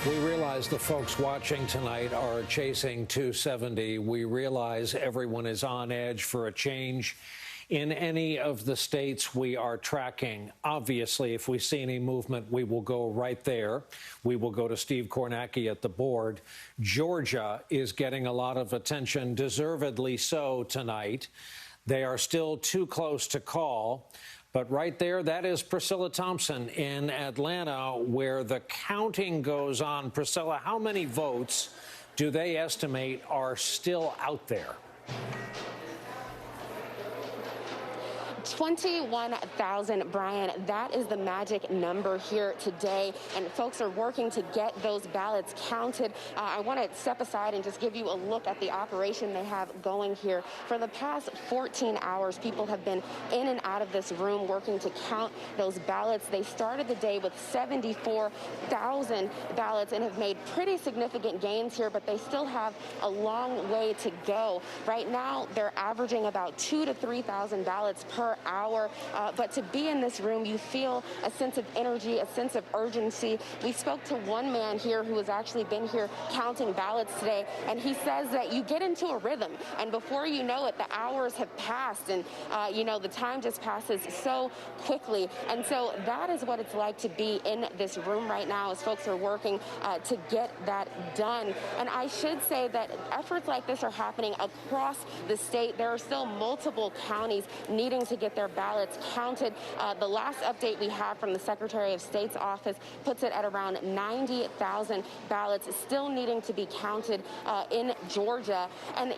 We realize the folks watching tonight are chasing 270. We realize everyone is on edge for a change in any of the states we are tracking. Obviously, if we see any movement, we will go right there. We will go to Steve Kornacki at the board. Georgia is getting a lot of attention, deservedly so, tonight. They are still too close to call. But right there, that is Priscilla Thompson in Atlanta, where the counting goes on. Priscilla, how many votes do they estimate are still out there? 21,000, Brian. That is the magic number here today, and folks are working to get those ballots counted. I want to step aside and just give you a look at the operation they have going here. For the past 14 hours, people have been in and out of this room working to count those ballots. They started the day with 74,000 ballots and have made pretty significant gains here, but they still have a long way to go. Right now, they're averaging about 2,000 to 3,000 ballots per hour, but to be in this room, you feel a sense of energy, a sense of urgency. We spoke to one man here who has actually been here counting ballots today, and he says that you get into a rhythm, and before you know it, the hours have passed, and the time just passes so quickly. And so that is what it's like to be in this room right now as folks are working to get that done. And I should say that efforts like this are happening across the state. There are still multiple counties needing to get their ballots counted. The last update we have from the Secretary of State's office puts it at around 90,000 ballots still needing to be counted in Georgia. And,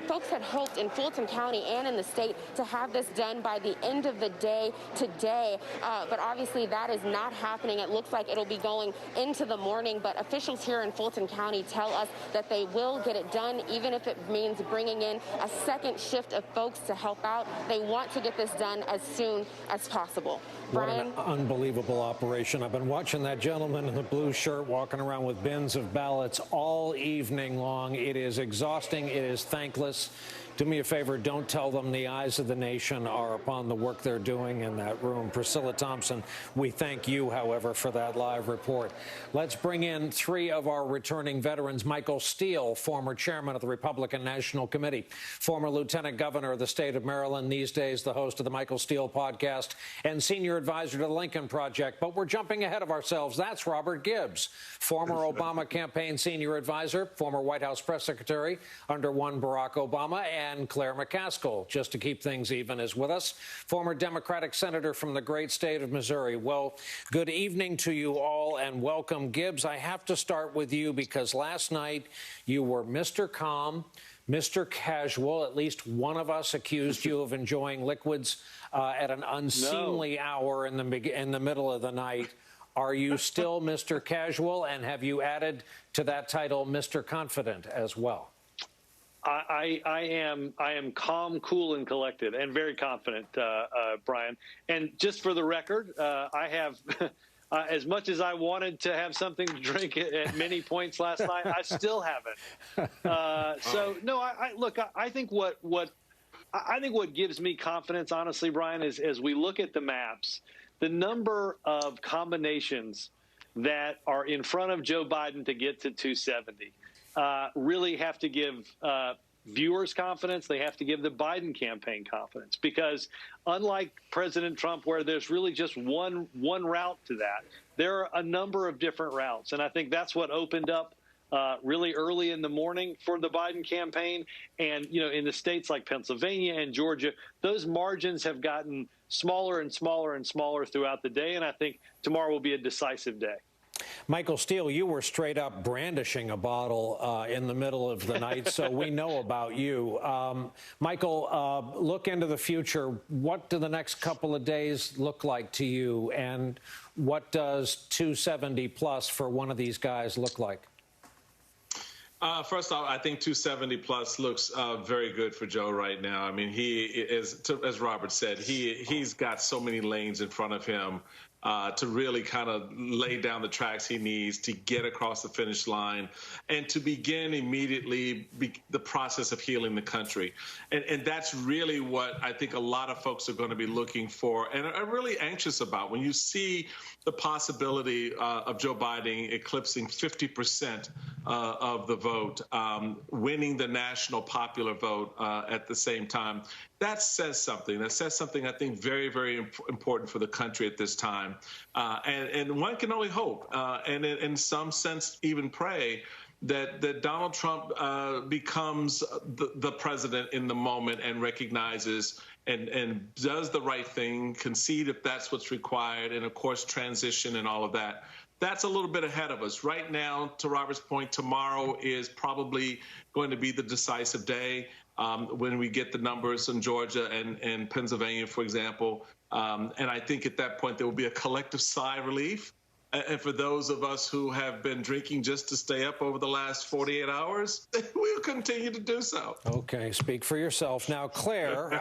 folks had hoped in Fulton County and in the state to have this done by the end of the day today. But obviously that is not happening. It looks like it'll be going into the morning. But officials here in Fulton County tell us that they will get it done, even if it means bringing in a second shift of folks to help out. They want to get this done as soon as possible. Brian? What an unbelievable operation. I've been watching that gentleman in the blue shirt walking around with bins of ballots all evening long. It is exhausting. It is thankless. Do me a favor, don't tell them the eyes of the nation are upon the work they're doing in that room. Priscilla Thompson, we thank you, however, for that live report. Let's bring in three of our returning veterans. Michael Steele, former chairman of the Republican National Committee, former lieutenant governor of the state of Maryland, these days the host of the Michael Steele podcast, and senior advisor to the Lincoln Project. But we're jumping ahead of ourselves. That's Robert Gibbs, former Obama campaign senior advisor, former White House press secretary under one Barack Obama, and Claire McCaskill, just to keep things even, is with us, former Democratic senator from the great state of Missouri. Well, good evening to you all and welcome. Gibbs, I have to start with you because last night you were Mr. Calm, Mr. Casual. At least one of us accused you of enjoying liquids at an unseemly hour in the middle of the night. Are you still Mr. Casual, and have you added to that title Mr. Confident as well? I am calm, cool, and collected, and very confident, Brian. And just for the record, I have, as much as I wanted to have something to drink at many points last night, I still haven't. So no, I think what gives me confidence, honestly, Brian, is as we look at the maps, the number of combinations that are in front of Joe Biden to get to 270. Really have to give viewers confidence. They have to give the Biden campaign confidence, because unlike President Trump, where there's really just one route to that, there are a number of different routes. And I think that's what opened up really early in the morning for the Biden campaign. And, in the states like Pennsylvania and Georgia, those margins have gotten smaller and smaller and smaller throughout the day. And I think tomorrow will be a decisive day. Michael Steele, you were straight up brandishing a bottle in the middle of the night, so we know about you. Michael, look into the future. What do the next couple of days look like to you, and what does 270 plus for one of these guys look like? First off, I think 270 plus looks very good for Joe right now. I mean, he is, as Robert said, he's got so many lanes in front of him to really kind of lay down the tracks he needs to get across the finish line and to begin immediately the process of healing the country. And that's really what I think a lot of folks are going to be looking for and are really anxious about. When you see the possibility of Joe Biden eclipsing 50% of the vote, winning the national popular vote at the same time, that says something. That says something, I think, very, very important for the country at this time. And one can only hope and in some sense even pray that Donald Trump becomes the president in the moment and recognizes and does the right thing, concede if that's what's required, and, of course, transition and all of that. That's a little bit ahead of us. Right now, to Robert's point, tomorrow is probably going to be the decisive day when we get the numbers in Georgia and Pennsylvania, for example. And I think at that point there will be a collective sigh of relief. And for those of us who have been drinking just to stay up over the last 48 hours, we'll continue to do so. Okay, speak for yourself. Now, Claire,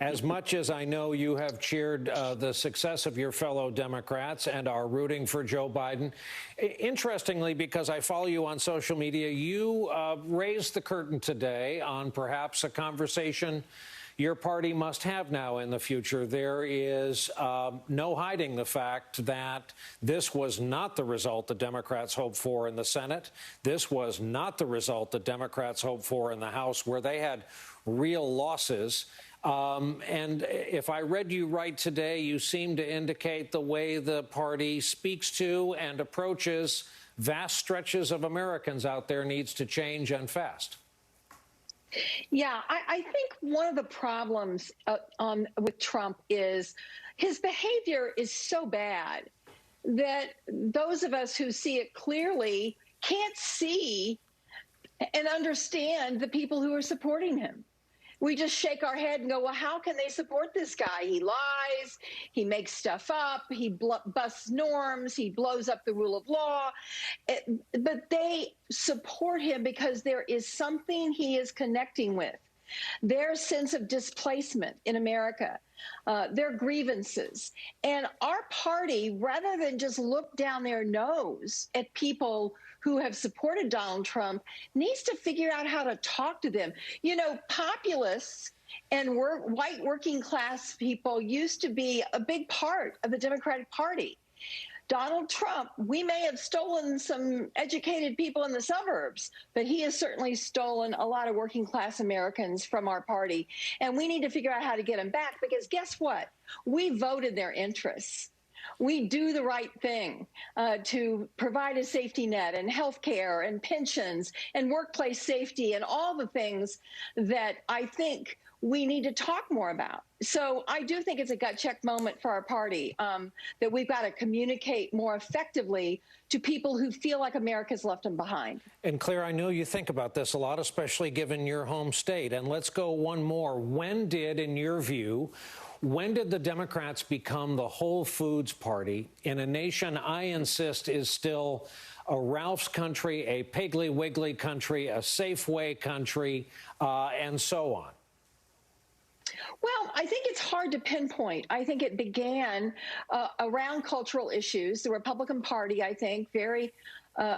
as much as I know you have cheered the success of your fellow Democrats and are rooting for Joe Biden, interestingly, because I follow you on social media, you raised the curtain today on perhaps a conversation your party must have now in the future. There is no hiding the fact that this was not the result the Democrats hoped for in the Senate. This was not the result the Democrats hoped for in the House, where they had real losses. And if I read you right today, you seem to indicate the way the party speaks to and approaches vast stretches of Americans out there needs to change, and fast. Yeah, I think one of the problems with Trump is his behavior is so bad that those of us who see it clearly can't see and understand the people who are supporting him. We just shake our head and go, well, how can they support this guy? He lies, he makes stuff up, he busts norms, he blows up the rule of law. But they support him because there is something he is connecting with. Their sense of displacement in America, their grievances. And our party, rather than just look down their nose at people who have supported Donald Trump, needs to figure out how to talk to them. You know, populists and white working class people used to be a big part of the Democratic Party. Donald Trump, we may have stolen some educated people in the suburbs, but he has certainly stolen a lot of working class Americans from our party. And we need to figure out how to get them back, because guess what? We voted their interests. We do the right thing to provide a safety net and health care and pensions and workplace safety and all the things that I think we need to talk more about. So I do think it's a gut check moment for our party, that we've got to communicate more effectively to people who feel like America's left them behind. And Claire, I know you think about this a lot, especially given your home state. And let's go one more. When did, in your view, when did the Democrats become the Whole Foods Party in a nation I insist is still a Ralph's country, a Piggly Wiggly country, a Safeway country, and so on? Well, I think it's hard to pinpoint. I think it began around cultural issues. The Republican Party, I think, very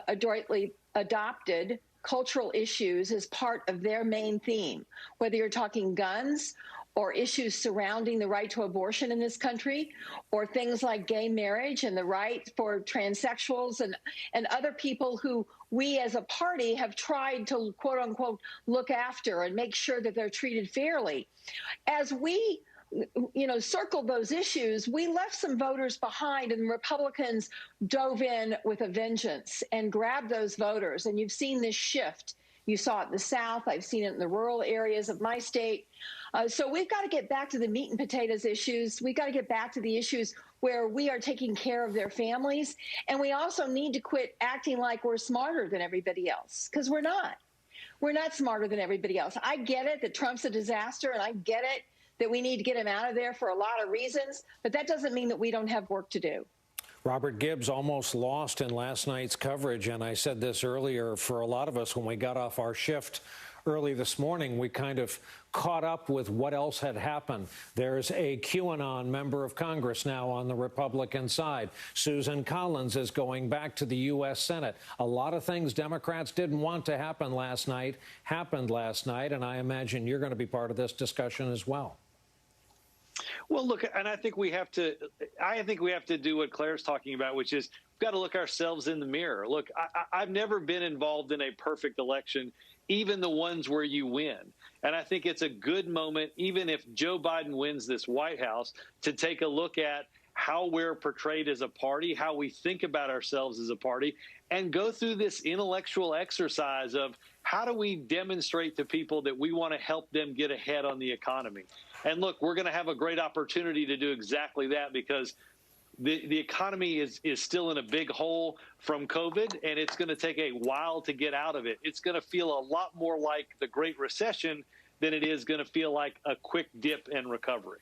adroitly adopted cultural issues as part of their main theme, whether you're talking guns or issues surrounding the right to abortion in this country, or things like gay marriage and the right for transsexuals and other people who we as a party have tried to, quote unquote, look after and make sure that they're treated fairly. As we circled those issues, we left some voters behind, and Republicans dove in with a vengeance and grabbed those voters. And you've seen this shift. You saw it in the South. I've seen it in the rural areas of my state. So we've got to get back to the meat and potatoes issues. We've got to get back to the issues where we are taking care of their families. And we also need to quit acting like we're smarter than everybody else, because we're not. We're not smarter than everybody else. I get it that Trump's a disaster, and I get it that we need to get him out of there for a lot of reasons, but that doesn't mean that we don't have work to do. Robert Gibbs almost lost in last night's coverage, and I said this earlier, for a lot of us when we got off our shift early this morning, we kind of caught up with what else had happened. There's a QAnon member of Congress now on the Republican side. Susan Collins is going back to the U.S. Senate. A lot of things Democrats didn't want to happen last night happened last night, and I imagine you're going to be part of this discussion as well. Well, look, and I think we have to do what Claire's talking about, which is we've got to look ourselves in the mirror. Look, I've never been involved in a perfect election, even the ones where you win. And I think it's a good moment, even if Joe Biden wins this White House, to take a look at how we're portrayed as a party, how we think about ourselves as a party, and go through this intellectual exercise of how do we demonstrate to people that we want to help them get ahead on the economy. And look, we're going to have a great opportunity to do exactly that because the economy is still in a big hole from COVID, and it's going to take a while to get out of it. It's going to feel a lot more like the Great Recession than it is going to feel like a quick dip and recovery.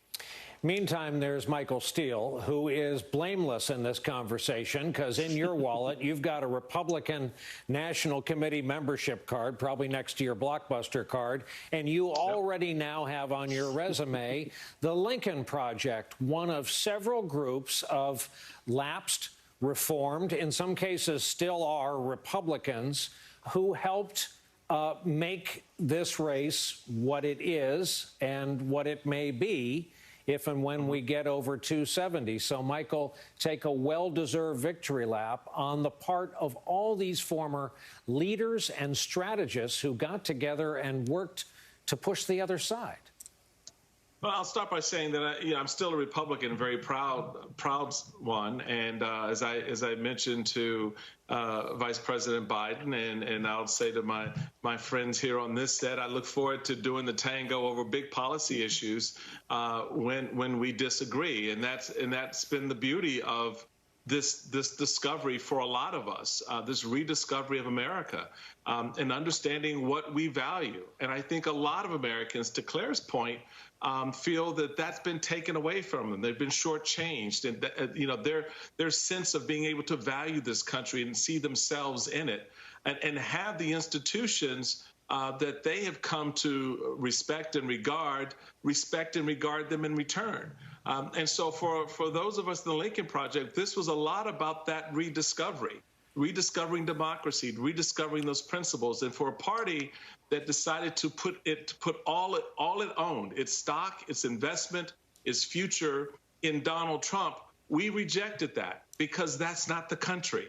Meantime, there's Michael Steele, who is blameless in this conversation because in your wallet, you've got a Republican National Committee membership card, probably next to your Blockbuster card, and you already now have on your resume the Lincoln Project, one of several groups of lapsed, reformed, in some cases still are Republicans who helped make this race what it is and what it may be if and when we get over 270. So, Michael, take a well-deserved victory lap on the part of all these former leaders and strategists who got together and worked to push the other side. Well, I'll start by saying that I'm still a Republican, a very proud one. And as I mentioned to Vice President Biden, and I'll say to my friends here on this set, I look forward to doing the tango over big policy issues when we disagree. And that's been the beauty of this discovery for a lot of us, this rediscovery of America, and understanding what we value. And I think a lot of Americans, to Claire's point, feel that that's been taken away from them. They've been shortchanged, and their sense of being able to value this country and see themselves in it, and have the institutions that they have come to respect and regard them in return. And so for those of us in the Lincoln Project, this was a lot about that rediscovering democracy, rediscovering those principles. And for a party that decided to put all it owned, its stock, its investment, its future in Donald Trump, we rejected that because that's not the country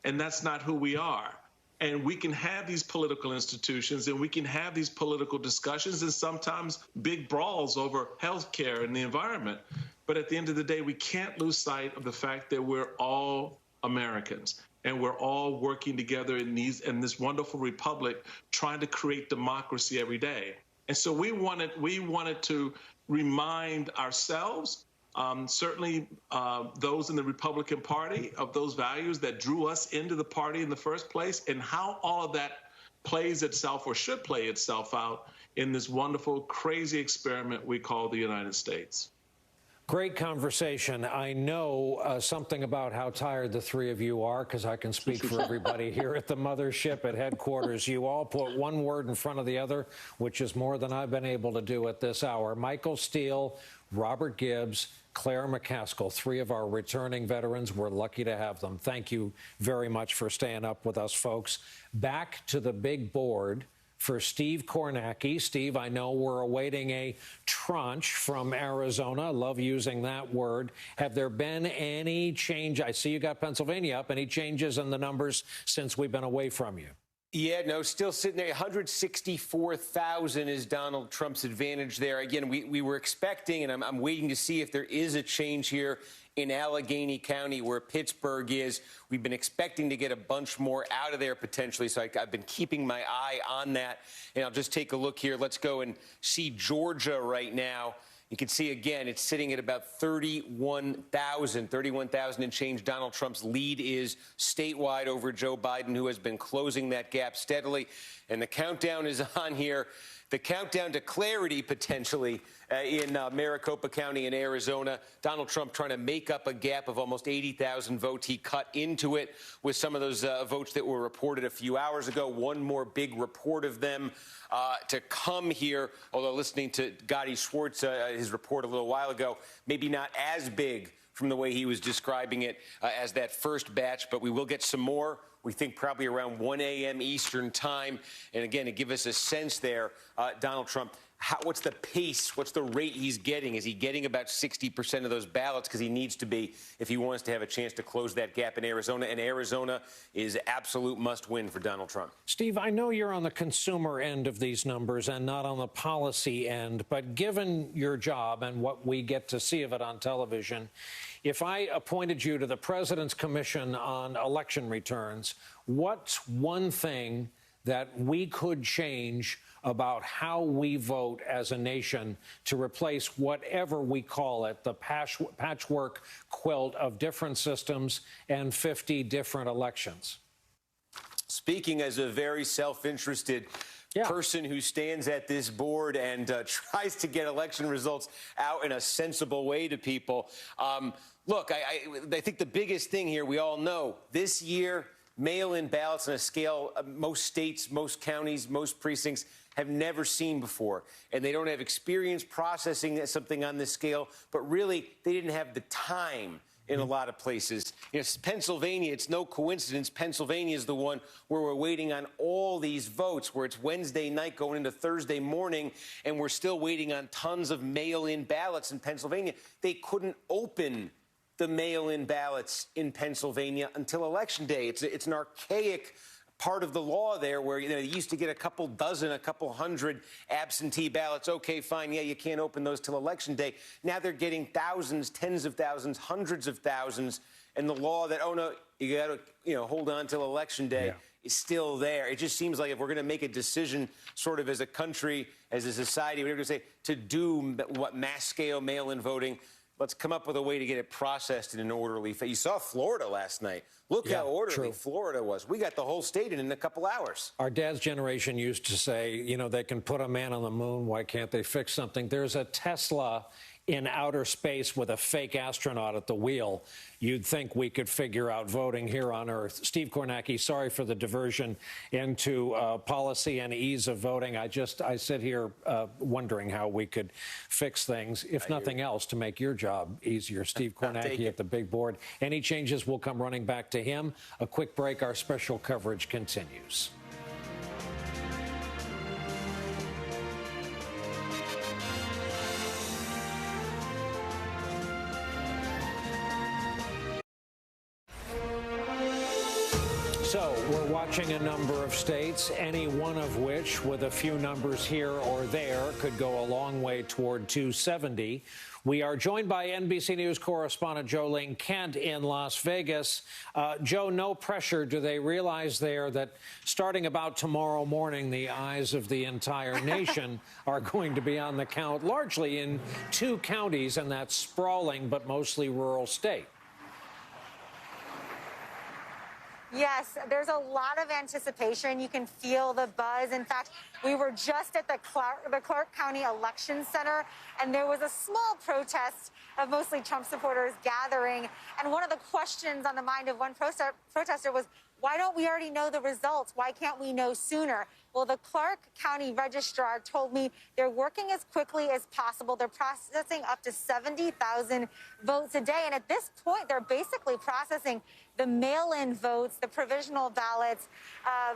and that's not who we are. And we can have these political institutions and we can have these political discussions and sometimes big brawls over health care and the environment. But at the end of the day, we can't lose sight of the fact that we're all Americans. And we're all working together in this wonderful republic, trying to create democracy every day. And so we wanted to remind ourselves, certainly those in the Republican Party, of those values that drew us into the party in the first place, and how all of that plays itself or should play itself out in this wonderful, crazy experiment we call the United States. Great conversation. I know something about how tired the three of you are, because I can speak for everybody here at the mothership at headquarters. You all put one word in front of the other, which is more than I've been able to do at this hour. Michael Steele, Robert Gibbs, Claire McCaskill, three of our returning veterans. We're lucky to have them. Thank you very much for staying up with us, folks. Back to the big board for Steve Kornacki. Steve, I know we're awaiting a tranche from Arizona. Love using that word. Have there been any change? I see you got Pennsylvania up. Any changes in the numbers since we've been away from you? Yeah, no, still sitting there. 164,000 is Donald Trump's advantage there. Again, we were expecting, and I'm waiting to see if there is a change here in Allegheny County, where Pittsburgh is. We've been expecting to get a bunch more out of there potentially, so I've been keeping my eye on that. And I'll just take a look here. Let's go and see Georgia right now. You can see, again, it's sitting at about 31,000 and change. Donald Trump's lead is statewide over Joe Biden, who has been closing that gap steadily. And the countdown is on here. the countdown to clarity, potentially, in Maricopa County in Arizona. Donald Trump trying to make up a gap of almost 80,000 votes. He cut into it with some of those votes that were reported a few hours ago. One more big report of them to come here, although listening to Gotti Schwartz, his report a little while ago, maybe not as big from the way he was describing it as that first batch, but we will get some more. We think probably around 1 a.m. Eastern time. And again, to give us a sense there, Donald Trump, what's the pace? What's the rate he's getting? Is he getting about 60% of those ballots? Because he needs to be if he wants to have a chance to close that gap in Arizona. And Arizona is absolute must-win for Donald Trump. Steve, I know you're on the consumer end of these numbers and not on the policy end, but given your job and what we get to see of it on television, if I appointed you to the President's Commission on Election Returns, what's one thing that we could change about how we vote as a nation to replace whatever we call it, the patchwork quilt of different systems and 50 different elections? Speaking as a very self-interested person who stands at this board and tries to get election results out in a sensible way to people, look, I think the biggest thing here, we all know, this year, mail-in ballots on a scale most states, most counties, most precincts have never seen before. And they don't have experience processing something on this scale, but really, they didn't have the time in a lot of places. You know, Pennsylvania, it's no coincidence, Pennsylvania is the one where we're waiting on all these votes, where it's Wednesday night going into Thursday morning, and we're still waiting on tons of mail-in ballots in Pennsylvania. They couldn't open the mail-in ballots in Pennsylvania until Election Day. It's an archaic part of the law there where, you used to get a couple dozen, a couple hundred absentee ballots. Okay, fine, yeah, you can't open those till Election Day. Now they're getting thousands, tens of thousands, hundreds of thousands, and the law that, oh, no, you got to, hold on till Election Day is still there. It just seems like if we're going to make a decision sort of as a country, as a society, whatever you say, to do what mass-scale mail-in voting, let's come up with a way to get it processed in an orderly fashion. You saw Florida last night. Look how orderly Florida was. We got the whole state in a couple hours. Our dad's generation used to say, they can put a man on the moon. Why can't they fix something? There's a Tesla in outer space with a fake astronaut at the wheel. You'd think we could figure out voting here on Earth. Steve Kornacki, sorry for the diversion into policy and ease of voting. I sit here wondering how we could fix things, if nothing else, to make your job easier. Steve Kornacki at the big board. Any changes will come running back to him. A quick break. Our special coverage continues. So we're watching a number of states, any one of which, with a few numbers here or there, could go a long way toward 270. We are joined by NBC News correspondent Jolene Kent in Las Vegas. Joe, no pressure. Do they realize there that starting about tomorrow morning, the eyes of the entire nation are going to be on the count, largely in 2 counties in that sprawling but mostly rural state? Yes, there's a lot of anticipation. You can feel the buzz. In fact, we were just at the Clark County Election Center, and there was a small protest of mostly Trump supporters gathering. And one of the questions on the mind of one protester was, why don't we already know the results? Why can't we know sooner? Well, the Clark County registrar told me they're working as quickly as possible. They're processing up to 70,000 votes a day. And at this point, they're basically processing the mail-in votes, the provisional ballots,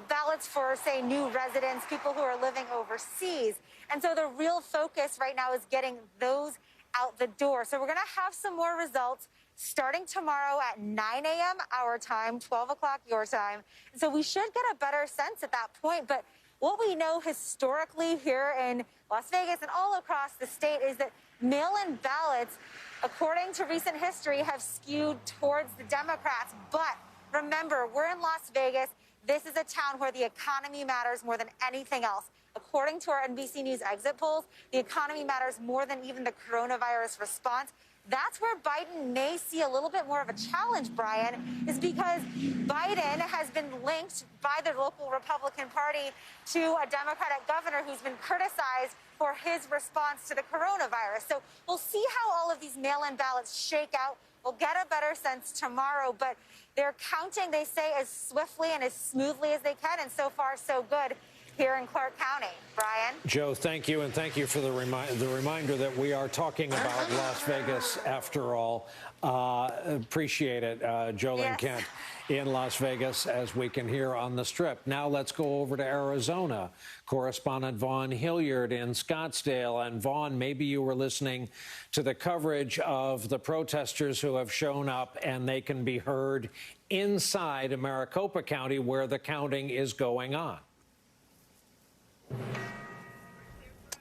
ballots for, say, new residents, people who are living overseas. And so the real focus right now is getting those out the door. So we're going to have some more results starting tomorrow at 9 a.m. our time, 12 o'clock your time. And so we should get a better sense at that point. But what we know historically here in Las Vegas and all across the state is that mail-in ballots, according to recent history, have skewed towards the Democrats. But remember, we're in Las Vegas. This is a town where the economy matters more than anything else. According to our NBC News exit polls, the economy matters more than even the coronavirus response. That's where Biden may see a little bit more of a challenge, Brian, is because Biden has been linked by the local Republican Party to a Democratic governor who's been criticized for his response to the coronavirus. So we'll see how all of these mail-in ballots shake out. We'll get a better sense tomorrow, but they're counting, they say, as swiftly and as smoothly as they can, and so far so good here in Clark County. Brian? Joe, thank you, and thank you for the reminder that we are talking about Las Vegas after all. Appreciate it, Jolene Kent in Las Vegas, as we can hear on the Strip. Now let's go over to Arizona. Correspondent Vaughn Hilliard in Scottsdale. And Vaughn, maybe you were listening to the coverage of the protesters who have shown up, and they can be heard inside Maricopa County where the counting is going on.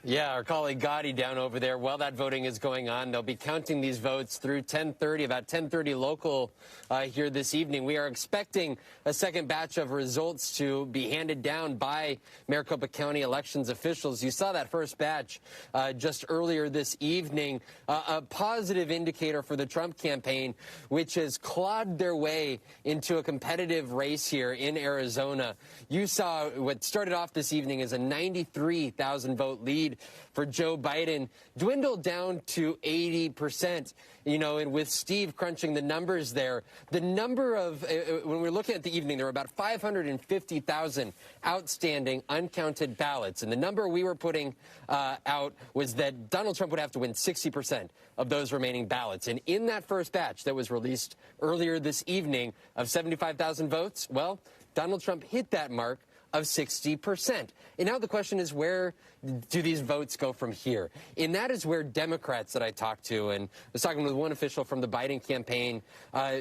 Yeah, our colleague Gotti down over there, while that voting is going on, they'll be counting these votes through 10:30, about 10:30 local here this evening. We are expecting a second batch of results to be handed down by Maricopa County elections officials. You saw that first batch just earlier this evening, a positive indicator for the Trump campaign, which has clawed their way into a competitive race here in Arizona. You saw what started off this evening as a 93,000 vote lead for Joe Biden dwindled down to 80%, you know, and with Steve crunching the numbers there, the number of, when we're looking at the evening, there were about 550,000 outstanding uncounted ballots. And the number we were putting out was that Donald Trump would have to win 60% of those remaining ballots. And in that first batch that was released earlier this evening of 75,000 votes, well, Donald Trump hit that mark of 60%. And now the question is, where do these votes go from here? And that is where Democrats that I talked to, and I was talking with one official from the Biden campaign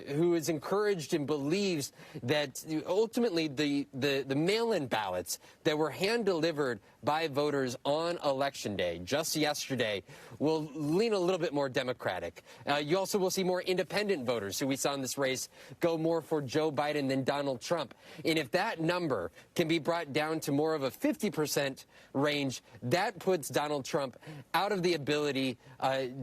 who is encouraged and believes that ultimately the mail-in ballots that were hand-delivered by voters on Election Day, just yesterday, will lean a little bit more Democratic. You also will see more independent voters who we saw in this race go more for Joe Biden than Donald Trump. And if that number can be brought down to more of a 50% range, that puts Donald Trump out of the ability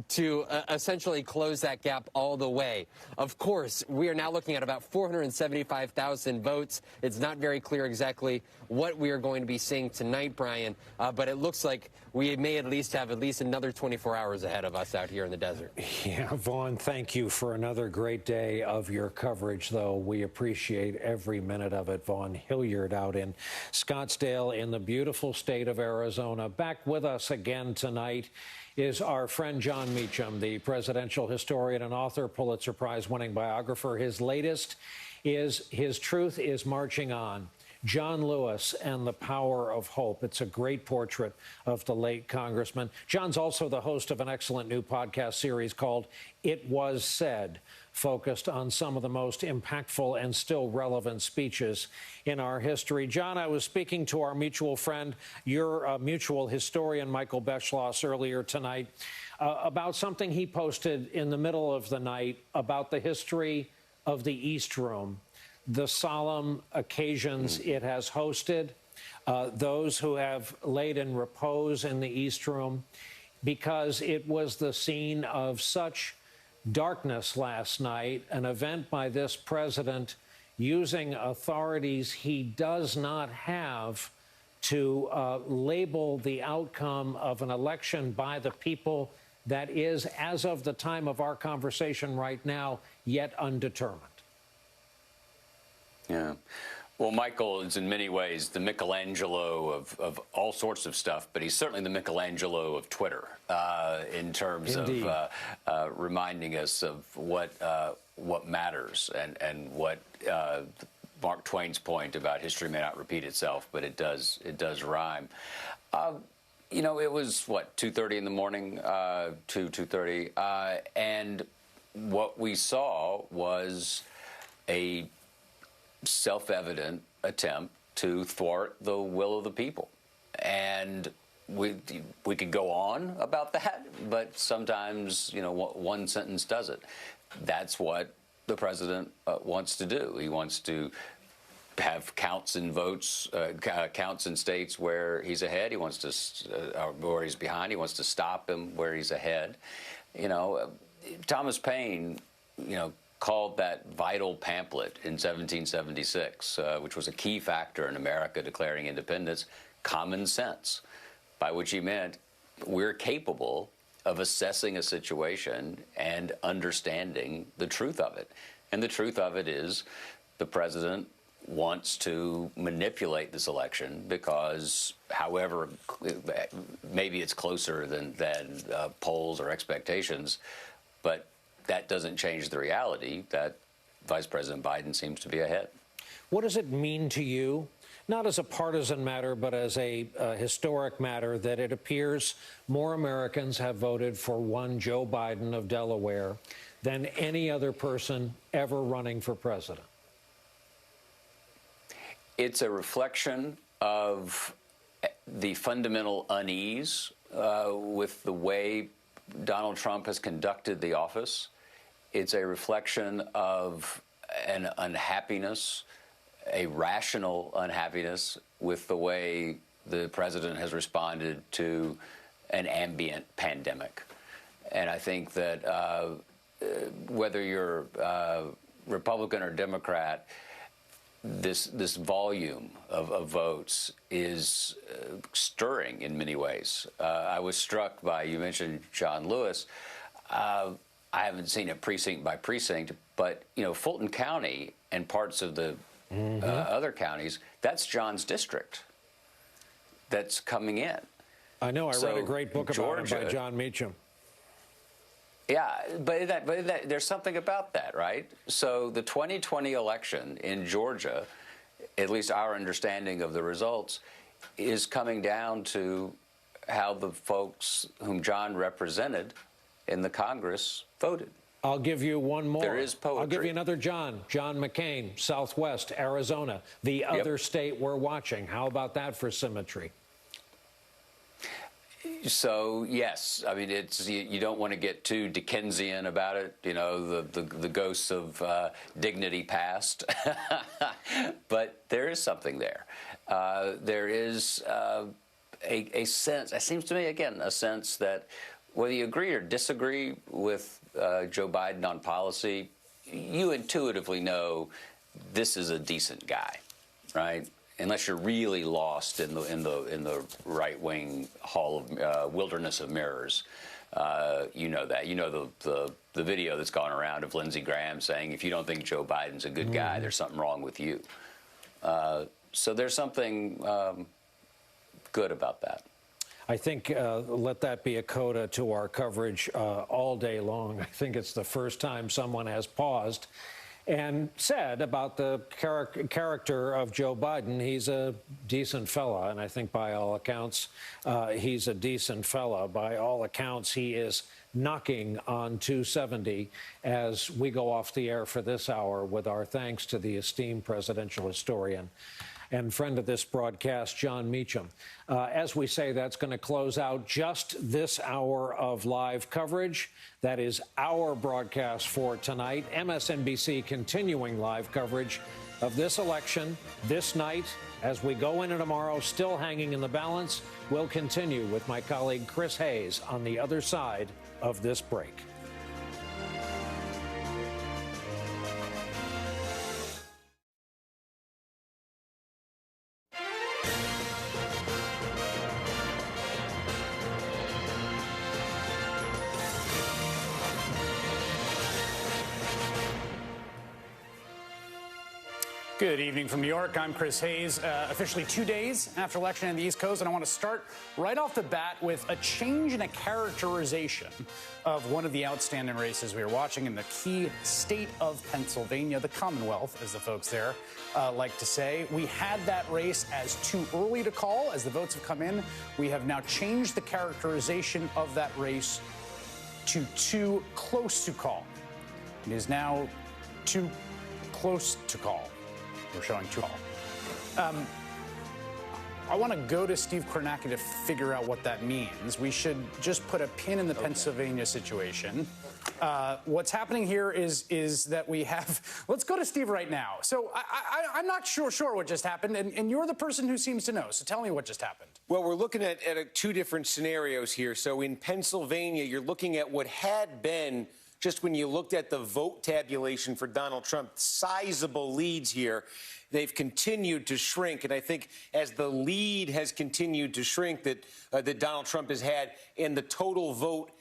to essentially close that gap all the way. Of course, we are now looking at about 475,000 votes. It's not very clear exactly what we are going to be seeing tonight, Brian, but it looks like we may at least have another 24 hours ahead of us out here in the desert. Yeah, Vaughn, thank you for another great day of your coverage, though. We appreciate every minute of it. Vaughn Hilliard out in Scottsdale in the beautiful state of Arizona. Back with us again tonight is our friend John Meacham, the presidential historian and author, Pulitzer Prize-winning biographer. His latest is His Truth is Marching On. John Lewis and the Power of Hope. It's a great portrait of the late congressman. John's also the host of an excellent new podcast series called It Was Said, focused on some of the most impactful and still relevant speeches in our history. John, I was speaking to our mutual friend, your mutual historian, Michael Beschloss, earlier tonight about something he posted in the middle of the night about the history of the East Room, the solemn occasions it has hosted, those who have laid in repose in the East Room, because it was the scene of such darkness last night, an event by this president using authorities he does not have to label the outcome of an election by the people that is, as of the time of our conversation right now, yet undetermined. Yeah. Well, Michael is in many ways the Michelangelo of all sorts of stuff, but he's certainly the Michelangelo of Twitter in terms Indeed. of reminding us of what matters and what Mark Twain's point about history may not repeat itself, but it does rhyme. You know, it was, 2:30 in the morning, 2:30, and what we saw was a self-evident attempt to thwart the will of the people. And we could go on about that, but sometimes, one sentence does it. That's what the president wants to do. He wants to have counts in votes, counts in states where he's ahead. He wants to, where he's behind. He wants to stop him where he's ahead. Thomas Paine, called that vital pamphlet in 1776, which was a key factor in America declaring independence, common sense, by which he meant we're capable of assessing a situation and understanding the truth of it. And the truth of it is the president wants to manipulate this election because, however, maybe it's closer than polls or expectations, but that doesn't change the reality that Vice President Biden seems to be ahead. What does it mean to you, not as a partisan matter, but as a historic matter, that it appears more Americans have voted for one Joe Biden of Delaware than any other person ever running for president? It's a reflection of the fundamental unease with the way Donald Trump has conducted the office. It's a reflection of an unhappiness, a rational unhappiness with the way the president has responded to an ambient pandemic. And I think that whether you're Republican or Democrat, this volume of votes is stirring in many ways. I was struck by, you mentioned John Lewis. I haven't seen it precinct by precinct, but, Fulton County and parts of the other counties, that's John's district that's coming in. I know. I read a great book about it by John Meacham. Yeah, but there's something about that, right? So the 2020 election in Georgia, at least our understanding of the results, is coming down to how the folks whom John represented in the Congress voted. I'll give you one more. There is poetry. I'll give you another John McCain, Southwest Arizona, the other state we're watching. How about that for symmetry? So, yes, I mean, it's you don't want to get too Dickensian about it, the ghosts of dignity past. But there is something there. There is a sense, it seems to me, again, a sense that whether you agree or disagree with Joe Biden on policy, you intuitively know this is a decent guy, right? Unless you're really lost in the right-wing hall of wilderness of mirrors, you know that. You know the video that's gone around of Lindsey Graham saying, if you don't think Joe Biden's a good guy, there's something wrong with you. So there's something good about that. I think let that be a coda to our coverage all day long. I think it's the first time someone has paused and said about the character of Joe Biden, he's a decent fella. And I think by all accounts, he's a decent fella. By all accounts, he is knocking on 270 as we go off the air for this hour, with our thanks to the esteemed presidential historian and friend of this broadcast, John Meacham. As we say, that's going to close out just this hour of live coverage. That is our broadcast for tonight. MSNBC continuing live coverage of this election this night. As we go into tomorrow, still hanging in the balance, we'll continue with my colleague Chris Hayes on the other side of this break. Good evening from New York. I'm Chris Hayes. Officially 2 days after election in the East Coast, and I want to start right off the bat with a change in a characterization of one of the outstanding races we are watching in the key state of Pennsylvania, the Commonwealth, as the folks there like to say. We had that race as too early to call. As the votes have come in, we have now changed the characterization of that race to too close to call. It is now too close to call. We're showing too call. I want to go to Steve Kornacki to figure out what that means. We should just put a pin in the Pennsylvania situation. What's happening here is that we have. Let's go to Steve right now. So I'm not sure what just happened, and you're the person who seems to know. So tell me what just happened. Well, we're looking at two different scenarios here. So in Pennsylvania, you're looking at what had been just when you looked at the vote tabulation for Donald Trump, sizable leads here. They've continued to shrink, and I think as the lead has continued to shrink that Donald Trump has had, and the total vote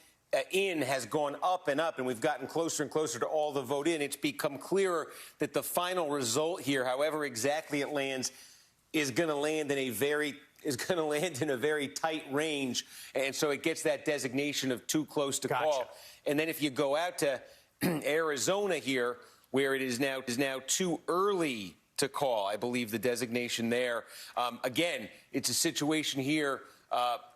in has gone up, and we've gotten closer and closer to all the vote in, it's become clearer that the final result here, however exactly it lands, is going to land in a very tight range, and so it gets that designation of too close to call. And then if you go out to Arizona here, where it is now too early to call, I believe the designation there. Again, it's a situation here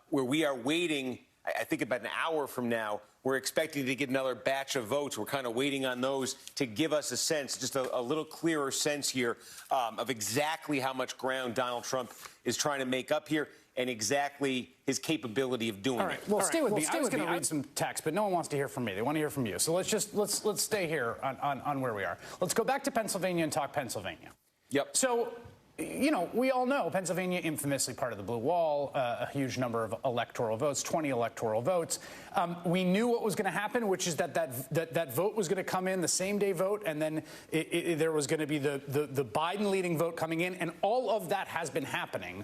where we are waiting, I think about an hour from now, we're expecting to get another batch of votes. We're kind of waiting on those to give us a sense, just a little clearer sense here of exactly how much ground Donald Trump is trying to make up here and exactly his capability of doing it. All right, well, stay with me. I was going to read some text, but no one wants to hear from me. They want to hear from you. So let's stay here on where we are. Let's go back to Pennsylvania and talk Pennsylvania. Yep. So, you know, we all know Pennsylvania, infamously part of the Blue Wall, a huge number of electoral votes, 20 electoral votes. We knew what was going to happen, which is that vote was going to come in, the same-day vote, and then there was going to be the Biden-leading vote coming in, and all of that has been happening.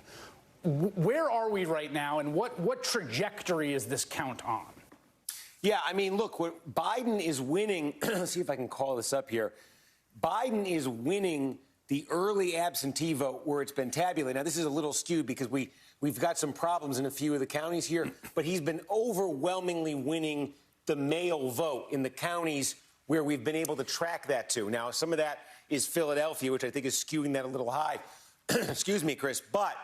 Where are we right now, and what trajectory is this count on? Yeah, I mean, look, what Biden is winning, let's see if I can call this up here. Biden is winning the early absentee vote where it's been tabulated. Now, this is a little skewed because we've got some problems in a few of the counties here, but he's been overwhelmingly winning the mail vote in the counties where we've been able to track that to. Now, some of that is Philadelphia, which I think is skewing that a little high. Excuse me, Chris. But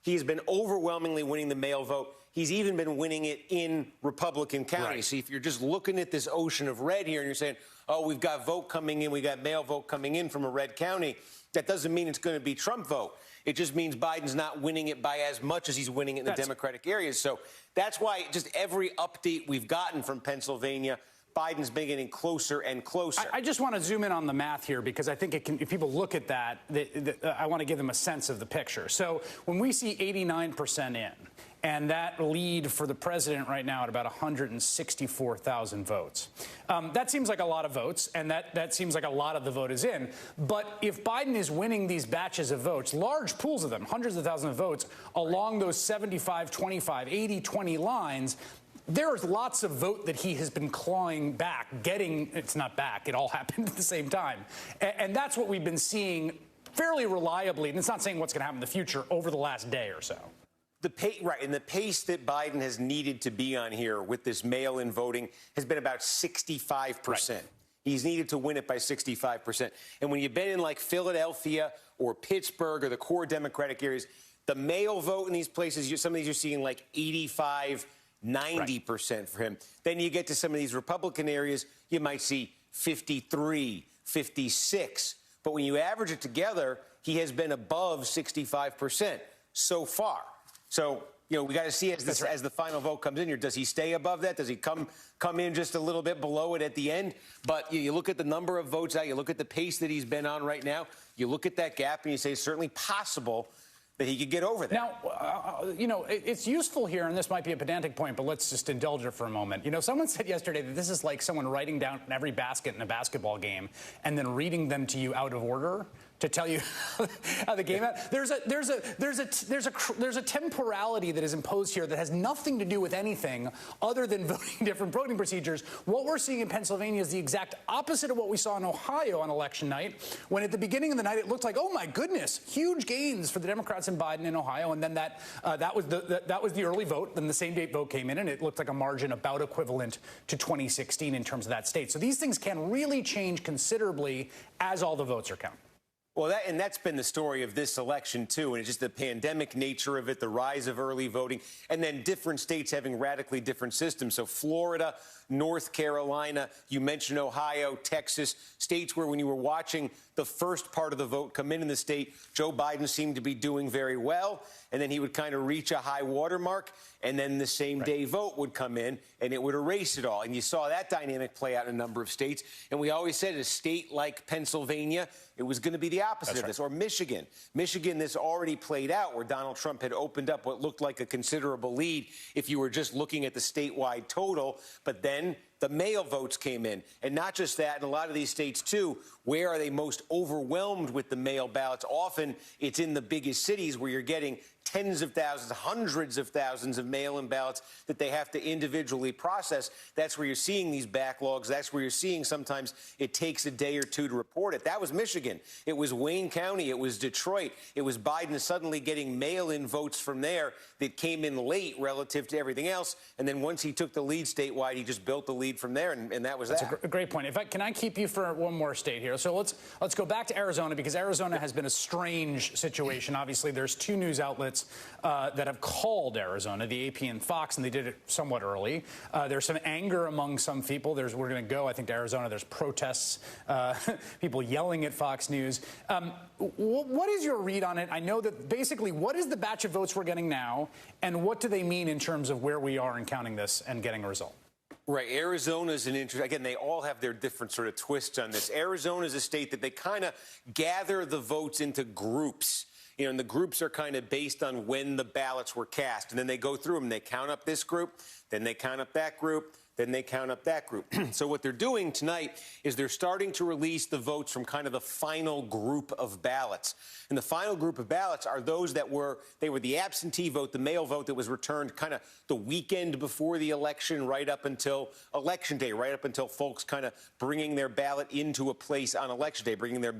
he's been overwhelmingly winning the mail vote. He's even been winning it in Republican counties. Right. So if you're just looking at this ocean of red here and you're saying, oh, we've got vote coming in, we got mail vote coming in from a red county, that doesn't mean it's going to be Trump vote. It just means Biden's not winning it by as much as he's winning it in the Democratic areas. So that's why just every update we've gotten from Pennsylvania, Biden's been getting closer and closer. I just want to zoom in on the math here because I think if people look at that, I want to give them a sense of the picture. So when we see 89% in, and that lead for the president right now at about 164,000 votes. That seems like a lot of votes, and that seems like a lot of the vote is in. But if Biden is winning these batches of votes, large pools of them, hundreds of thousands of votes, along those 75-25, 80-20 lines, there's lots of vote that he has been clawing back, it's not back, it all happened at the same time. And that's what we've been seeing fairly reliably, and it's not saying what's going to happen in the future, over the last day or so. And the pace that Biden has needed to be on here with this mail-in voting has been about 65%. Right. He's needed to win it by 65%. And when you've been in like Philadelphia or Pittsburgh or the core Democratic areas, the mail vote in these places, some of these you're seeing like 85, 90% for him. Then you get to some of these Republican areas, you might see 53, 56. But when you average it together, he has been above 65% so far. So, you know, we got to see as the final vote comes in here, does he stay above that? Does he come in just a little bit below it at the end? But you look at the number of votes out, you look at the pace that he's been on right now, you look at that gap and you say it's certainly possible that he could get over that. Now, you know, it's useful here, and this might be a pedantic point, but let's just indulge it for a moment. You know, someone said yesterday that this is like someone writing down every basket in a basketball game and then reading them to you out of order to tell you how the game. There's a temporality that is imposed here that has nothing to do with anything other than different voting procedures. What we're seeing in Pennsylvania is the exact opposite of what we saw in Ohio on election night, when at the beginning of the night it looked like, oh my goodness, huge gains for the Democrats and Biden in Ohio, and then that was the early vote. Then the same date vote came in, and it looked like a margin about equivalent to 2016 in terms of that state. So these things can really change considerably as all the votes are counted. Well, that's been the story of this election, too, and it's just the pandemic nature of it, the rise of early voting, and then different states having radically different systems. So Florida, North Carolina, you mentioned Ohio, Texas, states where when you were watching the first part of the vote come in the state, Joe Biden seemed to be doing very well, and then he would kind of reach a high water mark, and then the same-day vote would come in, and it would erase it all. And you saw that dynamic play out in a number of states. And we always said a state like Pennsylvania, it was going to be the opposite of this. Or Michigan. Michigan, this already played out where Donald Trump had opened up what looked like a considerable lead if you were just looking at the statewide total. But then the mail votes came in. And not just that, in a lot of these states, too, where are they most overwhelmed with the mail ballots? Often it's in the biggest cities where you're getting tens of thousands, hundreds of thousands of mail-in ballots that they have to individually process. That's where you're seeing these backlogs. That's where you're seeing sometimes it takes a day or two to report it. That was Michigan. It was Wayne County. It was Detroit. It was Biden suddenly getting mail-in votes from there that came in late relative to everything else. And then once he took the lead statewide, he just built the lead from there, and that was that. That's a great point. In fact, can I keep you for one more state here? So let's go back to Arizona, because Arizona has been a strange situation. Obviously, there's two news outlets that have called Arizona, the AP and Fox, and they did it somewhat early. There's some anger among some people. We're going to go, I think, to Arizona. There's protests, people yelling at Fox News. What is your read on it? I know that basically, what is the batch of votes we're getting now, and what do they mean in terms of where we are in counting this and getting a result? Right. Arizona's an interesting, again, they all have their different sort of twists on this. Arizona's a state that they kind of gather the votes into groups. You know, and the groups are kind of based on when the ballots were cast. And then they go through them. They count up this group, then they count up that group, then they count up that group. So what they're doing tonight is they're starting to release the votes from kind of the final group of ballots. And the final group of ballots are those that were the absentee vote, the mail vote that was returned kind of the weekend before the election, right up until Election Day, right up until folks kind of bringing their ballot into a place on Election Day, bringing their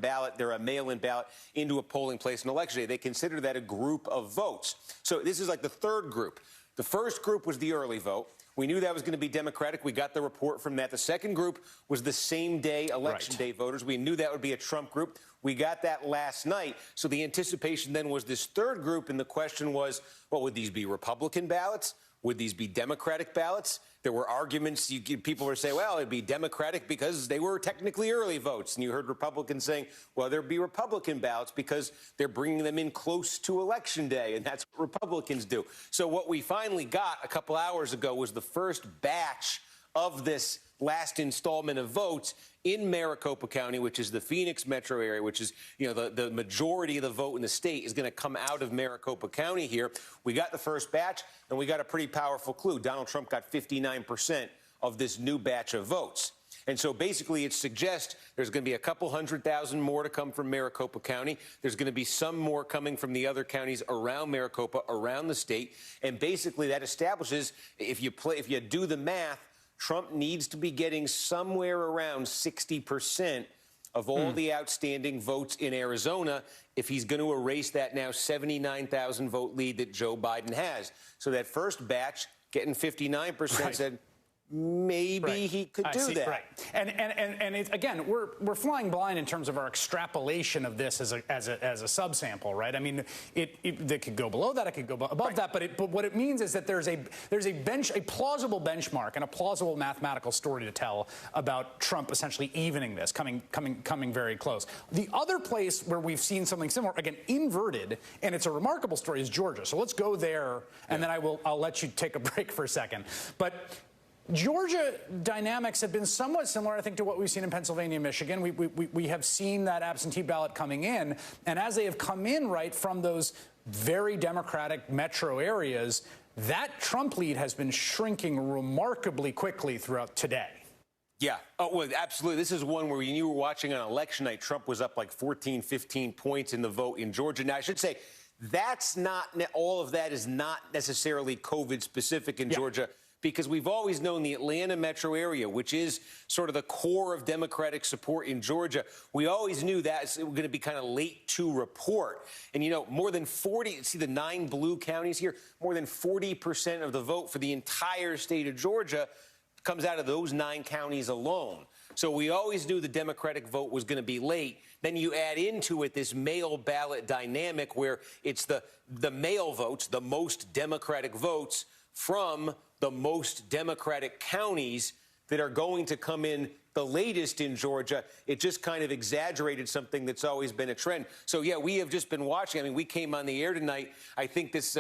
mail-in ballot into a polling place on Election Day. They consider that a group of votes. So this is like the third group. The first group was the early vote. We knew that was going to be Democratic. We got the report from that. The second group was the same day, Election Day voters. We knew that would be a Trump group. We got that last night. So the anticipation then was this third group, and the question was, well, would these be Republican ballots? Would these be Democratic ballots? There were arguments. People were saying, well, it'd be Democratic because they were technically early votes. And you heard Republicans saying, well, there'd be Republican ballots because they're bringing them in close to Election Day. And that's what Republicans do. So what we finally got a couple hours ago was the first batch of this last installment of votes in Maricopa County, which is the Phoenix metro area, which is, you know, the majority of the vote in the state is going to come out of Maricopa County here. We got the first batch, and we got a pretty powerful clue. Donald Trump got 59% of this new batch of votes. And so basically it suggests there's going to be a couple 100,000 more to come from Maricopa County. There's going to be some more coming from the other counties around Maricopa, around the state. And basically that establishes, if you do the math, Trump needs to be getting somewhere around 60% of all the outstanding votes in Arizona if he's going to erase that now 79,000 vote lead that Joe Biden has. So that first batch, getting 59%, said maybe he could do that. Right. And it's, again, we're flying blind in terms of our extrapolation of this as a subsample, right? I mean, it could go below that, it could go above that, but what it means is that there's a plausible benchmark and a plausible mathematical story to tell about Trump essentially evening this, coming very close. The other place where we've seen something similar, again, inverted, and it's a remarkable story, is Georgia. So let's go there, and then I'll let you take a break for a second. But Georgia dynamics have been somewhat similar, I think, to what we've seen in Pennsylvania and Michigan. We have seen that absentee ballot coming in, and as they have come in, right, from those very Democratic metro areas, that Trump lead has been shrinking remarkably quickly throughout today. Yeah. Oh, well, absolutely. This is one where when you were watching on election night, Trump was up like 14, 15 points in the vote in Georgia. Now, I should say, all of that is not necessarily COVID specific in Georgia, because we've always known the Atlanta metro area, which is sort of the core of Democratic support in Georgia. We always knew that's going to be kind of late to report. And, you know, more than 40, see the 9 blue counties here, more than 40% of the vote for the entire state of Georgia comes out of those 9 counties alone. So we always knew the Democratic vote was going to be late. Then you add into it this mail ballot dynamic where it's the mail votes, the most Democratic votes from the most Democratic counties that are going to come in the latest in Georgia. It just kind of exaggerated something that's always been a trend. So, yeah, we have just been watching. I mean, we came on the air tonight, I think this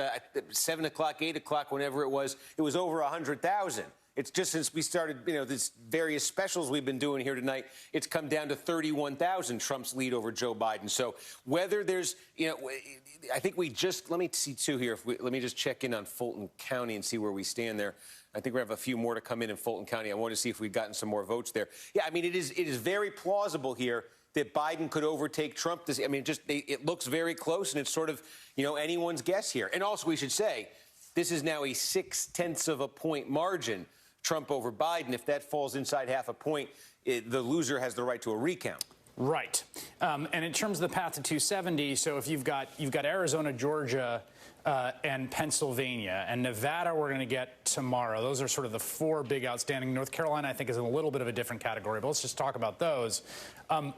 7 o'clock, 8 o'clock, whenever it was over 100,000. It's just since we started, this various specials we've been doing here tonight, it's come down to 31,000, Trump's lead over Joe Biden. So whether there's, I think let me see too here. Let me just check in on Fulton County and see where we stand there. I think we have a few more to come in Fulton County. I want to see if we've gotten some more votes there. Yeah, I mean, it is very plausible here that Biden could overtake Trump. It looks very close, and it's sort of, anyone's guess here. And also, we should say, this is now a 0.6 of a point margin, Trump over Biden. If that falls inside half a point, the loser has the right to a recount. Right. And in terms of the path to 270, so if you've got Arizona, Georgia, and Pennsylvania, and Nevada we're going to get tomorrow. Those are sort of the four big outstanding. North Carolina, I think, is in a little bit of a different category, but let's just talk about those.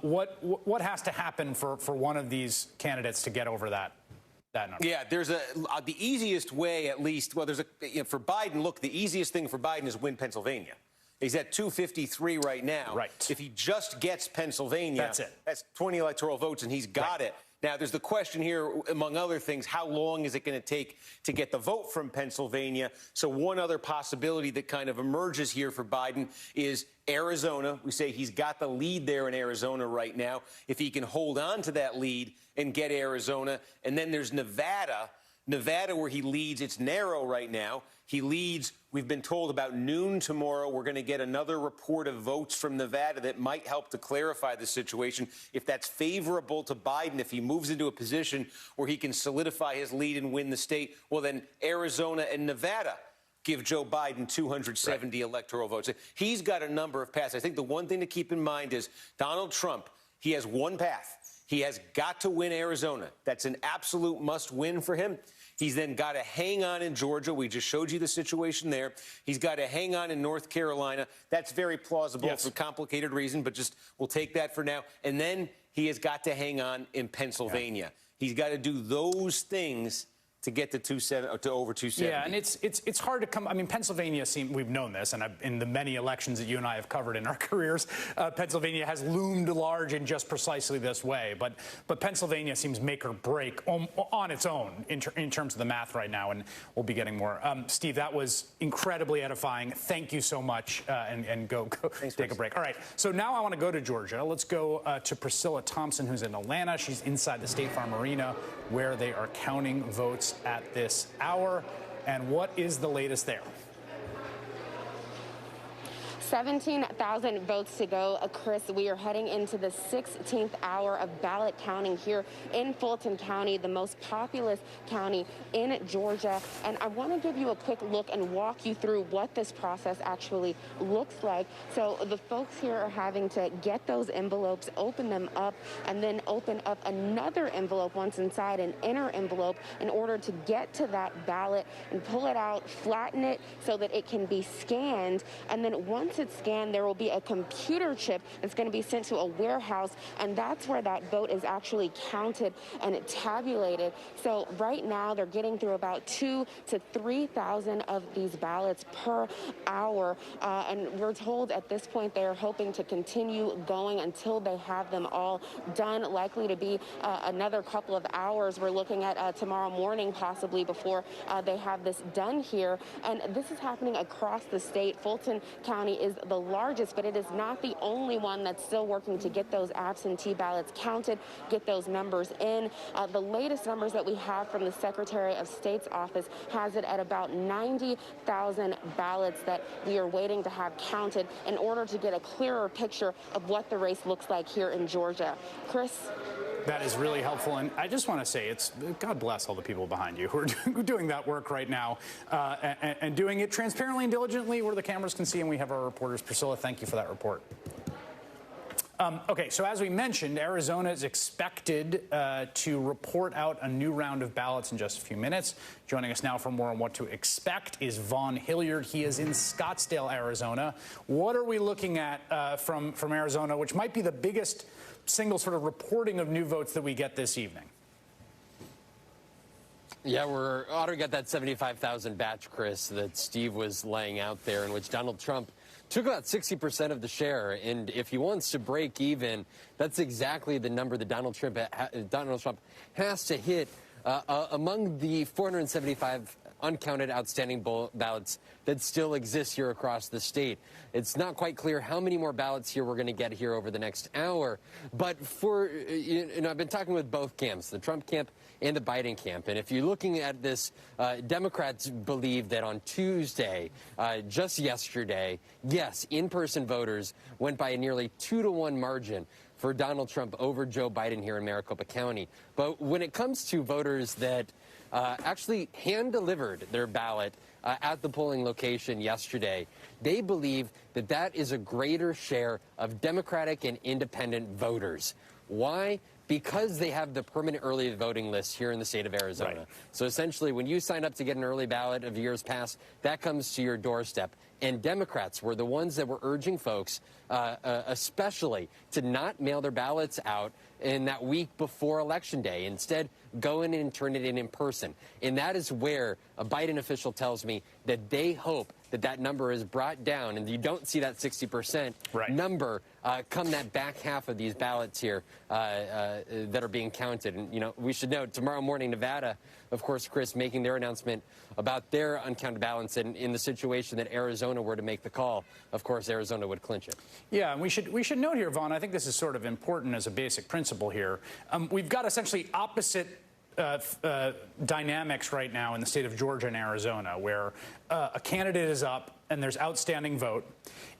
What has to happen for one of these candidates to get over that number? Yeah, there's the easiest way, at least. Well, for Biden. Look, the easiest thing for Biden is win Pennsylvania. He's at 253 right now. Right. If he just gets Pennsylvania, that's it. That's 20 electoral votes, and he's got it. Now, there's the question here, among other things, how long is it going to take to get the vote from Pennsylvania? So one other possibility that kind of emerges here for Biden is Arizona. We say he's got the lead there in Arizona right now. If he can hold on to that lead and get Arizona. And then there's Nevada. Nevada, where he leads, it's narrow right now. He leads, we've been told, about noon tomorrow. We're going to get another report of votes from Nevada that might help to clarify the situation. If that's favorable to Biden, if he moves into a position where he can solidify his lead and win the state, well, then Arizona and Nevada give Joe Biden 270 electoral votes. He's got a number of paths. I think the one thing to keep in mind is Donald Trump, he has one path. He has got to win Arizona. That's an absolute must-win for him. He's then got to hang on in Georgia. We just showed you the situation there. He's got to hang on in North Carolina. That's very plausible for a complicated reason, but we'll take that for now. And then he has got to hang on in Pennsylvania. He's got to do those things to get to over 270. Yeah, and it's hard to come. I mean, Pennsylvania we've known this, and in the many elections that you and I have covered in our careers, Pennsylvania has loomed large in just precisely this way. But Pennsylvania seems make or break on its own in terms of the math right now, and we'll be getting more. Steve, that was incredibly edifying. Thank you so much, and go take a break. All right, so now I want to go to Georgia. Let's go to Priscilla Thompson, who's in Atlanta. She's inside the State Farm Arena, where they are counting votes at this hour. And what is the latest there? 17,000 votes to go. Chris, we are heading into the 16th hour of ballot counting here in Fulton County, the most populous county in Georgia. And I want to give you a quick look and walk you through what this process actually looks like. So the folks here are having to get those envelopes, open them up, and then open up another envelope once inside, an inner envelope, in order to get to that ballot and pull it out, flatten it so that it can be scanned. And then once it's scanned, there will be a computer chip that's going to be sent to a warehouse, and that's where that vote is actually counted and tabulated. So right now they're getting through about 2,000 to 3,000 of these ballots per hour, and we're told at this point they are hoping to continue going until they have them all done. Likely to be another couple of hours. We're looking at tomorrow morning possibly before they have this done here, and this is happening across the state. Fulton County is the largest, but it is not the only one that's still working to get those absentee ballots counted, get those numbers in. The latest numbers that we have from the Secretary of State's office has it at about 90,000 ballots that we are waiting to have counted in order to get a clearer picture of what the race looks like here in Georgia. Chris? That is really helpful, and I just want to say God bless all the people behind you who are doing that work right now and doing it transparently and diligently where the cameras can see, and we have our reporters. Priscilla, thank you for that report. Okay, so as we mentioned, Arizona is expected to report out a new round of ballots in just a few minutes. Joining us now for more on what to expect is Vaughn Hilliard. He is in Scottsdale, Arizona. What are we looking at from Arizona, which might be the biggest single sort of reporting of new votes that we get this evening? Yeah, we're already got that 75,000 batch, Chris, that Steve was laying out there, in which Donald Trump took about 60% of the share. And if he wants to break even, that's exactly the number that Donald Trump has to hit. Among the 475 uncounted outstanding ballots that still exist here across the state. It's not quite clear how many more ballots here we're going to get here over the next hour. But I've been talking with both camps, the Trump camp and the Biden camp. And if you're looking at this, Democrats believe that on Tuesday, just yesterday, yes, in-person voters went by a nearly 2-to-1 margin for Donald Trump over Joe Biden here in Maricopa County. But when it comes to voters that actually hand-delivered their ballot at the polling location yesterday, they believe that that is a greater share of Democratic and independent voters. Why? Because they have the permanent early voting list here in the state of Arizona. Right. So essentially, when you sign up to get an early ballot of years past, that comes to your doorstep. And Democrats were the ones that were urging folks, especially, to not mail their ballots out in that week before Election Day. Instead, go in and turn it in person. And that is where a Biden official tells me that they hope that that number is brought down and you don't see that 60% number come that back half of these ballots here that are being counted. And, you know, we should note tomorrow morning, Nevada, of course, Chris, making their announcement about their uncounted ballots. And in the situation that Arizona were to make the call, of course, Arizona would clinch it. Yeah, and we should note here, Vaughn, I think this is sort of important as a basic principle here. We've got essentially opposite dynamics right now in the state of Georgia and Arizona, where a candidate is up and there's outstanding vote,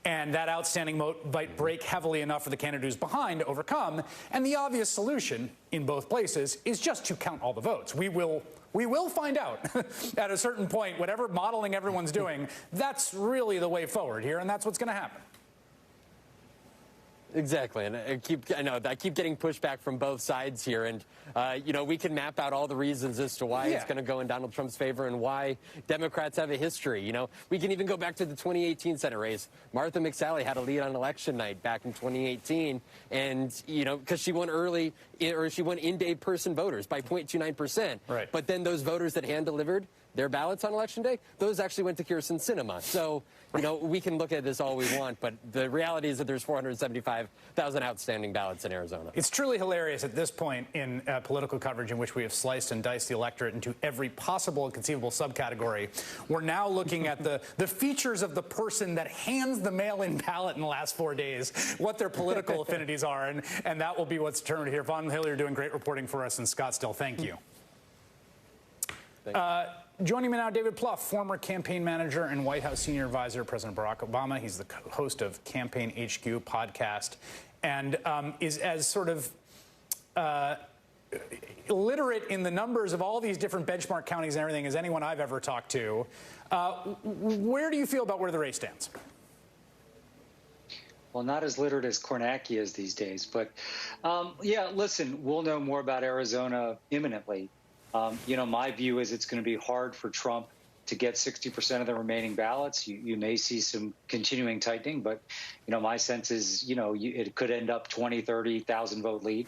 and that outstanding vote might break heavily enough for the candidate who's behind to overcome. And the obvious solution in both places is just to count all the votes. We will find out at a certain point, whatever modeling everyone's doing, that's really the way forward here, and that's what's going to happen. Exactly, and I keep getting pushback from both sides here, and you know, we can map out all the reasons as to why it's going to go in Donald Trump's favor and why Democrats have a history. You know, we can even go back to the 2018 Senate race. Martha McSally had a lead on election night back in 2018, and you know, because she won early, or she won in-person voters by 0.29%. Right. But then those voters that hand-delivered their ballots on Election Day, those actually went to Kyrsten Sinema. So, you know, we can look at this all we want, but the reality is that there's 475,000 outstanding ballots in Arizona. It's truly hilarious at this point in political coverage in which we have sliced and diced the electorate into every possible and conceivable subcategory. We're now looking at the features of the person that hands the mail-in ballot in the last 4 days, what their political affinities are, and that will be what's determined here. Vaughn Hill, you're doing great reporting for us in Scottsdale. Thank you. Joining me now, David Plouffe, former campaign manager and White House senior advisor to President Barack Obama. He's the host of Campaign HQ podcast and is as sort of literate in the numbers of all these different benchmark counties and everything as anyone I've ever talked to. Where do you feel about where the race stands? Well, not as literate as Kornacki is these days. But, yeah, listen, we'll know more about Arizona imminently. You know, my view is it's going to be hard for Trump to get 60% of the remaining ballots. You may see some continuing tightening, but, you know, my sense is, you know, it could end up 20, 30,000 vote lead.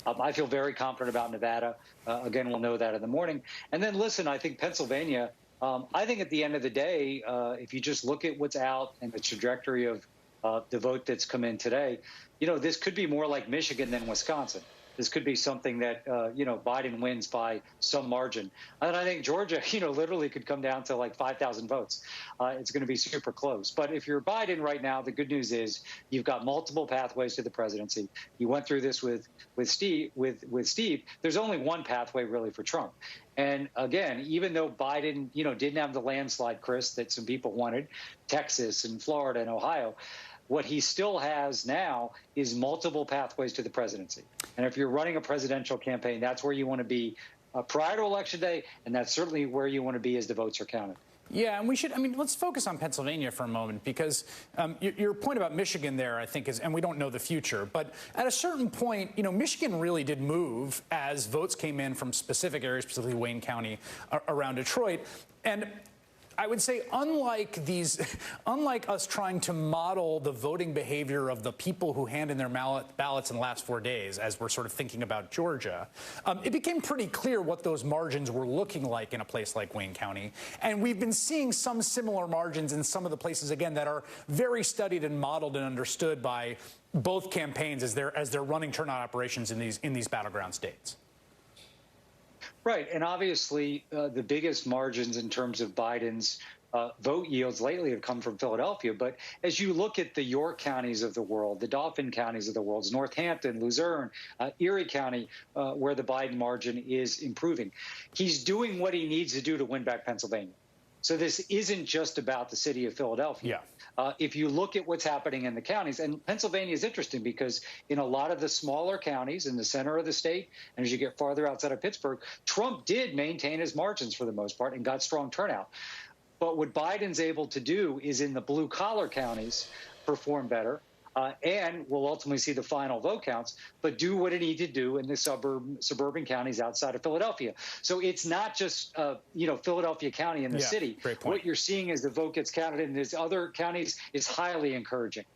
I feel very confident about Nevada. Again, we'll know that in the morning. And then, listen, I think Pennsylvania, I think at the end of the day, if you just look at what's out and the trajectory of the vote that's come in today, you know, this could be more like Michigan than Wisconsin. This could be something that, you know, Biden wins by some margin. And I think Georgia, you know, literally could come down to like 5,000 votes. It's going to be super close. But if you're Biden right now, the good news is you've got multiple pathways to the presidency. You went through this with Steve. There's only one pathway really for Trump. And again, even though Biden, you know, didn't have the landslide, Chris, that some people wanted, Texas and Florida and Ohio, what he still has now is multiple pathways to the presidency. And if you're running a presidential campaign, that's where you want to be prior to Election Day, and that's certainly where you want to be as the votes are counted. Yeah, and we should, I mean, let's focus on Pennsylvania for a moment, because your point about Michigan there, I think, is, and we don't know the future, but at a certain point, you know, Michigan really did move as votes came in from specific areas, specifically Wayne County around Detroit. And I would say, unlike us trying to model the voting behavior of the people who hand in their ballots in the last 4 days, as we're sort of thinking about Georgia, it became pretty clear what those margins were looking like in a place like Wayne County. And we've been seeing some similar margins in some of the places, again, that are very studied and modeled and understood by both campaigns as they're running turnout operations in these battleground states. Right. And obviously, the biggest margins in terms of Biden's vote yields lately have come from Philadelphia. But as you look at the York counties of the world, the Dauphin counties of the world, Northampton, Luzerne, Erie County, where the Biden margin is improving, he's doing what he needs to do to win back Pennsylvania. So this isn't just about the city of Philadelphia. If you look at what's happening in the counties, and Pennsylvania is interesting because in a lot of the smaller counties in the center of the state, and as you get farther outside of Pittsburgh, Trump did maintain his margins for the most part and got strong turnout. But what Biden's able to do is in the blue-collar counties perform better, and we'll ultimately see the final vote counts, but do what it needs to do in the suburban counties outside of Philadelphia. So it's not just, Philadelphia County and the city. What you're seeing as the vote gets counted in these other counties is highly encouraging.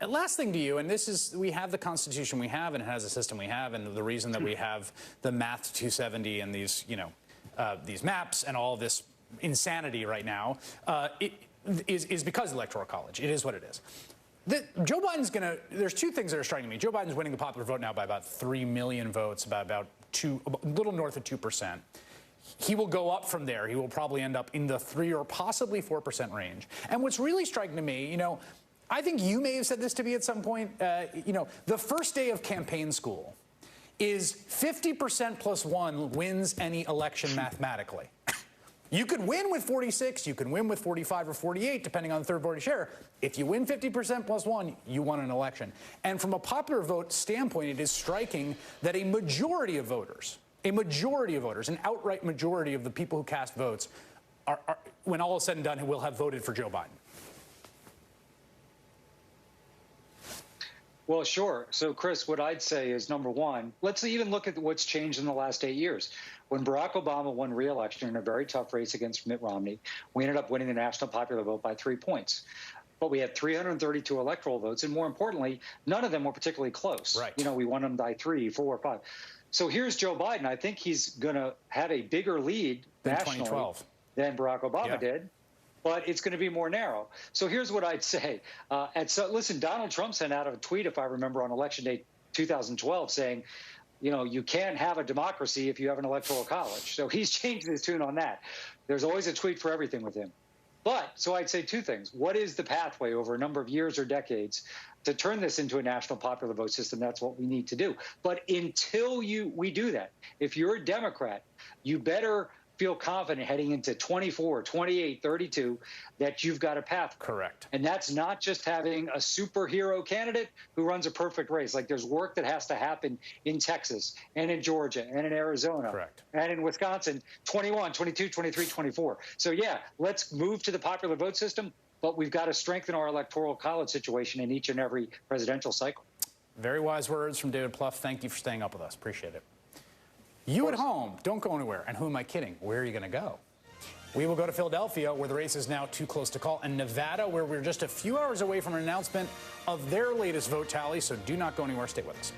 Last thing to you, and this is, we have the Constitution we have, and it has a system we have, and the reason that we have the Math 270 and these, these maps and all this insanity right now is because of the Electoral College. It is what it is. Joe Biden's going to, there's two things that are striking me. Joe Biden's winning the popular vote now by about 3 million votes, about a little north of 2%. He will go up from there. He will probably end up in the 3 or possibly 4% range. And what's really striking to me, I think you may have said this to me at some point, the first day of campaign school is 50% plus 1 wins any election mathematically. You could win with 46, you can win with 45 or 48, depending on the third party share. If you win 50% plus 1, you won an election. And from a popular vote standpoint, it is striking that a majority of voters, an outright majority of the people who cast votes, are when all is said and done, will have voted for Joe Biden. Well, sure. So, Chris, what I'd say is, number one, let's even look at what's changed in the last 8 years. When Barack Obama won re-election in a very tough race against Mitt Romney, we ended up winning the national popular vote by 3 points. But we had 332 electoral votes, and more importantly, none of them were particularly close. Right. We won them by 3, 4, 5. So here's Joe Biden. I think he's going to have a bigger lead nationally than Barack Obama did. But it's going to be more narrow. So here's what I'd say. Listen, Donald Trump sent out a tweet, if I remember, on Election Day 2012 saying, you can't have a democracy if you have an electoral college. So he's changed his tune on that. There's always a tweet for everything with him. So I'd say two things. What is the pathway over a number of years or decades to turn this into a national popular vote system? That's what we need to do. But until we do that, if you're a Democrat, you better feel confident heading into 24, 28, 32 that you've got a path. Correct. And that's not just having a superhero candidate who runs a perfect race. Like there's work that has to happen in Texas and in Georgia and in Arizona. Correct. And in Wisconsin, 21, 22, 23, 24. So, yeah, let's move to the popular vote system, but we've got to strengthen our electoral college situation in each and every presidential cycle. Very wise words from David Plouffe. Thank you for staying up with us. Appreciate it. You at home, don't go anywhere. And who am I kidding? Where are you going to go? We will go to Philadelphia, where the race is now too close to call, and Nevada, where we're just a few hours away from an announcement of their latest vote tally. So do not go anywhere. Stay with us.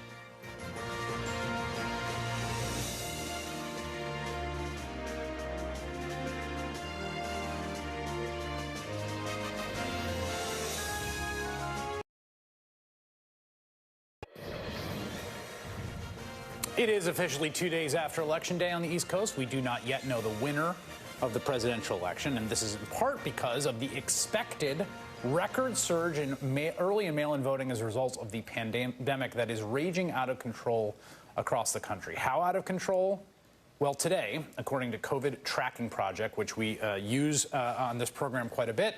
It is officially 2 days after Election Day on the East Coast. We do not yet know the winner of the presidential election, and this is in part because of the expected record surge in early and mail-in voting as a result of the pandemic that is raging out of control across the country. How out of control? Well, today, according to COVID Tracking Project, which we use on this program quite a bit,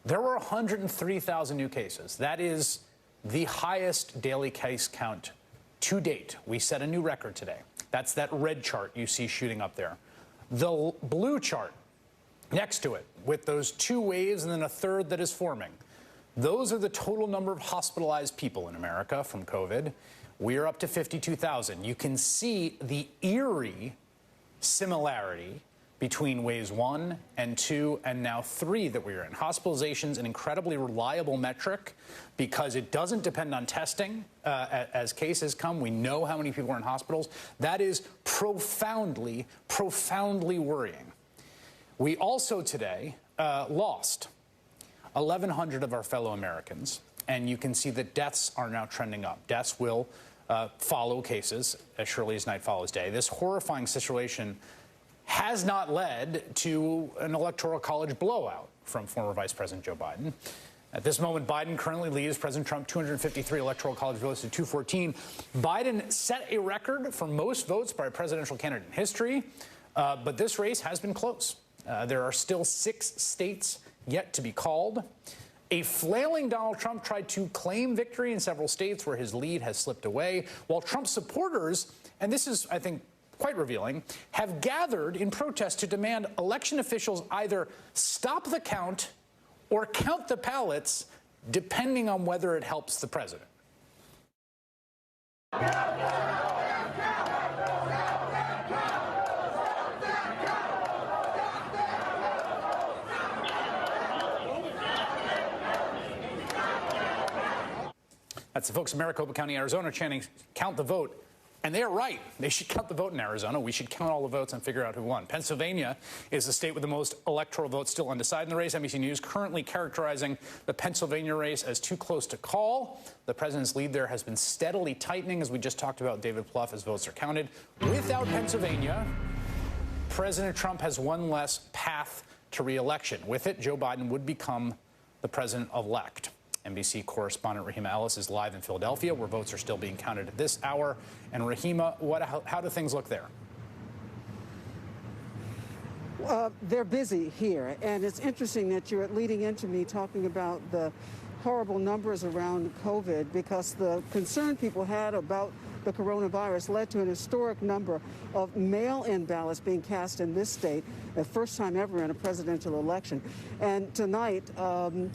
there were 103,000 new cases. That is the highest daily case count to date. We set a new record today. That's that red chart you see shooting up there. The blue chart next to it with those 2 waves and then a third that is forming. Those are the total number of hospitalized people in America from COVID. We're up to 52,000. You can see the eerie similarity between waves 1 and 2 and now 3 that we're in. Hospitalization's an incredibly reliable metric because it doesn't depend on testing as cases come. We know how many people are in hospitals. That is profoundly, profoundly worrying. We also today lost 1,100 of our fellow Americans, and you can see that deaths are now trending up. Deaths will follow cases as surely as night follows day. This horrifying situation has not led to an electoral college blowout from former Vice President Joe Biden. At this moment, Biden currently leads President Trump 253 electoral college votes to 214. Biden set a record for most votes by a presidential candidate in history, but this race has been close. There are still 6 states yet to be called. A flailing Donald Trump tried to claim victory in several states where his lead has slipped away, while Trump supporters, and this is, I think, quite revealing, have gathered in protest to demand election officials either stop the count or count the ballots, depending on whether it helps the president. That's the folks in Maricopa County, Arizona, chanting, "Count the vote." And they're right. They should count the vote in Arizona. We should count all the votes and figure out who won. Pennsylvania is the state with the most electoral votes still undecided in the race. NBC News currently characterizing the Pennsylvania race as too close to call. The president's lead there has been steadily tightening, as we just talked about David Plouffe, as votes are counted. Without Pennsylvania, President Trump has one less path to re-election. With it, Joe Biden would become the president-elect. NBC correspondent Rahima Ellis is live in Philadelphia, where votes are still being counted at this hour. And Rahima, how do things look there? They're busy here, and it's interesting that you're leading into me talking about the horrible numbers around COVID, because the concern people had about the coronavirus led to an historic number of mail-in ballots being cast in this state, the first time ever in a presidential election. And tonight, on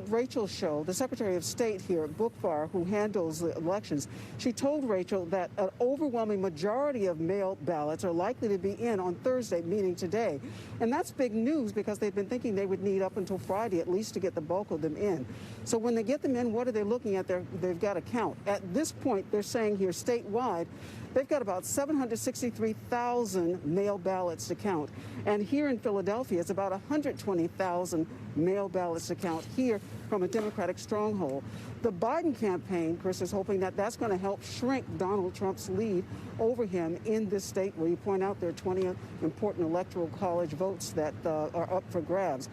Rachel's show, the Secretary of State here at Bookbar, who handles the elections, she told Rachel that an overwhelming majority of mail ballots are likely to be in on Thursday, meaning today. And that's big news, because they've been thinking they would need up until Friday at least to get the bulk of them in. So when they get them in, what are they looking at? They've got to count. At this point, they're saying here statewide, they've got about 763,000 mail ballots to count. And here in Philadelphia, it's about 120,000 mail ballots to count here from a Democratic stronghold. The Biden campaign, Chris, is hoping that that's going to help shrink Donald Trump's lead over him in this state, where you point out there are 20 important electoral college votes that are up for grabs.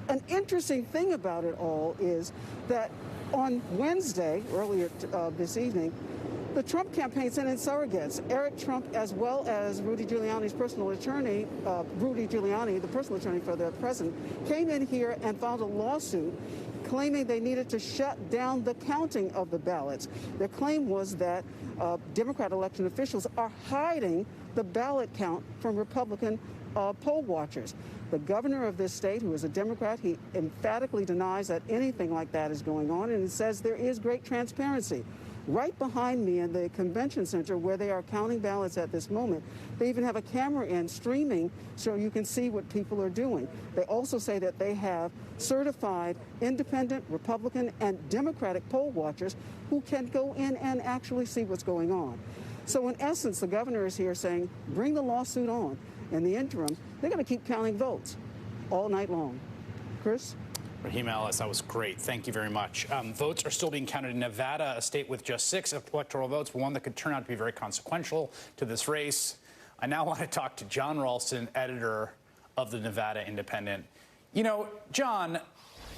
An interesting thing about it all is that on Wednesday, earlier this evening, the Trump campaign sent in surrogates. Eric Trump, as well as Rudy Giuliani's personal attorney, Rudy Giuliani, the personal attorney for the president, came in here and filed a lawsuit claiming they needed to shut down the counting of the ballots. Their claim was that Democrat election officials are hiding the ballot count from Republican poll watchers. The governor of this state, who is a Democrat, he emphatically denies that anything like that is going on, and he says there is great transparency. Right behind me in the convention center, where they are counting ballots at this moment, they even have a camera in streaming so you can see what people are doing. They also say that they have certified independent, Republican, and Democratic poll watchers who can go in and actually see what's going on. So in essence, the governor is here saying, bring the lawsuit on. In the interim, they're going to keep counting votes all night long. Chris? Rahima Ellis, that was great. Thank you very much. Votes are still being counted in Nevada, a state with just 6 electoral votes, but one that could turn out to be very consequential to this race. I now want to talk to John Ralston, editor of the Nevada Independent. You know, John,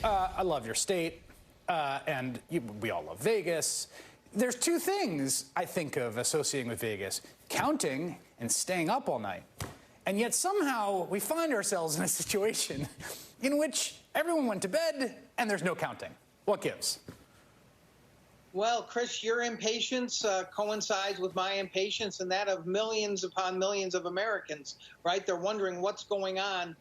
I love your state, and we all love Vegas. There's 2 things I think of associating with Vegas: counting and staying up all night. And yet somehow we find ourselves in a situation in which everyone went to bed and there's no counting. What gives? Well, Chris, your impatience coincides with my impatience and that of millions upon millions of Americans, right? They're wondering what's going on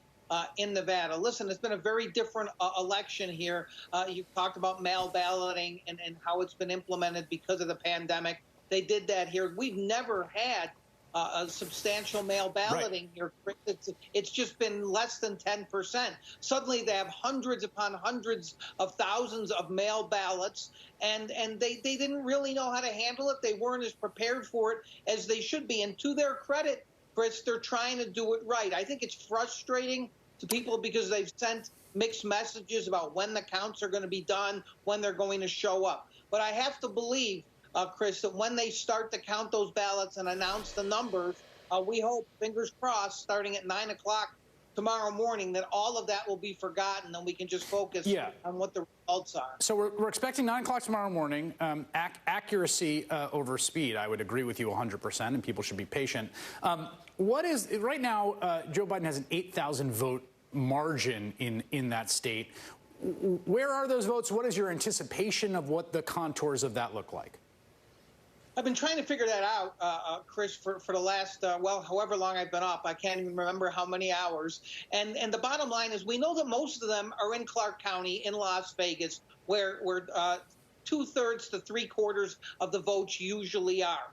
in Nevada. Listen, it's been a very different election here. You talked about mail balloting and how it's been implemented because of the pandemic. They did that here. We've never had a substantial mail balloting here. It's just been less than 10%. Suddenly they have hundreds upon hundreds of thousands of mail ballots, and they didn't really know how to handle it. They weren't as prepared for it as they should be. And to their credit, Chris, they're trying to do it right. I think it's frustrating to people because they've sent mixed messages about when the counts are going to be done, when they're going to show up. But I have to believe Chris, that when they start to count those ballots and announce the numbers, we hope, fingers crossed, starting at 9 o'clock tomorrow morning, that all of that will be forgotten and we can just focus on what the results are. So we're expecting 9 o'clock tomorrow morning. Accuracy over speed, I would agree with you 100%, and people should be patient. What is, right now, Joe Biden has an 8,000 vote margin in that state. Where are those votes? What is your anticipation of what the contours of that look like? I've been trying to figure that out, Chris, for the last, well, however long I've been up. I can't even remember how many hours. And the bottom line is we know that most of them are in Clark County in Las Vegas, where 2/3 to 3/4 of the votes usually are.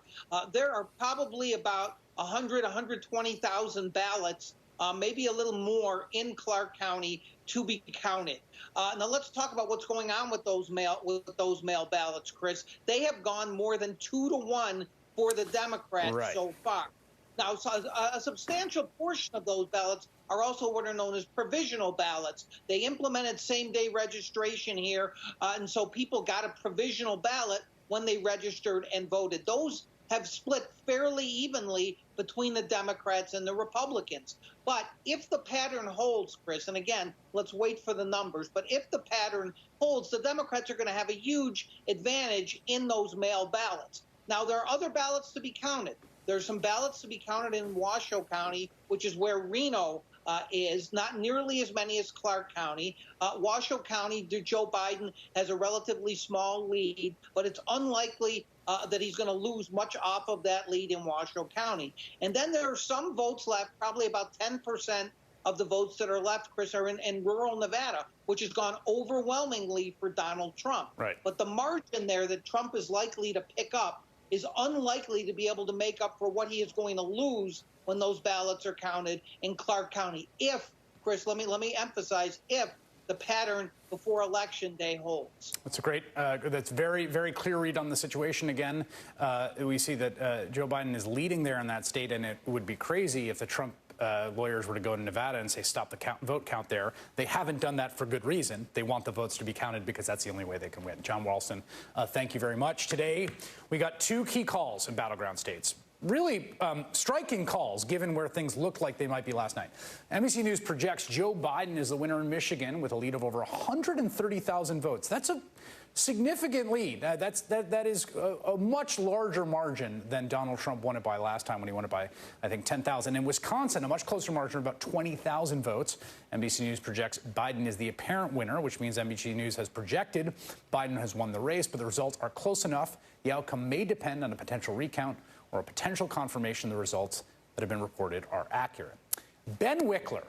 There are probably about 120,000 ballots, maybe a little more, in Clark County to be counted. Now let's talk about what's going on with those mail ballots, Chris. They have gone more than 2-to-1 for the Democrats so far. Now, a substantial portion of those ballots are also what are known as provisional ballots. They implemented same-day registration here, and so people got a provisional ballot when they registered and voted. Those have split fairly evenly between the Democrats and the Republicans. But if the pattern holds, Chris, and again, let's wait for the numbers, but if the pattern holds, the Democrats are going to have a huge advantage in those mail ballots. Now, there are other ballots to be counted. There's some ballots to be counted in Washoe County, which is where Reno is, not nearly as many as Clark County. Washoe County, Joe Biden has a relatively small lead, but it's unlikely that he's going to lose much off of that lead in Washoe County. And then there are some votes left, probably about 10% of the votes that are left, Chris, are in rural Nevada, which has gone overwhelmingly for Donald Trump. Right. But the margin there that Trump is likely to pick up is unlikely to be able to make up for what he is going to lose when those ballots are counted in Clark County. If, Chris, let me emphasize, if the pattern before Election Day holds. That's a great, that's very, very clear read on the situation. Again, we see that Joe Biden is leading there in that state, and it would be crazy if the Trump lawyers were to go to Nevada and say, stop the vote count there. They haven't done that for good reason. They want the votes to be counted because that's the only way they can win. John Walston, thank you very much. Today, we got 2 key calls in battleground states. Really striking calls, given where things looked like they might be last night. NBC News projects Joe Biden is the winner in Michigan with a lead of over 130,000 votes. That's a significant lead. That is a much larger margin than Donald Trump won it by last time when he won it by, I think, 10,000. In Wisconsin, a much closer margin of about 20,000 votes. NBC News projects Biden is the apparent winner, which means NBC News has projected Biden has won the race, but the results are close enough. The outcome may depend on a potential recount or a potential confirmation the results that have been reported are accurate. Ben Wickler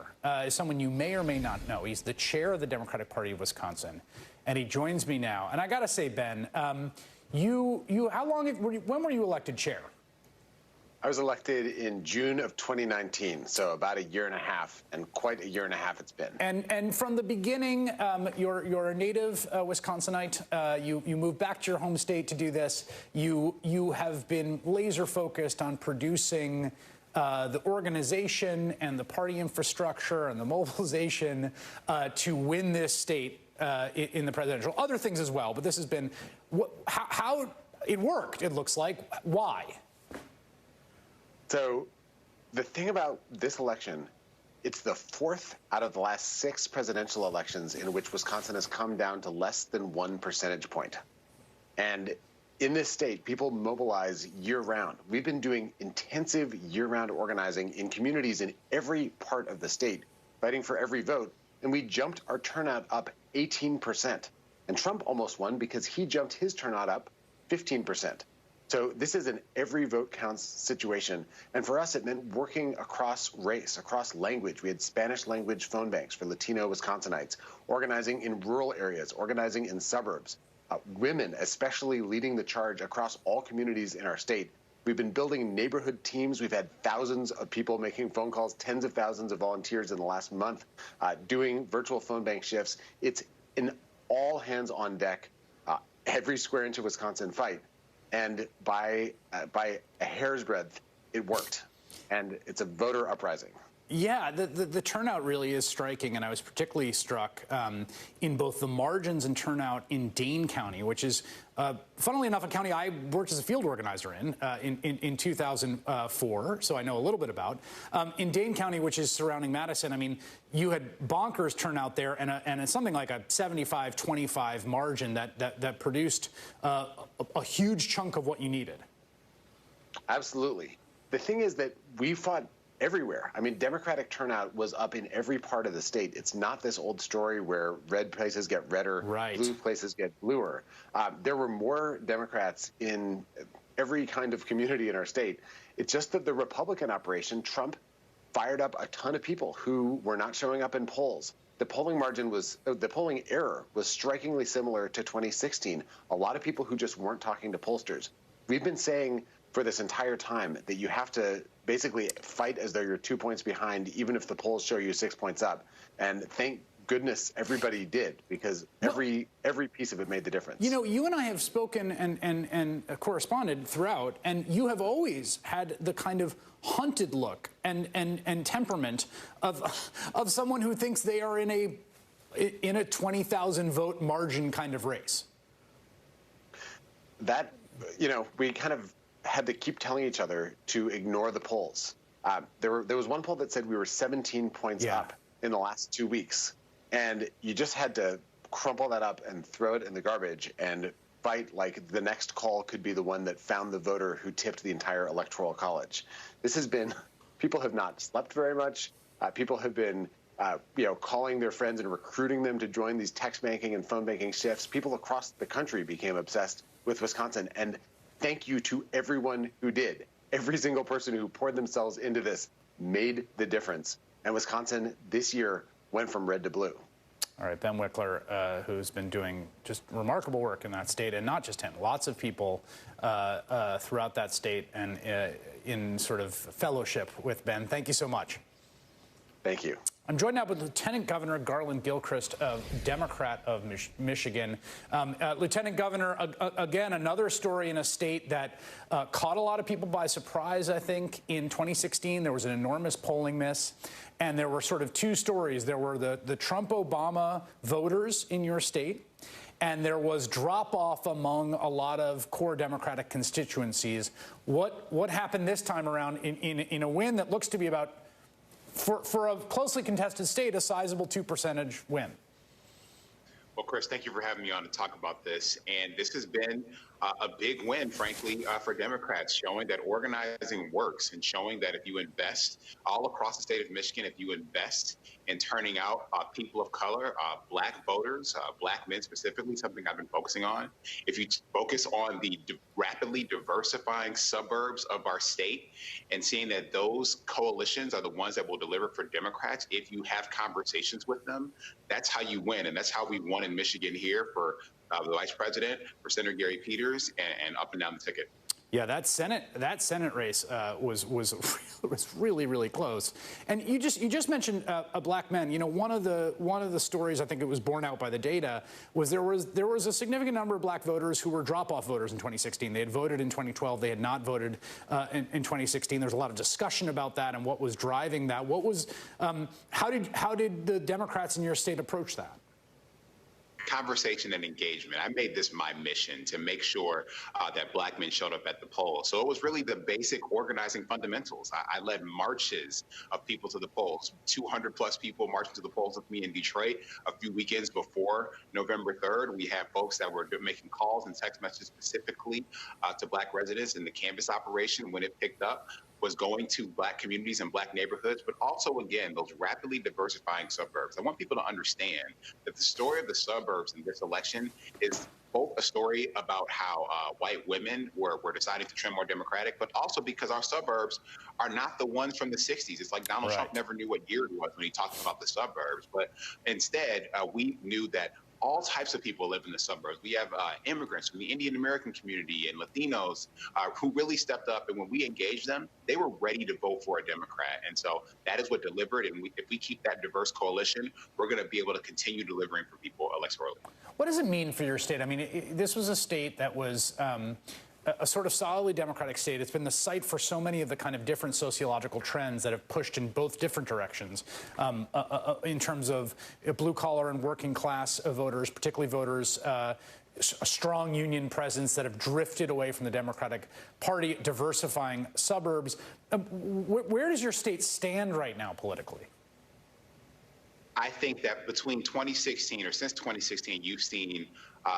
is someone you may or may not know. He's the chair of the Democratic Party of Wisconsin, and he joins me now. And I got to say, Ben, when were you elected chair? I was elected in June of 2019, so about a year and a half, and quite a year and a half it's been. And from the beginning, you're a native Wisconsinite. You moved back to your home state to do this. You have been laser focused on producing the organization and the party infrastructure and the mobilization to win this state in the presidential. Other things as well, but this has been how it worked. It looks like. Why? So the thing about this election, it's the 4th out of the last 6 presidential elections in which Wisconsin has come down to less than 1 percentage point. And in this state, people mobilize year-round. We've been doing intensive year-round organizing in communities in every part of the state, fighting for every vote, and we jumped our turnout up 18%. And Trump almost won because he jumped his turnout up 15%. So this is an every vote counts situation. And for us, it meant working across race, across language. We had Spanish language phone banks for Latino Wisconsinites, organizing in rural areas, organizing in suburbs. Women, especially leading the charge across all communities in our state. We've been building neighborhood teams. We've had thousands of people making phone calls, tens of thousands of volunteers in the last month, doing virtual phone bank shifts. It's an all hands on deck, every square inch of Wisconsin fight. And by a hair's breadth, it worked. and it's a voter uprising. Yeah, the turnout really is striking, and I was particularly struck in both the margins and turnout in Dane County, which is, funnily enough, a county I worked as a field organizer in 2004, so I know a little bit about. In Dane County, which is surrounding Madison, I mean, you had bonkers turnout there, and it's something like a 75-25 margin that produced a huge chunk of what you needed. Absolutely. The thing is that we fought everywhere. I mean, Democratic turnout was up in every part of the state. It's not this old story where red places get redder, blue places get bluer. There were more Democrats in every kind of community in our state. It's just that the Republican operation, Trump fired up a ton of people who were not showing up in polls. The polling margin was, the polling error was strikingly similar to 2016. A lot of people who just weren't talking to pollsters. We've been saying for this entire time that you have to basically fight as though you're 2 points behind, even if the polls show you 6 points up. And thank goodness everybody did, because every piece of it made the difference. You know, you and I have spoken and corresponded throughout, and you have always had the kind of hunted look and temperament of someone who thinks they are in a 20,000 vote margin kind of race. That, you know, we kind of had to keep telling each other to ignore the polls. There was one poll that said we were 17 points up in the last 2 weeks. And you just had to crumple that up and throw it in the garbage and fight like the next call could be the one that found the voter who tipped the entire electoral college. This has been, people have not slept very much. People have been, calling their friends and recruiting them to join these text banking and phone banking shifts. People across the country became obsessed with Wisconsin. And thank you to everyone who did. Every single person who poured themselves into this made the difference. And Wisconsin this year went from red to blue. All right, Ben Wickler, who's been doing just remarkable work in that state, and not just him, lots of people throughout that state and in sort of fellowship with Ben. Thank you so much. Thank you. I'm joined now with Lieutenant Governor Garland Gilchrist, Democrat of Michigan. Lieutenant Governor, again, another story in a state that caught a lot of people by surprise, I think. In 2016, there was an enormous polling miss, and there were sort of two stories. There were the Trump-Obama voters in your state, and there was drop-off among a lot of core Democratic constituencies. What happened this time around in a win that looks to be about, for a closely contested state, a sizable 2% win? Well, Chris, thank you for having me on to talk about this. And this has been a big win, frankly, for Democrats, showing that organizing works and showing that if you invest all across the state of Michigan, if you invest in turning out people of color, black voters, black men specifically, something I've been focusing on, if you focus on the rapidly diversifying suburbs of our state and seeing that those coalitions are the ones that will deliver for Democrats, if you have conversations with them, that's how you win. And that's how we won in Michigan here for the vice president, for Senator Gary Peters, and up and down the ticket. Yeah, that Senate race was really, really close. And you just mentioned black men. You know, one of the stories, I think it was borne out by the data, was there was a significant number of black voters who were drop-off voters in 2016. They had voted in 2012. They had not voted in 2016. There's a lot of discussion about that and what was driving that. What was how did the Democrats in your state approach that? Conversation and engagement. I made this my mission to make sure that black men showed up at the polls. So it was really the basic organizing fundamentals. I led marches of people to the polls. 200 plus people marching to the polls with me in Detroit a few weekends before November 3rd. We had folks that were making calls and text messages specifically to black residents, in the canvas operation when it picked up was going to black communities and black neighborhoods, but also, again, those rapidly diversifying suburbs. I want people to understand that the story of the suburbs in this election is both a story about how white women were deciding to trend more Democratic, but also because our suburbs are not the ones from the 60s. It's like Donald Trump never knew what year it was when he talked about the suburbs, but instead we knew that all types of people live in the suburbs. We have immigrants from the Indian American community and Latinos who really stepped up. And when we engaged them, they were ready to vote for a Democrat. And so that is what delivered. And if we keep that diverse coalition, we're going to be able to continue delivering for people electorally. What does it mean for your state? I mean, this was a state that was a sort of solidly Democratic state. It's been the site for so many of the kind of different sociological trends that have pushed in both different directions in terms of blue-collar and working-class voters, particularly voters, a strong union presence that have drifted away from the Democratic Party, diversifying suburbs. Where does your state stand right now politically? I think that between 2016 or since 2016, you've seen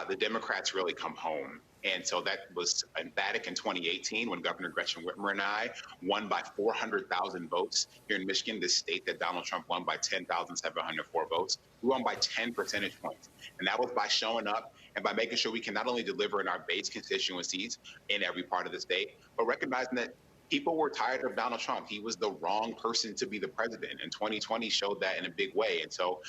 the Democrats really come home. And so that was emphatic in 2018 when Governor Gretchen Whitmer and I won by 400,000 votes here in Michigan, this state that Donald Trump won by 10,704 votes. We won by 10 percentage points. And that was by showing up and by making sure we can not only deliver in our base constituencies in every part of the state, but recognizing that people were tired of Donald Trump. He was the wrong person to be the president, and 2020 showed that in a big way. And so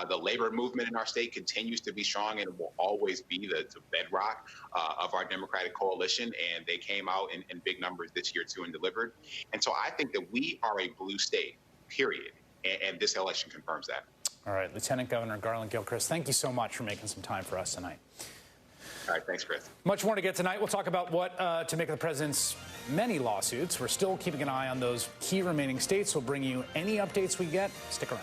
the labor movement in our state continues to be strong and will always be the bedrock of our Democratic coalition. And they came out in big numbers this year, too, and delivered. And so I think that we are a blue state, period. And this election confirms that. All right, Lieutenant Governor Garland Gilchrist, thank you so much for making some time for us tonight. All right, thanks, Chris. Much more to get tonight. We'll talk about what to make of the president's many lawsuits. We're still keeping an eye on those key remaining states. We'll bring you any updates we get. Stick around.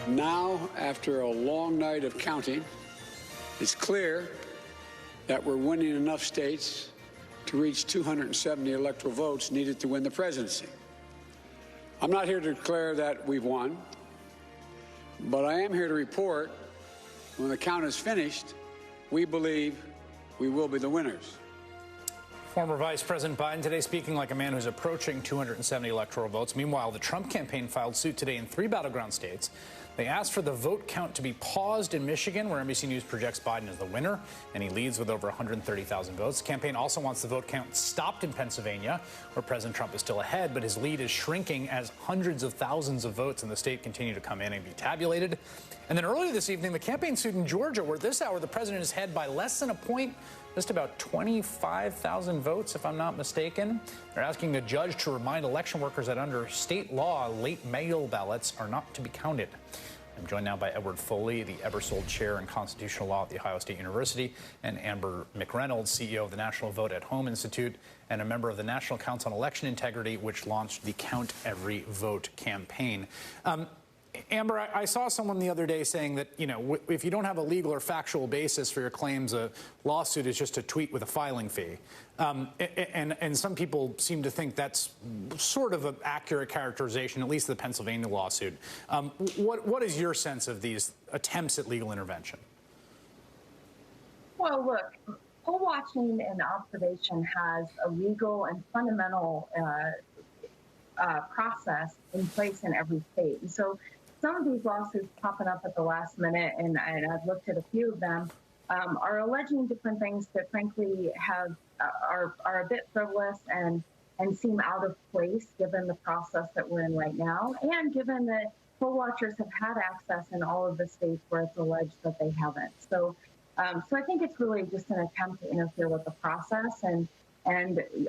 Now, after a long night of counting, it's clear that we're winning enough states to reach 270 electoral votes needed to win the presidency. I'm not here to declare that we've won, but I am here to report when the count is finished, we believe we will be the winners. Former Vice President Biden today speaking like a man who's approaching 270 electoral votes. Meanwhile, the Trump campaign filed suit today in 3 battleground states. They asked for the vote count to be paused in Michigan, where NBC News projects Biden as the winner, and he leads with over 130,000 votes. The campaign also wants the vote count stopped in Pennsylvania, where President Trump is still ahead, but his lead is shrinking as hundreds of thousands of votes in the state continue to come in and be tabulated. And then earlier this evening, the campaign suit in Georgia, where this hour the president is ahead by less than a point, just about 25,000 votes, if I'm not mistaken. They're asking a judge to remind election workers that under state law, late mail ballots are not to be counted. I'm joined now by Edward Foley, the Ebersole Chair in Constitutional Law at The Ohio State University, and Amber McReynolds, CEO of the National Vote at Home Institute and a member of the National Council on Election Integrity, which launched the Count Every Vote campaign. Amber, I saw someone the other day saying that, you know, if you don't have a legal or factual basis for your claims, a lawsuit is just a tweet with a filing fee. And some people seem to think that's sort of an accurate characterization, at least the Pennsylvania lawsuit. What is your sense of these attempts at legal intervention? Well, look, poll watching and observation has a legal and fundamental process in place in every state. And so some of these lawsuits popping up at the last minute, and I've looked at a few of them, are alleging different things that frankly are a bit frivolous and seem out of place given the process that we're in right now, and given that poll watchers have had access in all of the states where it's alleged that they haven't. So I think it's really just an attempt to interfere with the process, and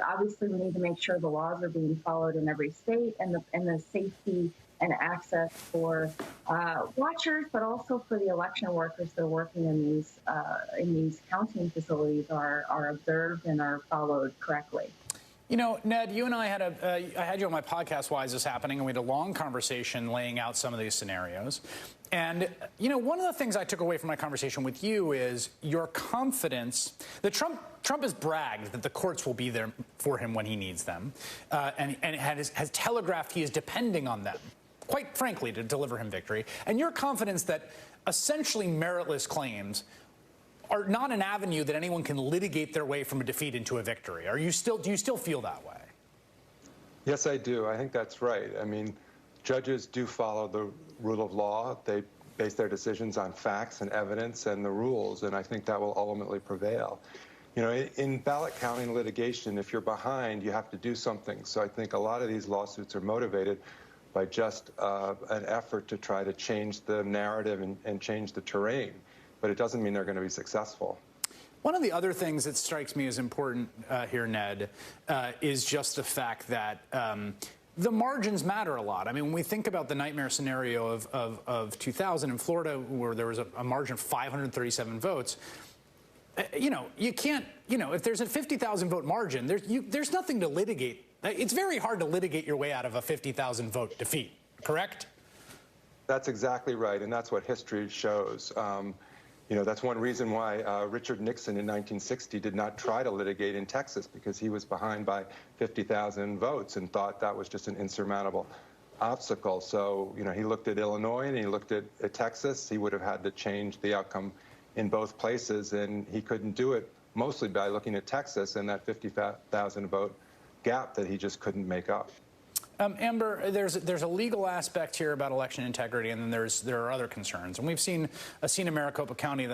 obviously we need to make sure the laws are being followed in every state, and the safety and access for watchers, but also for the election workers that are working in these counting facilities are observed and are followed correctly. You know, Ned, you and I had you on my podcast, Why Is This Happening? And we had a long conversation laying out some of these scenarios. And, you know, one of the things I took away from my conversation with you is your confidence that Trump has bragged that the courts will be there for him when he needs them, and has telegraphed he is depending on them, quite frankly, to deliver him victory. And your confidence that essentially meritless claims are not an avenue that anyone can litigate their way from a defeat into a victory. Do you still feel that way? Yes, I do. I think that's right. I mean, judges do follow the rule of law. They base their decisions on facts and evidence and the rules, and I think that will ultimately prevail. You know, in ballot counting litigation, if you're behind, you have to do something. So I think a lot of these lawsuits are motivated by just an effort to try to change the narrative and change the terrain. but it doesn't mean they're going to be successful. One of the other things that strikes me as important here, Ned, is just the fact that the margins matter a lot. I mean, when we think about the nightmare scenario of 2000 in Florida, where there was a margin of 537 votes, you can't, if there's a 50,000 vote margin, there's nothing to litigate. It's very hard to litigate your way out of a 50,000 vote defeat, correct? That's exactly right, and that's what history shows. That's one reason why Richard Nixon in 1960 did not try to litigate in Texas, because he was behind by 50,000 votes and thought that was just an insurmountable obstacle. So, he looked at Illinois and he looked at Texas. He would have had to change the outcome in both places, and he couldn't do it mostly by looking at Texas and that 50,000 vote gap that he just couldn't make up. Amber, there's a legal aspect here about election integrity, and then there are other concerns. And we've seen a scene in Maricopa County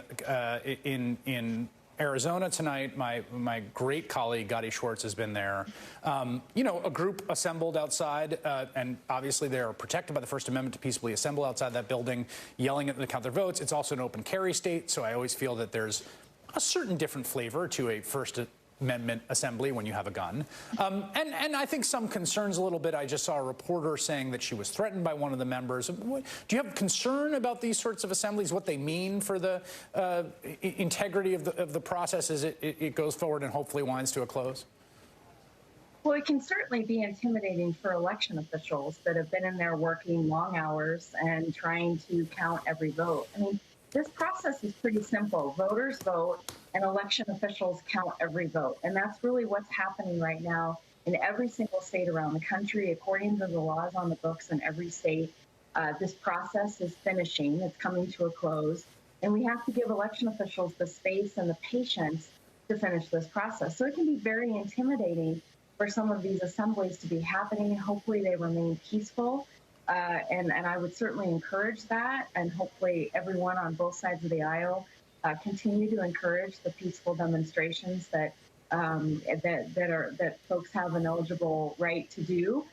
in Arizona tonight. My great colleague Gotti Schwartz has been there. A group assembled outside, and obviously they are protected by the First Amendment to peaceably assemble outside that building, yelling at them to count their votes. It's also an open carry state, so I always feel that there's a certain different flavor to a First Amendment assembly when you have a gun. And I think some concerns a little bit. I just saw a reporter saying that she was threatened by one of the members. Do you have concern about these sorts of assemblies, what they mean for the integrity of the process as it goes forward and hopefully winds to a close? Well, it can certainly be intimidating for election officials that have been in there working long hours and trying to count every vote. I mean, this process is pretty simple. Voters vote, and election officials count every vote. And that's really what's happening right now in every single state around the country. According to the laws on the books in every state, this process is finishing. It's coming to a close. And we have to give election officials the space and the patience to finish this process. So it can be very intimidating for some of these assemblies to be happening. Hopefully they remain peaceful. And I would certainly encourage that, and hopefully everyone on both sides of the aisle continue to encourage the peaceful demonstrations that folks have an eligible right to do.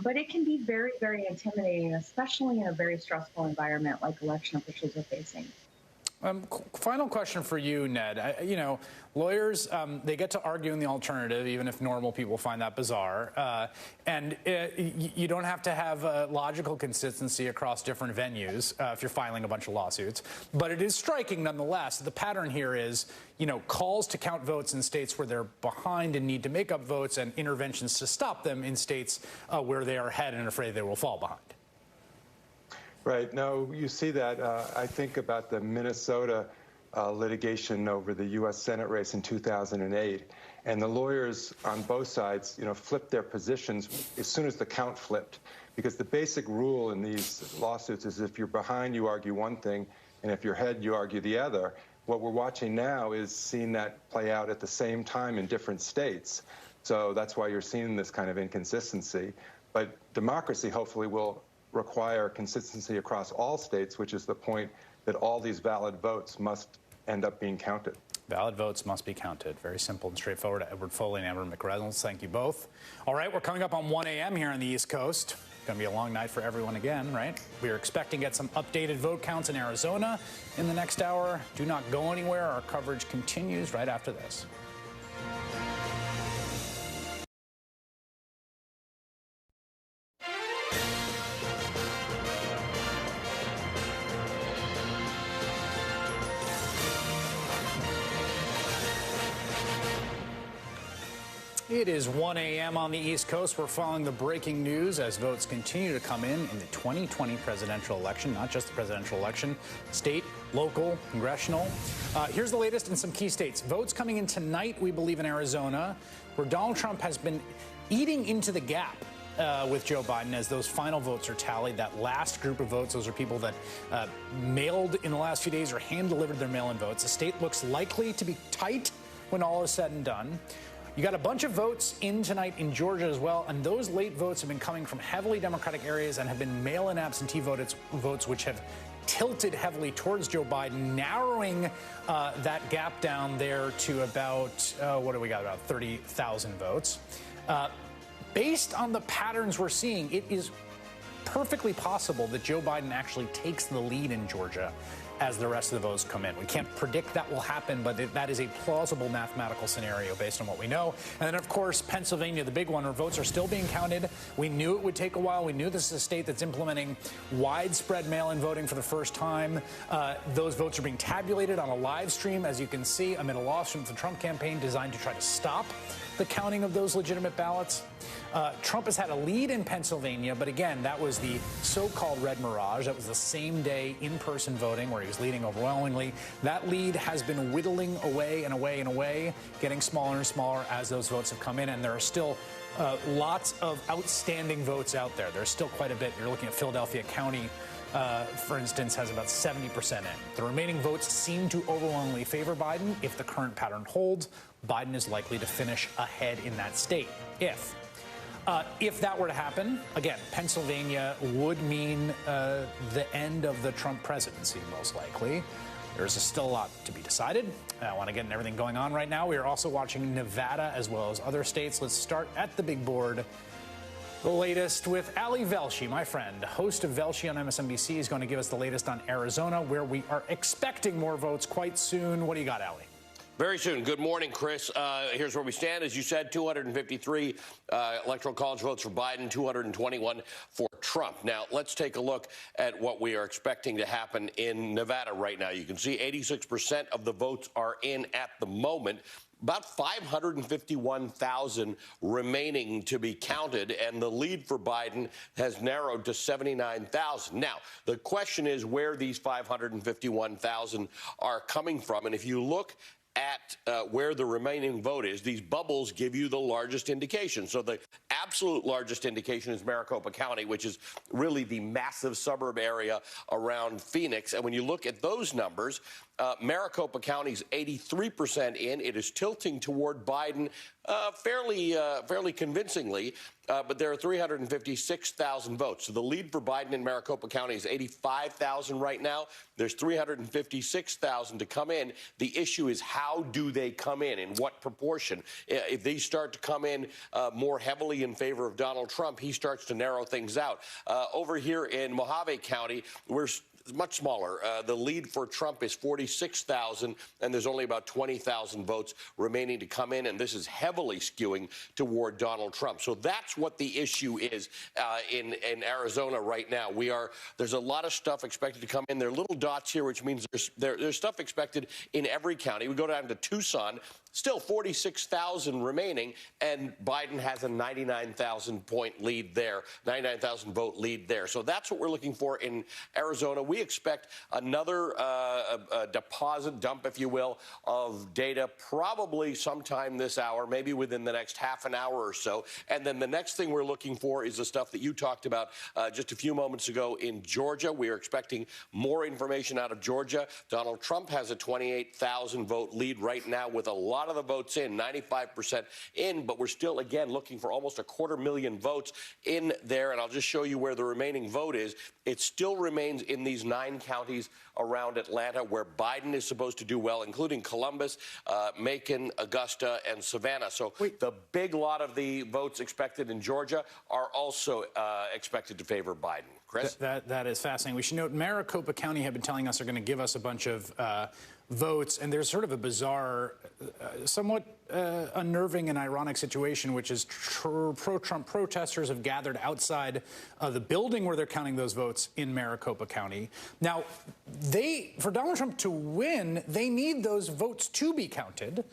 But it can be very, very intimidating, especially in a very stressful environment like election officials are facing. Final question for you, Ned. Lawyers, they get to argue in the alternative, even if normal people find that bizarre. And you don't have to have logical consistency across different venues if you're filing a bunch of lawsuits. But it is striking, nonetheless. The pattern here is, calls to count votes in states where they're behind and need to make up votes, and interventions to stop them in states where they are ahead and afraid they will fall behind. Right. No, you see that. I think about the Minnesota litigation over the U.S. Senate race in 2008. And the lawyers on both sides, flipped their positions as soon as the count flipped. Because the basic rule in these lawsuits is if you're behind, you argue one thing, and if you're ahead, you argue the other. What we're watching now is seeing that play out at the same time in different states. So that's why you're seeing this kind of inconsistency. But democracy hopefully will require consistency across all states, which is the point that all these valid votes must end up being counted. Valid votes must be counted. Very simple and straightforward. Edward Foley and Amber McReynolds, thank you both. All right, we're coming up on 1 a.m. here on the East Coast. Going to be a long night for everyone again, right? We are expecting to get some updated vote counts in Arizona in the next hour. Do not go anywhere. Our coverage continues right after this. It is 1 a.m. on the East Coast. We're following the breaking news as votes continue to come in the 2020 presidential election, not just the presidential election, state, local, congressional. Here's the latest in some key states. Votes coming in tonight, we believe, in Arizona, where Donald Trump has been eating into the gap with Joe Biden as those final votes are tallied. That last group of votes, those are people that mailed in the last few days or hand-delivered their mail-in votes. The state looks likely to be tight when all is said and done. You got a bunch of votes in tonight in Georgia as well, and those late votes have been coming from heavily Democratic areas and have been mail-in absentee votes which have tilted heavily towards Joe Biden, narrowing that gap down there to about, what do we got, about 30,000 votes. Based on the patterns we're seeing, it is perfectly possible that Joe Biden actually takes the lead in Georgia as the rest of the votes come in. We can't predict that will happen, but that is a plausible mathematical scenario based on what we know. And then, of course, Pennsylvania, the big one, where votes are still being counted. We knew it would take a while. We knew this is a state that's implementing widespread mail-in voting for the first time. Those votes are being tabulated on a live stream, as you can see, amid a lawsuit from the Trump campaign designed to try to stop the counting of those legitimate ballots. Trump has had a lead in Pennsylvania, but again, that was the so-called red mirage. That was the same day in-person voting where he was leading overwhelmingly. That lead has been whittling away and away and away, getting smaller and smaller as those votes have come in, and there are still lots of outstanding votes out there. There's still quite a bit. You're looking at Philadelphia County, for instance, has about 70% in. The remaining votes seem to overwhelmingly favor Biden. If the current pattern holds, Biden is likely to finish ahead in that state. If that were to happen, again, Pennsylvania would mean the end of the Trump presidency, most likely. There's still a lot to be decided. I want to get everything going on right now. We are also watching Nevada as well as other states. Let's start at the big board. The latest with Ali Velshi, my friend, host of Velshi on MSNBC, is going to give us the latest on Arizona, where we are expecting more votes quite soon. What do you got, Ali? Very soon. Good morning, Chris. Here's where we stand. As you said, 253 electoral college votes for Biden, 221 for Trump. Now, let's take a look at what we are expecting to happen in Nevada right now. You can see 86% of the votes are in at the moment. About 551,000 remaining to be counted, and the lead for Biden has narrowed to 79,000. Now, the question is where these 551,000 are coming from, and if you look at where the remaining vote is, these bubbles give you the largest indication. So the absolute largest indication is Maricopa County, which is really the massive suburb area around Phoenix. And when you look at those numbers, Maricopa County's 83% in. It is tilting toward Biden fairly convincingly, but there are 356,000 votes. So the lead for Biden in Maricopa County is 85,000 right now. There's 356,000 to come in. The issue is how do they come in what proportion? If they start to come in more heavily in favor of Donald Trump, he starts to narrow things out. Over here in Mojave County, we're much smaller. The lead for Trump is 46,000, and there's only about 20,000 votes remaining to come in, and this is heavily skewing toward Donald Trump. So that's what the issue is in Arizona right now. There's a lot of stuff expected to come in. There are little dots here, which means there's stuff expected in every county. We go down to Tucson. Still 46,000 remaining, and Biden has a 99,000 point lead there, 99,000 vote lead there. So that's what we're looking for in Arizona. We expect another deposit dump, if you will, of data probably sometime this hour, maybe within the next half an hour or so. And then the next thing we're looking for is the stuff that you talked about just a few moments ago in Georgia. We are expecting more information out of Georgia. Donald Trump has a 28,000 vote lead right now with a lot of the votes in, 95% in, but we're still, again, looking for almost 250,000 votes in there. And I'll just show you where the remaining vote is. It still remains in these 9 counties around Atlanta where Biden is supposed to do well, including Columbus, Macon, Augusta, and Savannah. So the big lot of the votes expected in Georgia are also expected to favor Biden. Chris? That is fascinating. We should note Maricopa County have been telling us they're going to give us a bunch of votes, and there's sort of a bizarre, somewhat unnerving and ironic situation, which is pro-Trump protesters have gathered outside the building where they're counting those votes in Maricopa County. Now, for Donald Trump to win, they need those votes to be counted.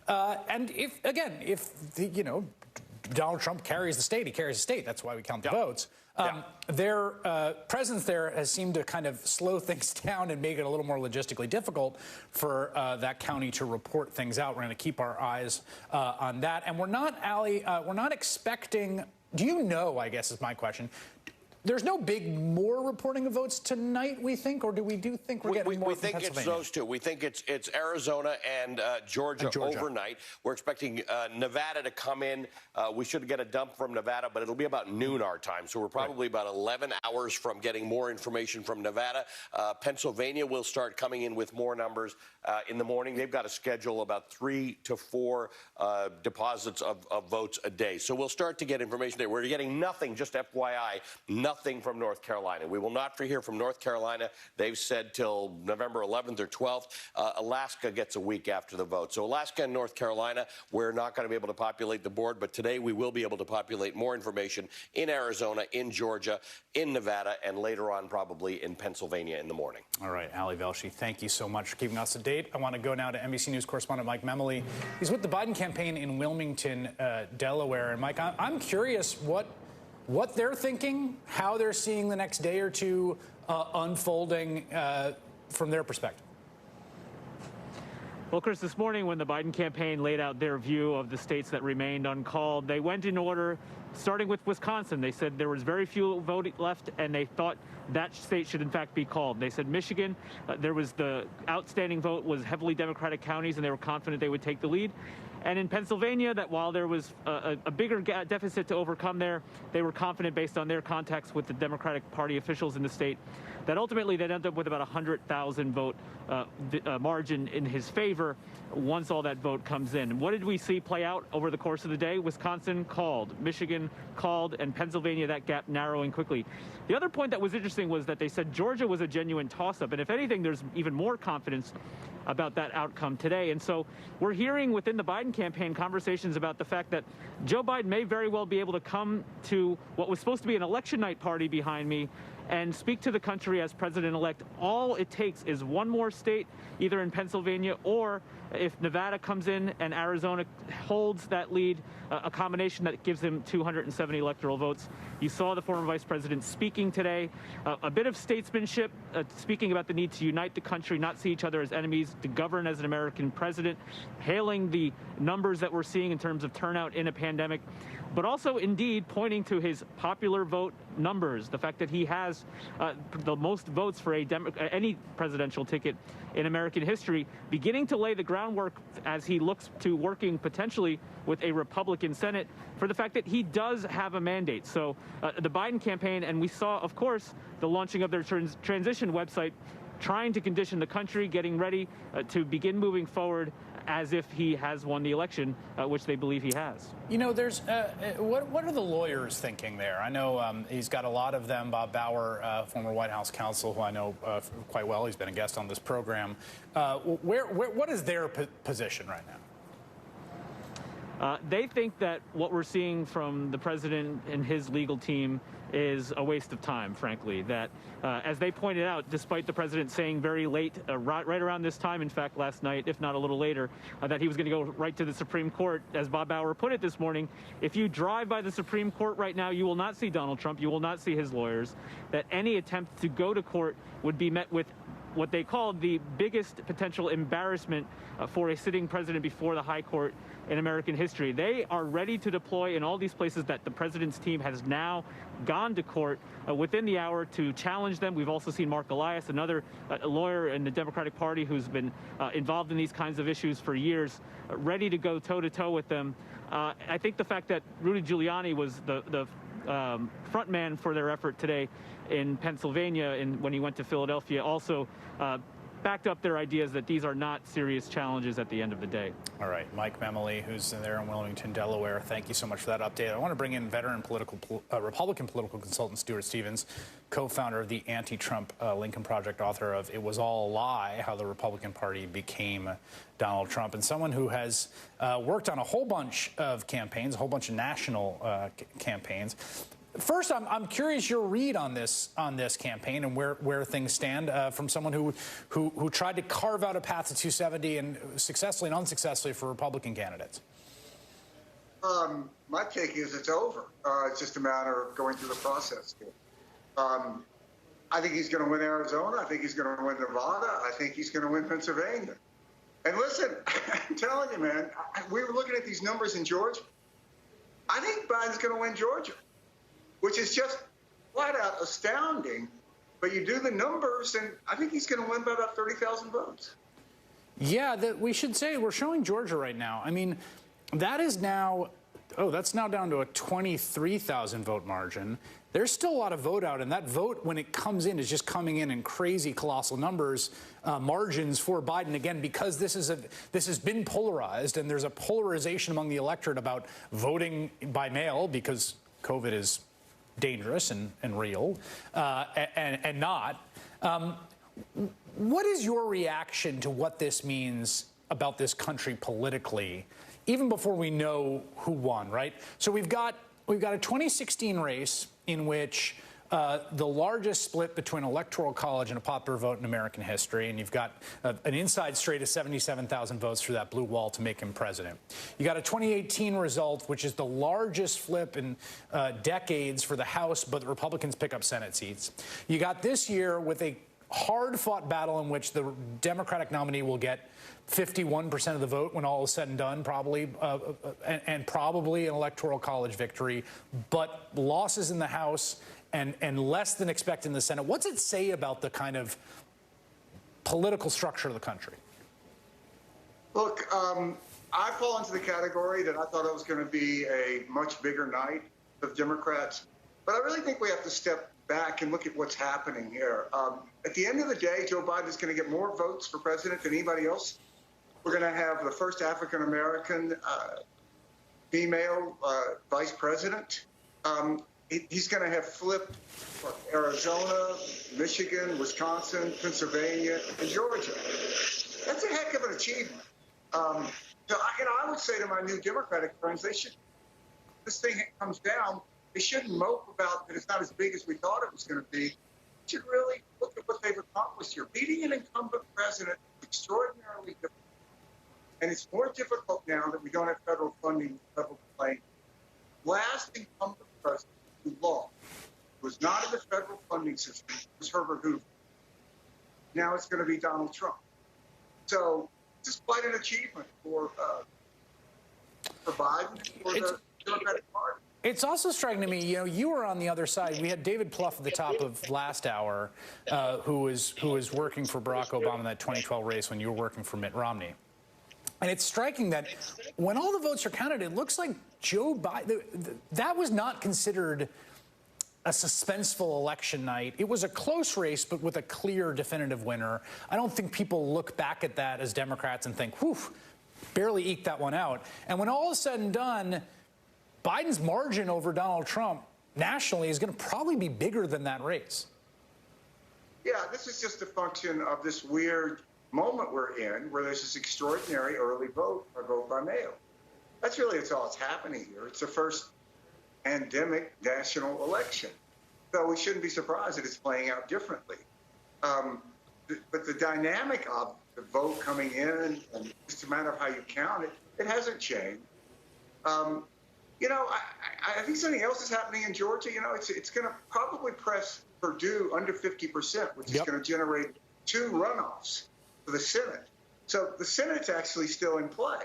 And if Donald Trump carries the state, he carries the state. That's why we count the votes. Their presence there has seemed to kind of slow things down and make it a little more logistically difficult for that county to report things out. We're going to keep our eyes on that. And we're not, Ali, we're not expecting, do you know, I guess is my question, there's no big more reporting of votes tonight, we think, or think we're getting more from Pennsylvania? We think it's those two. We think it's Arizona and Georgia overnight. We're expecting Nevada to come in. We should get a dump from Nevada, but it'll be about noon our time. So we're probably about 11 hours from getting more information from Nevada. Pennsylvania will start coming in with more numbers in the morning. They've got to schedule about 3 to 4 deposits of votes a day. So we'll start to get information there. We're getting nothing, just FYI, nothing nothing from North Carolina. We will not hear from North Carolina. They've said till November 11th or 12th. Alaska gets a week after the vote. So Alaska and North Carolina, we're not going to be able to populate the board, but today we will be able to populate more information in Arizona, in Georgia, in Nevada, and later on probably in Pennsylvania in the morning. All right, Ali Velshi, thank you so much for keeping us up to date. I want to go now to NBC News correspondent Mike Memoli. He's with the Biden campaign in Wilmington, Delaware. And Mike, I'm curious what they're thinking, how they're seeing the next day or two unfolding from their perspective. Well, Chris, this morning when the Biden campaign laid out their view of the states that remained uncalled, they went in order, starting with Wisconsin. They said there was very few voting left, and they thought that state should in fact be called. They said Michigan, there was the outstanding vote was heavily Democratic counties, and they were confident they would take the lead. And in Pennsylvania, that while there was a bigger deficit to overcome there, they were confident based on their contacts with the Democratic Party officials in the state that ultimately they'd end up with about 100,000 vote margin in his favor once all that vote comes in. What did we see play out over the course of the day? Wisconsin called, Michigan called, and Pennsylvania, that gap narrowing quickly. The other point that was interesting was that they said Georgia was a genuine toss-up, and if anything, there's even more confidence about that outcome today. And so we're hearing within the Biden campaign conversations about the fact that Joe Biden may very well be able to come to what was supposed to be an election night party behind me and speak to the country as president-elect. All it takes is one more state, either in Pennsylvania or if Nevada comes in and Arizona holds that lead, a combination that gives him 270 electoral votes. You saw the former vice president speaking today, a bit of statesmanship, speaking about the need to unite the country, not see each other as enemies, to govern as an American president, hailing the numbers that we're seeing in terms of turnout in a pandemic, but also indeed pointing to his popular vote numbers, the fact that he has the most votes for any presidential ticket in American history, beginning to lay the groundwork as he looks to working potentially with a Republican Senate for the fact that he does have a mandate. So the Biden campaign, and we saw, of course, the launching of their transition website, trying to condition the country, getting ready to begin moving forward as if he has won the election, which they believe he has. You know, there's what are the lawyers thinking there? I know he's got a lot of them. Bob Bauer, former White House counsel, who I know quite well. He's been a guest on this program. What is their position right now? They think that what we're seeing from the president and his legal team is a waste of time, frankly, that as they pointed out, despite the president saying very late, right around this time, in fact, last night, if not a little later, that he was going to go right to the Supreme Court, as Bob Bauer put it this morning, if you drive by the Supreme Court right now, you will not see Donald Trump, you will not see his lawyers, that any attempt to go to court would be met with what they called the biggest potential embarrassment for a sitting president before the high court in American history. They are ready to deploy in all these places that the president's team has now gone to court within the hour to challenge them. We've also seen Mark Elias, another lawyer in the Democratic Party who's been involved in these kinds of issues for years, ready to go toe-to-toe with them. I think the fact that Rudy Giuliani was the front man for their effort today in Pennsylvania and when he went to Philadelphia also backed up their ideas that these are not serious challenges at the end of the day. All right, Mike Memoli, who's there in Wilmington, Delaware, thank you so much for that update. I want to bring in veteran Republican political consultant Stuart Stevens, co-founder of the Anti-Trump Lincoln Project, author of It Was All a Lie, How the Republican Party Became Donald Trump, and someone who has worked on a whole bunch of campaigns, a whole bunch of national campaigns. First, I'm curious your read on this campaign and where things stand from someone who tried to carve out a path to 270 and successfully and unsuccessfully for Republican candidates. My take is it's over. It's just a matter of going through the process. I think he's going to win Arizona. I think he's going to win Nevada. I think he's going to win Pennsylvania. And listen, I'm telling you, man, we were looking at these numbers in Georgia. I think Biden's going to win Georgia, which is just flat out astounding. But you do the numbers, and I think he's going to win by about 30,000 votes. Yeah, we should say we're showing Georgia right now. I mean, that is now, that's now down to a 23,000 vote margin. There's still a lot of vote out, and that vote, when it comes in, is just coming in crazy, colossal numbers, margins for Biden, again, because this has been polarized, and there's a polarization among the electorate about voting by mail because COVID is dangerous and real and not. What is your reaction to what this means about this country politically, even before we know who won, right? So we've got a 2016 race in which the largest split between electoral college and a popular vote in American history, and you've got an inside straight of 77,000 votes through that blue wall to make him president. You got a 2018 result, which is the largest flip in decades for the House, but the Republicans pick up Senate seats. You got this year with a hard-fought battle in which the Democratic nominee will get 51% of the vote when all is said and done, probably, and probably an electoral college victory, but losses in the House and less than expected in the Senate. What's it say about the kind of political structure of the country? Look, I fall into the category that I thought it was going to be a much bigger night of Democrats, but I really think we have to step back and look at what's happening here. At the end of the day, Joe Biden is going to get more votes for president than anybody else. We're going to have the first African-American female vice president. He's going to have flipped Arizona, Michigan, Wisconsin, Pennsylvania, and Georgia. That's a heck of an achievement. I would say to my new Democratic friends, this thing comes down, they shouldn't mope about that it's not as big as we thought it was going to be. They should really look at what they've accomplished here. Beating an incumbent president is extraordinarily difficult. And it's more difficult now that we don't have federal funding level playing. Last incumbent president who lost was not in the federal funding system, was Herbert Hoover. Now it's going to be Donald Trump. So this is quite an achievement for Biden and for the Democratic Party. It's also striking to me, you were on the other side. We had David Plouffe at the top of last hour, who was working for Barack Obama in that 2012 race when you were working for Mitt Romney. And it's striking that when all the votes are counted, it looks like Joe Biden, that was not considered a suspenseful election night. It was a close race, but with a clear, definitive winner. I don't think people look back at that as Democrats and think, whew, barely eked that one out. And when all is said and done, Biden's margin over Donald Trump nationally is going to probably be bigger than that race. Yeah, this is just a function of this weird moment we're in where there's this extraordinary early vote by mail. That's all that's happening here. It's the first pandemic national election. So we shouldn't be surprised that it's playing out differently. But the dynamic of the vote coming in and just a matter of how you count it, it hasn't changed. I think something else is happening in Georgia. It's going to probably press Purdue under 50%, which is going to generate 2 runoffs for the Senate. So the Senate's actually still in play.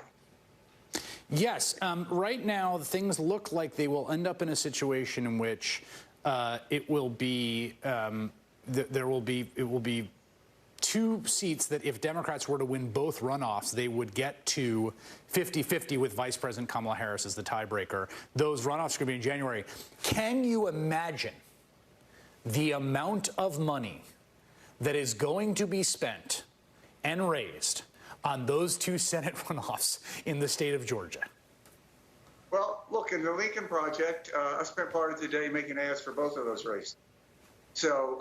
Yes. Right now, things look like they will end up in a situation in which it will be 2 seats that if Democrats were to win both runoffs, they would get to 50-50 with Vice President Kamala Harris as the tiebreaker. Those runoffs are going to be in January. Can you imagine the amount of money that is going to be spent and raised on those 2 Senate runoffs in the state of Georgia? Well, look, in the Lincoln Project, I spent part of the day making ads for both of those races. So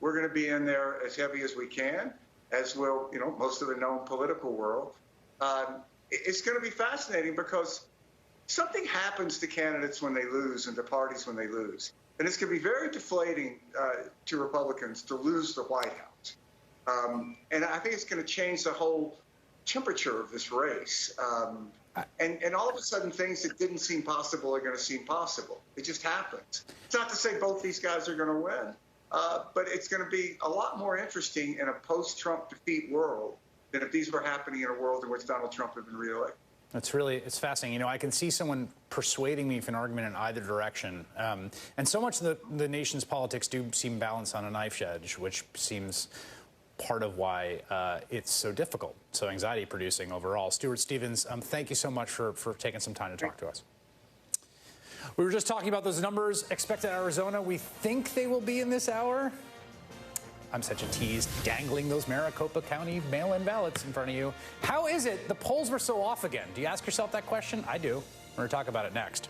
we're going to be in there as heavy as we can, as will, most of the known political world. It's going to be fascinating because something happens to candidates when they lose and to parties when they lose. And it's going to be very deflating to Republicans to lose the White House. And I think it's going to change the whole temperature of this race. And all of a sudden, things that didn't seem possible are going to seem possible. It just happens. It's not to say both these guys are going to win, but it's going to be a lot more interesting in a post-Trump defeat world than if these were happening in a world in which Donald Trump had been reelected. It's fascinating. I can see someone persuading me for an argument in either direction. And so much of the nation's politics do seem balanced on a knife's edge, which seems part of why it's so difficult, so anxiety-producing overall. Stuart Stevens, thank you so much for taking some time to talk to us. We were just talking about those numbers expected in Arizona. We think they will be in this hour. I'm such a tease, dangling those Maricopa County mail-in ballots in front of you. How is it the polls were so off again? Do you ask yourself that question? I do. We're going to talk about it next.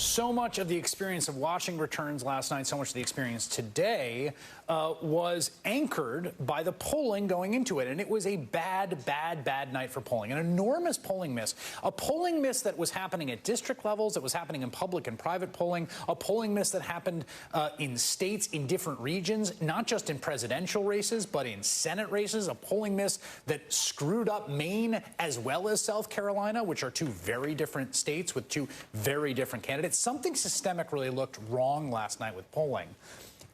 so much of the experience of watching returns last night, so much of the experience today was anchored by the polling going into it. And it was a bad night for polling, an enormous polling miss, a polling miss that was happening at district levels, that was happening in public and private polling, a polling miss that happened in states, in different regions, not just in presidential races, but in Senate races, a polling miss that screwed up Maine as well as South Carolina, which are two very different states with two very different candidates. Something systemic really looked wrong last night with polling.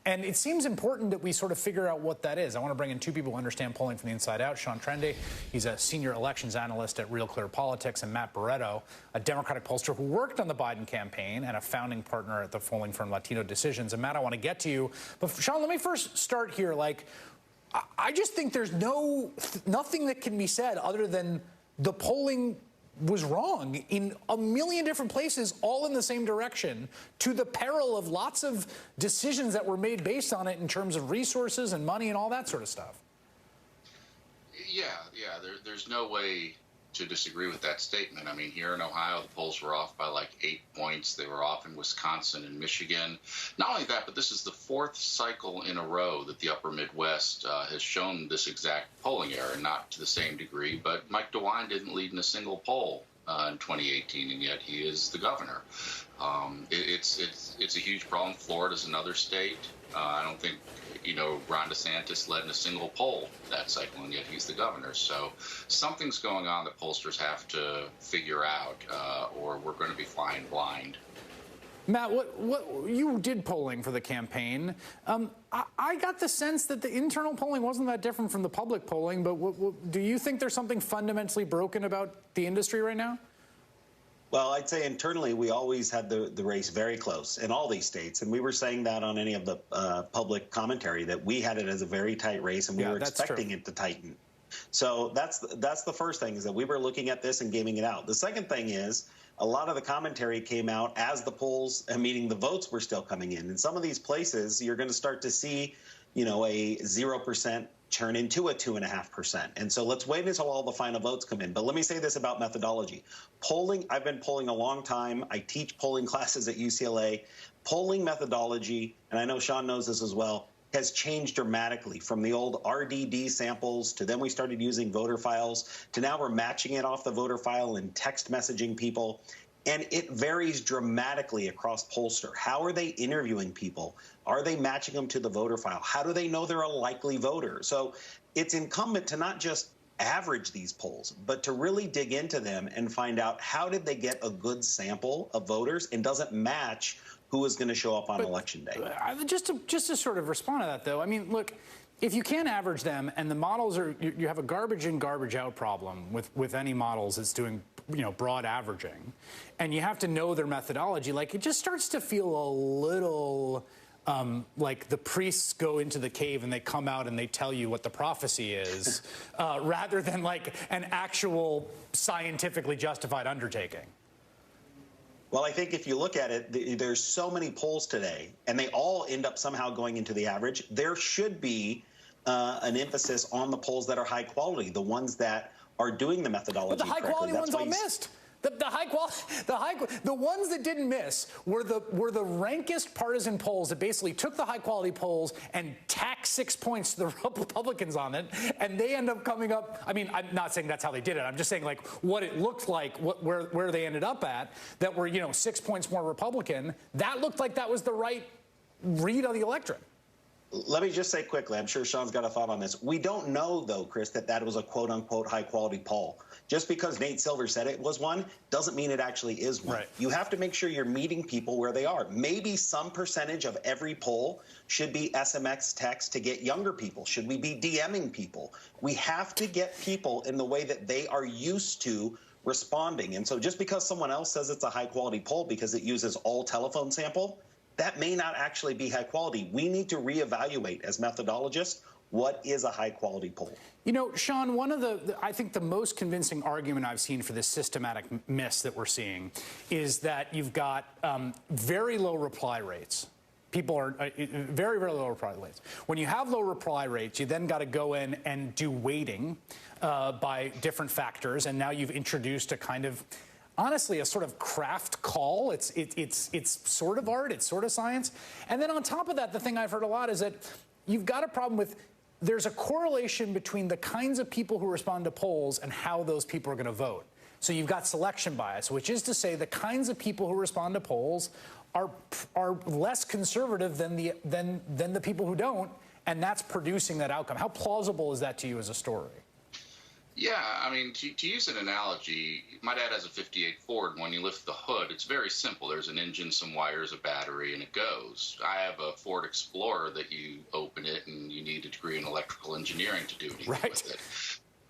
And it seems important that we sort of figure out what that is. I want to bring in two people who understand polling from the inside out. Sean Trende, he's a senior elections analyst at Real Clear Politics, and Matt Barretto, a Democratic pollster who worked on the Biden campaign and a founding partner at the polling firm Latino Decisions. And Matt, I want to get to you. But Sean, let me first start here. Like, I just think there's nothing that can be said other than the polling was wrong in a million different places, all in the same direction, to the peril of lots of decisions that were made based on it in terms of resources and money and all that sort of stuff. Yeah, there's no way to disagree with that statement. I mean, here in Ohio, the polls were off by like 8 points. They were off in Wisconsin and Michigan. Not only that, but this is the fourth cycle in a row that the upper Midwest has shown this exact polling error, not to the same degree, but Mike DeWine didn't lead in a single poll in 2018, and yet he is the governor. It's a huge problem. Florida's another state. I don't think, Ron DeSantis led in a single poll that cycle, and yet he's the governor. So something's going on that pollsters have to figure out, or we're going to be flying blind. Matt, what you did polling for the campaign. I got the sense that the internal polling wasn't that different from the public polling, but do you think there's something fundamentally broken about the industry right now? Well, I'd say internally, we always had the race very close in all these states. And we were saying that on any of the public commentary, that we had it as a very tight race and we were expecting it to tighten. So that's the first thing, is that we were looking at this and gaming it out. The second thing is a lot of the commentary came out as the polls, meaning the votes, were still coming in. In some of these places, you're going to start to see, a 0% turn into a 2.5%. And so let's wait until all the final votes come in. But let me say this about methodology. Polling, I've been polling a long time. I teach polling classes at UCLA. Polling methodology, and I know Sean knows this as well, has changed dramatically from the old RDD samples to then we started using voter files to now we're matching it off the voter file and text messaging people. And it varies dramatically across pollster. How are they interviewing people? Are they matching them to the voter file? How do they know they're a likely voter? So it's incumbent to not just average these polls, but to really dig into them and find out how did they get a good sample of voters and does it match who is going to show up on Election Day. Just to sort of respond to that, though, I mean, look, if you can't average them and the models are, you have a garbage in, garbage out problem with any models that's doing, broad averaging, and you have to know their methodology, like it just starts to feel a little like the priests go into the cave and they come out and they tell you what the prophecy is, rather than like an actual scientifically justified undertaking. Well, I think if you look at it, there's so many polls today, and they all end up somehow going into the average. There should be an emphasis on the polls that are high quality, the ones that are doing the methodology. But the high quality ones all missed. The ones that didn't miss were the rankest partisan polls that basically took the high quality polls and tacked 6 points to the Republicans on it, and they end up coming up. I mean, I'm not saying that's how they did it. I'm just saying like what it looked like, where they ended up at, that were 6 points more Republican. That looked like that was the right read of the electorate. Let me just say quickly, I'm sure Sean's got a thought on this. We don't know, though, Chris, that was a quote-unquote high-quality poll. Just because Nate Silver said it was one doesn't mean it actually is one. Right. You have to make sure you're meeting people where they are. Maybe some percentage of every poll should be SMS text to get younger people. Should we be DMing people? We have to get people in the way that they are used to responding. And so just because someone else says it's a high-quality poll because it uses all telephone sample, that may not actually be high quality. We need to reevaluate as methodologists what is a high quality poll. Sean, one of I think the most convincing argument I've seen for this systematic miss that we're seeing is that you've got very low reply rates. People are very, very low reply rates. When you have low reply rates, you then got to go in and do weighting by different factors. And now you've introduced a kind of honestly a sort of craft call. It's sort of art, it's sort of science. And then on top of that, the thing I've heard a lot is that you've got a problem with there's a correlation between the kinds of people who respond to polls and how those people are going to vote. So you've got selection bias, which is to say the kinds of people who respond to polls are less conservative than the people who don't, and that's producing that outcome. How plausible is that to you as a story? Yeah, I mean, to use an analogy, my dad has a 58 Ford. When you lift the hood, it's very simple. There's an engine, some wires, a battery, and it goes. I have a Ford Explorer that you open it, and you need a degree in electrical engineering to do anything with it.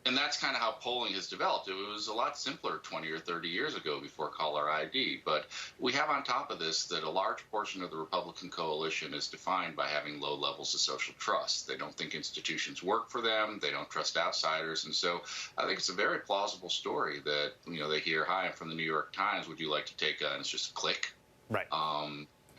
And that's kind of how polling has developed. It was a lot simpler 20 or 30 years ago before caller ID. But we have on top of this that a large portion of the Republican coalition is defined by having low levels of social trust. They don't think institutions work for them. They don't trust outsiders. And so I think it's a very plausible story that, you know, they hear, hi, I'm from the New York Times. Would you like to take a, and it's just a click. Right.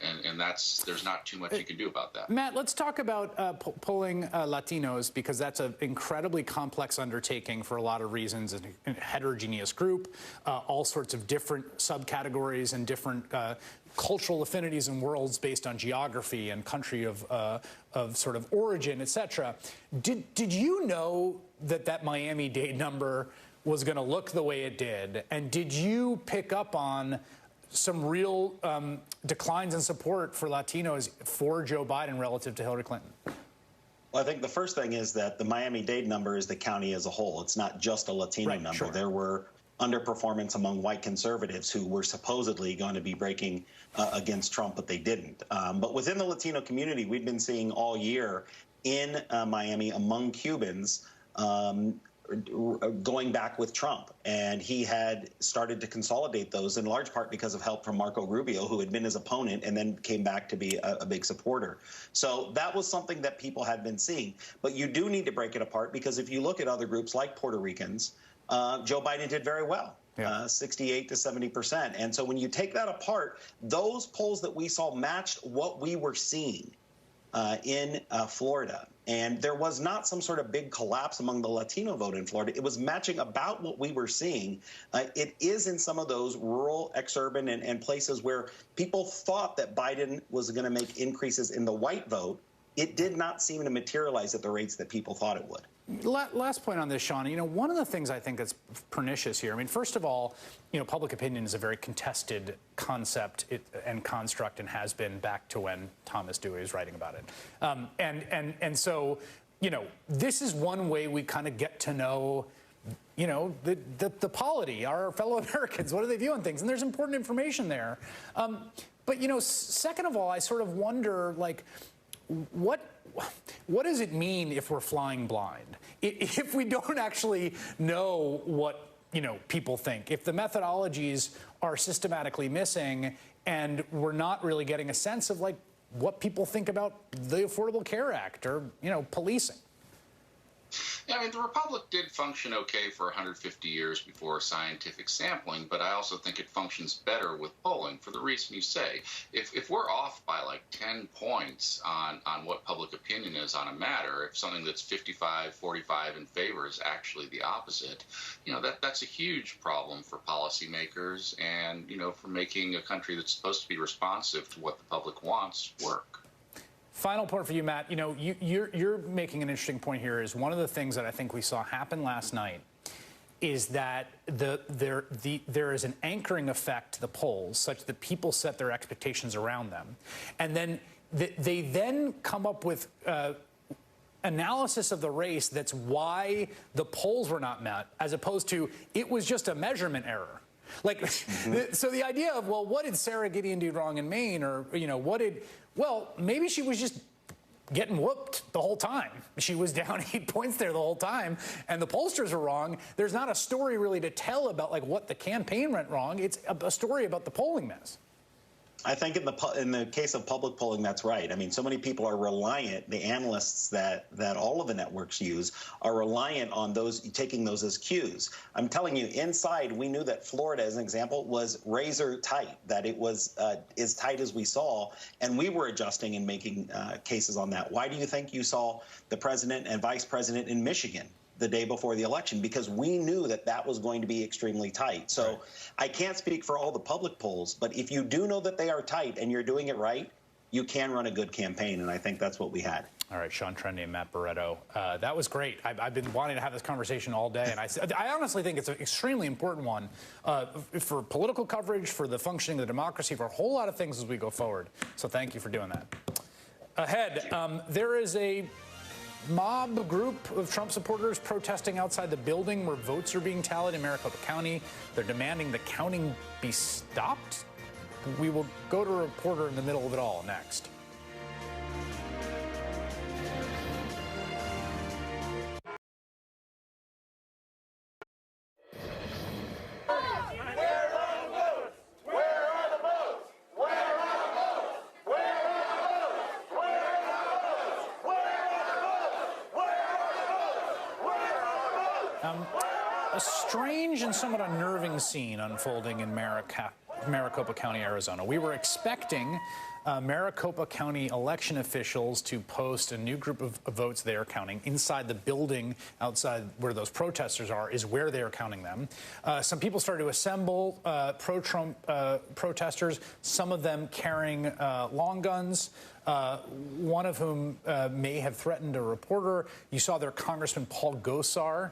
And there's not too much you can do about that. Matt, let's talk about polling Latinos, because that's an incredibly complex undertaking for a lot of reasons. A heterogeneous group, all sorts of different subcategories and different cultural affinities and worlds based on geography and country of sort of origin, et cetera. Did you know that Miami-Dade number was going to look the way it did? And did you pick up on some real declines in support for Latinos for Joe Biden relative to Hillary Clinton? Well, I think the first thing is that the Miami-Dade number is the county as a whole. It's not just a Latino number. Sure. There were underperformance among white conservatives who were supposedly going to be breaking against Trump, but they didn't. But within the Latino community, we've been seeing all year in Miami among Cubans going back with Trump. And he had started to consolidate those in large part because of help from Marco Rubio, who had been his opponent and then came back to be a big supporter. So that was something that people had been seeing. But you do need to break it apart, because if you look at other groups like Puerto Ricans, Joe Biden did very well. 68 to 70%. And so when you take that apart, those polls that we saw matched what we were seeing in Florida. And there was not some sort of big collapse among the Latino vote in Florida. It was matching about what we were seeing. It is in some of those rural, exurban, and places where people thought that Biden was going to make increases in the white vote. It did not seem to materialize at the rates that people thought it would. Last point on this, Sean. You know, one of the things I think that's pernicious here, I mean, first of all, you know, public opinion is a very contested concept and construct, and has been back to when Thomas Dewey was writing about it. And so, you know, this is one way we kind of get to know, you know, the polity, our fellow Americans. What do they view on things? And there's important information there. But, you know, second of all, I sort of wonder, like, what does it mean if we're flying blind? If we don't actually know what, you know, people think, if the methodologies are systematically missing and we're not really getting a sense of, like, what people think about the Affordable Care Act or, you know, policing. Yeah, I mean, the Republic did function okay for 150 years before scientific sampling, but I also think it functions better with polling for the reason you say. If we're off by like 10 points on what public opinion is on a matter, if something that's 55-45 in favor is actually the opposite, you know, that's a huge problem for policymakers and, you know, for making a country that's supposed to be responsive to what the public wants work. Final point for you, Matt. You know, you're making an interesting point here. Is one of the things that I think we saw happen last night is that there is an anchoring effect to the polls, such that people set their expectations around them, and then they then come up with analysis of the race that's why the polls were not met, as opposed to it was just a measurement error. Like, so the idea of, well, what did Sarah Gideon do wrong in Maine, or, you know, well, maybe she was just getting whooped the whole time. She was down 8 points there the whole time, and the pollsters were wrong. There's not a story really to tell about, like, what the campaign went wrong. It's a story about the polling mess. I think in the case of public polling, that's right. I mean, so many people are reliant, the analysts that all of the networks use are reliant on those, taking those as cues. I'm telling you, inside, we knew that Florida, as an example, was razor tight, that it was as tight as we saw, and we were adjusting and making cases on that. Why do you think you saw the president and vice president in Michigan the day before the election because we knew that that was going to be extremely tight. So I can't speak for all the public polls, but if you do know that they are tight and you're doing it right, you can run a good campaign, and I think that's what we had. All right, Sean Trende and Matt Barretto. That was great. I've been wanting to have this conversation all day, and I honestly think it's an extremely important one for political coverage, for the functioning of the democracy, for a whole lot of things as we go forward. So thank you for doing that. Ahead, there is a mob group of Trump supporters protesting outside the building where votes are being tallied in Maricopa County. They're demanding the counting be stopped. We will go to a reporter in the middle of it all next. A strange and somewhat unnerving scene unfolding in Maricopa County, Arizona. We were expecting Maricopa County election officials to post a new group of votes they are counting inside the building outside where those protesters are is where they are counting them. Some people started to assemble, pro-Trump protesters, some of them carrying long guns. One of whom may have threatened a reporter. You saw their Congressman Paul Gosar,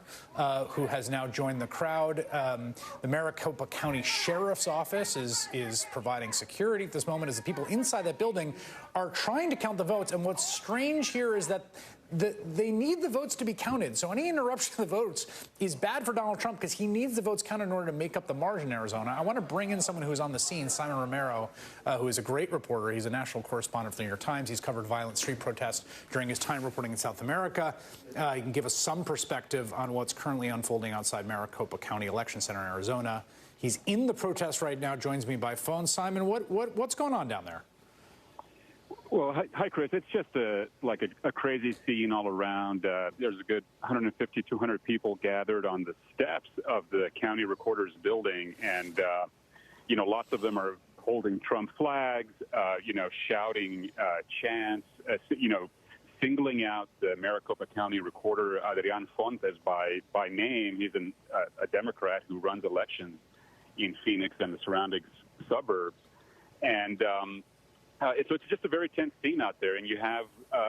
who has now joined the crowd. The Maricopa County Sheriff's Office is providing security at this moment as the people inside that building are trying to count the votes. And what's strange here is that they need the votes to be counted. So any interruption of the votes is bad for Donald Trump because he needs the votes counted in order to make up the margin in Arizona. I want to bring in someone who is on the scene, Simon Romero, who is a great reporter. He's a national correspondent for the New York Times. He's covered violent street protests during his time reporting in South America. He can give us some perspective on what's currently unfolding outside Maricopa County Election Center in Arizona. He's in the protest right now, joins me by phone. Simon, what's going on down there? Well, hi, Chris. It's just a crazy scene all around. There's a good 150, 200 people gathered on the steps of the county recorder's building, and lots of them are holding Trump flags, shouting chants, singling out the Maricopa County recorder, Adrian Fontes, by name. He's a Democrat who runs elections in Phoenix and the surrounding suburbs, and so it's just a very tense scene out there, and you have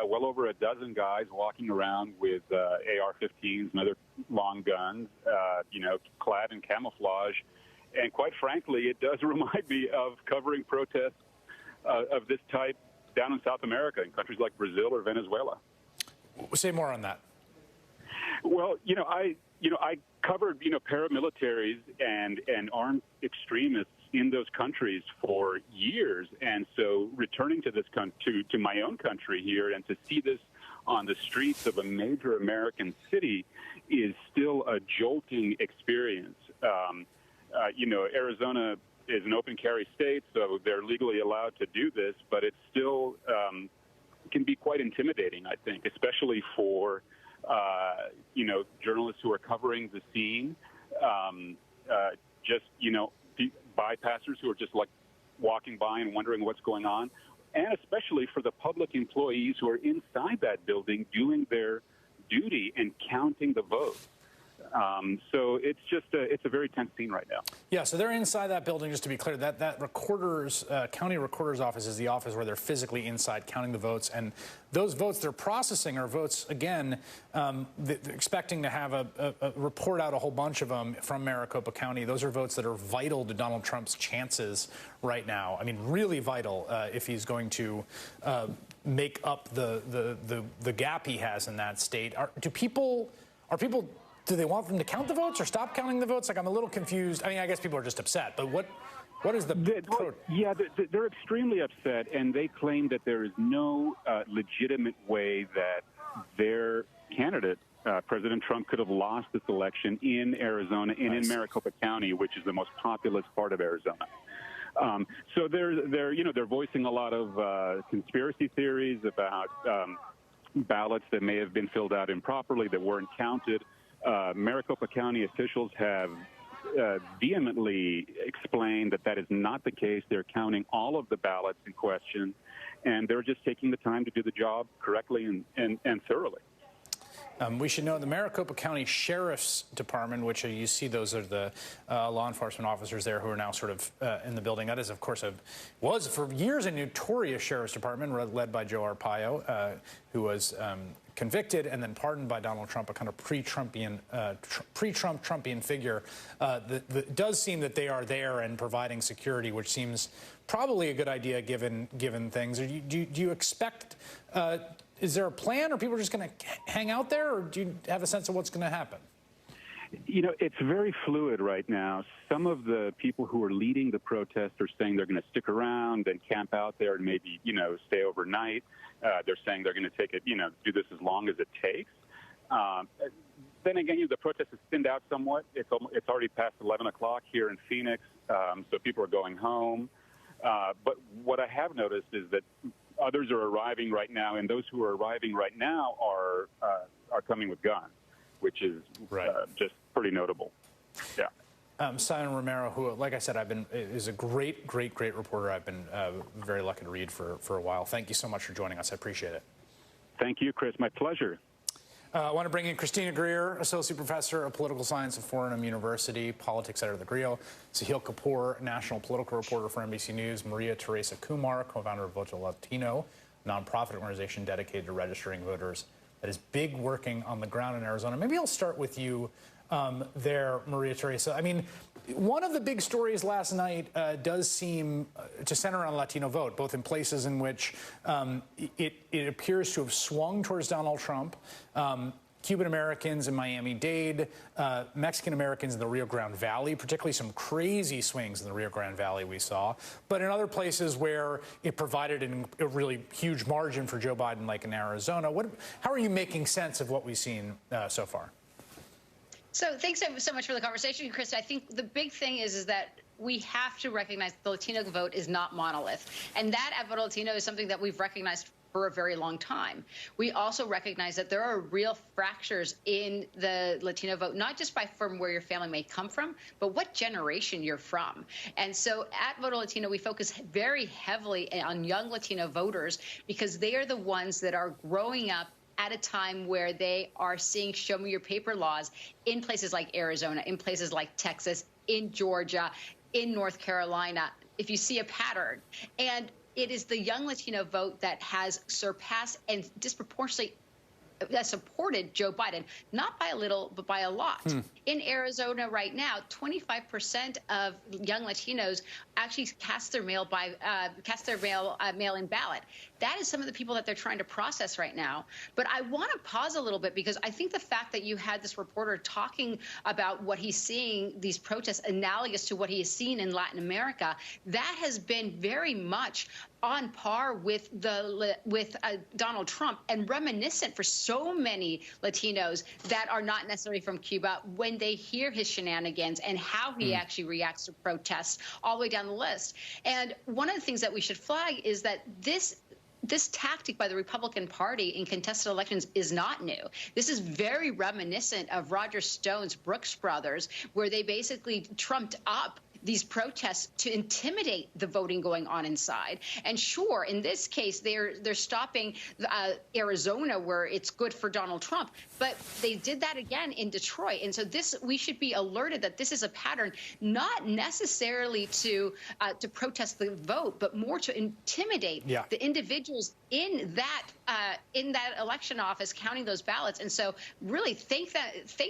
well over a dozen guys walking around with AR-15s and other long guns, clad in camouflage. And quite frankly, it does remind me of covering protests of this type down in South America, in countries like Brazil or Venezuela. Say more on that. Well, I covered, paramilitaries and armed extremists in those countries for years, and so returning to this to my own country here and to see this on the streets of a major American city is still a jolting experience. Arizona is an open carry state, so they're legally allowed to do this, but it still can be quite intimidating, I think, especially for journalists who are covering the scene, bypassers who are just like walking by and wondering what's going on, and especially for the public employees who are inside that building doing their duty and counting the votes. So it's just it's a very tense scene right now. Yeah, so they're inside that building, just to be clear. That county recorder's office is the office where they're physically inside counting the votes. And those votes they're processing are votes, again, they're expecting to have a report out a whole bunch of them from Maricopa County. Those are votes that are vital to Donald Trump's chances right now. I mean, really vital if he's going to make up the gap he has in that state. Do they want them to count the votes or stop counting the votes? Like, I'm a little confused. I mean, I guess people are just upset. But what is the... They're extremely upset, and they claim that there is no legitimate way that their candidate, President Trump, could have lost this election in Arizona and in Maricopa County, which is the most populous part of Arizona. So they're voicing a lot of conspiracy theories about ballots that may have been filled out improperly, that weren't counted. Maricopa County officials have vehemently explained that is not the case. They're counting all of the ballots in question, and they're just taking the time to do the job correctly and thoroughly. We should know the Maricopa County Sheriff's Department, which you see those are the law enforcement officers there who are now sort of in the building. That is, of course, was for years a notorious sheriff's department led by Joe Arpaio, who was convicted and then pardoned by Donald Trump, a kind of pre-Trump Trumpian figure. It does seem that they are there and providing security, which seems probably a good idea given things. Do you expect? Is there a plan, or people are just going to hang out there, or do you have a sense of what's going to happen? You know, it's very fluid right now. Some of the people who are leading the protest are saying they're going to stick around and camp out there and maybe, stay overnight. They're saying they're going to take it, do this as long as it takes. Then again, the protest has thinned out somewhat. It's already past 11 o'clock here in Phoenix, so people are going home. But what I have noticed is that others are arriving right now, and those who are arriving right now are coming with guns, which is just pretty notable. Yeah. Simon Romero, who, like I said, is a great reporter. I've been very lucky to read for a while. Thank you so much for joining us. I appreciate it. Thank you, Chris. My pleasure. I want to bring in Christina Greer, Associate Professor of Political Science at Fordham University, Politics Editor of The Grio, Sahil Kapoor, National Political Reporter for NBC News, Maria Teresa Kumar, co-founder of Voto Latino, a nonprofit organization dedicated to registering voters that is big working on the ground in Arizona. Maybe I'll start with you there, Maria Teresa. I mean, one of the big stories last night does seem to center around the Latino vote, both in places in which it appears to have swung towards Donald Trump. Cuban Americans in Miami-Dade, Mexican Americans in the Rio Grande Valley, particularly some crazy swings in the Rio Grande Valley we saw, but in other places where it provided a really huge margin for Joe Biden, like in Arizona. How are you making sense of what we've seen so far? So thanks so much for the conversation, Chris. I think the big thing is that we have to recognize the Latino vote is not monolith. And that at Voto Latino is something that we've recognized for a very long time. We also recognize that there are real fractures in the Latino vote, not just from where your family may come from, but what generation you're from. And so at Voto Latino, we focus very heavily on young Latino voters because they are the ones that are growing up at a time where they are seeing show me your paper laws in places like Arizona, in places like Texas, in Georgia, in North Carolina, if you see a pattern. And it is the young Latino vote that has surpassed and disproportionately supported Joe Biden, not by a little, but by a lot. In Arizona right now, 25% of young Latinos actually cast their mail-in ballot. That is some of the people that they're trying to process right now. But I want to pause a little bit because I think the fact that you had this reporter talking about what he's seeing, these protests analogous to what he has seen in Latin America, that has been very much on par with Donald Trump and reminiscent for so many Latinos that are not necessarily from Cuba when they hear his shenanigans and how he actually reacts to protests all the way down the list. And one of the things that we should flag is that this tactic by the Republican Party in contested elections is not new. This is very reminiscent of Roger Stone's Brooks Brothers, where they basically trumped up these protests to intimidate the voting going on inside. And sure, in this case, they're stopping Arizona, where it's good for Donald Trump, but they did that again in Detroit. And so we should be alerted that this is a pattern, not necessarily to protest the vote, but more to intimidate the individuals in that election office counting those ballots. And so really thank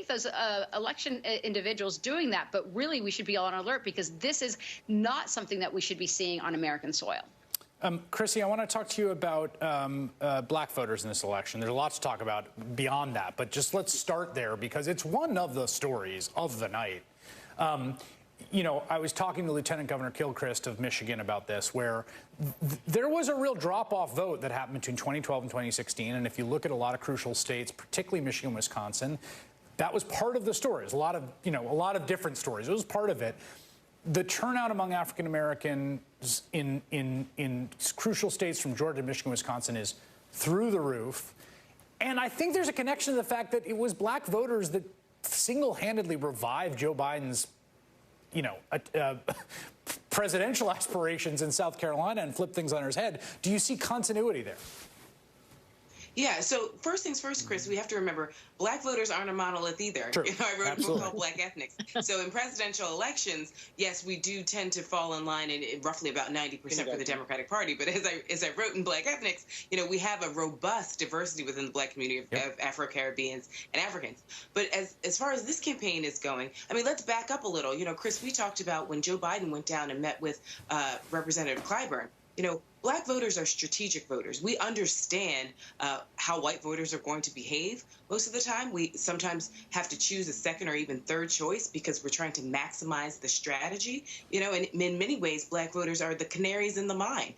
those election individuals doing that, but really we should be on alert because this is not something that we should be seeing on American soil. Chrissy, I want to talk to you about black voters in this election. There's a lot to talk about beyond that, but just let's start there because it's one of the stories of the night. You know, I was talking to Lieutenant Governor Gilchrist of Michigan about this, where there was a real drop-off vote that happened between 2012 and 2016. And if you look at a lot of crucial states, particularly Michigan, Wisconsin, that was part of the story. There's a lot of different stories. It was part of it. The turnout among African Americans in crucial states from Georgia, Michigan, Wisconsin is through the roof. And I think there's a connection to the fact that it was black voters that single-handedly revived Joe Biden's presidential aspirations in South Carolina and flip things on his head. Do you see continuity there? Yeah, so first things first, Chris, we have to remember black voters aren't a monolith either. True. I wrote Absolutely. a book called Black Ethnics. So in presidential elections, yes, we do tend to fall in line in roughly about 90% for the Democratic Party. But as I wrote in Black Ethnics, we have a robust diversity within the black community of Afro-Caribbeans and Africans. But as far as this campaign is going, I mean, let's back up a little. Chris, we talked about when Joe Biden went down and met with Representative Clyburn. Black voters are strategic voters. We understand how white voters are going to behave. Most of the time, we sometimes have to choose a second or even third choice because we're trying to maximize the strategy. And in many ways, black voters are the canaries in the mine.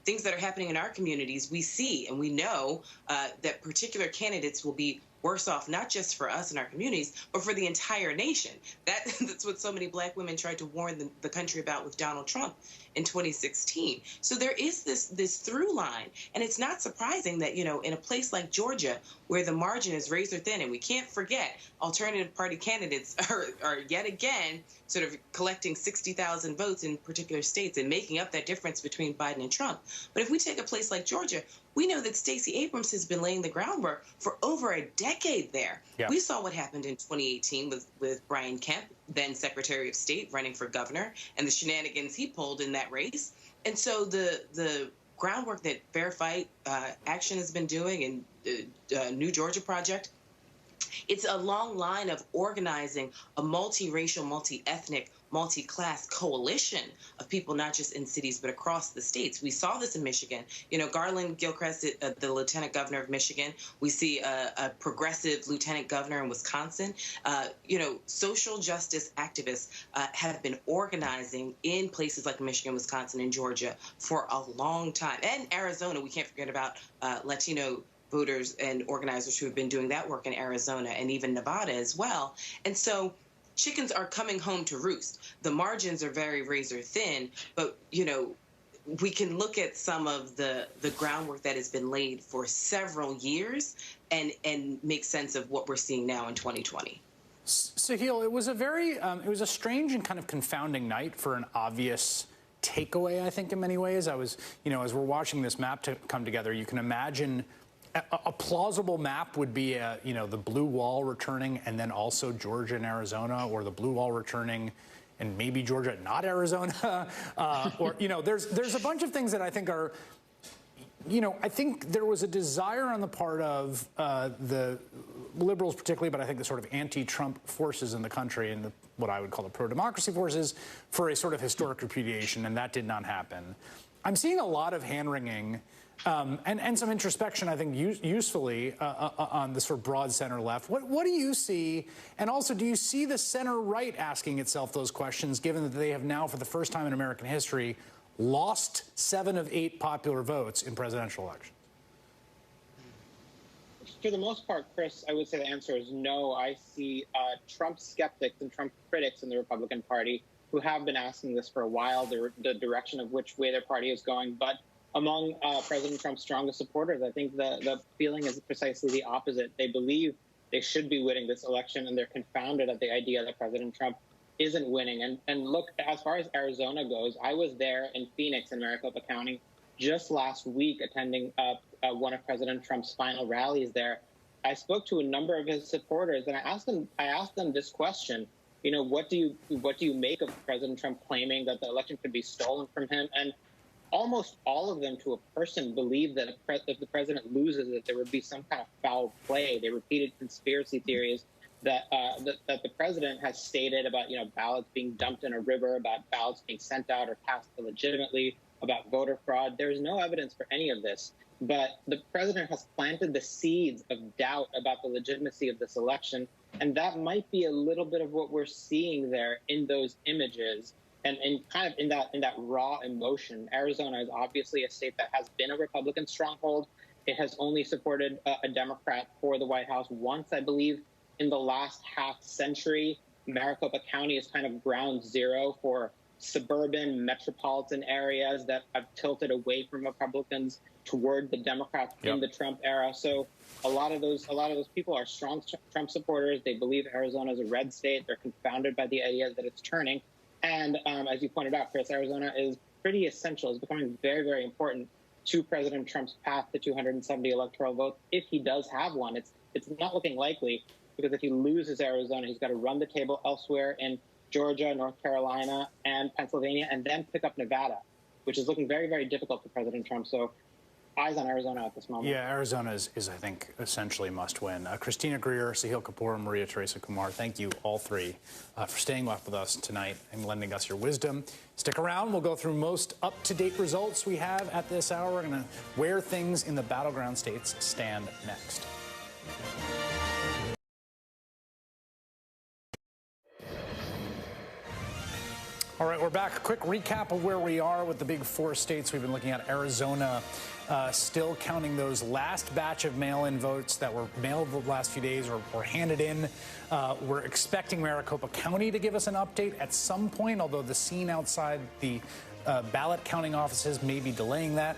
Things that are happening in our communities, we see and we know that particular candidates will be worse off, not just for us and our communities, but for the entire nation. That's what so many black women tried to warn the country about with Donald Trump in 2016. So there is this through line. And it's not surprising that, in a place like Georgia, where the margin is razor thin, and we can't forget alternative party candidates are yet again sort of collecting 60,000 votes in particular states and making up that difference between Biden and Trump. But if we take a place like Georgia, we know that Stacey Abrams has been laying the groundwork for over a decade there. Yeah. We saw what happened in 2018 with Brian Kemp, then Secretary of State, running for governor, and the shenanigans he pulled in that race. And so the groundwork that Fair Fight Action has been doing and New Georgia Project, it's a long line of organizing a multiracial, multi-ethnic, multi-class coalition of people, not just in cities, but across the states. We saw this in Michigan. Garland Gilchrist, the lieutenant governor of Michigan. We see a progressive lieutenant governor in Wisconsin. Social justice activists have been organizing in places like Michigan, Wisconsin, and Georgia for a long time. And Arizona, we can't forget about Latino voters and organizers who have been doing that work in Arizona and even Nevada as well. And so chickens are coming home to roost. The margins are very razor thin, but, we can look at some of the groundwork that has been laid for several years and make sense of what we're seeing now in 2020. Sahil, it was a strange and kind of confounding night for an obvious takeaway, I think, in many ways. As we're watching this map come together, you can imagine a plausible map would be, the blue wall returning and then also Georgia and Arizona, or the blue wall returning and maybe Georgia, not Arizona. There's a bunch of things that I think are, I think there was a desire on the part of the liberals particularly, but I think the sort of anti-Trump forces in the country and what I would call the pro-democracy forces for a sort of historic repudiation, and that did not happen. I'm seeing a lot of hand-wringing and some introspection, I think, usefully on the sort of broad center left. What do you see? And also, do you see the center right asking itself those questions, given that they have now, for the first time in American history, lost 7 of 8 popular votes in presidential elections? For the most part, Chris, I would say the answer is no. I see Trump skeptics and Trump critics in the Republican Party who have been asking this for a while, the direction of which way their party is going. But among President Trump's strongest supporters, I think the feeling is precisely the opposite. They believe they should be winning this election, and they're confounded at the idea that President Trump isn't winning. And look, as far as Arizona goes, I was there in Phoenix in Maricopa County just last week attending one of President Trump's final rallies there. I spoke to a number of his supporters, and I asked them this question. What do you make of President Trump claiming that the election could be stolen from him? And almost all of them, to a person, believe that if the president loses, that there would be some kind of foul play. They repeated conspiracy theories that the president has stated about ballots being dumped in a river, about ballots being sent out or cast illegitimately, about voter fraud. There's no evidence for any of this. But the president has planted the seeds of doubt about the legitimacy of this election, and that might be a little bit of what we're seeing there in those images. And kind of in that raw emotion. Arizona is obviously a state that has been a Republican stronghold. It has only supported a Democrat for the White House once, I believe, in the last half century. Maricopa County is kind of ground zero for suburban metropolitan areas that have tilted away from Republicans toward the Democrats in the Trump era. So a lot of those people are strong Trump supporters. They believe Arizona is a red state. They're confounded by the idea that it's turning. And as you pointed out, Chris, Arizona is pretty essential. It's becoming very, very important to President Trump's path to 270 electoral votes, if he does have one. It's not looking likely, because if he loses Arizona, he's got to run the table elsewhere in Georgia, North Carolina, and Pennsylvania, and then pick up Nevada, which is looking very, very difficult for President Trump. So eyes on Arizona at this moment. Yeah, Arizona is I think, essentially must win. Christina Greer, Sahil Kapoor, Maria Teresa Kumar, thank you all three for staying up with us tonight and lending us your wisdom. Stick around. We'll go through most up-to-date results we have at this hour. We're going to where things in the battleground states stand next. All right, we're back. A quick recap of where we are with the big four states we've been looking at. Arizona still counting those last batch of mail-in votes that were mailed the last few days or handed in. We're expecting Maricopa County to give us an update at some point, although the scene outside the ballot counting offices may be delaying that.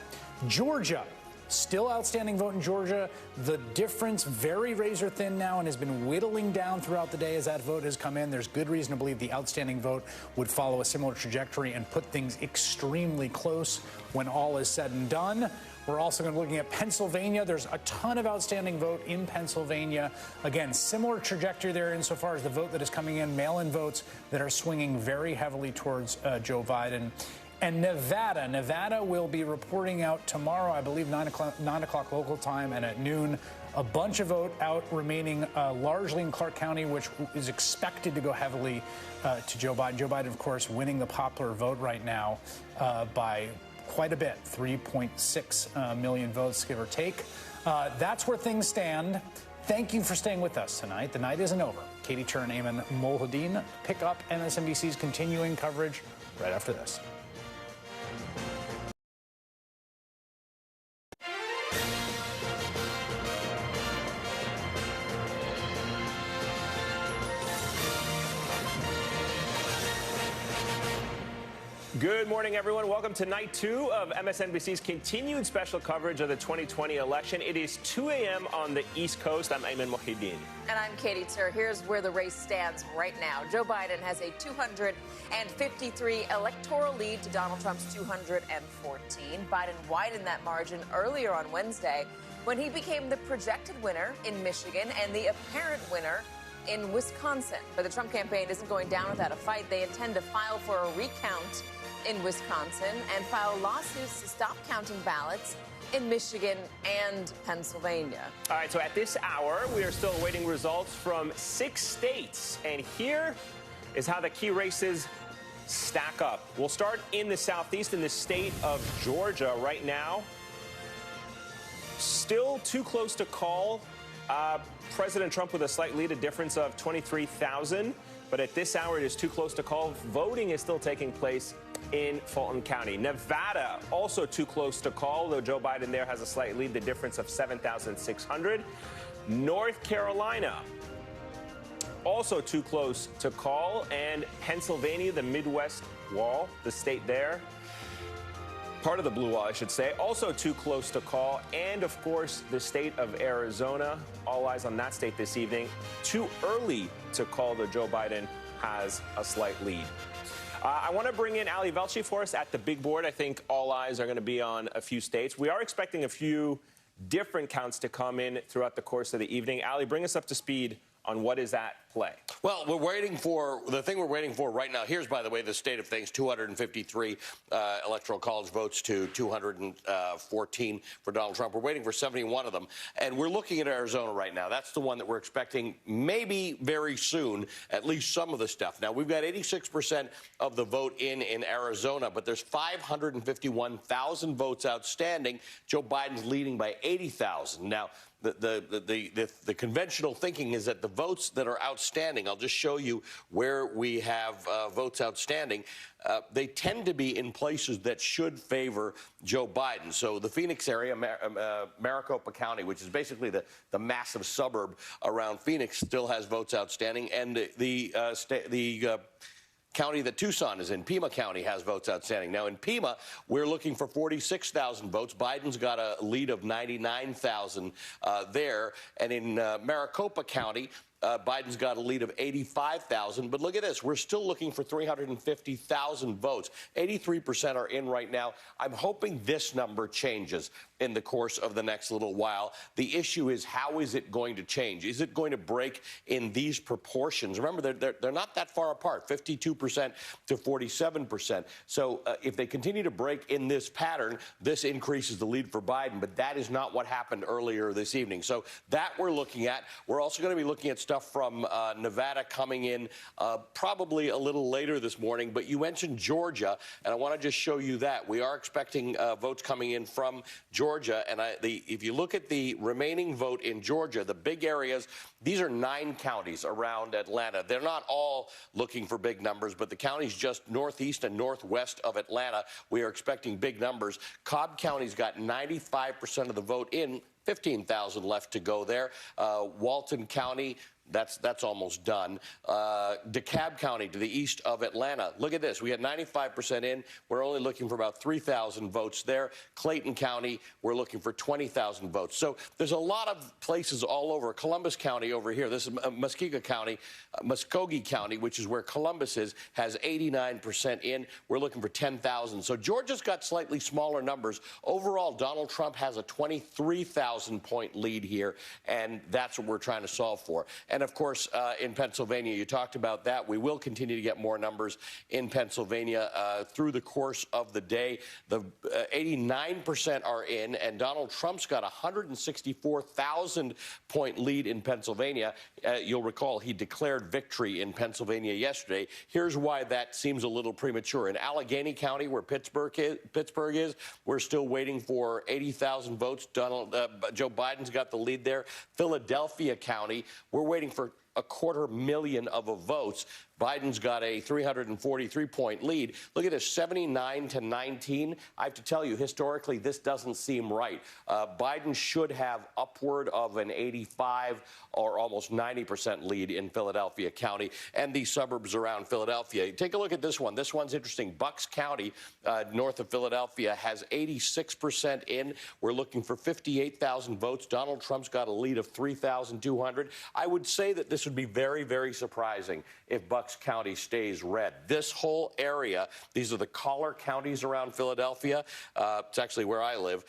Georgia. Still outstanding vote in Georgia. The difference very razor thin now and has been whittling down throughout the day as that vote has come in. There's good reason to believe the outstanding vote would follow a similar trajectory and put things extremely close when all is said and done. We're also going to be looking at Pennsylvania. There's a ton of outstanding vote in Pennsylvania. Again, similar trajectory there insofar as the vote that is coming in, mail-in votes that are swinging very heavily towards Joe Biden. And Nevada will be reporting out tomorrow, I believe 9 o'clock local time, and at noon, a bunch of vote out remaining largely in Clark County, which is expected to go heavily to Joe Biden. Joe Biden, of course, winning the popular vote right now by quite a bit, 3.6 million votes, give or take. That's where things stand. Thank you for staying with us tonight. The night isn't over. Katie Tur and Ayman Mohyeldin pick up MSNBC's continuing coverage right after this. Good morning, everyone. Welcome to night 2 of MSNBC's continued special coverage of the 2020 election. It is 2 a.m. on the East Coast. I'm Ayman Mohyeldin. And I'm Katie Tur. Here's where the race stands right now. Joe Biden has a 253 electoral lead to Donald Trump's 214. Biden widened that margin earlier on Wednesday when he became the projected winner in Michigan and the apparent winner in Wisconsin. But the Trump campaign isn't going down without a fight. They intend to file for a recount in Wisconsin and file lawsuits to stop counting ballots in Michigan and Pennsylvania. All right, so at this hour, we are still awaiting results from 6 states. And here is how the key races stack up. We'll start in the Southeast, in the state of Georgia right now. Still too close to call. President Trump with a slight lead, a difference of 23,000. But at this hour, it is too close to call. Voting is still taking place in Fulton County. Nevada, also too close to call, though Joe Biden there has a slight lead, the difference of 7,600. North Carolina, also too close to call. And Pennsylvania, the Midwest wall, the state there, part of the blue wall, I should say, also too close to call. And, of course, the state of Arizona, all eyes on that state this evening. Too early to call, though Joe Biden has a slight lead. I want to bring in Ali Velshi for us at the big board. I think all eyes are going to be on a few states. We are expecting a few different counts to come in throughout the course of the evening. Ali, bring us up to speed on what is at play. Well, we're waiting for the thing we're waiting for right now. Here's, by the way, the state of things: 253 electoral college votes to 214 for Donald Trump. We're waiting for 71 of them, and we're looking at Arizona right now. That's the one that we're expecting maybe very soon, at least some of the stuff. Now, we've got 86% of the vote in Arizona, but there's 551,000 votes outstanding. Joe Biden's leading by 80,000. Now, the conventional thinking is that the votes that are outstanding, I'll just show you where we have votes outstanding, they tend to be in places that should favor Joe Biden. So the Phoenix area, Maricopa County, which is basically the massive suburb around Phoenix, still has votes outstanding, and the county that Tucson is in, Pima County, has votes outstanding. Now, in Pima, we're looking for 46,000 votes. Biden's got a lead of 99,000 there. And in Maricopa County, Biden's got a lead of 85,000. But look at this. We're still looking for 350,000 votes. 83% are in right now. I'm hoping this number changes in the course of the next little while. The issue is, how is it going to change? Is it going to break in these proportions? Remember, they're not that far apart, 52% to 47%. So if they continue to break in this pattern, this increases the lead for Biden. But that is not what happened earlier this evening. So that we're looking at. We're also going to be looking at stuff from Nevada coming in probably a little later this morning. But you mentioned Georgia, and I want to just show you that. We are expecting votes coming in from Georgia. And if you look at the remaining vote in Georgia, the big areas, these are 9 counties around Atlanta. They're not all looking for big numbers, but the counties just northeast and northwest of Atlanta, we are expecting big numbers. Cobb County's got 95% of the vote in, 15,000 left to go there. Walton County, that's almost done. DeKalb County to the east of Atlanta. Look at this. We had 95% in. We're only looking for about 3,000 votes there. Clayton County, we're looking for 20,000 votes. So there's a lot of places all over. Columbus County over here. This is Muskogee County, which is where Columbus is, has 89% in. We're looking for 10,000. So Georgia's got slightly smaller numbers. Overall, Donald Trump has a 23,000-point lead here, and that's what we're trying to solve for. And, of course, in Pennsylvania, you talked about that. We will continue to get more numbers in Pennsylvania through the course of the day. The 89% are in, and Donald Trump's got a 164,000-point lead in Pennsylvania. You'll recall he declared victory in Pennsylvania yesterday. Here's why that seems a little premature. In Allegheny County, where Pittsburgh is, we're still waiting for 80,000 votes. Joe Biden's got the lead there. Philadelphia County, we're waiting for 250,000 of the votes. Biden's got a 343-point lead. Look at this, 79 to 19. I have to tell you, historically, this doesn't seem right. Biden should have upward of an 85 or almost 90% lead in Philadelphia County and the suburbs around Philadelphia. Take a look at this one. This one's interesting. Bucks County, north of Philadelphia, has 86% in. We're looking for 58,000 votes. Donald Trump's got a lead of 3,200. I would say that this would be very, very surprising if Bucks County stays red. This whole area, these are the collar counties around Philadelphia. It's actually where I live.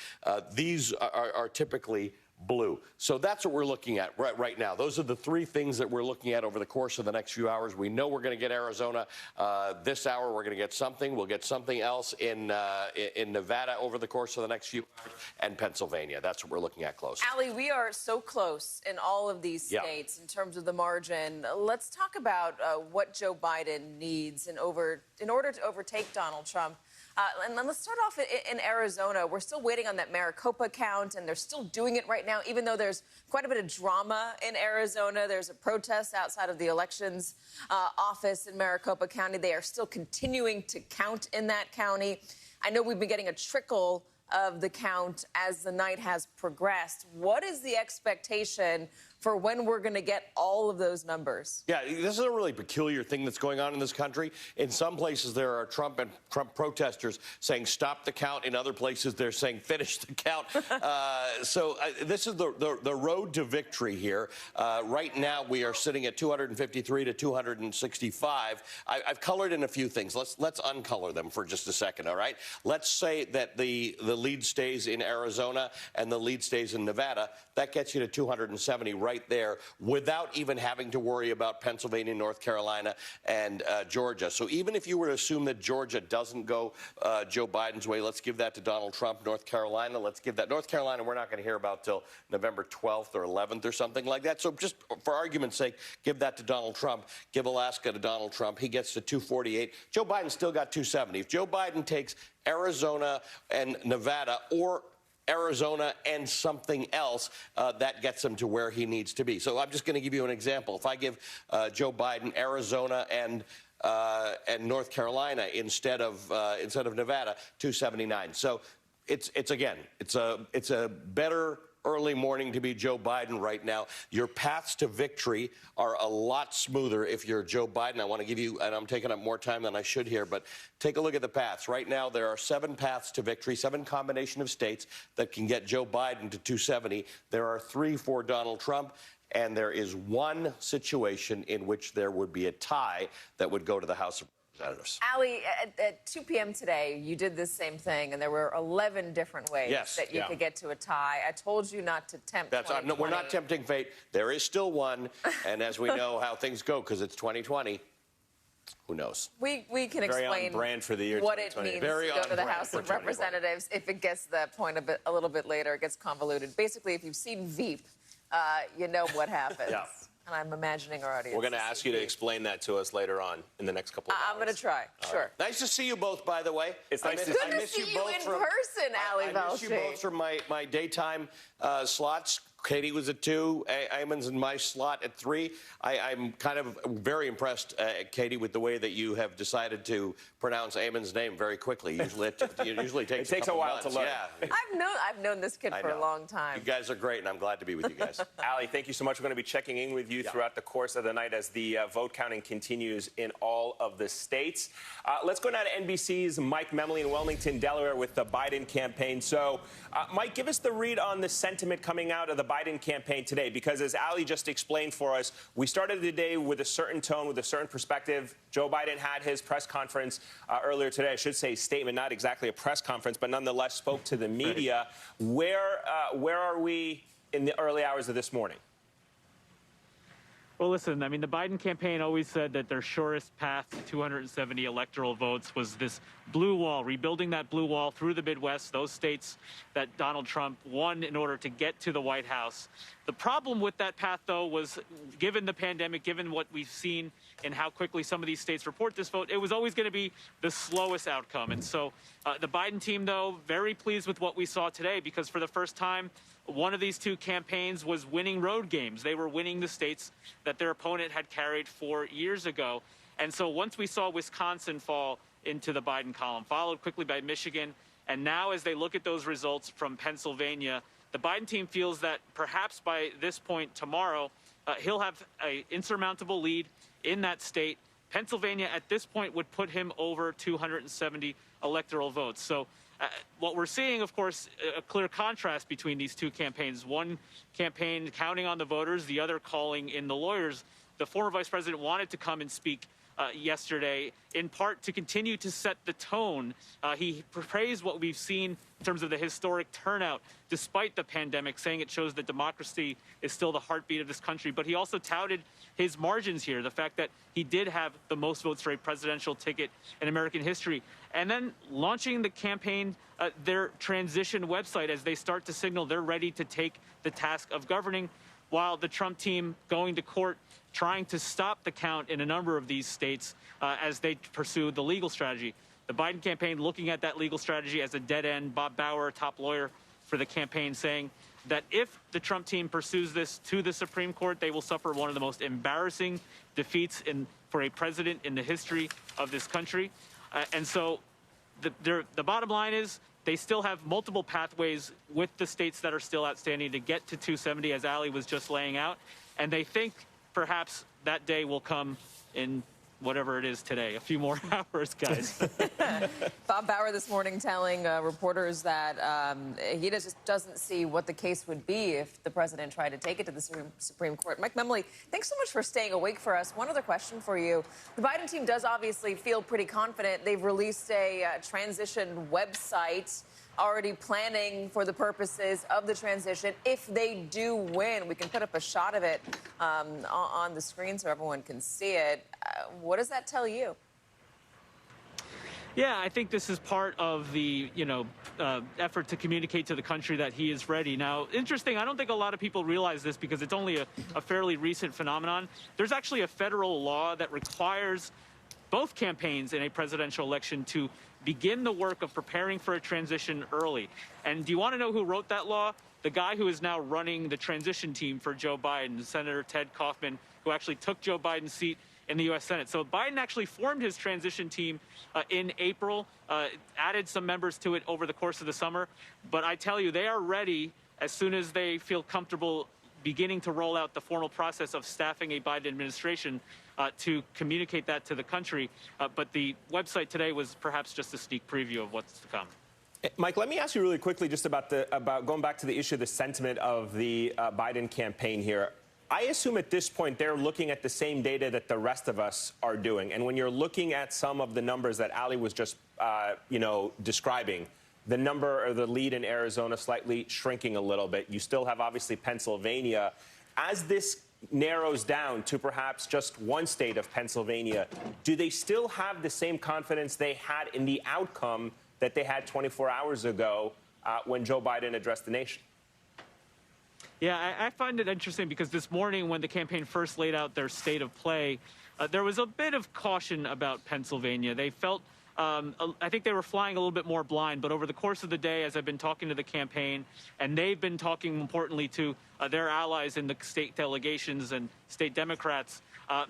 These are typically blue. So that's what we're looking at right now. Those are the 3 things that we're looking at over the course of the next few hours. We know we're going to get Arizona this hour. We're going to get something. We'll get something else in Nevada over the course of the next few hours, and Pennsylvania. That's what we're looking at close. Ali, we are so close in all of these states in terms of the margin. Let's talk about what Joe Biden needs in order to overtake Donald Trump. And then let's start off in Arizona. We're still waiting on that Maricopa count, and they're still doing it right now, even though there's quite a bit of drama in Arizona. There's a protest outside of the elections office in Maricopa County. They are still continuing to count in that county. I know we've been getting a trickle of the count as the night has progressed. What is the expectation for when we're going to get all of those numbers? Yeah, this is a really peculiar thing that's going on in this country. In some places, there are Trump protesters saying stop the count. In other places, they're saying finish the count. This is the road to victory here. Right now, we are sitting at 253 to 265. I've colored in a few things. Let's uncolor them for just a second, all right? Let's say that the lead stays in Arizona and the lead stays in Nevada. That gets you to 270 right there without even having to worry about Pennsylvania, North Carolina, and Georgia. So even if you were to assume that Georgia doesn't go Joe Biden's way, let's give that to Donald Trump. North Carolina, let's give that. North Carolina, we're not going to hear about till November 12th or 11th or something like that. So just for argument's sake, give that to Donald Trump. Give Alaska to Donald Trump. He gets to 248. Joe Biden still got 270. If Joe Biden takes Arizona and Nevada, or Arizona and something else, that gets him to where he needs to be. So I'm just going to give you an example. If I give Joe Biden Arizona and North Carolina instead of Nevada, 279. So it's a better early morning to be Joe Biden right now. Your paths to victory are a lot smoother if you're Joe Biden. I want to give you, and I'm taking up more time than I should here, but take a look at the paths. Right now, there are 7 paths to victory, 7 combination of states that can get Joe Biden to 270. There are 3 for Donald Trump. and there is one situation in which there would be a tie that would go to the House of Representatives. Ali, at 2 p.m. today, you did this same thing, and there were 11 different ways that you could get to a tie. I told you not to tempt No, we're not tempting fate. There is still one, and as we know how things go, because it's 2020, who knows? We can Very explain on brand for the year what it means to go to the House of Representatives if it gets to that point a little bit later. It gets convoluted. Basically, if you've seen Veep, you know what happens. Yeah. And I'm imagining our audience. We're going to ask you to explain that to us later on in the next couple of hours. I'm going to try. Sure. Nice to see you both, by the way. It's nice to see you in person, Ali Velshi. I miss you both from my daytime slots. Katie was at 2, Ayman's in my slot at 3. I'm kind of very impressed, Katie, with the way that you have decided to pronounce Ayman's name very quickly. Usually it takes a while to learn. Yeah. I've known this kid for a long time. You guys are great, and I'm glad to be with you guys. Ali, thank you so much. We're going to be checking in with you throughout the course of the night as the vote counting continues in all of the states. Let's go now to NBC's Mike Memley in Wilmington, Delaware, with the Biden campaign. So, Mike, give us the read on the sentiment coming out of the Biden campaign today, because as Ali just explained for us, we started the day with a certain tone, with a certain perspective. Joe Biden had his press conference earlier today. I should say statement, not exactly a press conference, but nonetheless spoke to the media. Where are we in the early hours of this morning? Well, listen, I mean, the Biden campaign always said that their surest path to 270 electoral votes was this blue wall, rebuilding that blue wall through the Midwest, those states that Donald Trump won in order to get to the White House. The problem with that path, though, was given the pandemic, given what we've seen and how quickly some of these states report this vote, it was always going to be the slowest outcome. And so the Biden team, though, very pleased with what we saw today, because for the first time, one of these two campaigns was winning road games. They were winning the states that their opponent had carried 4 years ago. And so once we saw Wisconsin fall into the Biden column, followed quickly by Michigan, and now as they look at those results from Pennsylvania, the Biden team feels that perhaps by this point tomorrow, he'll have an insurmountable lead in that state. Pennsylvania at this point would put him over 270 electoral votes. So what we're seeing, of course, a clear contrast between these two campaigns. One campaign counting on the voters, the other calling in the lawyers. The former vice president wanted to come and speak yesterday, in part to continue to set the tone. He praised what we've seen in terms of the historic turnout, despite the pandemic, saying it shows that democracy is still the heartbeat of this country. But he also touted his margins here, the fact that he did have the most votes for a presidential ticket in American history. And then launching the campaign, their transition website, as they start to signal they're ready to take the task of governing, while the Trump team going to court, trying to stop the count in a number of these states as they pursue the legal strategy. The Biden campaign looking at that legal strategy as a dead end. Bob Bauer, top lawyer for the campaign, saying that if the Trump team pursues this to the Supreme Court, they will suffer one of the most embarrassing defeats for a president in the history of this country. And so the bottom line is they still have multiple pathways with the states that are still outstanding to get to 270, as Ali was just laying out. And they think perhaps that day will come in whatever it is today, a few more hours, guys. Bob Bauer this morning telling reporters that he just doesn't see what the case would be if the president tried to take it to the Supreme Court. Mike Memley, thanks so much for staying awake for us. One other question for you. The Biden team does obviously feel pretty confident. They've released a transition website, already planning for the purposes of the transition. If they do win, we can put up a shot of it on the screen so everyone can see it. What does that tell you? Yeah, I think this is part of the, effort to communicate to the country that he is ready. Now, interesting, I don't think a lot of people realize this because it's only a fairly recent phenomenon. There's actually a federal law that requires both campaigns in a presidential election to begin the work of preparing for a transition early. And do you want to know who wrote that law? The guy who is now running the transition team for Joe Biden, Senator Ted Kaufman, who actually took Joe Biden's seat in the U.S. Senate. So Biden actually formed his transition team in April, added some members to it over the course of the summer. But I tell you, they are ready as soon as they feel comfortable beginning to roll out the formal process of staffing a Biden administration to communicate that to the country. But the website today was perhaps just a sneak preview of what's to come. Mike, let me ask you really quickly just about going back to the issue of the sentiment of the Biden campaign here. I assume at this point they're looking at the same data that the rest of us are doing. And when you're looking at some of the numbers that Ali was just, describing, the number or the lead in Arizona slightly shrinking a little bit. You still have, obviously, Pennsylvania. As this narrows down to perhaps just one state of Pennsylvania, do they still have the same confidence they had in the outcome that they had 24 hours ago when Joe Biden addressed the nation? Yeah, I find it interesting because this morning when the campaign first laid out their state of play, there was a bit of caution about Pennsylvania. They felt, I think they were flying a little bit more blind, but over the course of the day, as I've been talking to the campaign, and they've been talking importantly to their allies in the state delegations and state Democrats,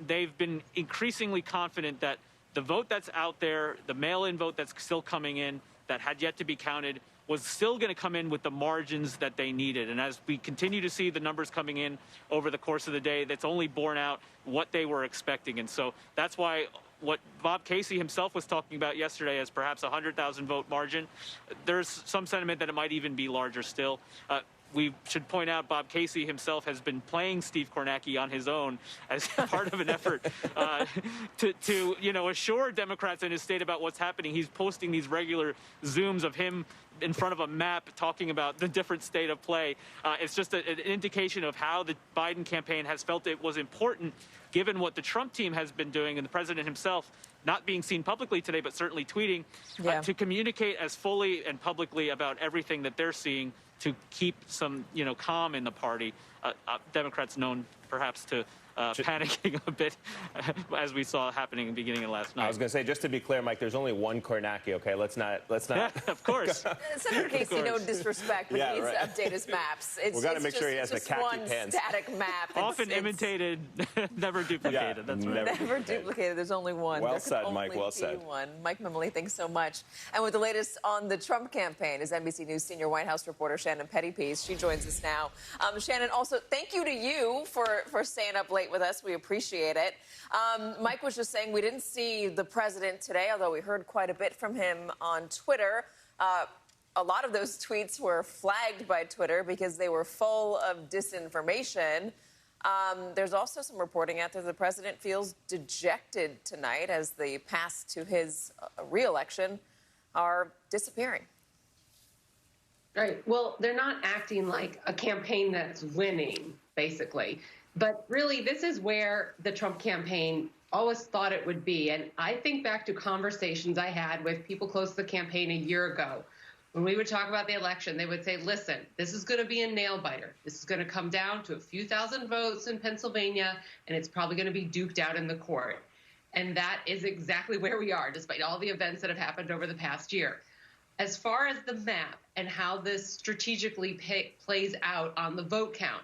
they've been increasingly confident that the vote that's out there, the mail-in vote that's still coming in, that had yet to be counted, was still going to come in with the margins that they needed. And as we continue to see the numbers coming in over the course of the day, that's only borne out what they were expecting. And so that's why what Bob Casey himself was talking about yesterday as perhaps a 100,000 vote margin, there's some sentiment that it might even be larger still. We should point out Bob Casey himself has been playing Steve Kornacki on his own as part of an effort to assure Democrats in his state about what's happening. He's posting these regular Zooms of him in front of a map talking about the different state of play. It's just an indication of how the Biden campaign has felt it was important, given what the Trump team has been doing and the president himself not being seen publicly today, but certainly tweeting, to communicate as fully and publicly about everything that they're seeing to keep some, calm in the party. Democrats known perhaps to panicking a bit, as we saw happening in the beginning of last night. I was going to say, just to be clear, Mike, there's only one Kornacki, okay? Let's not. Of course. Senator Casey, no disrespect, but he needs to update his maps. We've got to make sure he has the khaki pants. Static map. Often imitated, never duplicated. That's right. Never duplicated. There's only one. Well said, Mike. Well said. One. Mike Memoli, thanks so much. And with the latest on the Trump campaign is NBC News senior White House reporter Shannon Pettypiece. She joins us now. Shannon, also, thank you to you for staying up late with us. We appreciate it. Mike was just saying we didn't see the president today, although we heard quite a bit from him on Twitter. A lot of those tweets were flagged by Twitter because they were full of disinformation. There's also some reporting out there that the president feels dejected tonight as the paths to his re-election are disappearing. Right. Well, they're not acting like a campaign that's winning, basically. But really, this is where the Trump campaign always thought it would be. And I think back to conversations I had with people close to the campaign a year ago. When we would talk about the election, they would say, listen, this is going to be a nail-biter. This is going to come down to a few thousand votes in Pennsylvania, and it's probably going to be duked out in the court. And that is exactly where we are, despite all the events that have happened over the past year. As far as the map and how this strategically plays out on the vote count,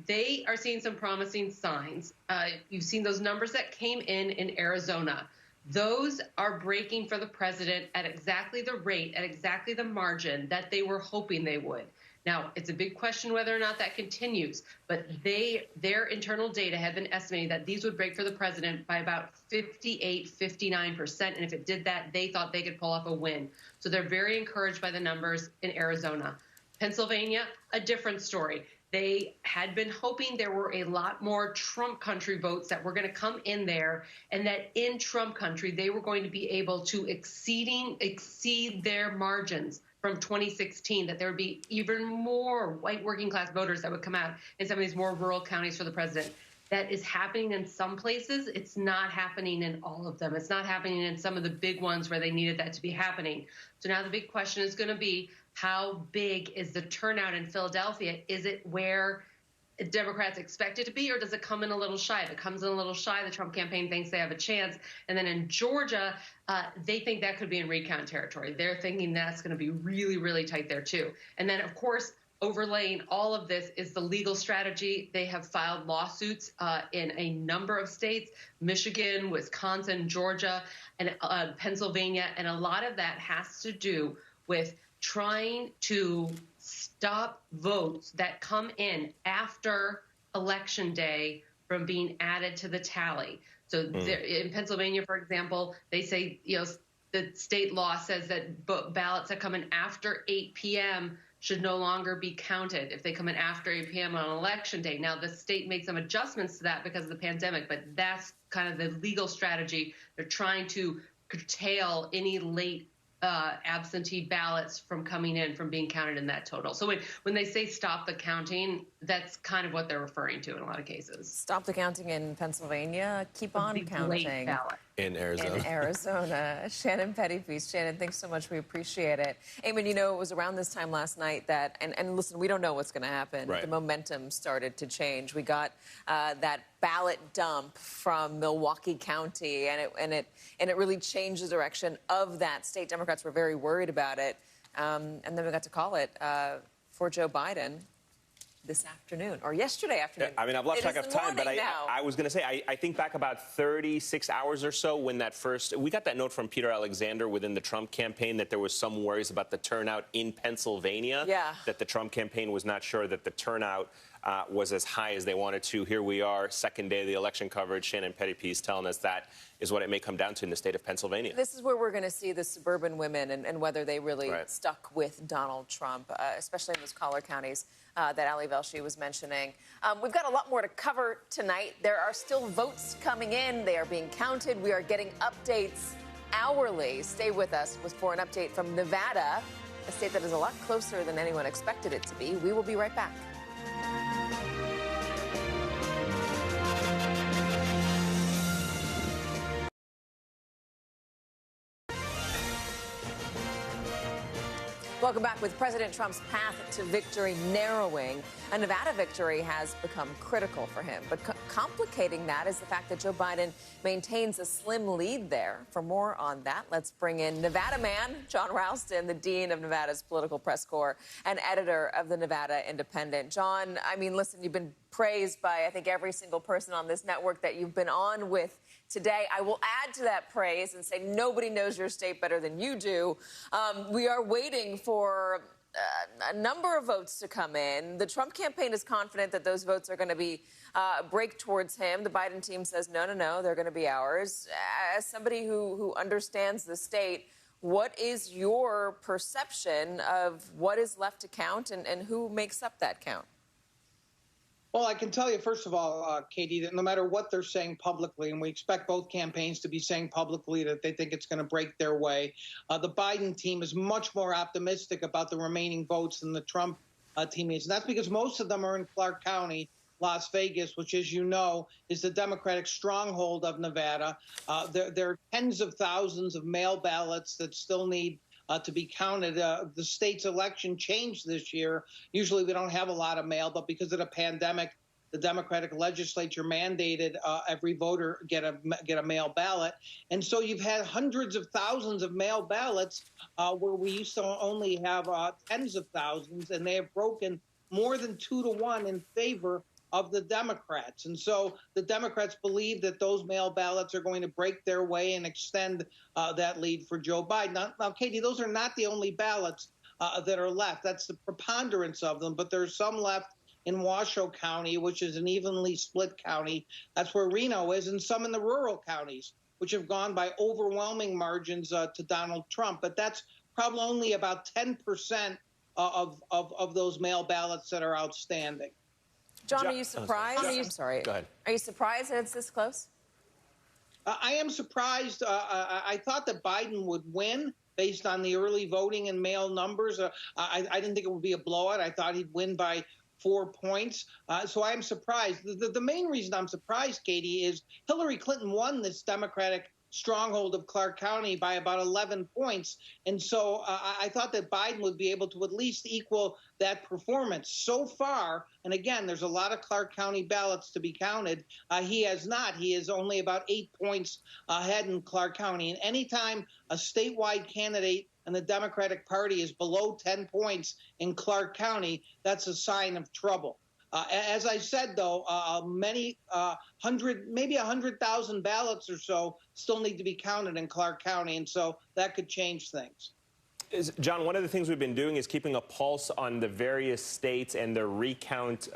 they are seeing some promising signs. You've seen those numbers that came in Arizona. Those are breaking for the president at exactly the rate, at exactly the margin that they were hoping they would. Now, it's a big question whether or not that continues, but their internal data have been estimating that these would break for the president by about 58, 59%. And if it did that, they thought they could pull off a win. So they're very encouraged by the numbers in Arizona. Pennsylvania, a different story. They had been hoping there were a lot more Trump country votes that were going to come in there, and that in Trump country, they were going to be able to exceed their margins from 2016, that there would be even more white working class voters that would come out in some of these more rural counties for the president. That is happening in some places. It's not happening in all of them. It's not happening in some of the big ones where they needed that to be happening. So now the big question is going to be, how big is the turnout in Philadelphia? Is it where Democrats expect it to be, or does it come in a little shy? If it comes in a little shy, the Trump campaign thinks they have a chance. And then in Georgia, they think that could be in recount territory. They're thinking that's going to be really, really tight there, too. And then, of course, overlaying all of this is the legal strategy. They have filed lawsuits in a number of states, Michigan, Wisconsin, Georgia, and Pennsylvania. And a lot of that has to do with trying to stop votes that come in after Election Day from being added to the tally. So in Pennsylvania, for example, they say, the state law says that ballots that come in after 8 p.m. should no longer be counted if they come in after 8 p.m. on election day. Now, the state made some adjustments to that because of the pandemic, but that's kind of the legal strategy. They're trying to curtail any late absentee ballots from coming in, from being counted in that total. So when they say stop the counting, that's kind of what they're referring to in a lot of cases. Stop the counting in Pennsylvania, keep on counting in Arizona. In Arizona. Shannon Pettypiece. Shannon, thanks so much. We appreciate it. Eamon, you know, it was around this time last night that, and listen, we don't know what's going to happen. Right. The momentum started to change. We got that ballot dump from Milwaukee County, and it really changed the direction of that state. Democrats were very worried about it, and then we got to call it for Joe Biden this afternoon, or yesterday afternoon. I mean, I've lost track of time, but I was going to say, I think back about 36 hours or so when we got that note from Peter Alexander within the Trump campaign that there was some worries about the turnout in Pennsylvania, that the Trump campaign was not sure that the turnout was as high as they wanted to. Here we are, second day of the election coverage. Shannon Pettypiece telling us that is what it may come down to in the state of Pennsylvania. This is where we're going to see the suburban women and whether they really stuck with Donald Trump, especially in those collar counties that Ali Velshi was mentioning. We've got a lot more to cover tonight. There are still votes coming in. They are being counted. We are getting updates hourly. Stay with us for an update from Nevada, a state that is a lot closer than anyone expected it to be. We will be right back. Welcome back. With President Trump's path to victory narrowing, a Nevada victory has become critical for him. But complicating that is the fact that Joe Biden maintains a slim lead there. For more on that, let's bring in Nevada man John Ralston, the dean of Nevada's political press corps and editor of the Nevada Independent. John, I mean, listen, you've been praised by, I think, every single person on this network that you've been on with today. I will add to that praise and say nobody knows your state better than you do. We are waiting for a number of votes to come in. The Trump campaign is confident that those votes are going to be break towards him. The Biden team says, no, they're going to be ours. As somebody who understands the state, what is your perception of what is left to count and who makes up that count? Well, I can tell you, first of all, Katie, that no matter what they're saying publicly, and we expect both campaigns to be saying publicly that they think it's going to break their way, the Biden team is much more optimistic about the remaining votes than the Trump team is. And that's because most of them are in Clark County, Las Vegas, which, as you know, is the Democratic stronghold of Nevada. There are tens of thousands of mail ballots that still need to be counted. The state's election changed this year. Usually we don't have a lot of mail, but because of the pandemic, the Democratic legislature mandated every voter get a mail ballot. And so you've had hundreds of thousands of mail ballots where we used to only have tens of thousands, and they have broken more than 2-to-1 in favor of the Democrats. And so the Democrats believe that those mail ballots are going to break their way and extend that lead for Joe Biden. Now, Katie, those are not the only ballots that are left. That's the preponderance of them, but there's some left in Washoe County, which is an evenly split county. That's where Reno is, and some in the rural counties, which have gone by overwhelming margins to Donald Trump. But that's probably only about 10% of those mail ballots that are outstanding. John, are you surprised? I'm sorry. Go ahead. Are you surprised that it's this close? I am surprised. I thought that Biden would win based on the early voting and mail numbers. I didn't think it would be a blowout. I thought he'd win by 4 points. So I am surprised. The main reason I'm surprised, Katie, is Hillary Clinton won this Democratic stronghold of Clark County by about 11 points. And so I thought that Biden would be able to at least equal that performance. So far, and again, there's a lot of Clark County ballots to be counted, he has not. He is only about 8 points ahead in Clark County. And anytime a statewide candidate and the Democratic Party is below 10 points in Clark County, that's a sign of trouble. As I said, though, maybe 100,000 ballots or so still need to be counted in Clark County, and so that could change things. John, one of the things we've been doing is keeping a pulse on the various states and their recount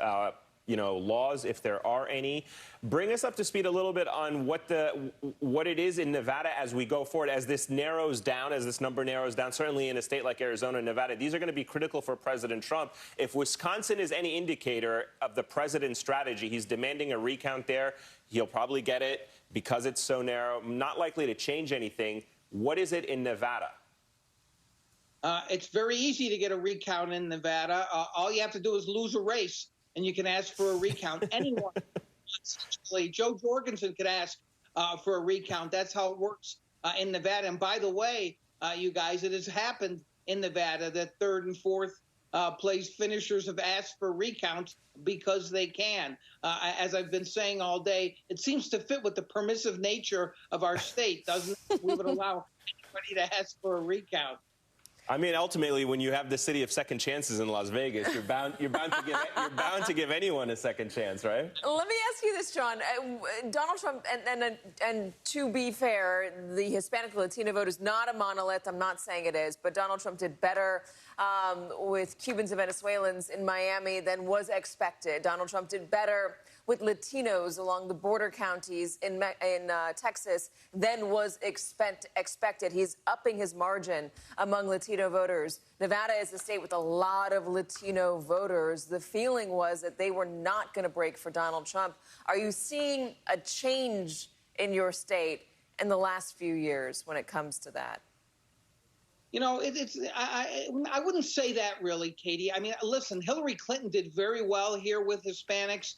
laws, if there are any. Bring us up to speed a little bit on what it is in Nevada as we go forward, as this narrows down, as this number narrows down. Certainly in a state like Arizona and Nevada, these are going to be critical for President Trump. If Wisconsin is any indicator of the president's strategy, he's demanding a recount there. He'll probably get it because it's so narrow. Not likely to change anything. What is it in Nevada? It's very easy to get a recount in Nevada. All you have to do is lose a race, and you can ask for a recount. Anyone, essentially, Joe Jorgensen could ask for a recount. That's how it works in Nevada. And by the way, you guys, it has happened in Nevada that third and fourth place finishers have asked for recounts because they can. As I've been saying all day, it seems to fit with the permissive nature of our state, doesn't it? We would allow anybody to ask for a recount. I mean, ultimately, when you have the city of second chances in Las Vegas, you're bound to give anyone a second chance, right? Let me ask you this, John. Donald Trump, and to be fair, the Hispanic Latino vote is not a monolith. I'm not saying it is, but Donald Trump did better with Cubans and Venezuelans in Miami than was expected. Donald Trump did better with Latinos along the border counties in Texas than was expected. He's upping his margin among Latino voters. Nevada is a state with a lot of Latino voters. The feeling was that they were not going to break for Donald Trump. Are you seeing a change in your state in the last few years when it comes to that? You know, I wouldn't say that really, Katie. I mean, listen, Hillary Clinton did very well here with Hispanics.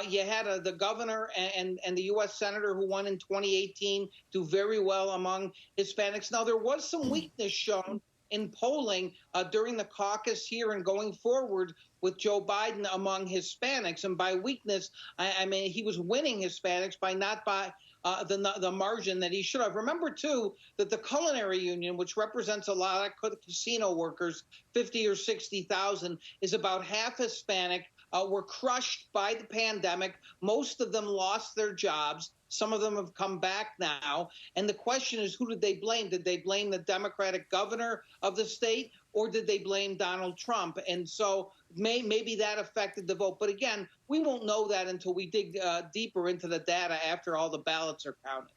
You had the governor and the U.S. senator who won in 2018 do very well among Hispanics. Now, there was some weakness shown in polling during the caucus here and going forward with Joe Biden among Hispanics. And by weakness, I mean he was winning Hispanics by not by the margin that he should have. Remember, too, that the Culinary Union, which represents a lot of casino workers, 50 or 60,000, is about half Hispanic, were crushed by the pandemic. Most of them lost their jobs. Some of them have come back now. And the question is, who did they blame? Did they blame the Democratic governor of the state, or did they blame Donald Trump? And so maybe that affected the vote. But again, we won't know that until we dig deeper into the data after all the ballots are counted.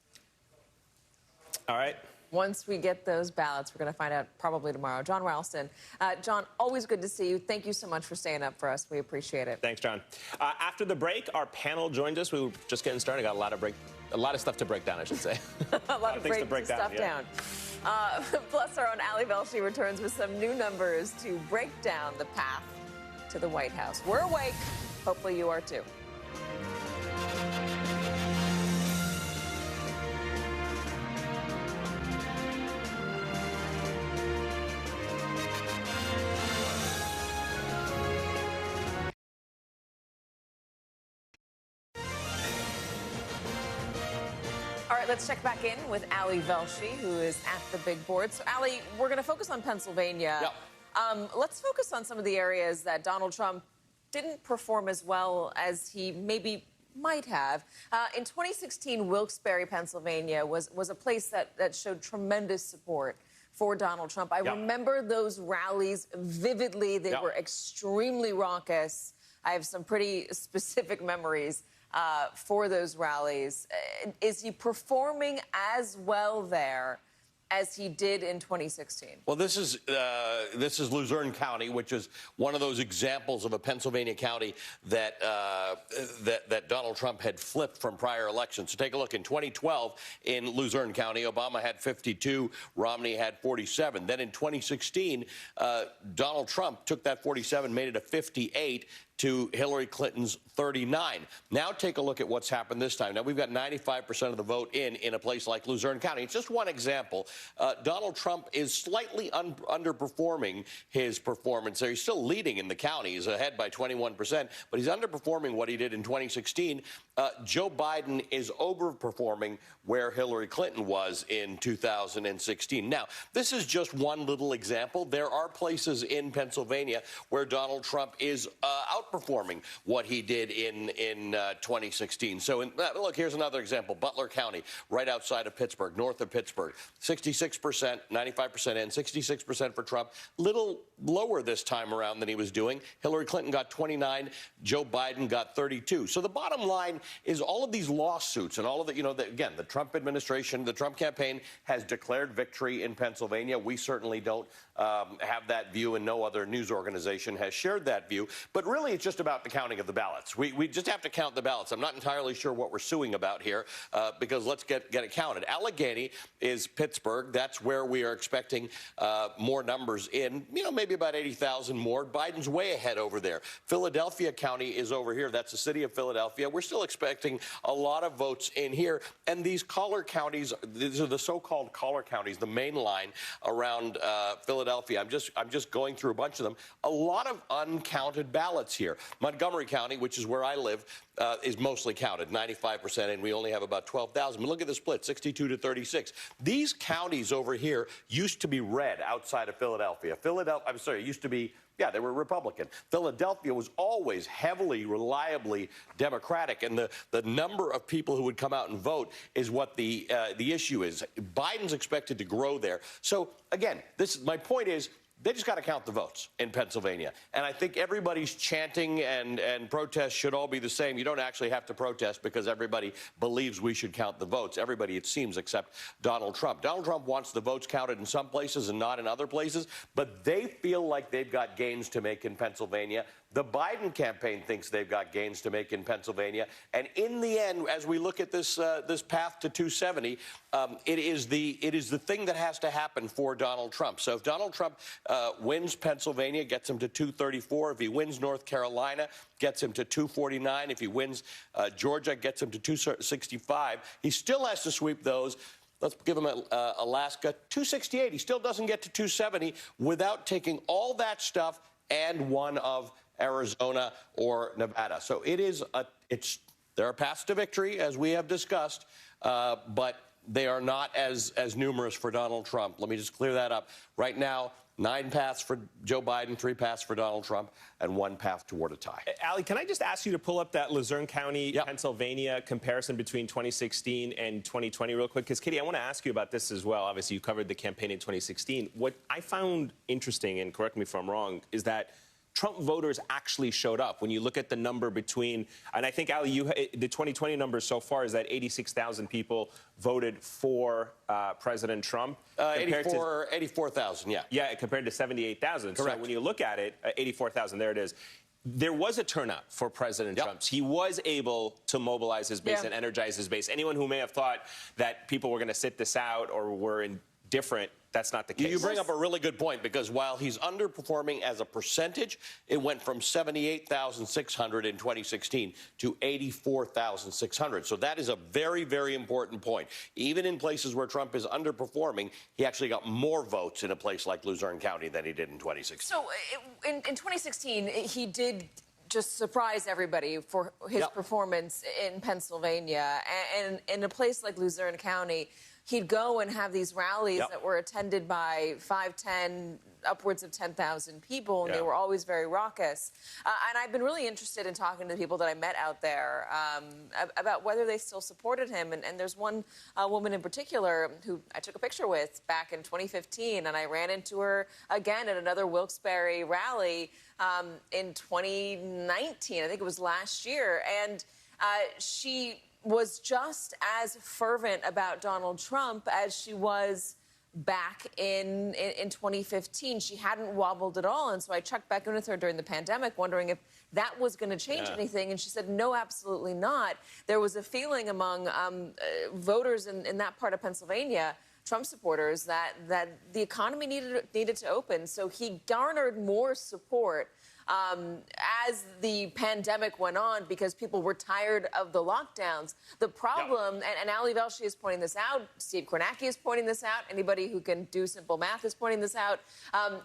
All right. Once we get those ballots, we're going to find out probably tomorrow. John Ralston. John, always good to see you. Thank you so much for staying up for us. We appreciate it. Thanks, John. After the break, our panel joined us. We were just getting started. Got a lot of stuff to break down, I should say. a lot of things to break down. Plus, our own Ali Velshi returns with some new numbers to break down the path to the White House. We're awake. Hopefully you are too. All right, let's check back in with Ali Velshi, who is at the big board. So, Ali, we're going to focus on Pennsylvania. Yep. Let's focus on some of the areas that Donald Trump didn't perform as well as he maybe might have. In 2016, Wilkes-Barre, Pennsylvania was a place that showed tremendous support for Donald Trump. I remember those rallies vividly. They were extremely raucous. I have some pretty specific memories for those rallies. Is he performing as well there as he did in 2016? Well, this is Luzerne County, which is one of those examples of a Pennsylvania county that that Donald Trump had flipped from prior elections. So take a look. In 2012, in Luzerne County, Obama had 52, Romney had 47. Then in 2016, Donald Trump took that 47, made it a 58. To Hillary Clinton's 39. Now take a look at what's happened this time. Now we've got 95% of the vote in a place like Luzerne County. It's just one example. Donald Trump is slightly underperforming his performance there. He's still leading in the county. He's ahead by 21%, but he's underperforming what he did in 2016. Joe Biden is overperforming where Hillary Clinton was in 2016. Now, this is just one little example. There are places in Pennsylvania where Donald Trump is outperforming outperforming what he did in 2016. So, look, here's another example. Butler County, right outside of Pittsburgh, north of Pittsburgh, 66%, 95% in, 66% for Trump. Little lower this time around than he was doing. Hillary Clinton got 29. Joe Biden got 32. So the bottom line is all of these lawsuits and all of the, again, the Trump administration, the Trump campaign has declared victory in Pennsylvania. We certainly don't have that view, and no other news organization has shared that view. But really, it's just about the counting of the ballots. We just have to count the ballots. I'm not entirely sure what we're suing about here because let's get it counted. Allegheny is Pittsburgh. That's where we are expecting more numbers in, maybe about 80,000 more. Biden's way ahead over there. Philadelphia County is over here. That's the city of Philadelphia. We're still expecting a lot of votes in here. And these collar counties, these are the so-called collar counties, the main line around Philadelphia. I'm just going through a bunch of them. A lot of uncounted ballots here. Montgomery County, which is where I live, is mostly counted, 95%, and we only have about 12,000. But look at the split, 62 to 36. These counties over here used to be red outside of Philadelphia. It used to be, yeah, they were Republican. Philadelphia was always heavily, reliably Democratic, and the number of people who would come out and vote is what the issue is. Biden's expected to grow there. So, again, my point is, they just got to count the votes in Pennsylvania. And I think everybody's chanting and protests should all be the same. You don't actually have to protest because everybody believes we should count the votes. Everybody, it seems, except Donald Trump. Donald Trump wants the votes counted in some places and not in other places, but they feel like they've got gains to make in Pennsylvania. The Biden campaign thinks they've got gains to make in Pennsylvania. And in the end, as we look at this path to 270, it is the thing that has to happen for Donald Trump. So if Donald Trump wins Pennsylvania, gets him to 234. If he wins North Carolina, gets him to 249. If he wins Georgia, gets him to 265. He still has to sweep those. Let's give him Alaska, 268. He still doesn't get to 270 without taking all that stuff and one of Arizona or Nevada. So there are paths to victory, as we have discussed, but they are not as numerous for Donald Trump. Let me just clear that up. Right now, 9 paths for Joe Biden, 3 paths for Donald Trump, and 1 path toward a tie. Ali, can I just ask you to pull up that Luzerne County, Pennsylvania comparison between 2016 and 2020 real quick? Because, Katie, I want to ask you about this as well. Obviously, you covered the campaign in 2016. What I found interesting, and correct me if I'm wrong, is that Trump voters actually showed up. When you look at the number between, and I think, Ali, the 2020 number so far is that 86,000 people voted for President Trump. 84,000, yeah. Yeah, compared to 78,000. Correct. So when you look at it, 84,000, there it is. There was a turnout for President Trump. He was able to mobilize his base and energize his base. Anyone who may have thought that people were going to sit this out or were indifferent, that's not the case. You bring up a really good point, because while he's underperforming as a percentage, it went from 78,600 in 2016 to 84,600. So that is a very, very important point. Even in places where Trump is underperforming, he actually got more votes in a place like Luzerne County than he did in 2016. So in 2016, he did just surprise everybody for his performance in Pennsylvania. And in a place like Luzerne County, he'd go and have these rallies that were attended by 5, 10, upwards of 10,000 people, and they were always very raucous. And I've been really interested in talking to the people that I met out there about whether they still supported him. And there's one woman in particular who I took a picture with back in 2015, and I ran into her again at another Wilkes-Barre rally in 2019. I think it was last year. And she was just as fervent about Donald Trump as she was back in 2015. She hadn't wobbled at all. And so I checked back in with her during the pandemic, wondering if that was going to change anything. And she said, no, absolutely not. There was a feeling among voters in that part of Pennsylvania, Trump supporters, that the economy needed to open. So he garnered more support as the pandemic went on, because people were tired of the lockdowns. The problem, and Ali Velshi is pointing this out, Steve Kornacki is pointing this out, anybody who can do simple math is pointing this out,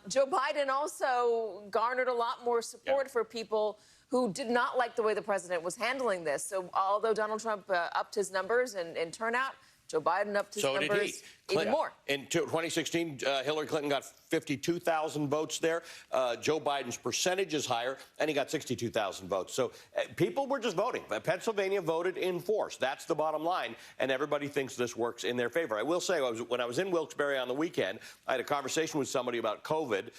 Joe Biden also garnered a lot more support for people who did not like the way the president was handling this. So although Donald Trump upped his numbers in turnout, Joe Biden upped his numbers even more. In 2016, Hillary Clinton got 52,000 votes there. Joe Biden's percentage is higher, and he got 62,000 votes. So people were just voting. Pennsylvania voted in force. That's the bottom line, and everybody thinks this works in their favor. I will say, when I was in Wilkes-Barre on the weekend, I had a conversation with somebody about COVID,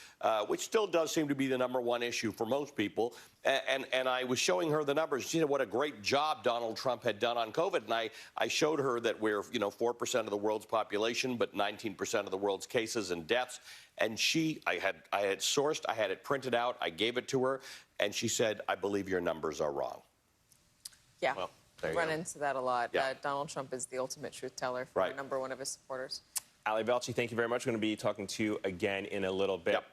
which still does seem to be the #1 issue for most people. And I was showing her the numbers. She said what a great job Donald Trump had done on COVID. And I showed her that we're, 4% of the world's population, but 19% of the world's cases and deaths. And I had sourced, I had it printed out, I gave it to her, and she said, I believe your numbers are wrong. Yeah, well, run into that a lot. Yeah. Donald Trump is the ultimate truth teller for #1 of his supporters. Ali Velshi, thank you very much. We're going to be talking to you again in a little bit. Yep.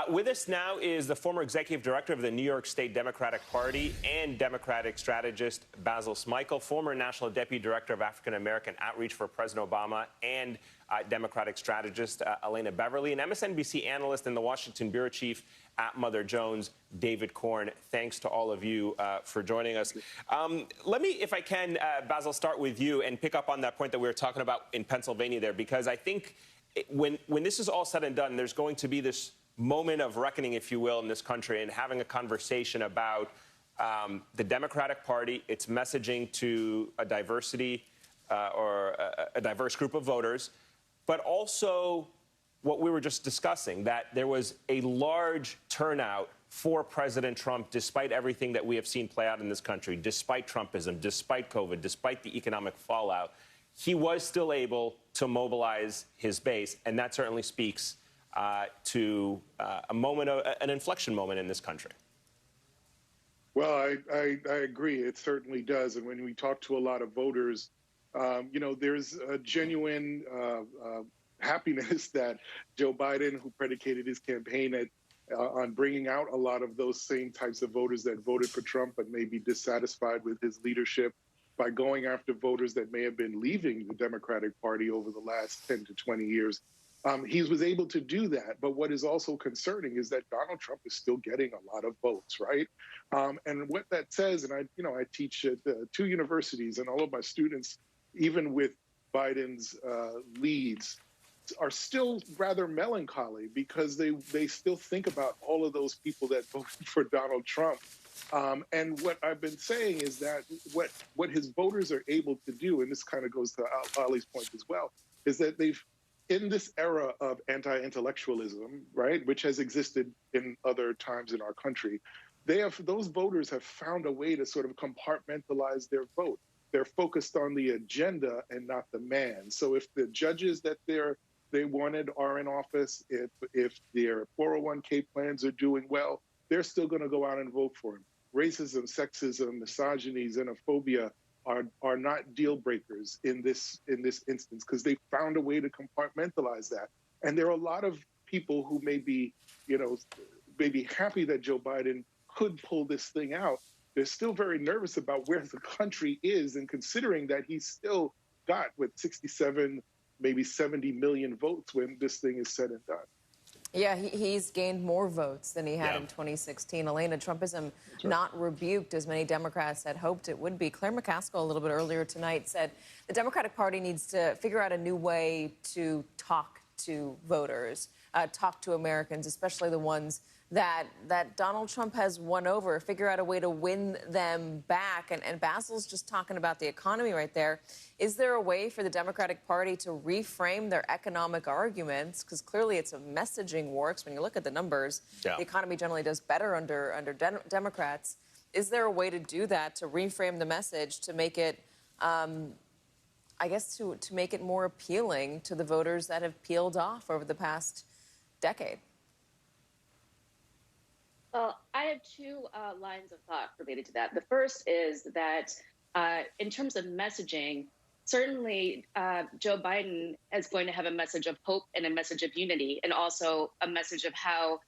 With us now is the former executive director of the New York State Democratic Party and Democratic strategist Basil Smikle, former national deputy director of African American Outreach for President Obama, and Democratic strategist Elena Beverly, and MSNBC analyst and the Washington bureau chief at Mother Jones, David Korn. Thanks to all of you for joining us. Let me, if I can, Basil, start with you and pick up on that point that we were talking about in Pennsylvania there, because I think when this is all said and done, there's going to be this moment of reckoning, if you will, in this country, and having a conversation about the Democratic Party, its messaging to a diversity or a diverse group of voters, but also what we were just discussing, that there was a large turnout for President Trump, despite everything that we have seen play out in this country, despite Trumpism, despite COVID, despite the economic fallout. He was still able to mobilize his base, and that certainly speaks to a moment, an inflection moment in this country. Well, I agree. It certainly does. And when we talk to a lot of voters, there's a genuine happiness that Joe Biden, who predicated his campaign on bringing out a lot of those same types of voters that voted for Trump but may be dissatisfied with his leadership, by going after voters that may have been leaving the Democratic Party over the last 10 to 20 years. He was able to do that. But what is also concerning is that Donald Trump is still getting a lot of votes, right? And what that says, and I teach at 2 universities, and all of my students, even with Biden's leads, are still rather melancholy because they still think about all of those people that voted for Donald Trump. And what I've been saying is that what his voters are able to do, and this kind of goes to Ali's point as well, is that in this era of anti-intellectualism, right, which has existed in other times in our country, those voters have found a way to sort of compartmentalize their vote. They're focused on the agenda and not the man. So if the judges that they wanted are in office, if their 401k plans are doing well, they're still going to go out and vote for him. Racism, sexism, misogyny, xenophobia are not deal breakers in this instance because they found a way to compartmentalize that. And there are a lot of people who may be happy that Joe Biden could pull this thing out. They're still very nervous about where the country is, and considering that he's still got 67, maybe 70 million votes when this thing is said and done. Yeah, he's gained more votes than he had in 2016. Elena, Trumpism not rebuked as many Democrats had hoped it would be. Claire McCaskill, a little bit earlier tonight, said the Democratic Party needs to figure out a new way to talk to voters, talk to Americans, especially the ones that Donald Trump has won over, figure out a way to win them back. And Basil's just talking about the economy right there. Is there a way for the Democratic Party to reframe their economic arguments? Because clearly it's a messaging war. When you look at the numbers, the economy generally does better under Democrats. Is there a way to do that, to reframe the message, to make it, I guess, to make it more appealing to the voters that have peeled off over the past decade? Well, I have 2 lines of thought related to that. The first is that in terms of messaging, certainly Joe Biden is going to have a message of hope and a message of unity, and also a message of how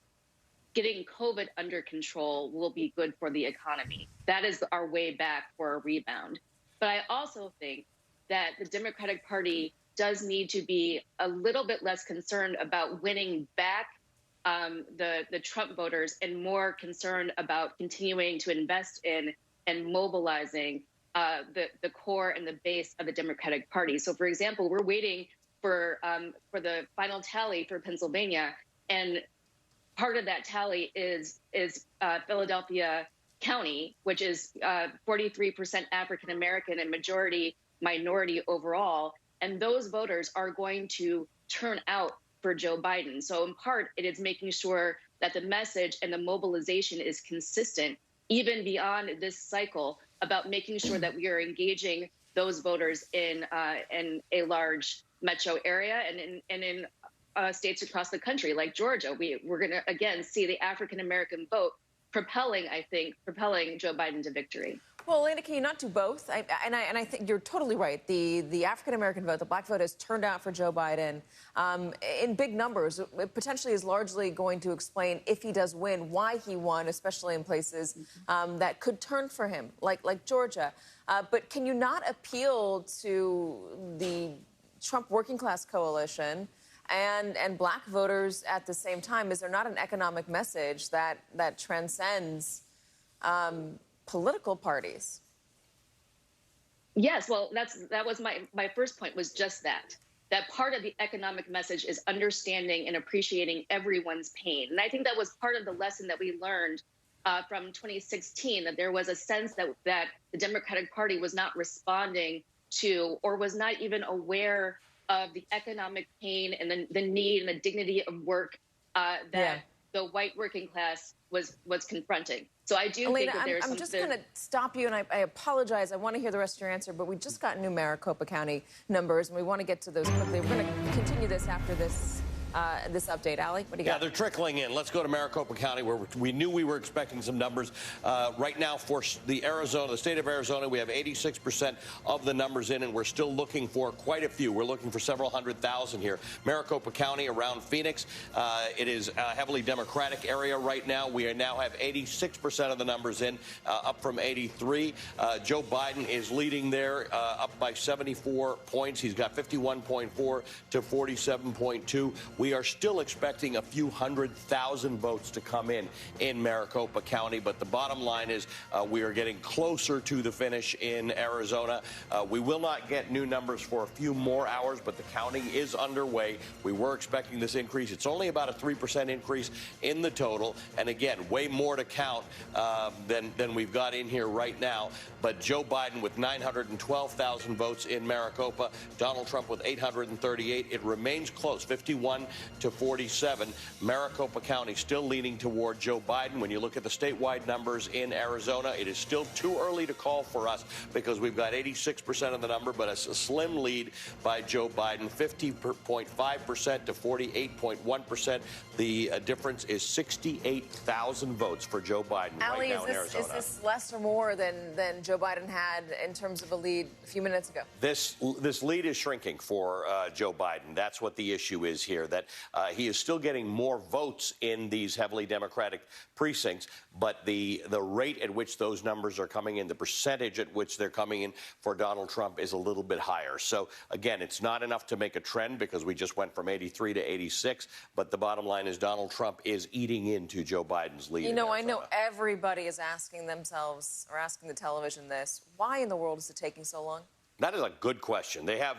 getting COVID under control will be good for the economy. That is our way back for a rebound. But I also think that the Democratic Party does need to be a little bit less concerned about winning back the Trump voters and more concerned about continuing to invest in and mobilizing the core and the base of the Democratic Party. So, for example, we're waiting for the final tally for Pennsylvania, and part of that tally is Philadelphia County, which is 43% African American and majority minority overall, and those voters are going to turn out for Joe Biden. So in part, it is making sure that the message and the mobilization is consistent, even beyond this cycle, about making sure that we are engaging those voters in a large metro area and in states across the country, like Georgia. We're going to, again, see the African-American vote propelling Joe Biden to victory. Well, Elena, can you not do both? I think you're totally right. The African-American vote, the black vote, has turned out for Joe Biden in big numbers. It potentially is largely going to explain, if he does win, why he won, especially in places that could turn for him, like Georgia. But can you not appeal to the Trump working class coalition and black voters at the same time? Is there not an economic message that transcends political parties? Yes, well, that was my first point, was just that part of the economic message is understanding and appreciating everyone's pain. And I think that was part of the lesson that we learned from 2016, that there was a sense that the Democratic Party was not responding to, or was not even aware of, the economic pain and the need and the dignity of work that the white working class was confronting. So I do Elena, think that there's I'm just going to stop you, and I apologize. I want to hear the rest of your answer, but we just got new Maricopa County numbers, and we want to get to those quickly. We're going to continue this after this update. Allie, what do you got? Yeah, they're trickling in. Let's go to Maricopa County, where we knew we were expecting some numbers. Right now, for the state of Arizona, we have 86% of the numbers in, and we're still looking for quite a few. We're looking for several 100,000 here. Maricopa County, around Phoenix, it is a heavily Democratic area right now. We now have 86% of the numbers in, up from 83. Joe Biden is leading there, up by 74 points. He's got 51.4 to 47.2. We are still expecting a few 100,000 votes to come in Maricopa County, but the bottom line is we are getting closer to the finish in Arizona. We will not get new numbers for a few more hours, but the counting is underway. We were expecting this increase. It's only about a 3% increase in the total, and again, way more to count than we've got in here right now. But Joe Biden with 912,000 votes in Maricopa, Donald Trump with 838. It remains close, 51 to 47. Maricopa County still leaning toward Joe Biden. When you look at the statewide numbers in Arizona, it is still too early to call for us because we've got 86% of the number, but a slim lead by Joe Biden, 50.5% to 48.1%. The difference is 68,000 votes for Joe Biden right now in Arizona. Is this less or more than Joe Biden had in terms of a lead a few minutes ago? This lead is shrinking for Joe Biden. That's what the issue is here, that he is still getting more votes in these heavily Democratic precincts, but the rate at which those numbers are coming in, the percentage at which they're coming in for Donald Trump is a little bit higher. So, again, it's not enough to make a trend because we just went from 83 to 86, but the bottom line is Donald Trump is eating into Joe Biden's lead. You know, I know everybody is asking themselves, or asking the television this, why in the world is it taking so long? That is a good question. They have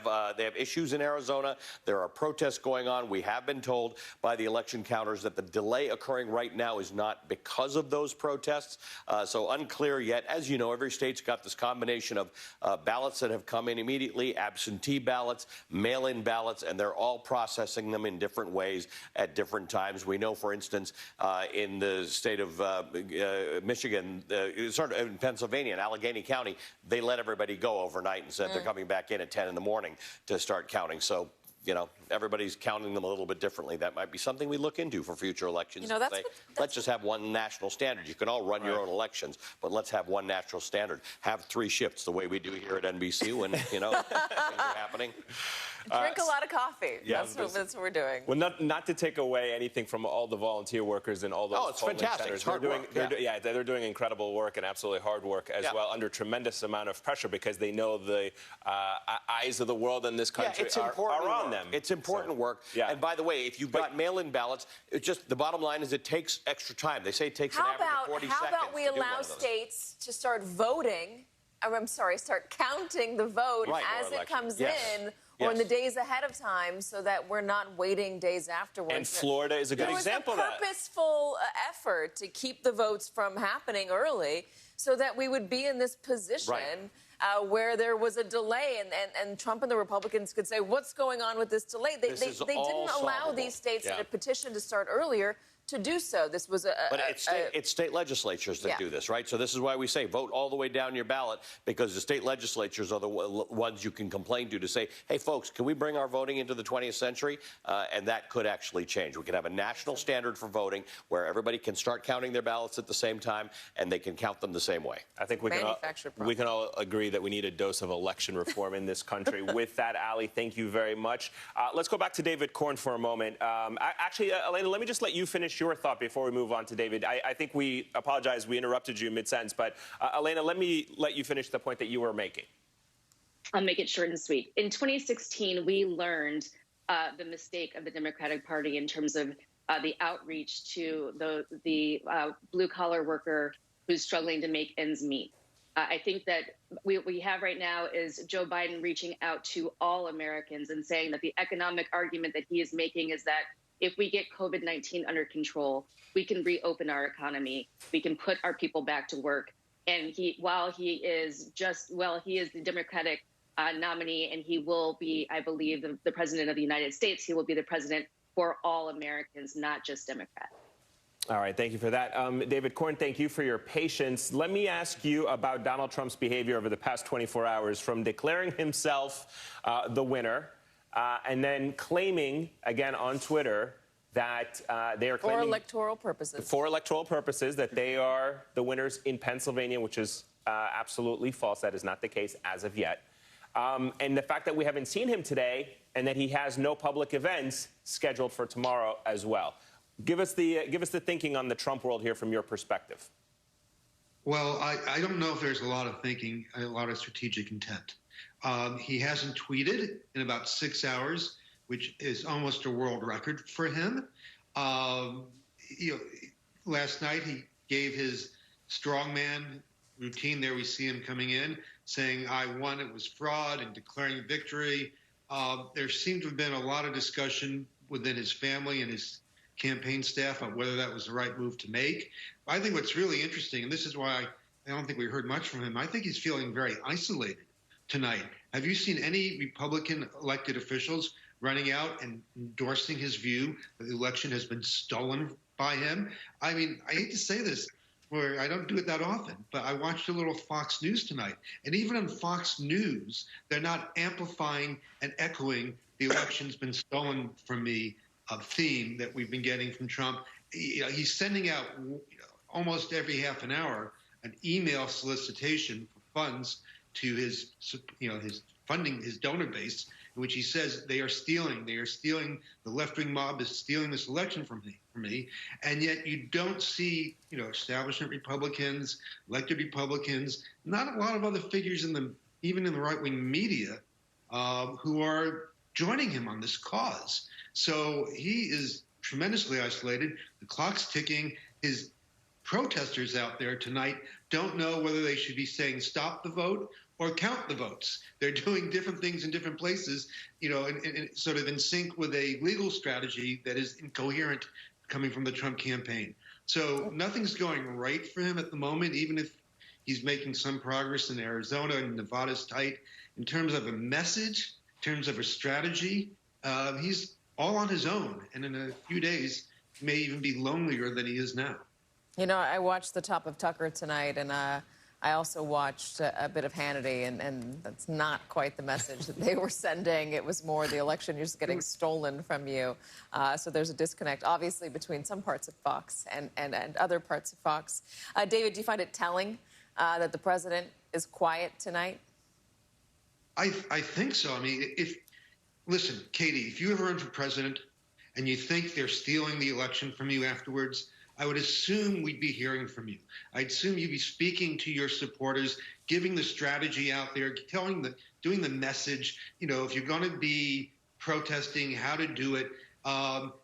issues in Arizona. There are protests going on. We have been told by the election counters that the delay occurring right now is not because of those protests. So unclear yet. As you know, every state's got this combination of ballots that have come in immediately, absentee ballots, mail-in ballots, and they're all processing them in different ways at different times. We know, for instance, in the state of Michigan, in Pennsylvania, in Allegheny County, they let everybody go overnight and said they're coming back in at 10 in the morning to start counting. So, you know, everybody's counting them a little bit differently. That might be something we look into for future elections. You know, let's just have one national standard. You can all run your own elections, but let's have one national standard. Have 3 shifts the way we do here at NBC when, you know, things are happening. Drink a lot of coffee. Yeah, that's what we're doing. Well, not to take away anything from all the volunteer workers and all those it's fantastic. centers. It's hard work. They're doing incredible work and absolutely hard work as well, under tremendous amount of pressure because they know the eyes of the world in this country are on them. It's important work. Yeah. And by the way, if you've got mail-in ballots, it's just the bottom line is it takes extra time. They say it takes an average of 40 seconds. How about we allow states to start voting? I'm sorry, start counting the vote as it comes in or in the days ahead of time so that we're not waiting days afterwards. And Florida is a good example of that. It was a purposeful effort to keep the votes from happening early so that we would be in this position where there was a delay and Trump and the Republicans could say, what's going on with this delay? They didn't allow these states that had petitioned to start earlier to do so. This was But it's state legislatures that do this, right? So this is why we say vote all the way down your ballot, because the state legislatures are the ones you can complain to say, hey, folks, can we bring our voting into the 20th century? And that could actually change. We can have a national standard for voting where everybody can start counting their ballots at the same time and they can count them the same way. I think we can all agree that we need a dose of election reform in this country. With that, Ali, thank you very much. Let's go back to David Corn for a moment. Actually, Elena, let me just let you finish your thought before we move on to David. I think we apologize. We interrupted you mid-sentence. But, Elena, let you finish the point that you were making. I'll make it short and sweet. In 2016, we learned the mistake of the Democratic Party in terms of the outreach to the blue-collar worker who's struggling to make ends meet. I think that what we have right now is Joe Biden reaching out to all Americans and saying that the economic argument that he is making is that if we get COVID-19 under control, we can reopen our economy. We can put our people back to work. And he is the Democratic nominee, and he will be, I believe, the president of the United States. He will be the president for all Americans, not just Democrats. All right, thank you for that. David Corn, thank you for your patience. Let me ask you about Donald Trump's behavior over the past 24 hours, from declaring himself the winner and then claiming, again on Twitter, that they are claiming... For electoral purposes, that they are the winners in Pennsylvania, which is absolutely false. That is not the case as of yet. And the fact that we haven't seen him today and that he has no public events scheduled for tomorrow as well. Give us the thinking on the Trump world here from your perspective. Well, I don't know if there's a lot of thinking, a lot of strategic intent. He hasn't tweeted in about 6 hours, which is almost a world record for him. Last night he gave his strongman routine. There we see him coming in saying, I won, it was fraud, and declaring victory. There seemed to have been a lot of discussion within his family and his campaign staff on whether that was the right move to make. I think what's really interesting, and this is why I don't think we heard much from him, I think he's feeling very isolated tonight. Have you seen any Republican elected officials running out and endorsing his view that the election has been stolen by him? I mean, I hate to say this, where I don't do it that often, but I watched a little Fox News tonight. And even on Fox News, they're not amplifying and echoing the election's been stolen from me theme that we've been getting from Trump. He's sending out almost every half an hour an email solicitation for funds to his funding, his donor base, in which he says they are stealing. The left-wing mob is stealing this election from me. And yet you don't see, establishment Republicans, elected Republicans, not a lot of other figures even in the right-wing media who are joining him on this cause. So he is tremendously isolated. The clock's ticking. His protesters out there tonight don't know whether they should be saying stop the vote or count the votes. They're doing different things in different places, and sort of in sync with a legal strategy that is incoherent coming from the Trump campaign. So nothing's going right for him at the moment, even if he's making some progress in Arizona and Nevada's tight. In terms of a message, in terms of a strategy, he's all on his own. And in a few days, he may even be lonelier than he is now. I watched the top of Tucker tonight, and I also watched a bit of Hannity, and that's not quite the message that they were sending. It was more the election just getting stolen from you. So there's a disconnect, obviously, between some parts of Fox and other parts of Fox. David, do you find it telling that the president is quiet tonight? I think so. I mean, listen, Katie, if you ever run for president and you think they're stealing the election from you afterwards, I would assume we'd be hearing from you. I'd assume you'd be speaking to your supporters, giving the strategy out there, doing the message. If you're going to be protesting, how to do it.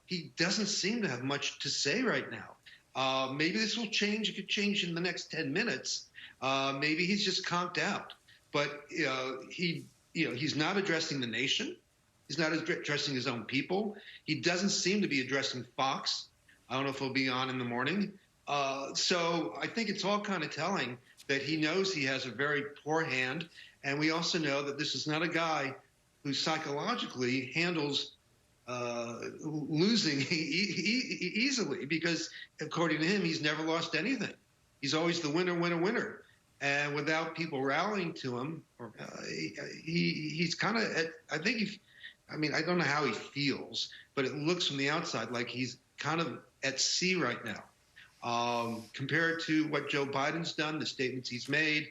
He doesn't seem to have much to say right now. Maybe this will change. It could change in the next 10 minutes. Maybe he's just conked out. But he's not addressing the nation. He's not addressing his own people. He doesn't seem to be addressing Fox. I don't know if he'll be on in the morning. So I think it's all kind of telling that he knows he has a very poor hand. And we also know that this is not a guy who psychologically handles losing easily, because according to him, he's never lost anything. He's always the winner, winner, winner. And without people rallying to him, he's kind of, I don't know how he feels, but it looks from the outside like he's kind of at sea right now. Compared to what Joe Biden's done, the statements he's made,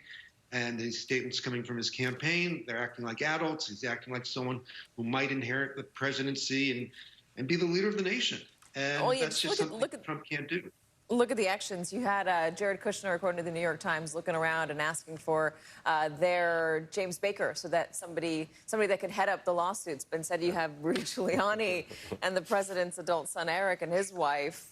and the statements coming from his campaign, they're acting like adults. He's acting like someone who might inherit the presidency and be the leader of the nation. And that's just something Trump can't do. Look at the actions. You had Jared Kushner, according to the New York Times, looking around and asking for their James Baker, so that somebody that could head up the lawsuits. But instead, you have Rudy Giuliani and the president's adult son, Eric, and his wife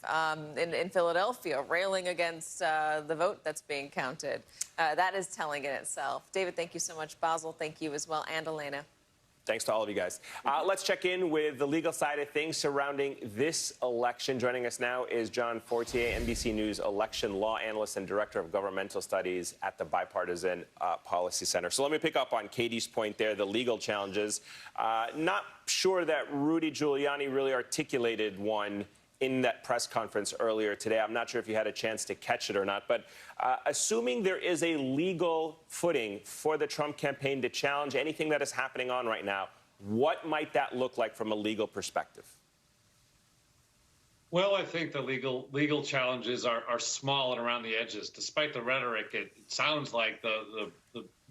in Philadelphia, railing against the vote that's being counted. That is telling in itself. David, thank you so much. Basil, thank you as well. And Elena. Thanks to all of you guys. Let's check in with the legal side of things surrounding this election. Joining us now is John Fortier, NBC News election law analyst and director of governmental studies at the Bipartisan Policy Center. So let me pick up on Katie's point there, the legal challenges. Not sure that Rudy Giuliani really articulated one in that press conference earlier today. I'm not sure if you had a chance to catch it or not, but assuming there is a legal footing for the Trump campaign to challenge anything that is happening on right now, what might that look like from a legal perspective? Well, I think the legal challenges are small and around the edges. Despite the rhetoric, it sounds like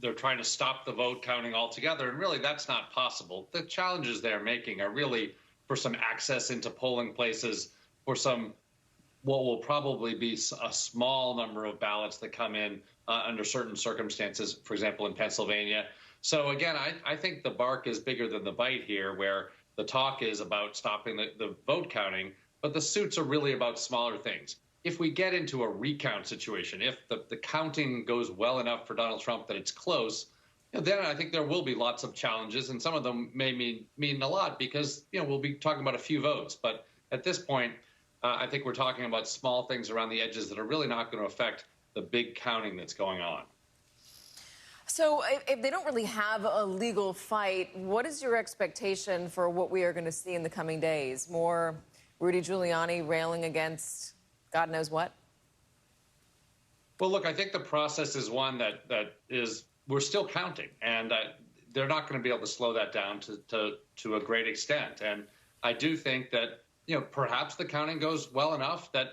they're trying to stop the vote counting altogether, and really that's not possible. The challenges they're making are really for some access into polling places, for some what will probably be a small number of ballots that come in under certain circumstances, for example, in Pennsylvania. So again, I think the bark is bigger than the bite here, where the talk is about stopping the vote counting, but the suits are really about smaller things. If we get into a recount situation, if the counting goes well enough for Donald Trump that it's close, then I think there will be lots of challenges, and some of them may mean a lot because, we'll be talking about a few votes. But at this point, I think we're talking about small things around the edges that are really not going to affect the big counting that's going on. So if they don't really have a legal fight, what is your expectation for what we are going to see in the coming days? More Rudy Giuliani railing against God knows what? Well, look, I think the process is one that is, we're still counting, and they're not going to be able to slow that down to a great extent. And I do think that, perhaps the counting goes well enough that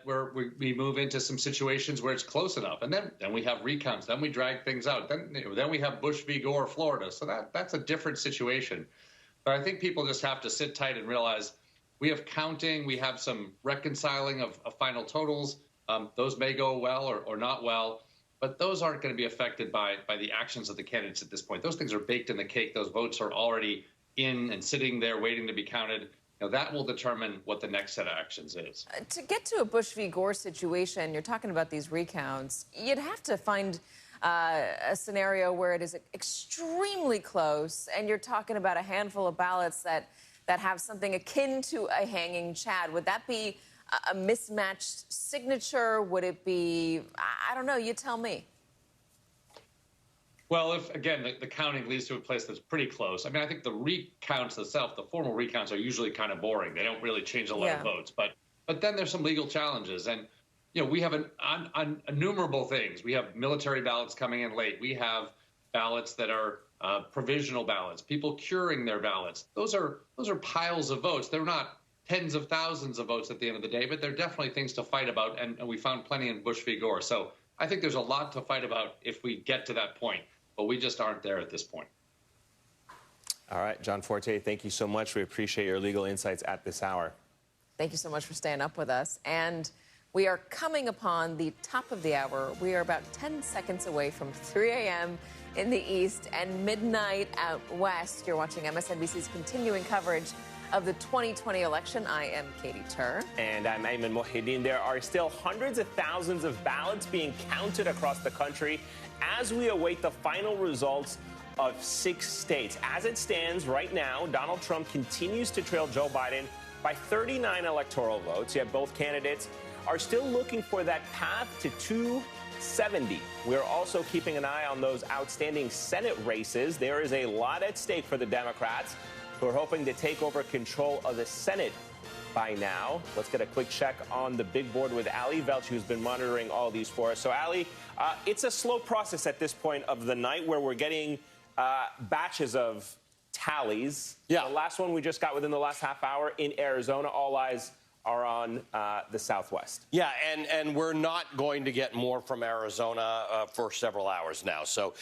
we move into some situations where it's close enough. And then we have recounts. Then we drag things out. Then we have Bush v. Gore, Florida. So that's a different situation. But I think people just have to sit tight and realize we have counting. We have some reconciling of final totals. Those may go well or not well. But those aren't going to be affected by the actions of the candidates at this point. Those things are baked in the cake. Those votes are already in and sitting there waiting to be counted. That will determine what the next set of actions is. To get to a Bush v. Gore situation, you're talking about these recounts, you'd have to find a scenario where it is extremely close, and you're talking about a handful of ballots that have something akin to a hanging chad. Would that be a mismatched signature? Would it be, I don't know, you tell me. Well, if, again, the counting leads to a place that's pretty close. I mean, I think the recounts themselves, the formal recounts, are usually kind of boring. They don't really change a lot of votes. But then there's some legal challenges. And, we have innumerable things. We have military ballots coming in late. We have ballots that are provisional ballots, people curing their ballots. Those are piles of votes. They're not tens of thousands of votes at the end of the day, but they're definitely things to fight about. And we found plenty in Bush v. Gore. So I think there's a lot to fight about if we get to that point. But we just aren't there at this point. All right, John Fortier, thank you so much. We appreciate your legal insights at this hour. Thank you so much for staying up with us. And we are coming upon the top of the hour. We are about 10 seconds away from 3 a.m. in the East and midnight out West. You're watching MSNBC's continuing coverage of the 2020 election. I am Katie Tur. And I'm Ayman Mohideen. There are still hundreds of thousands of ballots being counted across the country as we await the final results of 6 states. As it stands right now, Donald Trump continues to trail Joe Biden by 39 electoral votes, yet both candidates are still looking for that path to 270. We're also keeping an eye on those outstanding Senate races. There is a lot at stake for the Democrats, who are hoping to take over control of the Senate by now. Let's get a quick check on the big board with Ali Velch, who's been monitoring all these for us. So, Ali, it's a slow process at this point of the night where we're getting batches of tallies. Yeah. The last one we just got within the last half hour in Arizona. All eyes are on the Southwest. Yeah, and we're not going to get more from Arizona for several hours now. So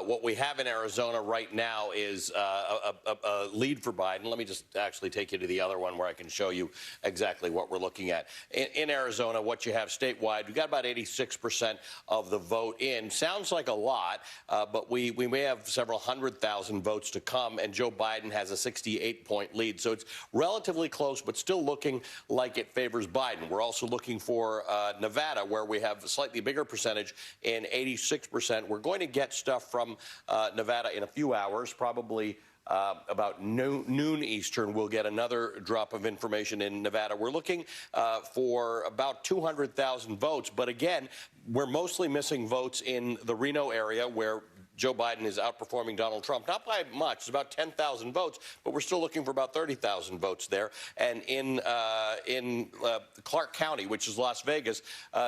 what we have in Arizona right now is a lead for Biden. Let me just actually take you to the other one where I can show you exactly what we're looking at. In Arizona, what you have statewide, we've got about 86% of the vote in. Sounds like a lot, but we may have several 100,000 votes to come, and Joe Biden has a 68-point lead. So it's relatively close, but still looking like it favors Biden. We're also looking for Nevada, where we have a slightly bigger percentage in 86%. We're going to get stuff from Nevada in a few hours, probably about noon Eastern. We'll get another drop of information in Nevada. We're looking for about 200,000 votes. But again, we're mostly missing votes in the Reno area, where Joe Biden is outperforming Donald Trump, not by much. It's about 10,000 votes, but we're still looking for about 30,000 votes there. And in Clark County, which is Las Vegas,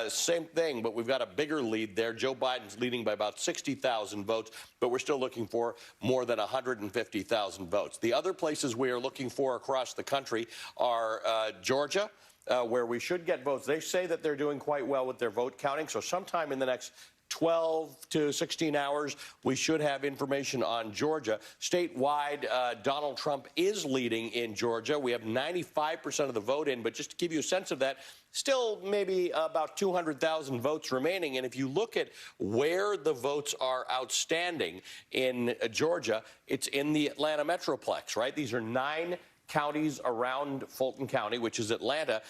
same thing, but we've got a bigger lead there. Joe Biden's leading by about 60,000 votes, but we're still looking for more than 150,000 votes. The other places we are looking for across the country are Georgia, where we should get votes. They say that they're doing quite well with their vote counting, so sometime in the next 12 to 16 hours, we should have information on Georgia. Statewide, Donald Trump is leading in Georgia. We have 95% of the vote in, but just to give you a sense of that, still maybe about 200,000 votes remaining. And if you look at where the votes are outstanding in Georgia, it's in the Atlanta Metroplex, right? These are 9 counties around Fulton County, which is Atlanta,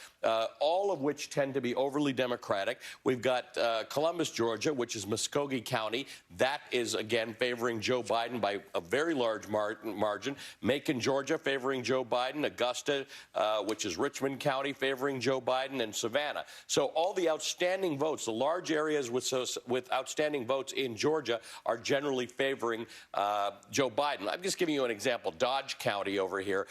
all of which tend to be overly Democratic. We've got Columbus, Georgia, which is Muskogee County. That is, again, favoring Joe Biden by a very large margin. Macon, Georgia, favoring Joe Biden. Augusta, which is Richmond County, favoring Joe Biden. And Savannah. So all the outstanding votes, the large areas with outstanding votes in Georgia are generally favoring Joe Biden. I'm just giving you an example. Dodge County over here,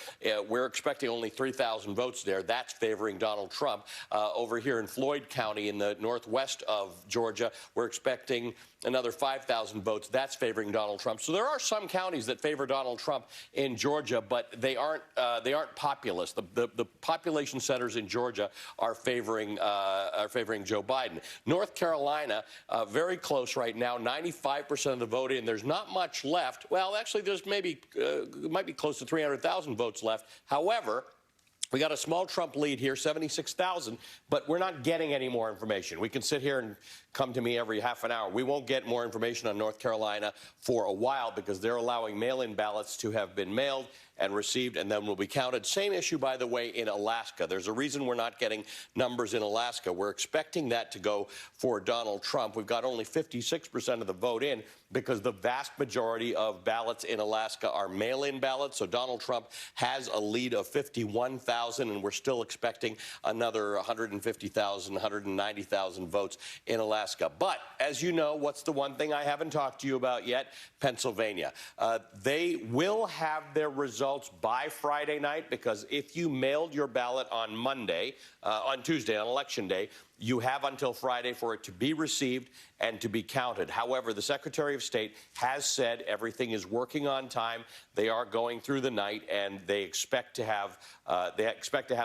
we're expecting only 3,000 votes there. That's favoring Donald Trump. Over here in Floyd County in the northwest of Georgia, we're expecting another 5,000 votes. That's favoring Donald Trump. So there are some counties that favor Donald Trump in Georgia, but they aren't populous. The population centers in Georgia are favoring Joe Biden. North Carolina, very close right now, 95% of the vote in. There's not much left. Well, actually, there's maybe might be close to 300,000 votes left. However, we got a small Trump lead here, 76,000, but we're not getting any more information. We can sit here and come to me every half an hour. We won't get more information on North Carolina for a while because they're allowing mail-in ballots to have been mailed and received and then will be counted. Same issue, by the way, in Alaska. There's a reason we're not getting numbers in Alaska. We're expecting that to go for Donald Trump. We've got only 56% of the vote in because the vast majority of ballots in Alaska are mail-in ballots. So Donald Trump has a lead of 51,000, and we're still expecting another 150,000, 190,000 votes in Alaska. But as you know, what's the one thing I haven't talked to you about yet? Pennsylvania. They will have their results by Friday night, because if you mailed your ballot on Tuesday, on Election Day, you have until Friday for it to be received and to be counted. However, the Secretary of State has said everything is working on time. They are going through the night, and they expect to have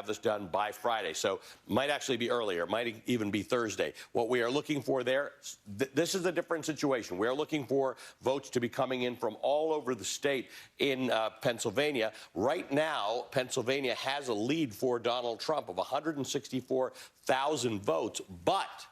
this done by Friday. So it might actually be earlier. It might even be Thursday. What we are looking for there, this is a different situation. We are looking for votes to be coming in from all over the state in Pennsylvania. Right now, Pennsylvania has a lead for Donald Trump of 164,000 votes, but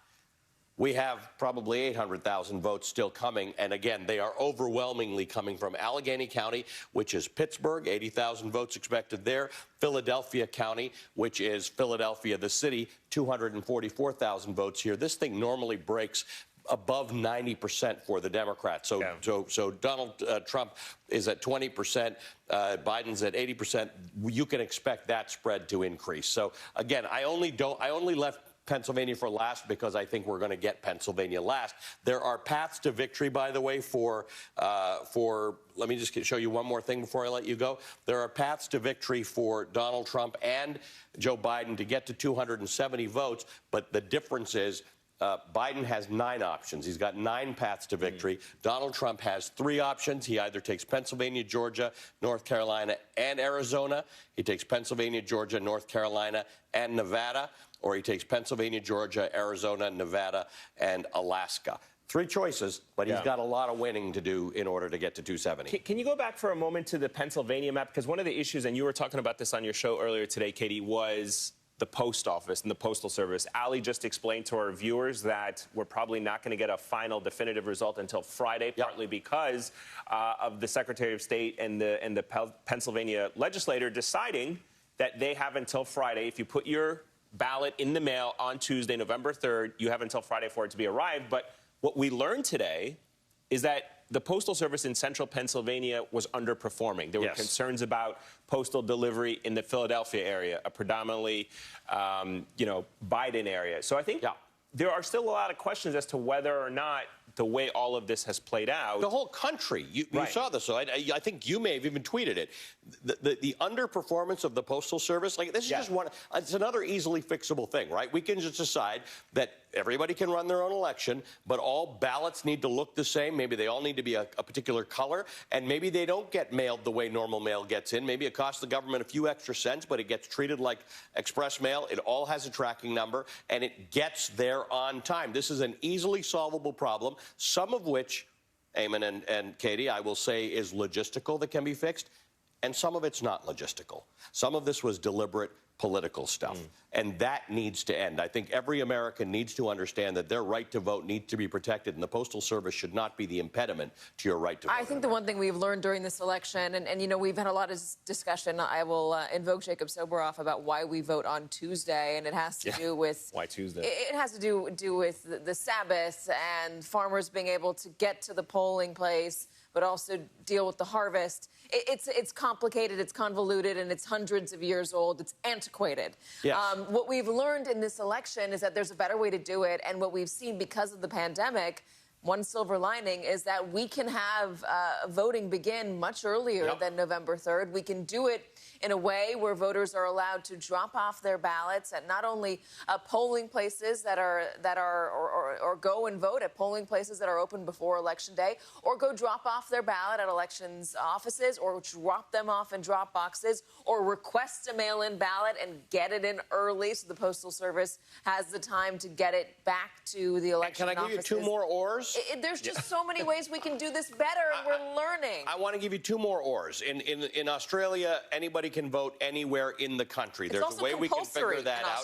we have probably 800,000 votes still coming. And again, they are overwhelmingly coming from Allegheny County, which is Pittsburgh, 80,000 votes expected there. Philadelphia County, which is Philadelphia, the city, 244,000 votes here. This thing normally breaks above 90% for the Democrats. So Donald Trump is at 20%, Biden's at 80%. You can expect that spread to increase. So again, I only left Pennsylvania for last because I think we're going to get Pennsylvania last. There are paths to victory, by the way, for let me just show you one more thing before I let you go. There are paths to victory for Donald Trump and Joe Biden to get to 270 votes, but the difference is Biden has 9 options. He's got 9 paths to victory. Donald Trump has 3 options. He either takes Pennsylvania, Georgia, North Carolina, and Arizona. He takes Pennsylvania, Georgia, North Carolina, and Nevada. Or he takes Pennsylvania, Georgia, Arizona, Nevada, and Alaska. 3 choices, but he's got a lot of winning to do in order to get to 270. Can you go back for a moment to the Pennsylvania map? Because one of the issues, and you were talking about this on your show earlier today, Katie, was the post office and the Postal Service. Ali just explained to our viewers that we're probably not going to get a final definitive result until Friday, partly because of the Secretary of State and the Pennsylvania legislator deciding that they have until Friday. If you put your ballot in the mail on Tuesday, November 3rd, you have until Friday for it to be arrived. But what we learned today is that the Postal Service in central Pennsylvania was underperforming. There were concerns about postal delivery in the Philadelphia area, a predominantly, Biden area. So I think there are still a lot of questions as to whether or not the way all of this has played out. The whole country. You saw this. So I think you may have even tweeted it. The underperformance of the Postal Service, like this is just one. It's another easily fixable thing, right? We can just decide that everybody can run their own election, but all ballots need to look the same. Maybe they all need to be a particular color, and maybe they don't get mailed the way normal mail gets in. Maybe it costs the government a few extra cents, but it gets treated like express mail. It all has a tracking number, and it gets there on time. This is an easily solvable problem, some of which, Eamon and Katie, I will say is logistical that can be fixed, and some of it's not logistical. Some of this was deliberate political stuff, and that needs to end. I think every American needs to understand that their right to vote needs to be protected, and the Postal Service should not be the impediment to your right to vote. I think the one thing we've learned during this election, and we've had a lot of discussion, I will invoke Jacob Soboroff about why we vote on Tuesday, and it has to do with... Why Tuesday? It has to do with the Sabbath and farmers being able to get to the polling place, but also deal with the harvest. It's complicated, it's convoluted, and it's hundreds of years old. It's antiquated. Yes. What we've learned in this election is that there's a better way to do it, and what we've seen because of the pandemic, one silver lining is that we can have voting begin much earlier than November 3rd. We can do it in a way where voters are allowed to drop off their ballots at not only polling places that are or go and vote at polling places that are open before Election Day, or go drop off their ballot at elections offices, or drop them off in drop boxes, or request a mail-in ballot and get it in early so the Postal Service has the time to get it back to the election offices. Can I give you 2 more ors? There's just so many ways we can do this better, and we're learning. I want to give you 2 more ors. In Australia, anybody can vote anywhere in the country. It's There's also a way we can figure that in out.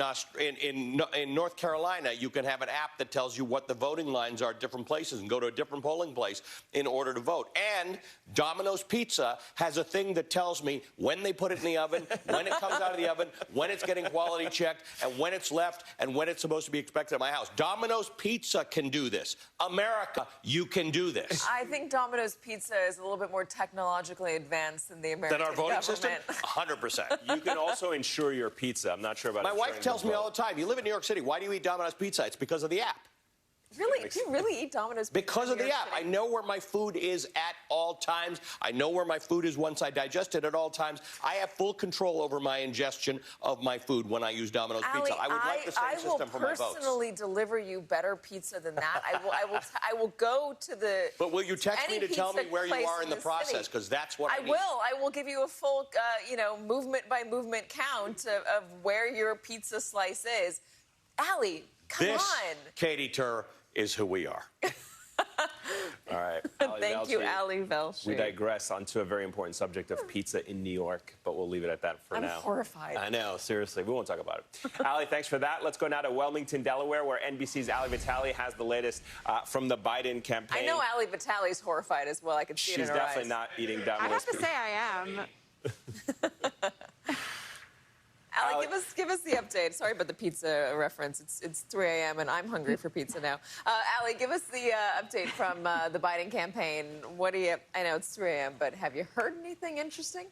Australia. In North Carolina, you can have an app that tells you what the voting lines are at different places and go to a different polling place in order to vote. And Domino's Pizza has a thing that tells me when they put it in the oven, when it comes out of the oven, when it's getting quality checked, and when it's left, and when it's supposed to be expected at my house. Domino's Pizza can do this. America, you can do this. I think Domino's Pizza is a little bit more technologically advanced than the American Than our voting government. system? 100%. You can also insure your pizza. I'm not sure about My wife tells me all the time, you live in New York City, why do you eat Domino's Pizza? It's because of the app. Really? Do you really eat Domino's Pizza? Because of the app. I know where my food is at all times. I know where my food is once I digest it at all times. I have full control over my ingestion of my food when I use Domino's Pizza. I would like the same system for my votes. I will personally deliver you better pizza than that. I will go to the... But will you text me to tell me where you are in the process? Because that's what I need. I will give you a full, movement by movement count of where your pizza slice is. Allie, come on. Katie Tur, is who we are. All right. Thank you, Ali Velshi. We digress onto a very important subject of pizza in New York, but we'll leave it at that for now. I'm horrified. I know, seriously. We won't talk about it. Ali, thanks for that. Let's go now to Wilmington, Delaware, where NBC's Ali Vitale has the latest from the Biden campaign. I know Ali Vitale's horrified as well. I can see it in her eyes. She's definitely not eating Domino's. I have to say I am. Allie, give us the update. Sorry about the pizza reference. It's 3 a.m. and I'm hungry for pizza now. Allie, give us the update from the Biden campaign. What do you? I know it's 3 a.m., but have you heard anything interesting?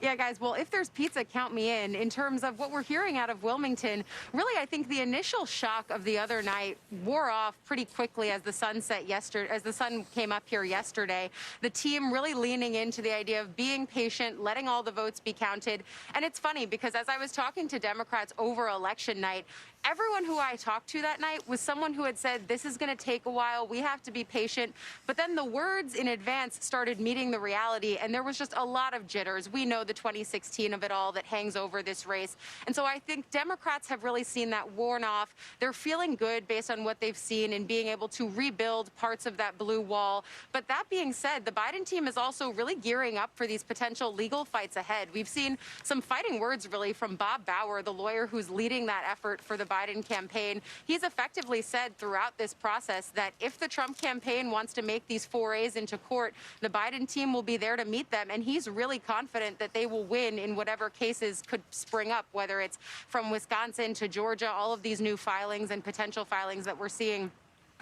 Yeah, guys, well, if there's pizza, count me in. In terms of what we're hearing out of Wilmington, really, I think the initial shock of the other night wore off pretty quickly as the sun came up here yesterday. The team really leaning into the idea of being patient, letting all the votes be counted. And it's funny because as I was talking to Democrats over election night, everyone who I talked to that night was someone who had said, this is going to take a while, we have to be patient. But then the words in advance started meeting the reality, and there was just a lot of jitters. We know the 2016 of it all that hangs over this race. And so I think Democrats have really seen that worn off. They're feeling good based on what they've seen and being able to rebuild parts of that blue wall. But that being said, the Biden team is also really gearing up for these potential legal fights ahead. We've seen some fighting words really from Bob Bauer, the lawyer who's leading that effort for the Biden campaign. He's effectively said throughout this process that if the Trump campaign wants to make these forays into court, the Biden team will be there to meet them. And he's really confident that they will win in whatever cases could spring up, whether it's from Wisconsin to Georgia, all of these new filings and potential filings that we're seeing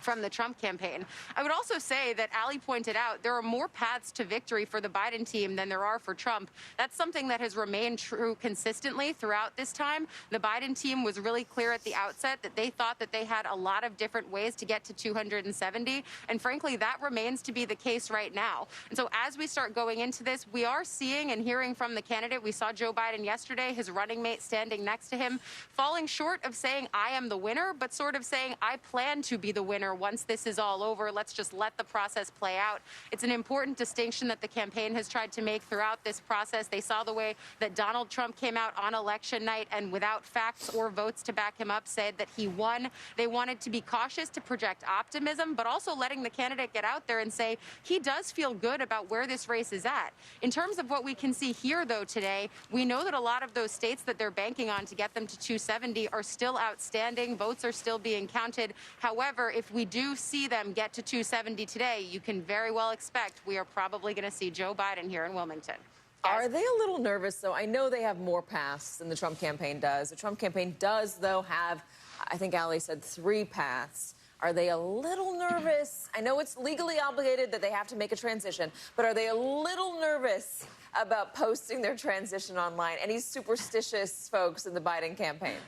from the Trump campaign. I would also say that Allie pointed out there are more paths to victory for the Biden team than there are for Trump. That's something that has remained true consistently throughout this time. The Biden team was really clear at the outset that they thought that they had a lot of different ways to get to 270. And frankly, that remains to be the case right now. And so as we start going into this, we are seeing and hearing from the candidate. We saw Joe Biden yesterday, his running mate standing next to him, falling short of saying, I am the winner, but sort of saying, I plan to be the winner once this is all over. Let's just let the process play out. It's an important distinction that the campaign has tried to make throughout this process. They saw the way that Donald Trump came out on election night and without facts or votes to back him up said that he won. They wanted to be cautious to project optimism, but also letting the candidate get out there and say he does feel good about where this race is at. In terms of what we can see here, though, today, we know that a lot of those states that they're banking on to get them to 270 are still outstanding. Votes are still being counted. However, if we do see them get to 270 today, you can very well expect we are probably going to see Joe Biden here in Wilmington. Are they a little nervous, though? I know they have more paths than the Trump campaign does. The Trump campaign does, though, have, I think Allie said, 3 paths. Are they a little nervous? I know it's legally obligated that they have to make a transition, but are they a little nervous about posting their transition online? Any superstitious folks in the Biden campaign?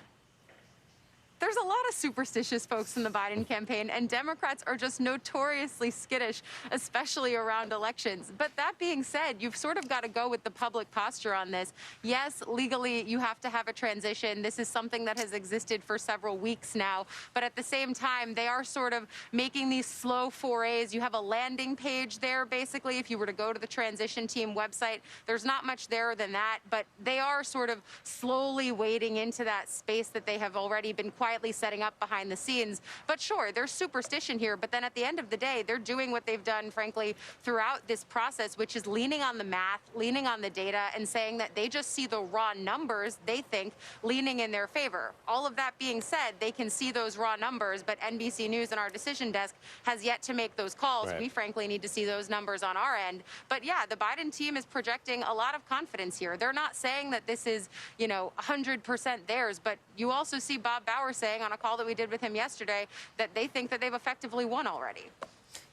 There's a lot of superstitious folks in the Biden campaign, and Democrats are just notoriously skittish, especially around elections. But that being said, you've sort of got to go with the public posture on this. Yes, legally, you have to have a transition. This is something that has existed for several weeks now. But at the same time, they are sort of making these slow forays. You have a landing page there, basically, if you were to go to the transition team website. There's not much there than that, but they are sort of slowly wading into that space that they have already been quietly setting up behind the scenes. But sure, there's superstition here, but then at the end of the day, they're doing what they've done, frankly, throughout this process, which is leaning on the math, leaning on the data, and saying that they just see the raw numbers, they think, leaning in their favor. All of that being said, they can see those raw numbers, but NBC News and our decision desk has yet to make those calls. Right. We frankly need to see those numbers on our end. But yeah, the Biden team is projecting a lot of confidence here. They're not saying that this is, 100% theirs, but you also see Bob Bauer saying on a call that we did with him yesterday that they think that they've effectively won already.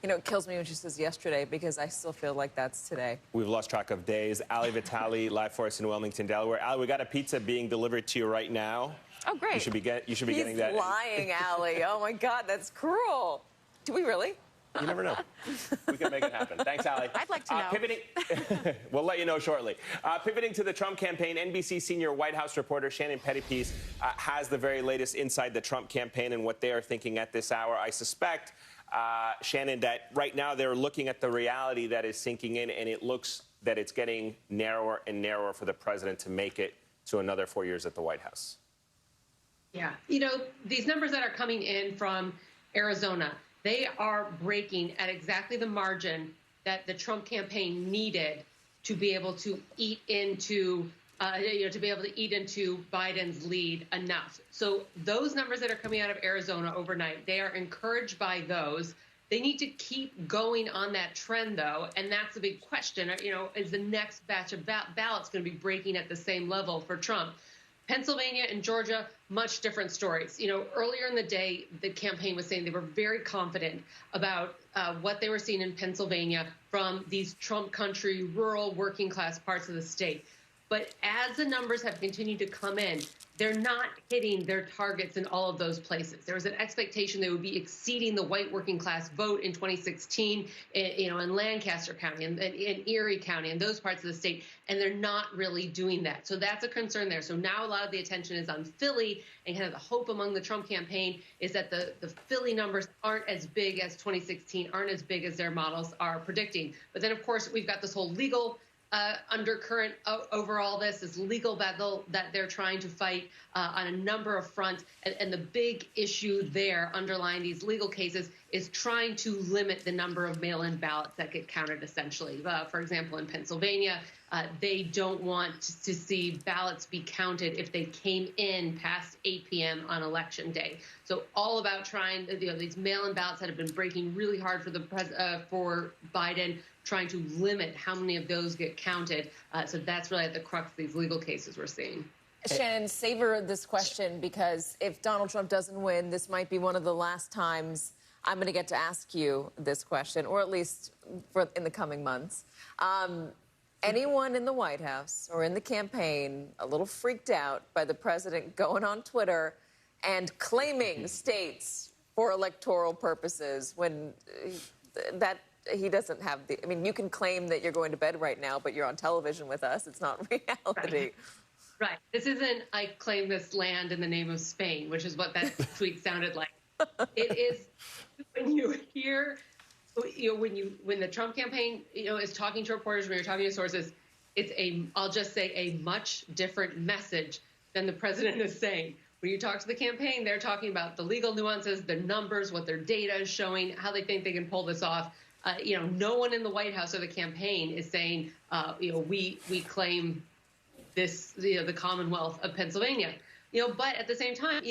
It kills me when she says yesterday because I still feel like that's today. We've lost track of days. Allie Vitale, live for us in Wilmington, Delaware. Allie, we got a pizza being delivered to you right now. Oh, great. You should be getting that. He's lying, Allie. Oh, my God, that's cruel. Do we really? You never know. We can make it happen. Thanks, Allie. I'd like to know. Pivoting, we'll let you know shortly. Pivoting to the Trump campaign, NBC senior White House reporter Shannon Pettypiece has the very latest inside the Trump campaign and what they are thinking at this hour. I suspect, Shannon, that right now they're looking at the reality that is sinking in, and it looks that it's getting narrower and narrower for the president to make it to another 4 years at the White House. Yeah. These numbers that are coming in from Arizona, they are breaking at exactly the margin that the Trump campaign needed to be able to eat into, Biden's lead enough. So those numbers that are coming out of Arizona overnight, they are encouraged by those. They need to keep going on that trend, though, and that's the big question. Is the next batch of ballots going to be breaking at the same level for Trump? Pennsylvania and Georgia, much different stories. Earlier in the day, the campaign was saying they were very confident about what they were seeing in Pennsylvania from these Trump country, rural, working class parts of the state. But as the numbers have continued to come in, they're not hitting their targets in all of those places. There was an expectation they would be exceeding the white working class vote in 2016, in Lancaster County and in Erie County and those parts of the state, and they're not really doing that. So that's a concern there. So now a lot of the attention is on Philly, and kind of the hope among the Trump campaign is that the Philly numbers aren't as big as 2016, aren't as big as their models are predicting. But then, of course, we've got this whole legal undercurrent over all this legal battle that they're trying to fight on a number of fronts. And the big issue there underlying these legal cases is trying to limit the number of mail-in ballots that get counted, essentially. For example, in Pennsylvania, they don't want to see ballots be counted if they came in past 8 p.m. on Election Day. So all about trying, these mail-in ballots that have been breaking really hard for Biden, trying to limit how many of those get counted. So that's really at the crux of these legal cases we're seeing. Shannon, savor this question, because if Donald Trump doesn't win, this might be one of the last times I'm going to get to ask you this question, or at least in the coming months. Anyone in the White House or in the campaign a little freaked out by the president going on Twitter and claiming states for electoral purposes when that he doesn't have the... I mean, you can claim that you're going to bed right now, but you're on television with us. It's not reality. Right. This isn't, I claim this land in the name of Spain, which is what that tweet sounded like. It is, when you hear, when the Trump campaign, is talking to reporters, when you're talking to sources, it's I'll just say a much different message than the president is saying. When you talk to the campaign, they're talking about the legal nuances, the numbers, what their data is showing, how they think they can pull this off. No one in the White House or the campaign is saying, we claim this, the Commonwealth of Pennsylvania. But at the same time,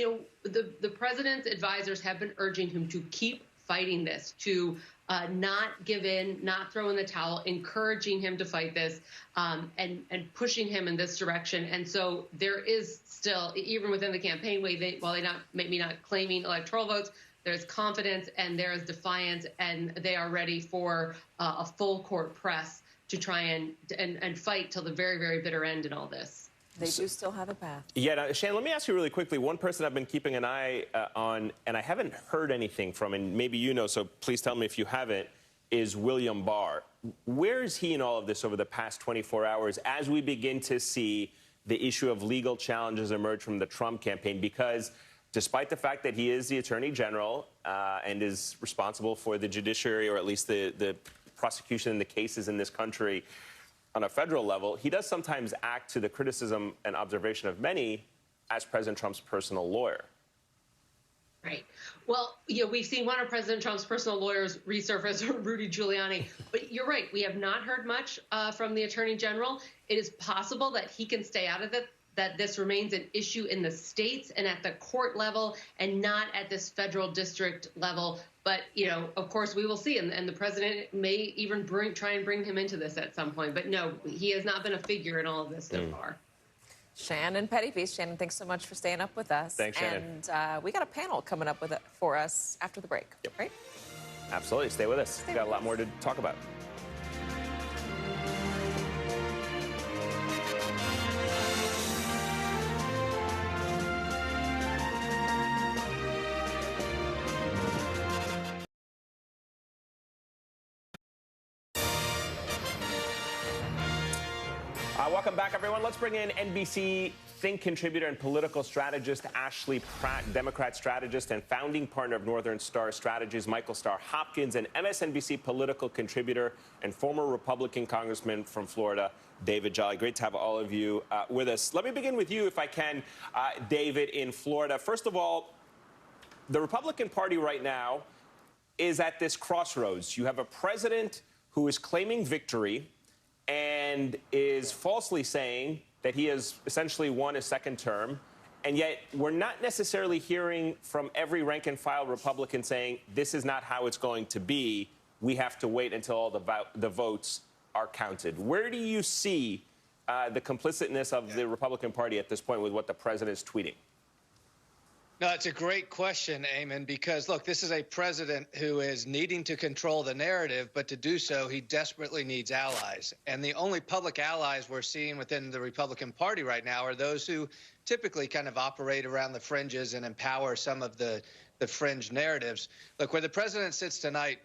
the president's advisors have been urging him to keep fighting this, to not give in, not throw in the towel, encouraging him to fight this, and pushing him in this direction. And so there is still, even within the campaign, while they maybe not claiming electoral votes, there's confidence and there is defiance, and they are ready for a full court press to try and fight till the very, very bitter end in all this. They do still have a path. Yeah, Shannon, let me ask you really quickly. One person I've been keeping an eye on, and I haven't heard anything from, and maybe you know, so please tell me if you haven't, is William Barr. Where is he in all of this over the past 24 hours as we begin to see the issue of legal challenges emerge from the Trump campaign? Because despite the fact that he is the Attorney General and is responsible for the judiciary, or at least the prosecution in the cases in this country on a federal level, he does sometimes act, to the criticism and observation of many, as President Trump's personal lawyer. Right. Well, we've seen one of President Trump's personal lawyers resurface, Rudy Giuliani. But you're right. We have not heard much from the Attorney General. It is possible that he can stay out of it, that this remains an issue in the states and at the court level and not at this federal district level. But, of course, we will see. And the president may even try and bring him into this at some point. But no, he has not been a figure in all of this so far. Shannon Pettypiece. Shannon, thanks so much for staying up with us. Thanks, Shannon. And we got a panel coming up for us after the break, right? Absolutely. Stay with us. We've got a lot more to talk about. Welcome back, everyone. Let's bring in NBC Think contributor and political strategist Ashley Pratt, Democrat strategist and founding partner of Northern Star Strategies, Michael Starr Hopkins, and MSNBC political contributor and former Republican congressman from Florida, David Jolly. Great to have all of you with us. Let me begin with you, if I can, David, in Florida. First of all, the Republican Party right now is at this crossroads. You have a president who is claiming victory and is falsely saying that he has essentially won a second term, And yet we're not necessarily hearing from every rank and file Republican saying this is not how it's going to be. We have to wait until all the votes are counted. Where do you see the complicitness of the Republican Party at this point with what the president is tweeting? No, it's a great question, Eamon, because, look, this is a president who is needing to control the narrative, but to do so, he desperately needs allies. And the only public allies we're seeing within the Republican Party right now are those who typically kind of operate around the fringes and empower some of the fringe narratives. Look, where the president sits tonight,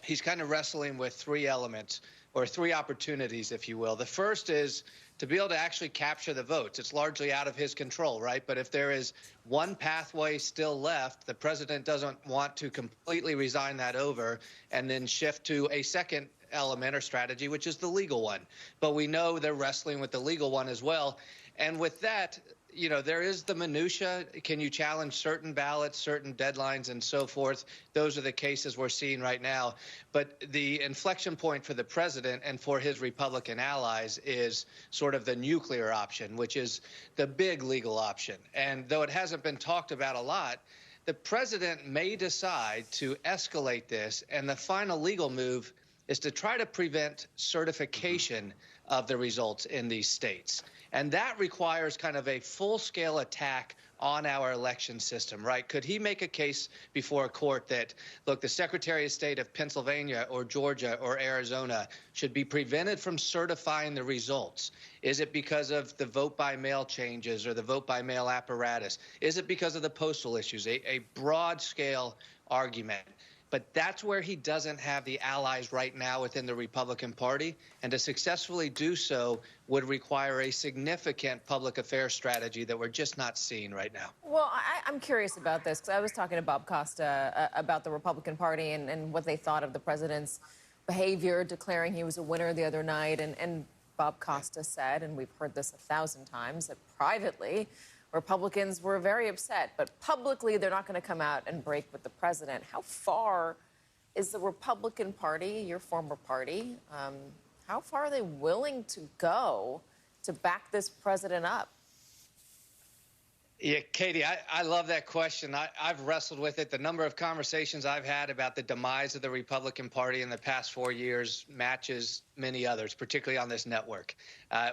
he's kind of wrestling with three elements, or three opportunities, if you will. The first is to be able to actually capture the votes. It's largely out of his control, right? But if there is one pathway still left, the president doesn't want to completely resign that over and then shift to a second element or strategy, which is the legal one. But we know they're wrestling with the legal one as well. And with that, you know, there is the minutia. Can you challenge certain ballots, certain deadlines, and so forth? Those are the cases we're seeing right now. But the inflection point for the president and for his Republican allies is sort of the nuclear option, which is the big legal option. And though it hasn't been talked about a lot, the president may decide to escalate this, and the final legal move is to try to prevent certification of the results in these states. And that requires kind of a full-scale attack on our election system, right? Could he make a case before a court that, look, the Secretary of State of Pennsylvania or Georgia or Arizona should be prevented from certifying the results? Is it because of the vote-by-mail changes or the vote-by-mail apparatus? Is it because of the postal issues? A broad-scale argument. But that's where he doesn't have the allies right now within the Republican Party. And to successfully do so would require a significant public affairs strategy that we're just not seeing right now. Well, I'm curious about this, because I was talking to Bob Costa about the Republican Party and what they thought of the president's behavior, declaring he was a winner the other night. And Bob Costa said, and we've heard this 1,000 times, that privately Republicans were very upset, but publicly they're not going to come out and break with the president. How far is the Republican Party, your former party, how far are they willing to go to back this president up? Yeah, Katie, I love that question. I've wrestled with it. The number of conversations I've had about the demise of the Republican Party in the past 4 years matches many others, particularly on this network.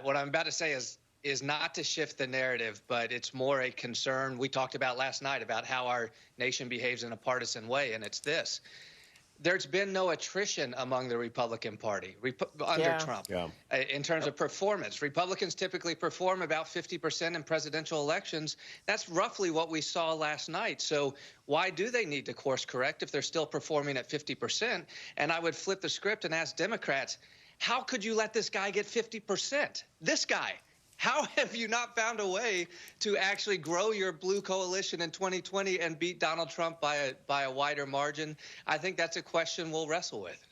What I'm about to say is not to shift the narrative, but it's more a concern we talked about last night about how our nation behaves in a partisan way, and it's this. There's been no attrition among the Republican Party under Trump in terms of performance. Republicans typically perform about 50% in presidential elections. That's roughly what we saw last night. So why do they need to course correct if they're still performing at 50%? And I would flip the script and ask Democrats, how could you let this guy get 50%? This guy. How have you not found a way to actually grow your blue coalition in 2020 and beat Donald Trump by a wider margin? I think that's a question we'll wrestle with.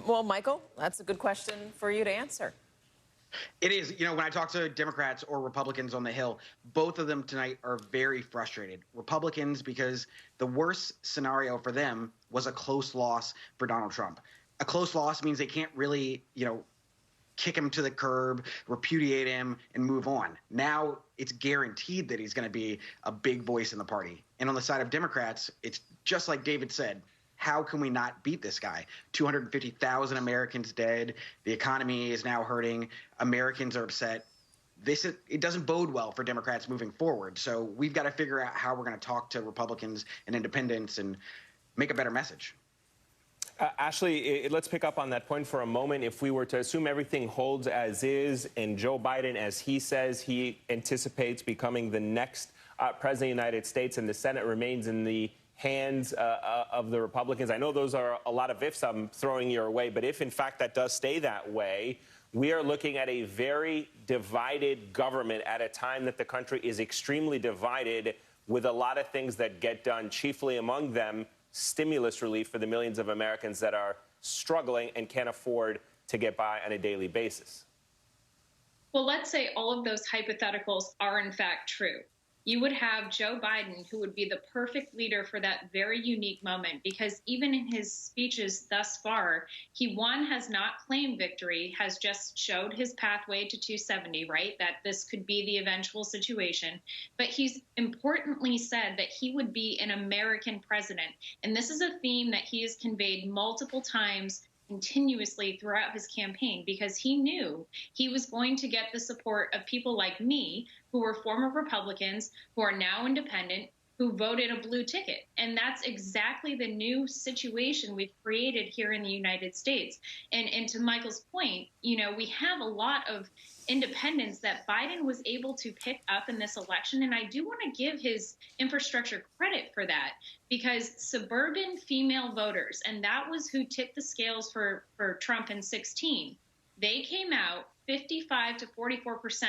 Well, Michael, that's a good question for you to answer. It is. You know, when I talk to Democrats or Republicans on the Hill, both of them tonight are very frustrated. Republicans, because the worst scenario for them was a close loss for Donald Trump. A close loss means they can't really, kick him to the curb, repudiate him, and move on. Now it's guaranteed that he's going to be a big voice in the party. And on the side of Democrats, it's just like David said. How can we not beat this guy? 250,000 Americans dead. The economy is now hurting. Americans are upset. It doesn't bode well for Democrats moving forward. So we've got to figure out how we're going to talk to Republicans and independents and make a better message. Ashley, let's pick up on that point for a moment. If we were to assume everything holds as is and Joe Biden, as he says, he anticipates becoming the next president of the United States and the Senate remains in the hands of the Republicans. I know those are a lot of ifs I'm throwing your way, but if, in fact, that does stay that way, we are looking at a very divided government at a time that the country is extremely divided with a lot of things that get done, chiefly among them stimulus relief for the millions of Americans that are struggling and can't afford to get by on a daily basis. Well, let's say all of those hypotheticals are in fact true. you would have Joe Biden, who would be the perfect leader for that very unique moment, because even in his speeches thus far, he, one, has not claimed victory, has just showed his pathway to 270, right? That this could be the eventual situation. But he's importantly said that he would be an American president. And this is a theme that he has conveyed multiple times continuously throughout his campaign, because he knew he was going to get the support of people like me, who were former Republicans, who are now independent, who voted a blue ticket. And that's exactly the new situation we've created here in the United States. And to Michael's point, you know, we have a lot of independents that Biden was able to pick up in this election. And I do want to give his infrastructure credit for that, because suburban female voters, and that was who tipped the scales for Trump in 2016, they came out 55 to 44%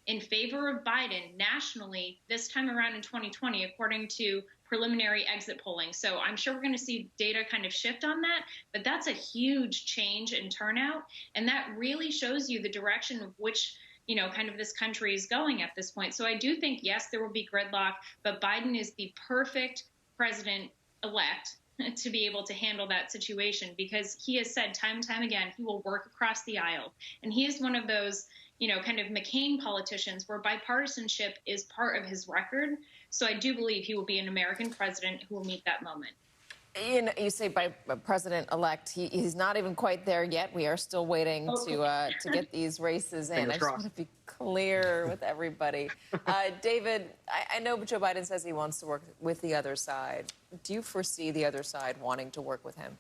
in favor of Biden nationally this time around in 2020, according to preliminary exit polling. So I'm sure we're going to see data kind of shift on that, but that's a huge change in turnout. And that really shows you the direction of which, you know, kind of this country is going at this point. So I do think, yes, there will be gridlock, but Biden is the perfect president-elect to be able to handle that situation, because he has said time and time again, he will work across the aisle. And he is one of those, you know, kind of McCain politicians where bipartisanship is part of his record. So I do believe he will be an American president who will meet that moment. You know, you say by president-elect, he's not even quite there yet. We are still waiting to get these races in. I just want to be clear with everybody. David, I know Joe Biden says he wants to work with the other side. Do you foresee the other side wanting to work with him?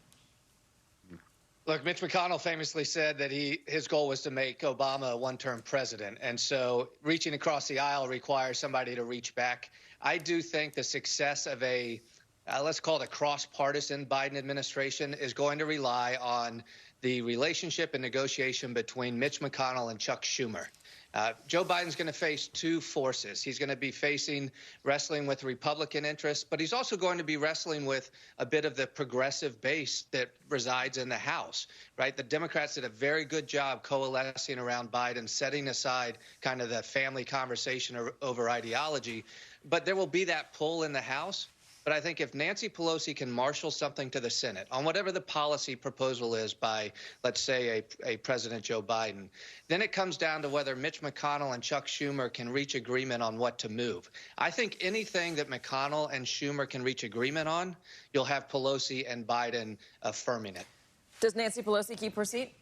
Look, Mitch McConnell famously said that his goal was to make Obama a one-term president. And so reaching across the aisle requires somebody to reach back. I do think the success of a let's call it a cross-partisan Biden administration is going to rely on the relationship and negotiation between Mitch McConnell and Chuck Schumer. Joe Biden's going to face two forces. He's going to be wrestling with Republican interests, but he's also going to be wrestling with a bit of the progressive base that resides in the House, right? The Democrats did a very good job coalescing around Biden, setting aside kind of the family conversation over ideology. But there will be that pull in the House. But I think if Nancy Pelosi can marshal something to the Senate on whatever the policy proposal is by, let's say, a President Joe Biden, then it comes down to whether Mitch McConnell and Chuck Schumer can reach agreement on what to move. I think anything that McConnell and Schumer can reach agreement on, you'll have Pelosi and Biden affirming it. Does Nancy Pelosi keep her seat?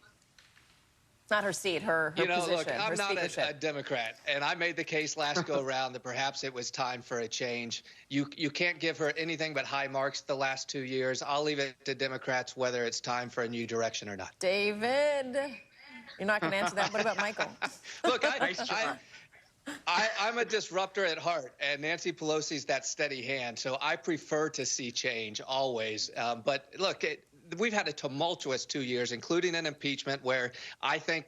Not her seat, her position. Look, I'm not a Democrat, and I made the case last go around that perhaps it was time for a change. You can't give her anything but high marks the last 2 years. I'll leave it to Democrats whether it's time for a new direction or not. David, you're not going to answer that. What about Michael? Look, I'm a disruptor at heart, and Nancy Pelosi's that steady hand, so I prefer to see change always. But look, we've had a tumultuous 2 years, including an impeachment where I think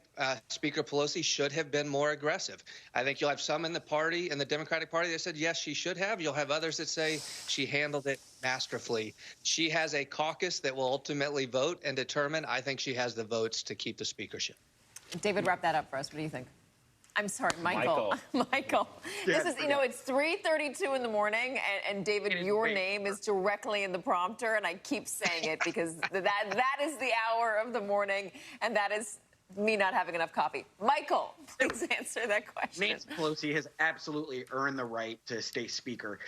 Speaker Pelosi should have been more aggressive. I think you'll have some in the party, in the Democratic Party, that said, yes, she should have. You'll have others that say she handled it masterfully. She has a caucus that will ultimately vote and determine. I think she has the votes to keep the speakership. David, wrap that up for us. What do you think? I'm sorry, Michael. Michael. This is, it's 3:32 in the morning, and David, your name is directly in the prompter, and I keep saying it because that is the hour of the morning, and that is me not having enough coffee. Michael, please answer that question. Nancy Pelosi has absolutely earned the right to stay speaker.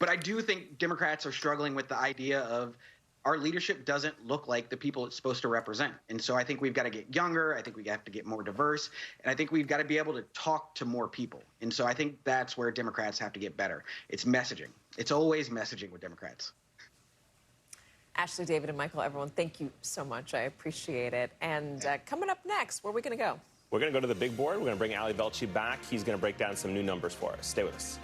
But I do think Democrats are struggling with the idea of our leadership doesn't look like the people it's supposed to represent. And so I think we've got to get younger. I think we have to get more diverse. And I think we've got to be able to talk to more people. And so I think that's where Democrats have to get better. It's messaging. It's always messaging with Democrats. Ashley, David, and Michael, everyone, thank you so much. I appreciate it. And coming up next, where are we going to go? We're going to go to the big board. We're going to bring Ali Velci back. He's going to break down some new numbers for us. Stay with us.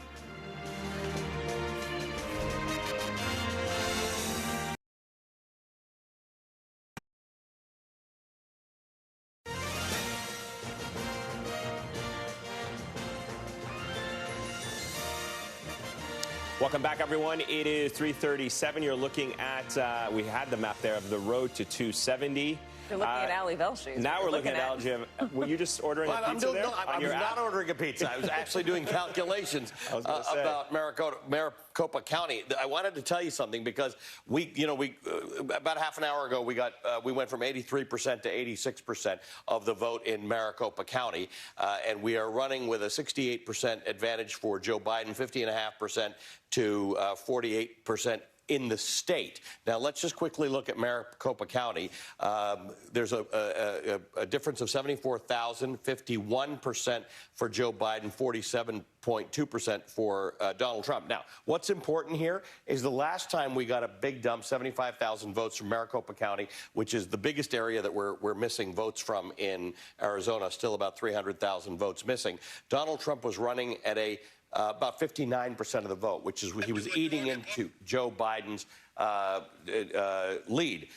Welcome back, everyone. It is 3:37. You're looking at, we had the map there of the road to 270. You're looking at Ali Velshi. Now we're looking at Ali. Were you just ordering a pizza there? I was not ordering a pizza. I was actually doing calculations about Maricopa County. I wanted to tell you something because we about half an hour ago, we went from 83% to 86% of the vote in Maricopa County, and we are running with a 68% advantage for Joe Biden, 50.5% to 48% in the state. Now, let's just quickly look at Maricopa County. There's a difference of 74,000, 51% for Joe Biden, 47.2% for Donald Trump. Now, what's important here is the last time we got a big dump, 75,000 votes from Maricopa County, which is the biggest area that we're missing votes from in Arizona, still about 300,000 votes missing. Donald Trump was running at about 59% of the vote, which is he was eating into Joe Biden's lead.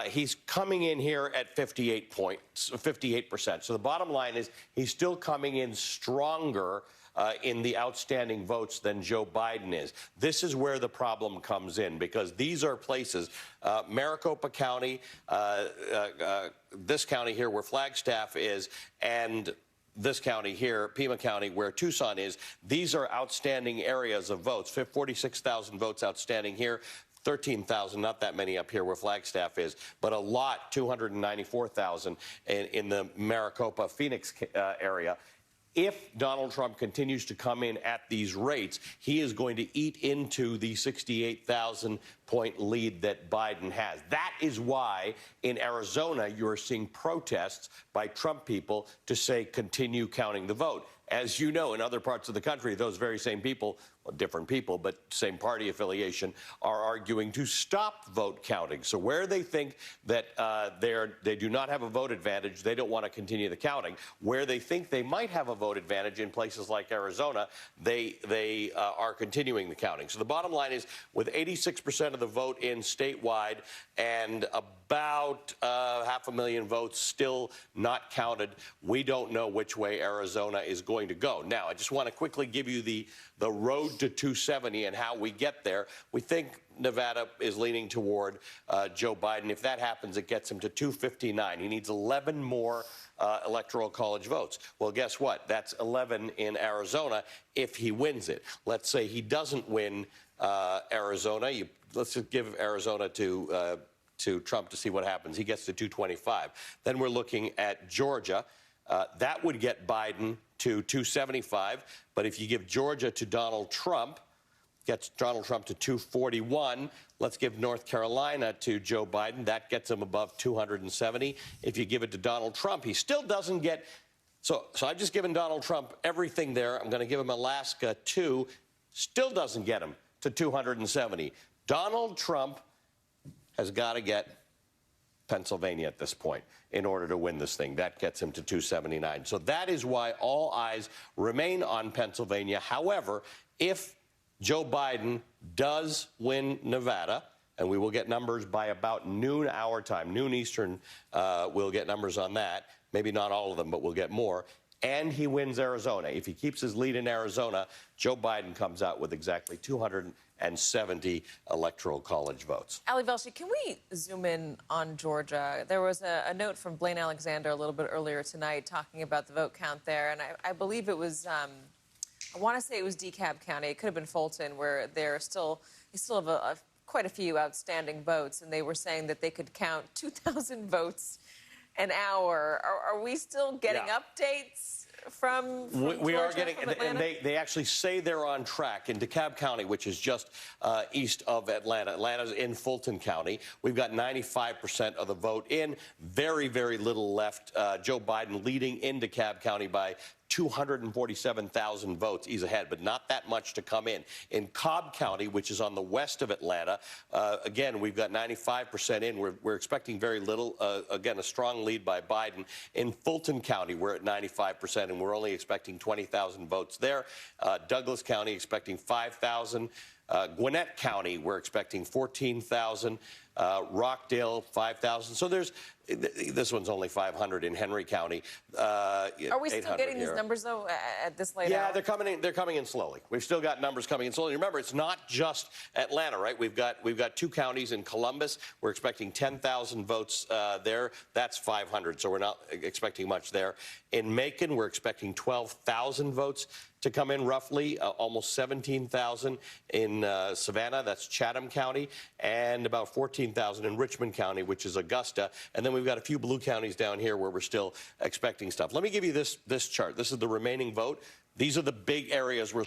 He's coming in here at 58%. So the bottom line is he's still coming in stronger in the outstanding votes than Joe Biden is. This is where the problem comes in, because these are places, Maricopa County, this county here where Flagstaff is, and this county here, Pima County, where Tucson is. These are outstanding areas of votes. 46,000 votes outstanding here. 13,000, not that many up here where Flagstaff is, but a lot, 294,000 in the Maricopa, Phoenix area. If Donald Trump continues to come in at these rates, he is going to eat into the 68,000-point lead that Biden has. That is why in Arizona you're seeing protests by Trump people to say continue counting the vote. As you know, in other parts of the country, those very same people, well, different people, but same party affiliation, are arguing to stop vote counting. So where they think that they do not have a vote advantage, they don't want to continue the counting. Where they think they might have a vote advantage in places like Arizona, they are continuing the counting. So the bottom line is, with 86% of the vote in statewide and about 500,000 votes still not counted, we don't know which way Arizona is going to go. Now, I just want to quickly give you the road to 270 and how we get there. We think Nevada is leaning toward Joe Biden. If that happens, it gets him to 259. He needs 11 more electoral college votes. Well, guess what? That's 11 in Arizona if he wins it. Let's say he doesn't win Arizona. Let's just give Arizona to Trump to see what happens. He gets to 225. Then we're looking at Georgia. That would get Biden to 275. But if you give Georgia to Donald Trump, gets Donald Trump to 241. Let's give North Carolina to Joe Biden. That gets him above 270. If you give it to Donald Trump, he still doesn't get. So I've just given Donald Trump everything there. I'm going to give him Alaska too. Still doesn't get him to 270. Donald Trump has got to get Pennsylvania at this point in order to win this thing. That gets him to 279. So that is why all eyes remain on Pennsylvania. However, if Joe Biden does win Nevada, and we will get numbers by about noon our time, noon Eastern, we'll get numbers on that. Maybe not all of them, but we'll get more. And he wins Arizona. If he keeps his lead in Arizona, Joe Biden comes out with exactly 270 electoral college votes. Ali Velshi, can we zoom in on Georgia? There was a note from Blaine Alexander a little bit earlier tonight talking about the vote count there, and I believe it was, I want to say it was DeKalb County. It could have been Fulton, where they still have quite a few outstanding votes, and they were saying that they could count 2,000 votes an hour. Are we still getting updates from we Georgia, are getting, from and they actually say they're on track in DeKalb County, which is just east of Atlanta. Atlanta's in Fulton County. We've got 95% of the vote in. Very, very little left. Joe Biden leading in DeKalb County by 247,000 votes. He's ahead, but not that much to come in. In Cobb County, which is on the west of Atlanta, again, we've got 95% in. We're expecting very little. Again, a strong lead by Biden. In Fulton County, we're at 95%, and we're only expecting 20,000 votes there. Douglas County expecting 5,000. Gwinnett County, we're expecting 14,000. Rockdale, 5,000. So this one's only 500 in Henry County. Are we still getting these numbers, though, at this late hour? Yeah, they're coming in slowly. We've still got numbers coming in slowly. Remember, it's not just Atlanta, right? We've got 2 counties in Columbus. We're expecting 10,000 votes there. That's 500, so we're not expecting much there. In Macon, we're expecting 12,000 votes to come in, roughly, almost 17,000 in Savannah, that's Chatham County, and about 14,000 in Richmond County, which is Augusta. And then we've got a few blue counties down here where we're still expecting stuff. Let me give you this chart. This is the remaining vote. These are the big areas we're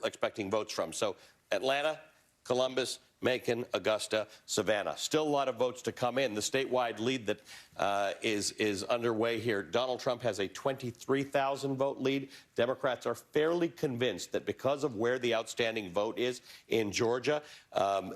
expecting votes from. So Atlanta, Columbus, Macon, Augusta, Savannah. Still a lot of votes to come in. The statewide lead that is underway here. Donald Trump has a 23,000 vote lead. Democrats are fairly convinced that because of where the outstanding vote is in Georgia,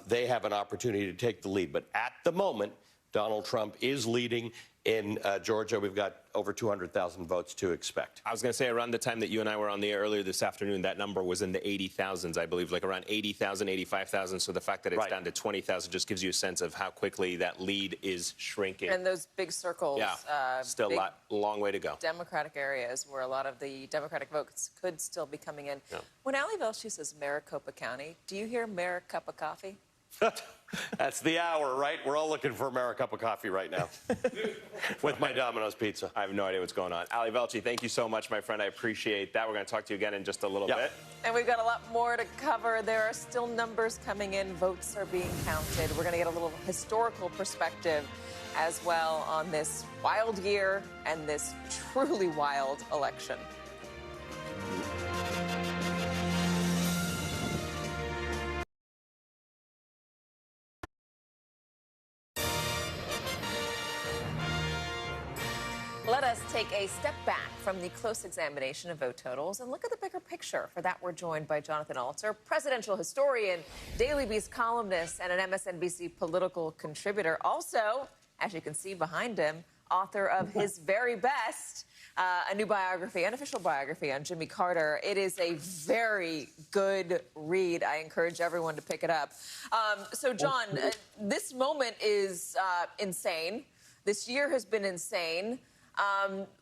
they have an opportunity to take the lead. But at the moment, Donald Trump is leading in Georgia. We've got over 200,000 votes to expect. I was going to say, around the time that you and I were on the air earlier this afternoon, that number was in the 80,000s, I believe, like around 80,000, 85,000. So the fact that it's down to 20,000 just gives you a sense of how quickly that lead is shrinking. And those big circles. Yeah, still a long way to go. Democratic areas where a lot of the Democratic votes could still be coming in. Yeah. When Ali Velshi says Maricopa County, do you hear Maricopa Coffee? That's the hour, right? We're all looking for a cup of coffee right now with my Domino's pizza. I have no idea what's going on. Ali Velshi, thank you so much, my friend. I appreciate that. We're going to talk to you again in just a little bit. And we've got a lot more to cover. There are still numbers coming in. Votes are being counted. We're going to get a little historical perspective as well on this wild year and this truly wild election. Let us take a step back from the close examination of vote totals and look at the bigger picture. For that, we're joined by Jonathan Alter, presidential historian, Daily Beast columnist, and an MSNBC political contributor. Also, as you can see behind him, author of his very best, a new biography, unofficial biography on Jimmy Carter. It is a very good read. I encourage everyone to pick it up. So, John, this moment is insane. This year has been insane.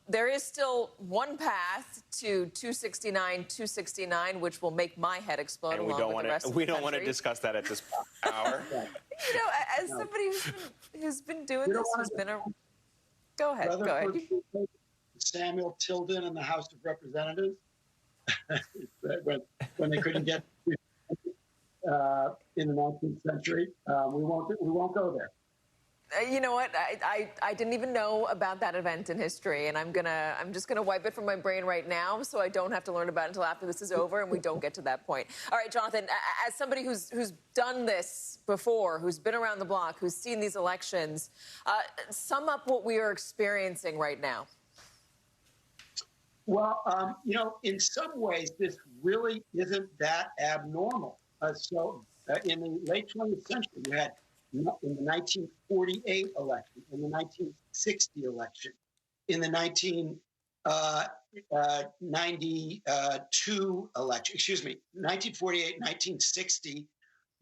There is still one path to 269, which will make my head explode. And we don't want to discuss that at this hour. You know, as somebody who's been doing this, who's been a... Go ahead. Samuel Tilden in the House of Representatives when they couldn't get in the 19th century. We won't go there. You know what? I didn't even know about that event in history, and I'm just gonna wipe it from my brain right now, so I don't have to learn about it until after this is over and we don't get to that point. All right, Jonathan, as somebody who's done this before, who's been around the block, who's seen these elections, sum up what we are experiencing right now. Well, you know, in some ways, this really isn't that abnormal. In the late 20th century, you had in the 1948 election, in the 1960 election, in the 1992 election, 1948, 1960,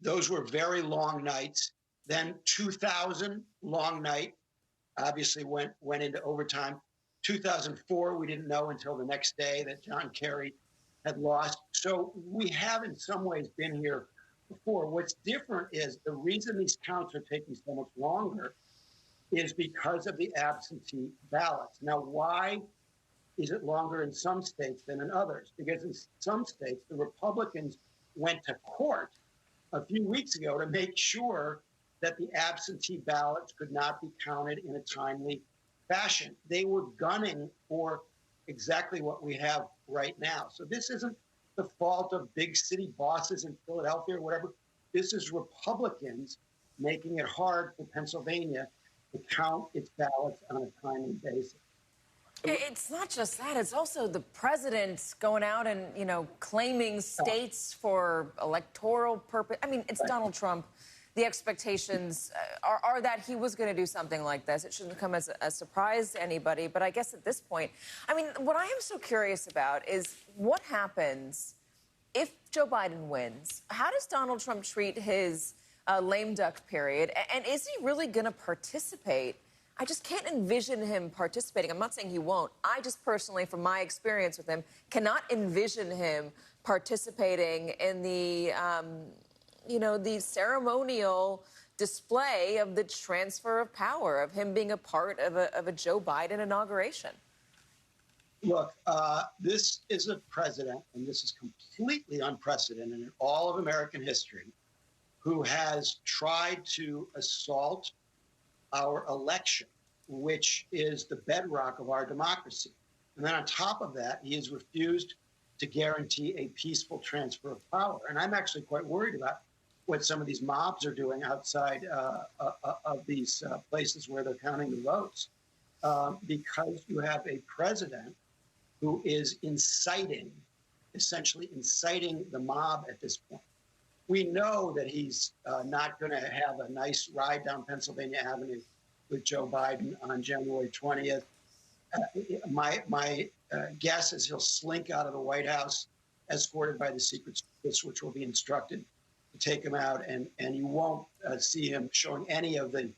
those were very long nights. Then 2000, long night, obviously went into overtime. 2004, we didn't know until the next day that John Kerry had lost. So we have in some ways been here before. What's different is the reason these counts are taking so much longer is because of the absentee ballots. Now, why is it longer in some states than in others? Because in some states, the Republicans went to court a few weeks ago to make sure that the absentee ballots could not be counted in a timely fashion. They were gunning for exactly what we have right now. So this isn't the fault of big city bosses in Philadelphia or whatever. This is Republicans making it hard for Pennsylvania to count its ballots on a timely basis. It's not just that. It's also the president going out and, you know, claiming states for electoral purpose. I mean, it's Donald Trump. The expectations are that he was going to do something like this. It shouldn't come as a surprise to anybody. But I guess at this point, I mean, what I am so curious about is what happens if Joe Biden wins, how does Donald Trump treat his lame duck period? And is he really going to participate? I just can't envision him participating. I'm not saying he won't. I just personally, from my experience with him, cannot envision him participating in the, the ceremonial display of the transfer of power, of him being a part of a Joe Biden inauguration. Look, this is a president, and this is completely unprecedented in all of American history, who has tried to assault our election, which is the bedrock of our democracy. And then on top of that, he has refused to guarantee a peaceful transfer of power. And I'm actually quite worried about what some of these mobs are doing outside of these places where they're counting the votes, because you have a president who is essentially inciting the mob at this point. We know that he's not going to have a nice ride down Pennsylvania Avenue with Joe Biden on January 20th. My guess is he'll slink out of the White House escorted by the Secret Service, which will be instructed to take him out, and you won't see him showing any of the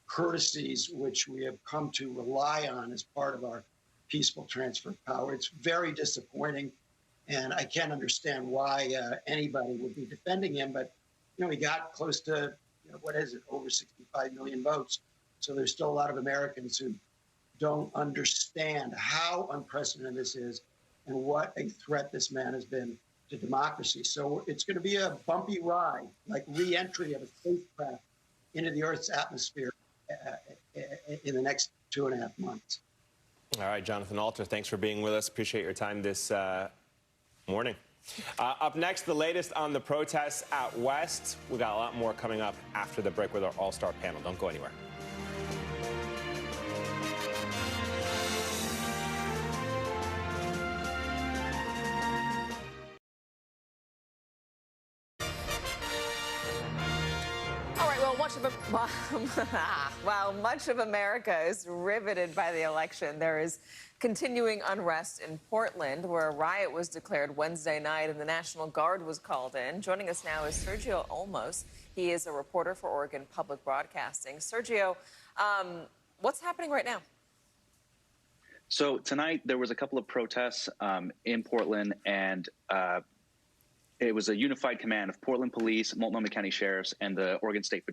courtesies which we have come to rely on as part of our peaceful transfer of power. It's very disappointing, and I can't understand why anybody would be defending him. But, he got close to, over 65 million votes. So there's still a lot of Americans who don't understand how unprecedented this is and what a threat this man has been to democracy. So it's going to be a bumpy ride, like re-entry of a spacecraft into the Earth's atmosphere in the next 2.5 months. All right, Jonathan Alter, thanks for being with us. Appreciate your time this morning. Up next, the latest on the protests out west. We got a lot more coming up after the break with our all-star panel. Don't go anywhere. While much of America is riveted by the election, there is continuing unrest in Portland, where a riot was declared Wednesday night and the National Guard was called in. Joining us now is Sergio Olmos. He is a reporter for Oregon Public Broadcasting. Sergio, what's happening right now? So tonight there was a couple of protests in Portland, and it was a unified command of Portland Police, Multnomah County Sheriffs, and the Oregon State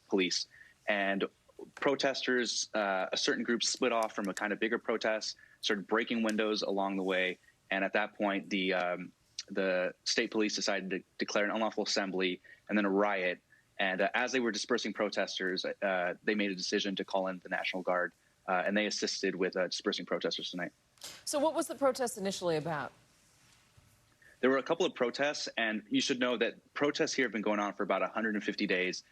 Police. And protesters, a certain group split off from a kind of bigger protest, started breaking windows along the way. And at that point, the state police decided to declare an unlawful assembly and then a riot. And as they were dispersing protesters, they made a decision to call in the National Guard, and they assisted with dispersing protesters tonight. So what was the protest initially about? There were a couple of protests, and you should know that protests here have been going on for about 150 days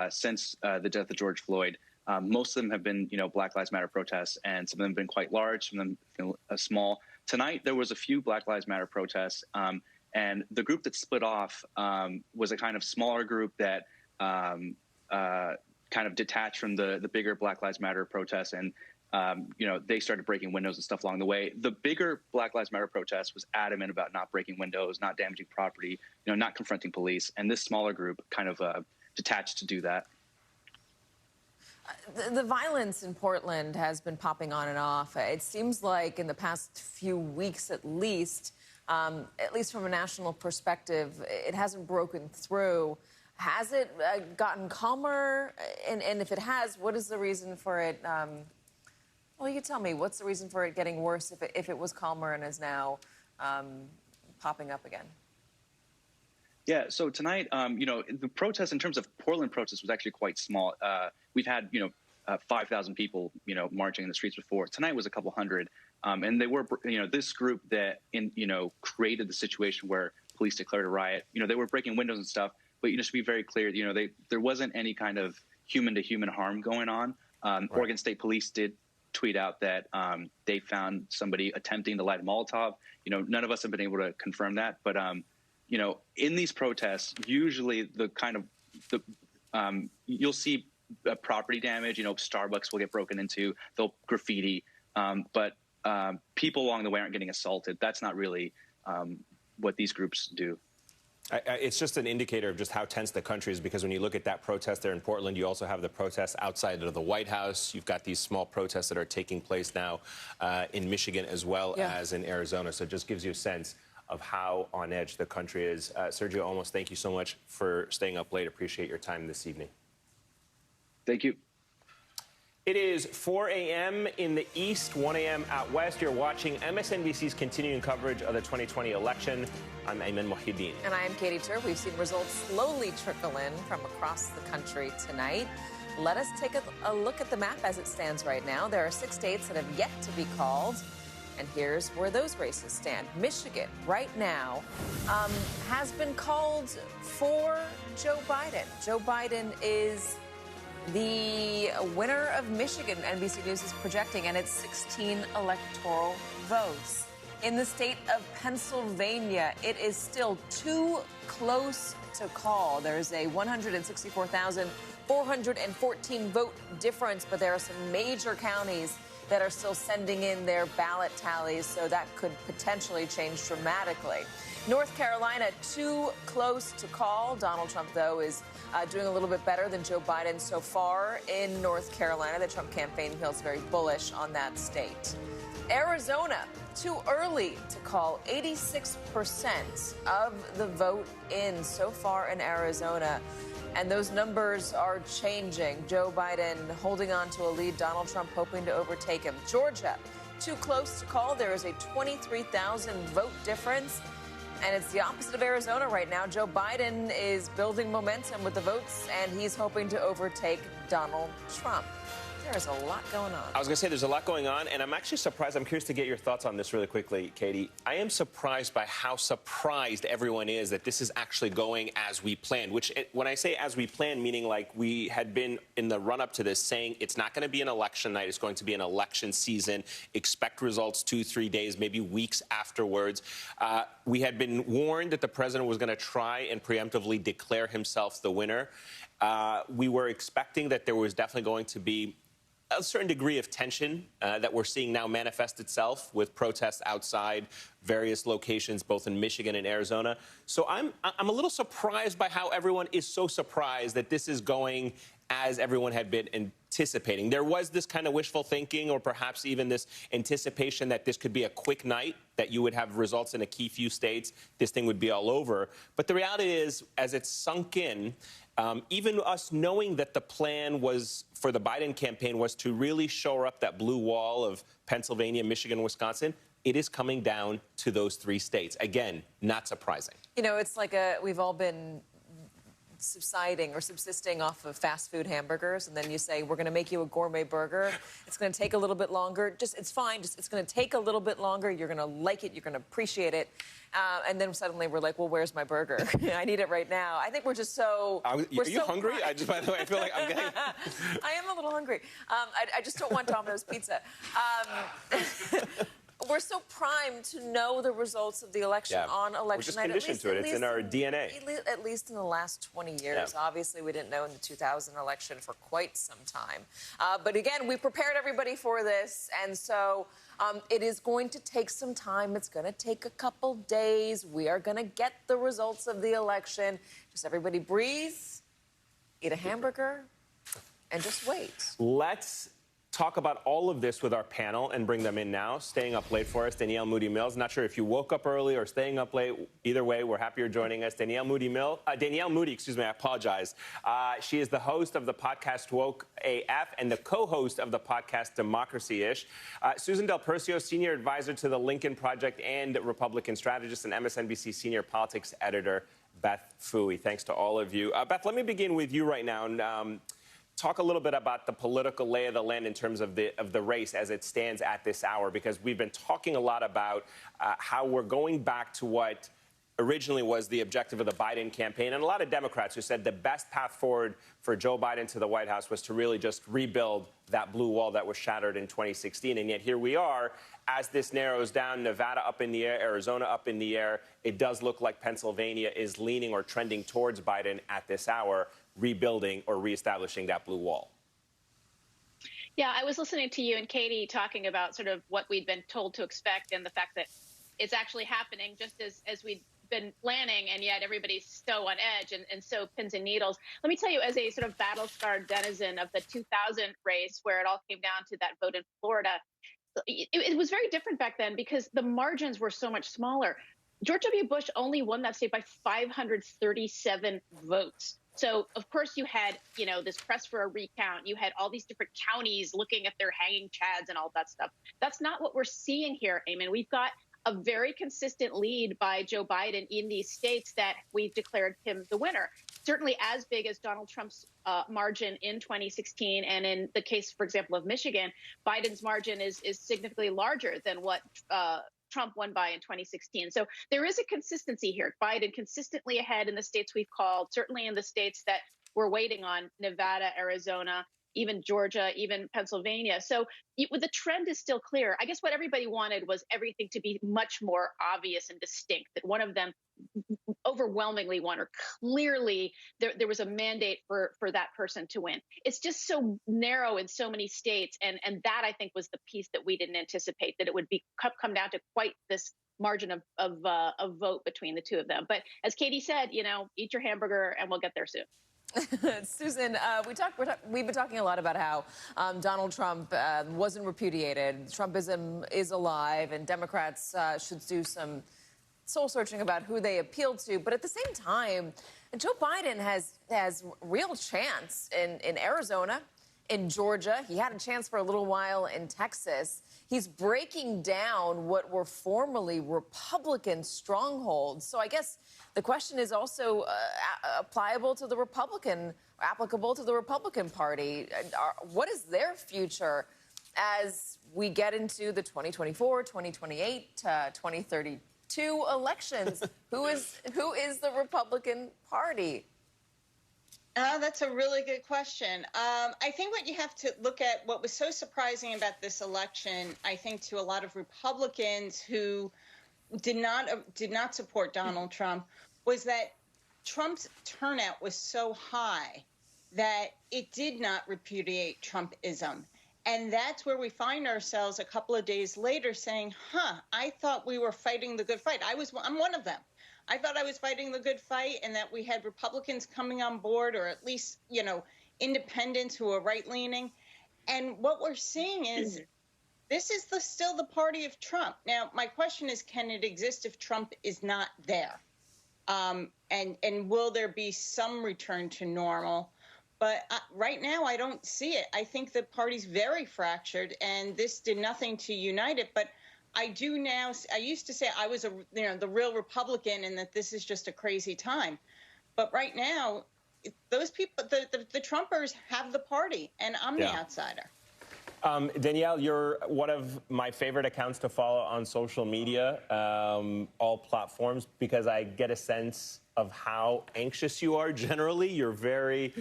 since the death of George Floyd. Most of them have been, Black Lives Matter protests, and some of them have been quite large, some of them small. Tonight, there was a few Black Lives Matter protests, and the group that split off was a kind of smaller group that kind of detached from the bigger Black Lives Matter protests, and they started breaking windows and stuff along the way. The bigger Black Lives Matter protest was adamant about not breaking windows, not damaging property, not confronting police. And this smaller group kind of detached to do that. The violence in Portland has been popping on and off. It seems like in the past few weeks at least from a national perspective, it hasn't broken through. Has it gotten calmer? And if it has, what is the reason for it? Well, you tell me, what's the reason for it getting worse if it was calmer and is now popping up again? Yeah, so tonight, the protest in terms of Portland protests was actually quite small. We've had, 5,000 people, marching in the streets before. Tonight was a couple hundred. And they were, this group that, created the situation where police declared a riot. They were breaking windows and stuff. But, to be very clear, there wasn't any kind of human-to-human harm going on. Right. Oregon State Police did tweet out that they found somebody attempting to light a Molotov. None of us have been able to confirm that. But, in these protests, usually you'll see property damage. Starbucks will get broken into. They'll graffiti. But people along the way aren't getting assaulted. That's not really what these groups do. It's just an indicator of just how tense the country is, because when you look at that protest there in Portland, you also have the protests outside of the White House. You've got these small protests that are taking place now in Michigan as well as in Arizona. So it just gives you a sense of how on edge the country is. Sergio Olmos, thank you so much for staying up late. Appreciate your time this evening. Thank you. It is 4 a.m. in the East, 1 a.m. out West. You're watching MSNBC's continuing coverage of the 2020 election. I'm Ayman Mohideen. And I am Katie Tur. We've seen results slowly trickle in from across the country tonight. Let us take a look at the map as it stands right now. There are 6 states that have yet to be called. And here's where those races stand. Michigan, right now, has been called for Joe Biden. Joe Biden is the winner of Michigan, NBC News is projecting, and it's 16 electoral votes. In the state of Pennsylvania, it is still too close to call. There's a 164,414 vote difference, but there are some major counties that are still sending in their ballot tallies, so that could potentially change dramatically. North Carolina, too close to call. Donald Trump, though, is doing a little bit better than Joe Biden so far in North Carolina. The Trump campaign feels very bullish on that state. Arizona, too early to call. 86% of the vote in so far in Arizona. And those numbers are changing. Joe Biden holding on to a lead. Donald Trump hoping to overtake him. Georgia, too close to call. There is a 23,000 vote difference. And it's the opposite of Arizona right now. Joe Biden is building momentum with the votes, and he's hoping to overtake Donald Trump. There's a lot going on. I was going to say there's a lot going on, and I'm actually surprised. I'm curious to get your thoughts on this really quickly, Katie. I am surprised by how surprised everyone is that this is actually going as we planned, which when I say as we planned, meaning like we had been in the run-up to this saying it's not going to be an election night, it's going to be an election season. Expect results 2-3 days, maybe weeks afterwards. We had been warned that the president was going to try and preemptively declare himself the winner. We were expecting that there was definitely going to be a certain degree of tension that we're seeing now manifest itself with protests outside various locations, both in Michigan and Arizona. So I'm a little surprised by how everyone is so surprised that this is going as everyone had been anticipating. There was this kind of wishful thinking, or perhaps even this anticipation that this could be a quick night, that you would have results in a key few states, this thing would be all over. But the reality is, as it's sunk in, even us knowing that the plan was for the Biden campaign was to really shore up that blue wall of Pennsylvania, Michigan, Wisconsin, it is coming down to those 3 states. Again, not surprising. You know, it's like we've all been subsisting off of fast food hamburgers, and then you say, we're going to make you a gourmet burger. It's going to take a little bit longer. It's fine. It's going to take a little bit longer. You're going to like it. You're going to appreciate it. And then suddenly we're like, well, where's my burger? I need it right now. I think we're just so... Are you hungry? By the way, I feel like I'm getting... I am a little hungry. I just don't want Domino's pizza. We're so primed to know the results of the election on election night. We're just conditioned to it. It's in our DNA. At least in the last 20 years. Yeah. Obviously, we didn't know in the 2000 election for quite some time. But again, we prepared everybody for this. And so it is going to take some time. It's going to take a couple days. We are going to get the results of the election. Just everybody breathe, eat a hamburger, and just wait. Let's talk about all of this with our panel and bring them in now. Staying up late for us, Danielle Moody-Mills. Not sure if you woke up early or staying up late. Either way, we're happy you're joining us. Danielle Moody, I apologize. She is the host of the podcast Woke AF and the co-host of the podcast Democracy-ish. Susan Del Percio, senior advisor to the Lincoln Project and Republican strategist, and MSNBC senior politics editor, Beth Fooey. Thanks to all of you. Beth, let me begin with you right now. And, talk a little bit about the political lay of the land in terms of the race as it stands at this hour, because we've been talking a lot about how we're going back to what originally was the objective of the Biden campaign, and a lot of Democrats who said the best path forward for Joe Biden to the White House was to really just rebuild that blue wall that was shattered in 2016. And yet here we are, as this narrows down, Nevada up in the air, Arizona up in the air. It does look like Pennsylvania is leaning or trending towards Biden at this hour, rebuilding or reestablishing that blue wall. Yeah, I was listening to you and Katie talking about sort of what we'd been told to expect and the fact that it's actually happening just as we'd been planning, and yet everybody's so on edge and so pins and needles. Let me tell you, as a sort of battle-scarred denizen of the 2000 race, where it all came down to that vote in Florida, it was very different back then because the margins were so much smaller. George W. Bush only won that state by 537 votes. So, of course, you had, this press for a recount. You had all these different counties looking at their hanging chads and all that stuff. That's not what we're seeing here, Eamon. We've got a very consistent lead by Joe Biden in these states that we've declared him the winner. Certainly as big as Donald Trump's margin in 2016. And in the case, for example, of Michigan, Biden's margin is significantly larger than what Trump won by in 2016. So there is a consistency here. Biden consistently ahead in the states we've called, certainly in the states that we're waiting on, Nevada, Arizona, even Georgia, even Pennsylvania. So the trend is still clear. I guess what everybody wanted was everything to be much more obvious and distinct, that one of them overwhelmingly won, or clearly there was a mandate for that person to win. It's just so narrow in so many states. And that, I think, was the piece that we didn't anticipate, that it would be come down to quite this margin of vote between the two of them. But as Katie said, eat your hamburger and we'll get there soon. Susan, we've been talking a lot about how Donald Trump wasn't repudiated. Trumpism is alive, and Democrats should do some soul searching about who they appeal to. But at the same time, Joe Biden has real chance in Arizona, in Georgia. He had a chance for a little while in Texas. He's breaking down what were formerly Republican strongholds. So I guess the question is also applicable to the Republican Party. What is their future as we get into the 2024, 2028, 2032 elections? Who is the Republican Party? That's a really good question. I think what you have to look at, what was so surprising about this election, I think, to a lot of Republicans who did not support Donald Trump, was that Trump's turnout was so high that it did not repudiate Trumpism. And that's where we find ourselves a couple of days later saying, I thought we were fighting the good fight. I'm one of them. I thought I was fighting the good fight, and that we had Republicans coming on board, or at least, independents who are right-leaning. And what we're seeing is this is still the party of Trump. Now, my question is, can it exist if Trump is not there? And will there be some return to normal? But right now, I don't see it. I think the party's very fractured, and this did nothing to unite it. But I do now. I used to say I was the real Republican, and that this is just a crazy time. But right now, those people, the Trumpers, have the party, and I'm the outsider. Danielle, you're one of my favorite accounts to follow on social media, all platforms, because I get a sense of how anxious you are generally. You're very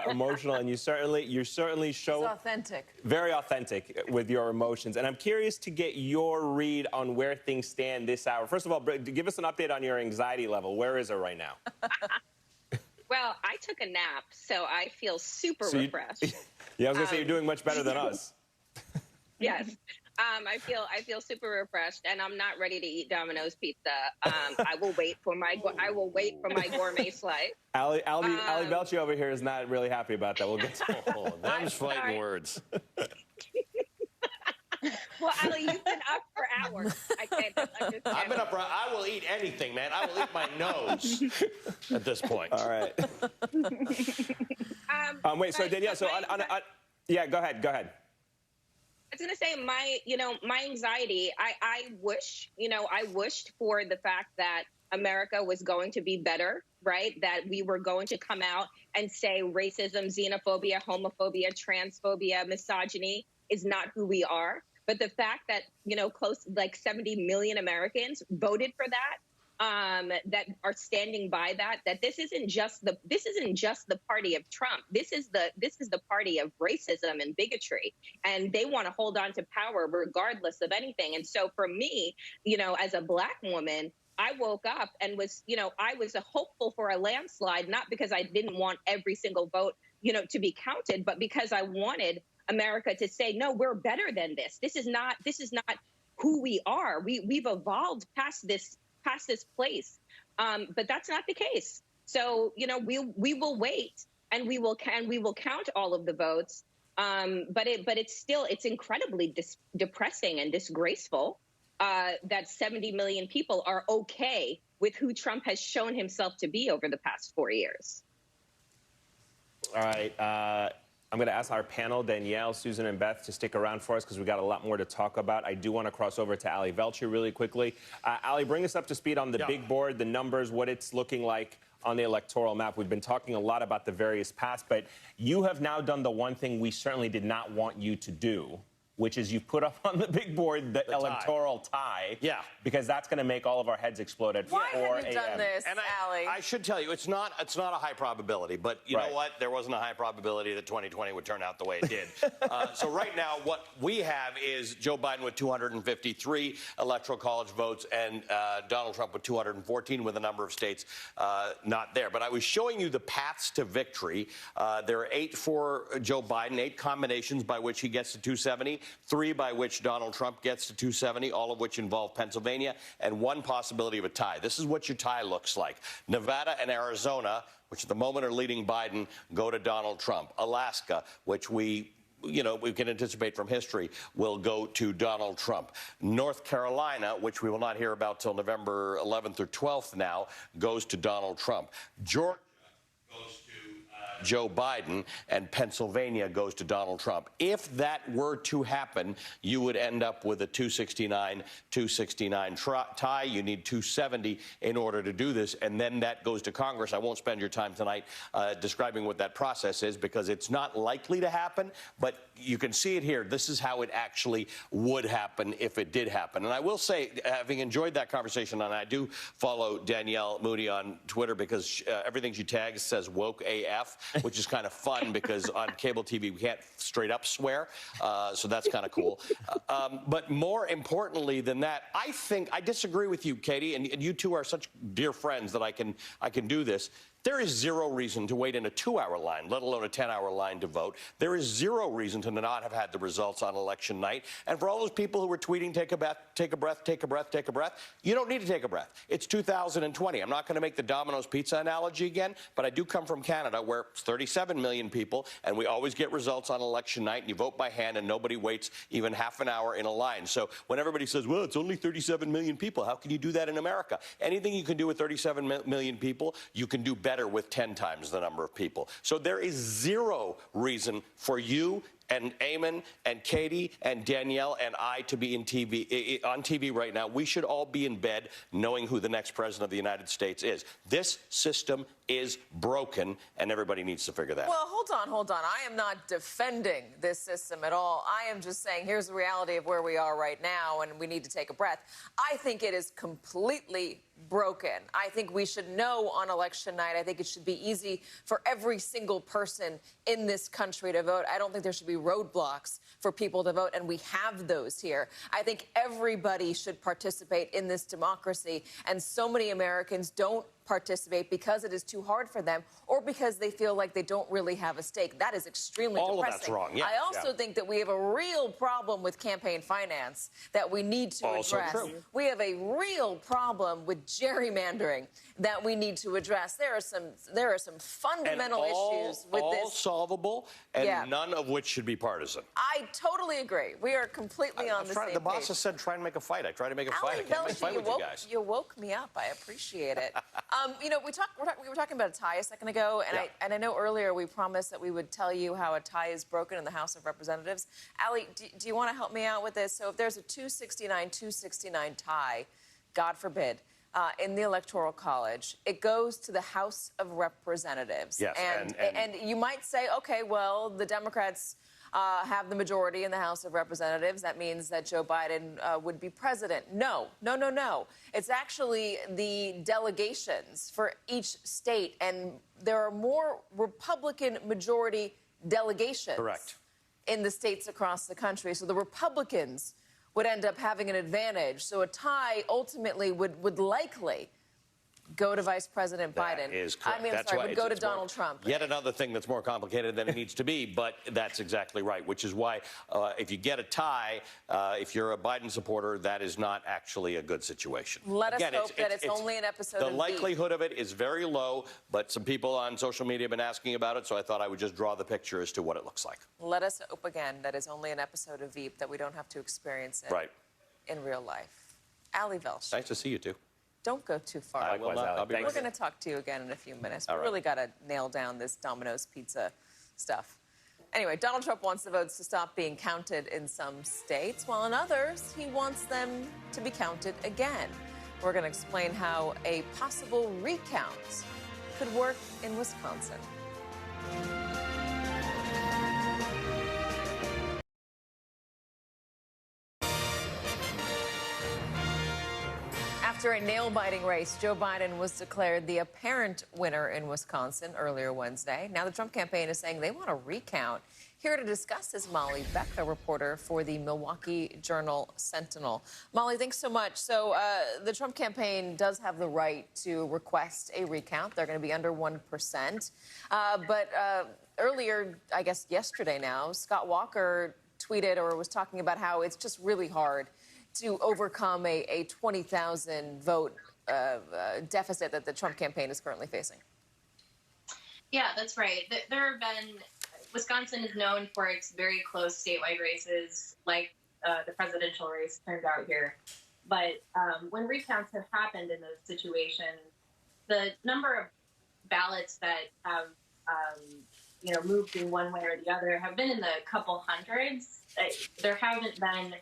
emotional, and you certainly show... It's authentic. Very authentic with your emotions. And I'm curious to get your read on where things stand this hour. First of all, give us an update on your anxiety level. Where is it right now? Well, I took a nap, so I feel super refreshed. Yeah, I was going to say, you're doing much better than us. Yes. I feel super refreshed, and I'm not ready to eat Domino's pizza. I will wait for my gourmet slice. Ali Belchi over here is not really happy about that. We'll get to them's fighting words. Well, Ali, you've been up for hours. I can't understand. I've been up for. I will eat anything, man. I will eat my nose at this point. All right. Wait. So Danielle. So yeah. Go ahead. I was going to say my anxiety, I wished for the fact that America was going to be better, right? That we were going to come out and say racism, xenophobia, homophobia, transphobia, misogyny is not who we are. But the fact that, close like 70 million Americans voted for that, that are standing by that this isn't just the party of Trump. This is the party of racism and bigotry, and they want to hold on to power regardless of anything. And so for me, as a Black woman, I woke up and was a hopeful for a landslide, not because I didn't want every single vote, to be counted, but because I wanted America to say, no, we're better than this. This is not who we are. We've evolved past this place. But that's not the case. So, we will wait and we will count all of the votes. But it's incredibly depressing and disgraceful that 70 million people are okay with who Trump has shown himself to be over the past 4 years. All right. I'm going to ask our panel, Danielle, Susan, and Beth, to stick around for us because we've got a lot more to talk about. I do want to cross over to Ali Velshi really quickly. Ali, bring us up to speed on the big board, the numbers, what it's looking like on the electoral map. We've been talking a lot about the various paths, but you have now done the one thing we certainly did not want you to do, which is you've put up on the big board the electoral tie. Yeah. Because that's going to make all of our heads explode at 4 a.m. Why have you done this, And Ali? I should tell you, it's not a high probability, but you know what? There wasn't a high probability that 2020 would turn out the way it did. So right now, what we have is Joe Biden with 253 electoral college votes and Donald Trump with 214, with a number of states not there. But I was showing you the paths to victory. There are 8 for Joe Biden, 8 combinations by which he gets to 270. 3 by which Donald Trump gets to 270, all of which involve Pennsylvania, and 1 possibility of a tie. This is what your tie looks like. Nevada and Arizona, which at the moment are leading Biden, go to Donald Trump. Alaska, which we can anticipate from history, will go to Donald Trump. North Carolina, which we will not hear about till November 11th or 12th now, goes to Donald Trump. Georgia goes to Joe Biden, and Pennsylvania goes to Donald Trump. If that were to happen, you would end up with a 269 tie. You need 270 in order to do this, and then that goes to Congress. I won't spend your time tonight describing what that process is because it's not likely to happen, but you can see it here. This is how it actually would happen if it did happen. And I will say, having enjoyed that conversation, and I do follow Danielle Moody on Twitter because everything she tags says woke AF, which is kind of fun because on cable TV we can't straight up swear, so that's kind of cool. But more importantly than that, I disagree with you, Katie, and you two are such dear friends that I can do this. There is zero reason to wait in a 2-hour line, let alone a 10-hour line to vote. There is zero reason to not have had the results on election night. And for all those people who were tweeting, take a breath, take a breath, take a breath, take a breath, you don't need to take a breath. It's 2020. I'm not going to make the Domino's Pizza analogy again, but I do come from Canada where it's 37 million people, and we always get results on election night, and you vote by hand, and nobody waits even half an hour in a line. So when everybody says, well, it's only 37 million people, how can you do that in America? Anything you can do with 37 million people, you can do better with 10 times the number of people. So there is zero reason for you and Eamon and Katie and Danielle and I to be on TV right now. We should all be in bed knowing who the next president of the United States is. This system is broken, and everybody needs to figure that out. Well, hold on. I am not defending this system at all. I am just saying here's the reality of where we are right now, and we need to take a breath. I think it is completely broken. I think we should know on election night. I think it should be easy for every single person in this country to vote. I don't think there should be roadblocks for people to vote, and we have those here. I think everybody should participate in this democracy, and so many Americans don't participate because it is too hard for them or because they feel like they don't really have a stake. That is extremely depressing. All of that's wrong. Yeah, I also think that we have a real problem with campaign finance that we need to address. True. We have a real problem with gerrymandering that we need to address. There are some fundamental issues with this. All solvable, and none of which should be partisan. I totally agree. We are completely on the same page. The boss has said try and make a fight. I try to make a fight. I can't make a fight with you guys. You woke me up. I appreciate it. We were talking about a tie a second ago, and I know earlier we promised that we would tell you how a tie is broken in the House of Representatives. Ali, do you want to help me out with this? So if there's a 269 tie, God forbid, in the Electoral College, it goes to the House of Representatives. Yes, and you might say, okay, well, the Democrats have the majority in the House of Representatives. That means that Joe Biden would be president. No. It's actually the delegations for each state, and there are more Republican majority delegations in the states across the country. So the Republicans would end up having an advantage. So a tie ultimately would likely go to Vice President Biden. That is correct. I mean, I'm That's sorry, why would go to it's more- Donald Trump. Yet another thing that's more complicated than it needs to be, but that's exactly right, which is why if you get a tie, if you're a Biden supporter, that is not actually a good situation. Let us hope that it's only an episode The of likelihood of it is very low, but some people on social media have been asking about it, so I thought I would just draw the picture as to what it looks like. Let us hope again that it's only an episode of Veep, that we don't have to experience it in real life. Ali Velsh. Nice to see you, too. Don't go too far. I will not. I'll be We're right going to back. talk to you again in a few minutes. All We right. really got to nail down this Domino's Pizza stuff. Anyway, Donald Trump wants the votes to stop being counted in some states, while in others, he wants them to be counted again. We're going to explain how a possible recount could work in Wisconsin. After a nail-biting race, Joe Biden was declared the apparent winner in Wisconsin earlier Wednesday. Now the Trump campaign is saying they want a recount. Here to discuss is Molly Beck, a reporter for the Milwaukee Journal-Sentinel. Molly, thanks so much. So the Trump campaign does have the right to request a recount. They're going to be under 1%. But earlier, I guess yesterday now, Scott Walker tweeted or was talking about how it's just really hard to overcome a 20,000 vote deficit that the Trump campaign is currently facing. Yeah, that's right. There have been, Wisconsin is known for its very close statewide races, like the presidential race turned out here. But when recounts have happened in those situations, the number of ballots that have, moved in one way or the other have been in the couple hundreds. There haven't been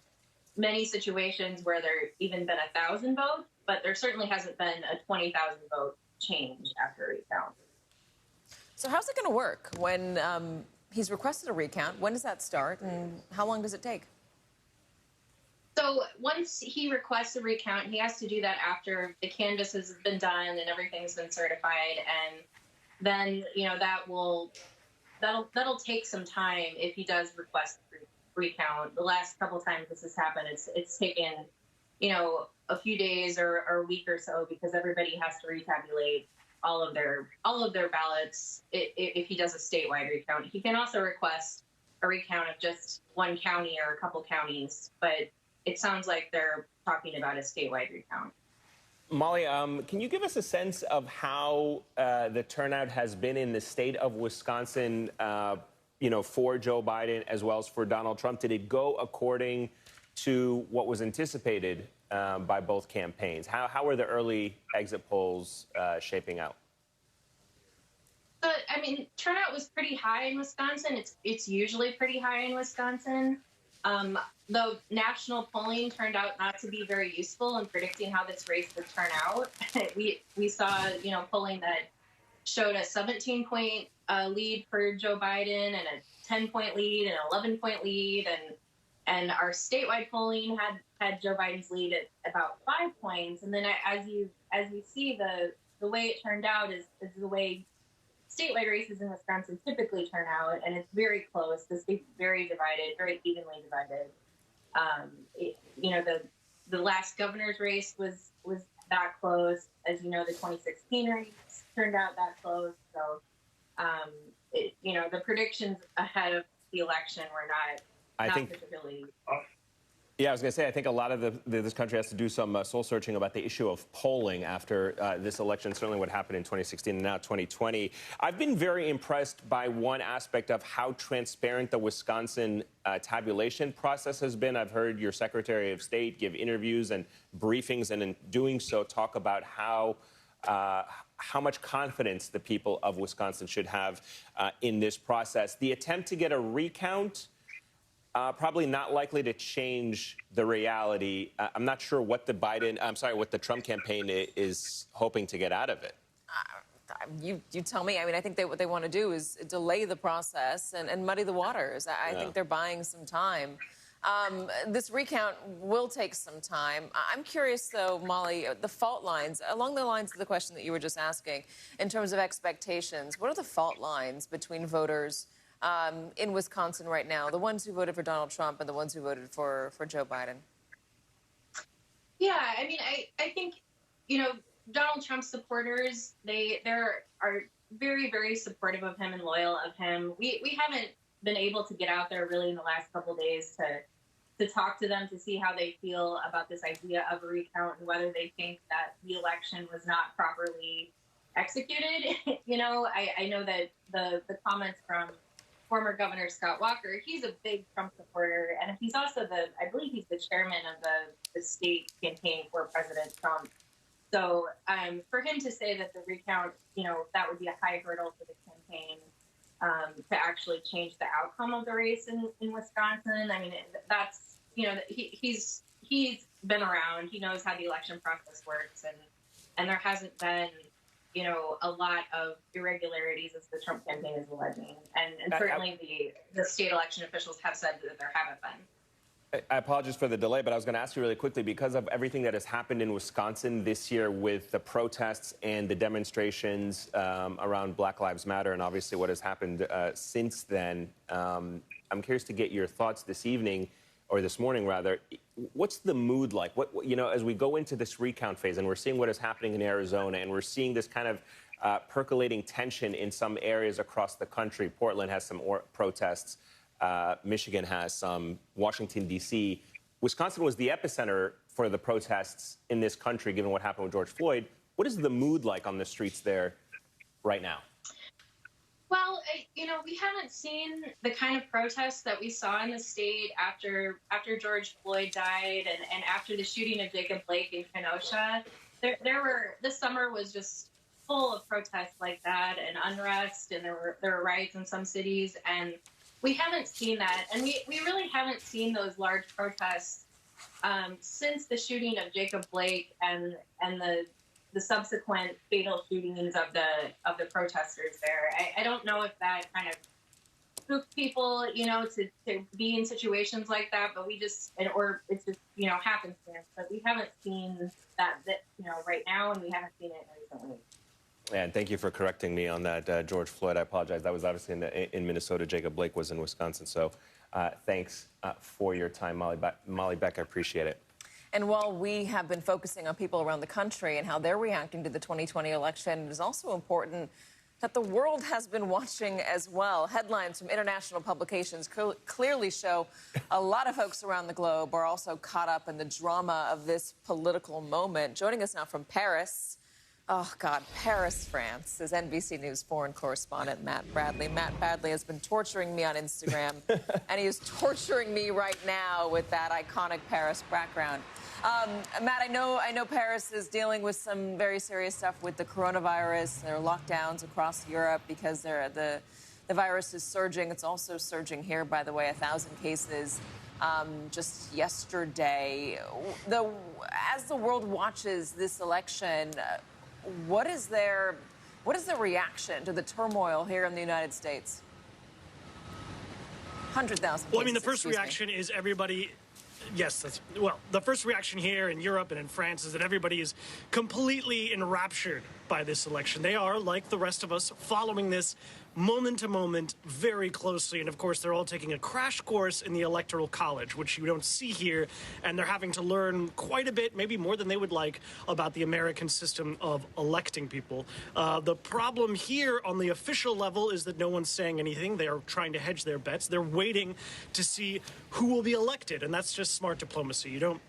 many situations where there even been 1,000 votes, but there certainly hasn't been a 20,000 vote change after a recount. So how's it going to work when he's requested a recount? When does that start, and how long does it take? So once he requests a recount, he has to do that after the canvass has been done and everything's been certified, and then that'll take some time if he does request a recount. The last couple times this has happened, it's taken, a few days or a week or so because everybody has to retabulate all of their ballots if he does a statewide recount. He can also request a recount of just one county or a couple counties, but it sounds like they're talking about a statewide recount. Molly, can you give us a sense of how the turnout has been in the state of Wisconsin, for Joe Biden as well as for Donald Trump? Did it go according to what was anticipated by both campaigns? How were the early exit polls shaping out? Turnout was pretty high in Wisconsin. It's usually pretty high in Wisconsin. Though national polling turned out not to be very useful in predicting how this race would turn out. We saw, polling that showed a 17-point lead for Joe Biden and a 10-point lead and an 11-point lead, and our statewide polling had Joe Biden's lead at about 5 points. And then as you see, the way it turned out is the way statewide races in Wisconsin typically turn out, and it's very close. The state's very divided, very evenly divided. The last governor's race was that close. As you know, the 2016 race turned out that close. So, the predictions ahead of the election were not particularly. Yeah, I was going to say, I think a lot of this country has to do some soul searching about the issue of polling after this election, certainly what happened in 2016 and now 2020. I've been very impressed by one aspect of how transparent the Wisconsin tabulation process has been. I've heard your Secretary of State give interviews and briefings, and in doing so, talk about how much confidence the people of Wisconsin should have in this process. The attempt to get a recount, probably not likely to change the reality. I'm not sure what the Trump campaign is hoping to get out of it. You tell me. I think what they want to do is delay the process and muddy the waters. I think they're buying some time. This recount will take some time. I'm curious, though, Molly, the fault lines, along the lines of the question that you were just asking, in terms of expectations, what are the fault lines between voters in Wisconsin right now, the ones who voted for Donald Trump and the ones who voted for Joe Biden? Yeah, I think, Donald Trump supporters, they are very, very supportive of him and loyal of him. We haven't been able to get out there really in the last couple of days to talk to them, to see how they feel about this idea of a recount and whether they think that the election was not properly executed. I know that the comments from former Governor Scott Walker, he's a big Trump supporter, and he's also I believe he's the chairman of the state campaign for President Trump. So for him to say that the recount, that would be a high hurdle for the campaign to actually change the outcome of the race in Wisconsin. I mean, that's, he's been around. He knows how the election process works, and there hasn't been, a lot of irregularities as the Trump campaign is alleging. And certainly the state election officials have said that there haven't been. I apologize for the delay, but I was going to ask you really quickly, because of everything that has happened in Wisconsin this year with the protests and the demonstrations around Black Lives Matter, and obviously what has happened since then. I'm curious to get your thoughts this evening, or this morning rather. What's the mood like? As we go into this recount phase, and we're seeing what is happening in Arizona, and we're seeing this kind of percolating tension in some areas across the country. Portland has some protests. Michigan has some, Washington, D.C. Wisconsin was the epicenter for the protests in this country, given what happened with George Floyd. What is the mood like on the streets there right now? Well, we haven't seen the kind of protests that we saw in the state after George Floyd died and after the shooting of Jacob Blake in Kenosha. This summer was just full of protests like that and unrest, and there were riots in some cities, and we haven't seen that, and we really haven't seen those large protests since the shooting of Jacob Blake and the subsequent fatal shootings of the protesters there. I don't know if that kind of spooked people, to be in situations like that, but or it's just happenstance. But we haven't seen that right now, and we haven't seen it recently. And thank you for correcting me on that, George Floyd. I apologize. That was obviously in Minnesota. Jacob Blake was in Wisconsin. So thanks for your time, Molly Beck. I appreciate it. And while we have been focusing on people around the country and how they're reacting to the 2020 election, it is also important that the world has been watching as well. Headlines from international publications clearly show a lot of folks around the globe are also caught up in the drama of this political moment. Joining us now from Paris, Paris, France, is NBC News foreign correspondent Matt Bradley. Matt Bradley has been torturing me on Instagram, and he is torturing me right now with that iconic Paris background. Matt, I know Paris is dealing with some very serious stuff with the coronavirus. There are lockdowns across Europe because the virus is surging. It's also surging here, by the way, 1,000 cases just yesterday. As the world watches this election, what is the reaction to the turmoil here in the United States? 100,000 Well, I mean, the first reaction is everybody... Yes, the first reaction here in Europe and in France is that everybody is completely enraptured by this election. They are, like the rest of us, following this moment to moment very closely. And of course, they're all taking a crash course in the Electoral College, which you don't see here. And they're having to learn quite a bit, maybe more than they would like, about the American system of electing people. The problem here on the official level is that no one's saying anything. They are trying to hedge their bets. They're waiting to see who will be elected. And that's just smart diplomacy. You don't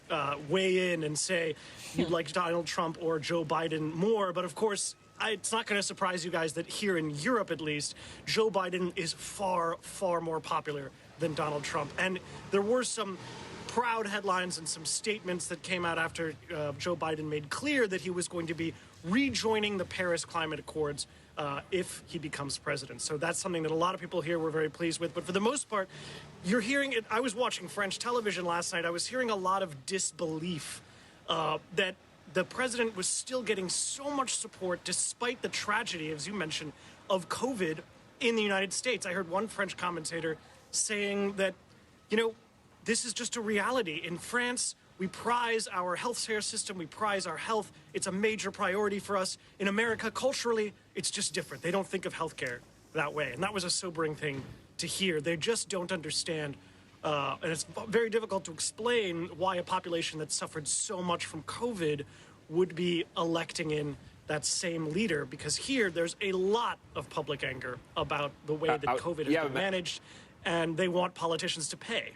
weigh in and say you'd like Donald Trump or Joe Biden more. But of course, it's not going to surprise you guys that here in Europe, at least, Joe Biden is far, far more popular than Donald Trump. And there were some proud headlines and some statements that came out after Joe Biden made clear that he was going to be rejoining the Paris Climate Accords if he becomes president. So that's something that a lot of people here were very pleased with. But for the most part, you're hearing it. I was watching French television last night. I was hearing a lot of disbelief that the president was still getting so much support despite the tragedy, as you mentioned, of COVID in the United States. I heard one French commentator saying that, this is just a reality. In France, we prize our healthcare system. We prize our health. It's a major priority for us. In America, culturally, it's just different. They don't think of healthcare that way. And that was a sobering thing to hear. They just don't understand. And it's very difficult to explain why a population that suffered so much from COVID would be electing in that same leader, because here there's a lot of public anger about the way that COVID has been managed, and they want politicians to pay.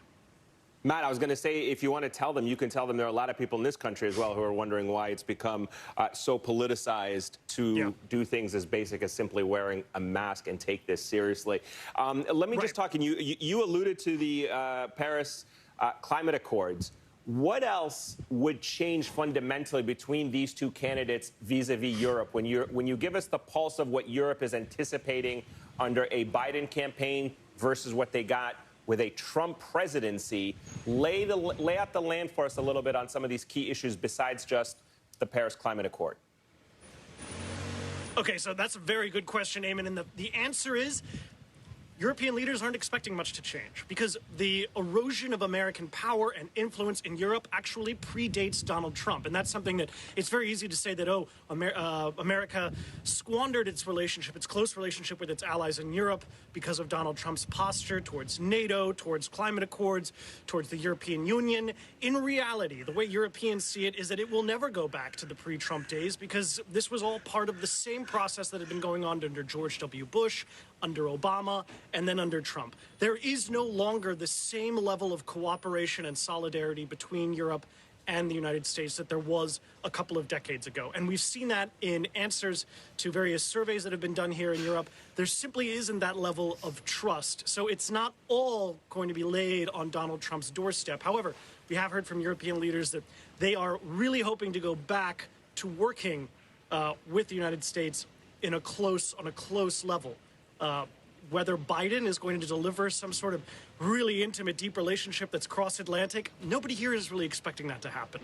Matt, I was going to say, if you want to tell them, you can tell them there are a lot of people in this country as well who are wondering why it's become so politicized to do things as basic as simply wearing a mask and take this seriously. Let me just talk, and you alluded to the Paris Climate Accords. What else would change fundamentally between these two candidates vis-a-vis Europe? When you give us the pulse of what Europe is anticipating under a Biden campaign versus what they got with a Trump presidency, lay out the land for us a little bit on some of these key issues besides just the Paris Climate Accord. Okay, so that's a very good question, Eamon, and the answer is European leaders aren't expecting much to change, because the erosion of American power and influence in Europe actually predates Donald Trump. And that's something that it's very easy to say that, America squandered its close relationship with its allies in Europe because of Donald Trump's posture towards NATO, towards climate accords, towards the European Union. In reality, the way Europeans see it is that it will never go back to the pre-Trump days, because this was all part of the same process that had been going on under George W. Bush, under Obama, and then under Trump. There is no longer the same level of cooperation and solidarity between Europe and the United States that there was a couple of decades ago. And we've seen that in answers to various surveys that have been done here in Europe. There simply isn't that level of trust. So it's not all going to be laid on Donald Trump's doorstep. However, we have heard from European leaders that they are really hoping to go back to working with the United States on a close level. Whether Biden is going to deliver some sort of really intimate, deep relationship that's cross-Atlantic, nobody here is really expecting that to happen.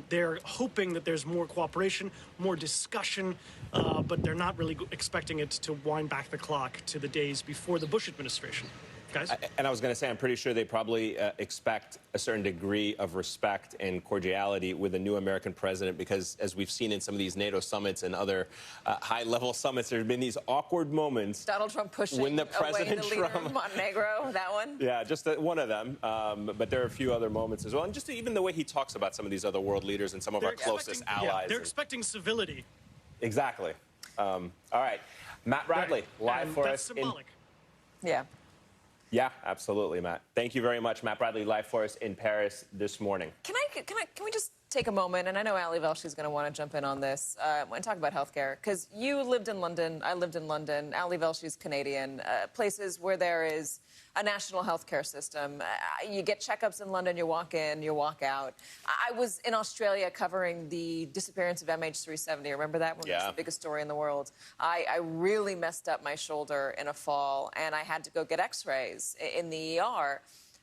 They're hoping that there's more cooperation, more discussion, but they're not really expecting it to wind back the clock to the days before the Bush administration. Guys? And I was going to say, I'm pretty sure they probably expect a certain degree of respect and cordiality with a new American president, because as we've seen in some of these NATO summits and other high-level summits, there have been these awkward moments. Donald Trump pushing when the president away the leader of Montenegro, that one? Yeah, just one of them. But there are a few other moments as well. And just even the way he talks about some of these other world leaders and some of our closest allies. Yeah, they're expecting civility. Exactly. All right. Matt Bradley, live for us. Symbolic. Yeah. Yeah, absolutely, Matt. Thank you very much, Matt Bradley, live for us in Paris this morning. Can we just take a moment, and I know Ali Velshi is going to want to jump in on this, and talk about healthcare, because you lived in London, I lived in London, Ali Velshi is Canadian, places where there is a national healthcare system. You get checkups in London, you walk in, you walk out. I was in Australia covering the disappearance of MH370. Remember that one? Yeah. It was the biggest story in the world. I really messed up my shoulder in a fall, and I had to go get x-rays in the ER.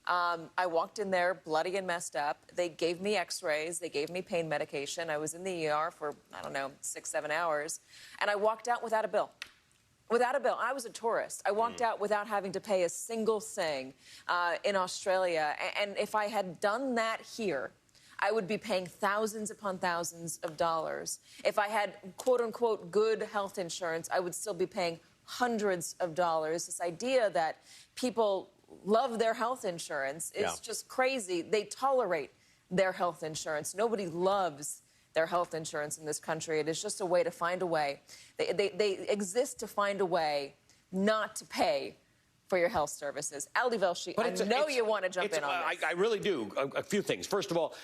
I walked in there bloody and messed up. They gave me x-rays. They gave me pain medication. I was in the ER for, 6-7 hours. And I walked out without a bill. Without a bill. I was a tourist. I walked out without having to pay a single thing in Australia. And if I had done that here, I would be paying thousands upon thousands of dollars. If I had, quote-unquote, good health insurance, I would still be paying hundreds of dollars. This idea that people love their health insurance is just crazy. They tolerate their health insurance. Nobody loves their health insurance in this country. It is just a way to find a way. They exist to find a way not to pay for your health services. Ali Velshi, I know you want to jump in on this. I really do. A few things. First of all,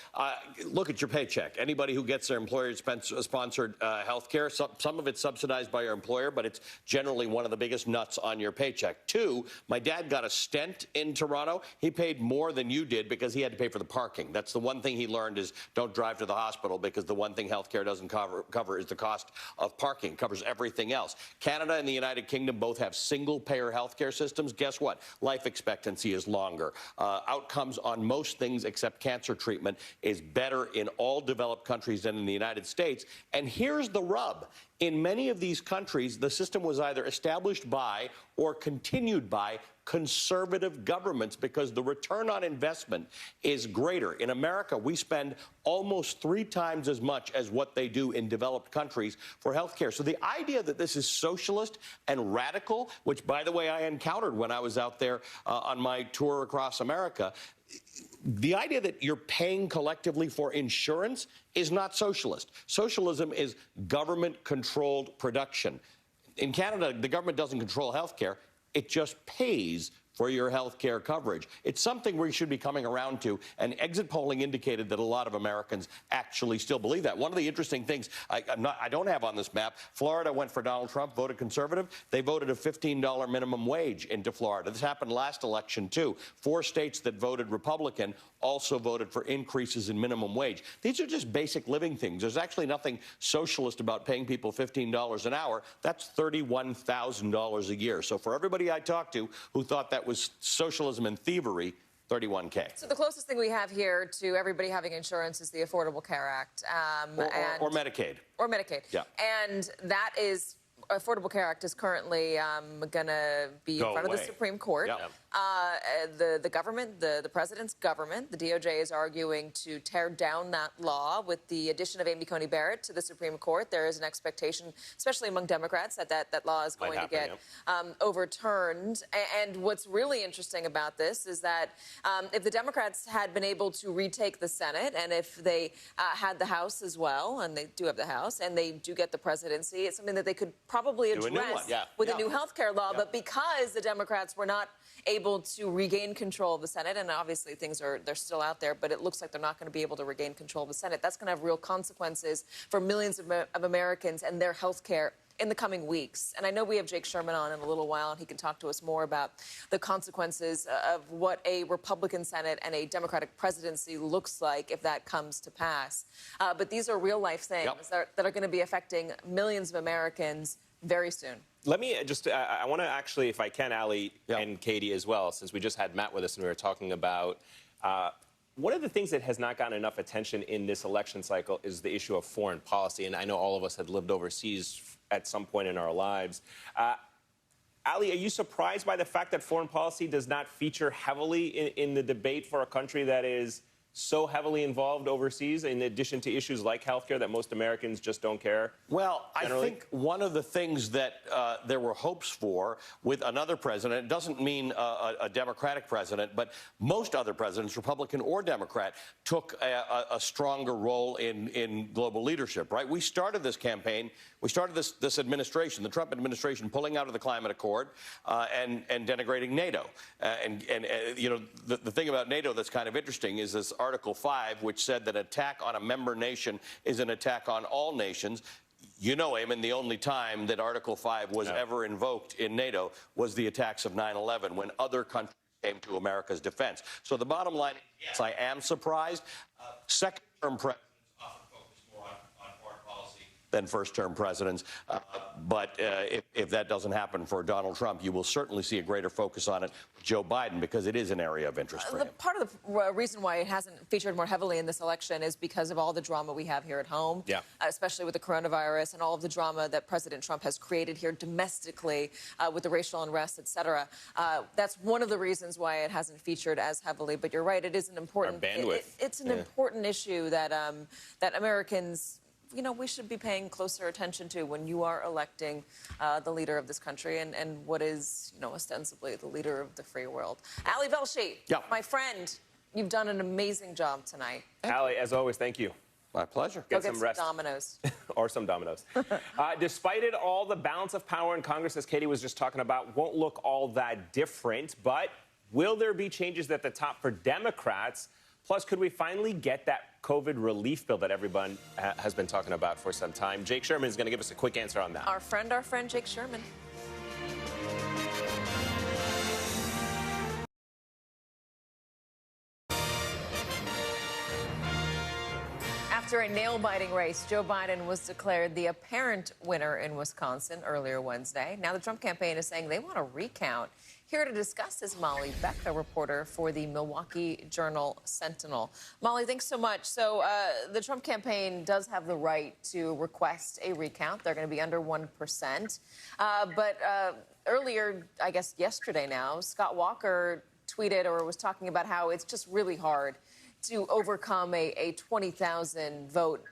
look at your paycheck. Anybody who gets their employer-sponsored health care, some of it's subsidized by your employer, but it's generally one of the biggest nuts on your paycheck. Two, my dad got a stent in Toronto. He paid more than you did because he had to pay for the parking. That's the one thing he learned is don't drive to the hospital, because the one thing health care doesn't cover is the cost of parking. It covers everything else. Canada and the United Kingdom both have single-payer health care systems. Guess what? Life expectancy is longer. Outcomes on most things except cancer treatment is better in all developed countries than in the United States. And here's the rub. In many of these countries, the system was either established by or continued by conservative governments because the return on investment is greater. In America, we spend almost 3 times as much as what they do in developed countries for health care. So the idea that this is socialist and radical, which, by the way, I encountered when I was out there on my tour across America, the idea that you're paying collectively for insurance is not socialist. Socialism is government-controlled production. In Canada, the government doesn't control health care. It just pays for your health care coverage. It's something we should be coming around to, and exit polling indicated that a lot of Americans actually still believe that. One of the interesting things I don't have on this map, Florida went for Donald Trump, voted conservative. They voted a $15 minimum wage into Florida. This happened last election, too. 4 states that voted Republican also voted for increases in minimum wage. These are just basic living things. There's actually nothing socialist about paying people $15 an hour. That's $31,000 a year. So for everybody I talked to who thought that was socialism and thievery, $31K. So the closest thing we have here to everybody having insurance is the Affordable Care Act. Or Medicaid. Or Medicaid. Yeah. And that is... Affordable Care Act is currently going to be in front of the Supreme Court. Yep. The government, the president's government, the DOJ is arguing to tear down that law. With the addition of Amy Coney Barrett to the Supreme Court, there is an expectation, especially among Democrats, that law is going to get overturned. And what's really interesting about this is that if the Democrats had been able to retake the Senate, and if they had the House as well, and they do have the House, and they do get the presidency, it's something that they could probably address with a new health care law. But because the Democrats were not able to regain control of the Senate, and obviously they're still out there, but it looks like they're not going to be able to regain control of the Senate, that's going to have real consequences for millions of Americans and their health care in the coming weeks. And I know we have Jake Sherman on in a little while, and he can talk to us more about the consequences of what a Republican Senate and a Democratic presidency looks like if that comes to pass. But these are real-life things that are going to be affecting millions of Americans very soon. Let me just, I want to actually, if I can, Ali and Katie as well, since we just had Matt with us and we were talking about one of the things that has not gotten enough attention in this election cycle is the issue of foreign policy. And I know all of us had lived overseas at some point in our lives. Ali, are you surprised by the fact that foreign policy does not feature heavily in the debate for a country that is so heavily involved overseas, in addition to issues like healthcare that most Americans just don't care? Well, generally? I think one of the things that there were hopes for with another president, it doesn't mean a Democratic president, but most other presidents, Republican or Democrat, took a stronger role in global leadership, right? We started this campaign, we started this administration, the Trump administration, pulling out of the climate accord and denigrating NATO. You know, the thing about NATO that's kind of interesting is this Article 5, which said that attack on a member nation is an attack on all nations. You know, Eamon, the only time that Article 5 was ever invoked in NATO was the attacks of 9/11, when other countries came to America's defense. So the bottom line, yes, I am surprised. Second-term presidents often focus more on foreign policy than first-term presidents. But if that doesn't happen for Donald Trump, you will certainly see a greater focus on it with Joe Biden, because it is an area of interest for him. Part of the reason why it hasn't featured more heavily in this election is because of all the drama we have here at home, especially with the coronavirus and all of the drama that President Trump has created here domestically with the racial unrest, et cetera. That's one of the reasons why it hasn't featured as heavily. But you're right, it is an important bandwidth. It's an important issue that that Americans, you know, we should be paying closer attention to when you are electing the leader of this country and what is, you know, ostensibly the leader of the free world. Ali Velshi, my friend, you've done an amazing job tonight. Ali, as always, thank you. My pleasure. Go get some rest. Dominoes. Or some dominoes. Despite it all, the balance of power in Congress, as Katie was just talking about, won't look all that different. But will there be changes at the top for Democrats? Plus, could we finally get that COVID relief bill that everyone has been talking about for some time? Jake Sherman is going to give us a quick answer on that. Our friend Jake Sherman. After a nail-biting race, Joe Biden was declared the apparent winner in Wisconsin earlier Wednesday. Now the Trump campaign is saying they want a recount. Here to discuss is Molly Beck, a reporter for the Milwaukee Journal-Sentinel. Molly, thanks so much. So the Trump campaign does have the right to request a recount. They're going to be under 1%. But earlier, I guess yesterday now, Scott Walker tweeted or was talking about how it's just really hard to overcome a 20,000 vote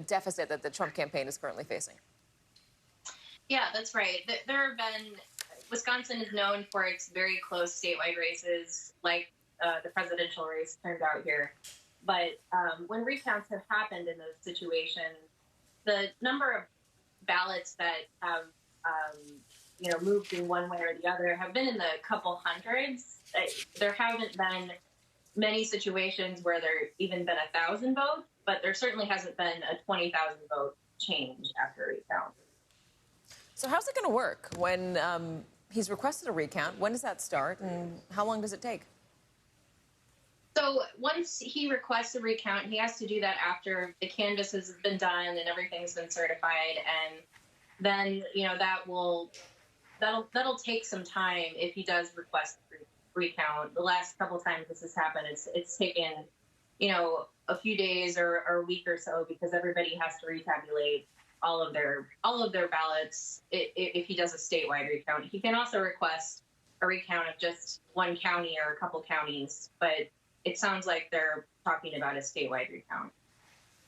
deficit that the Trump campaign is currently facing. Yeah, that's right. There have been, Wisconsin is known for its very close statewide races, like the presidential race turned out here. But when recounts have happened in those situations, the number of ballots that have moved in one way or the other have been in the couple hundreds. There haven't been many situations where there even been 1,000 votes, but there certainly hasn't been a 20,000 vote change after a recount. So how's it going to work when he's requested a recount? When does that start, and how long does it take? So once he requests a recount, he has to do that after the canvass has been done and everything's been certified, and then that'll take some time if he does request a recount. The last couple of times this has happened, it's taken a few days or a week or so because everybody has to retabulate all of their ballots if he does a statewide recount. He can also request a recount of just one county or a couple counties, but it sounds like they're talking about a statewide recount.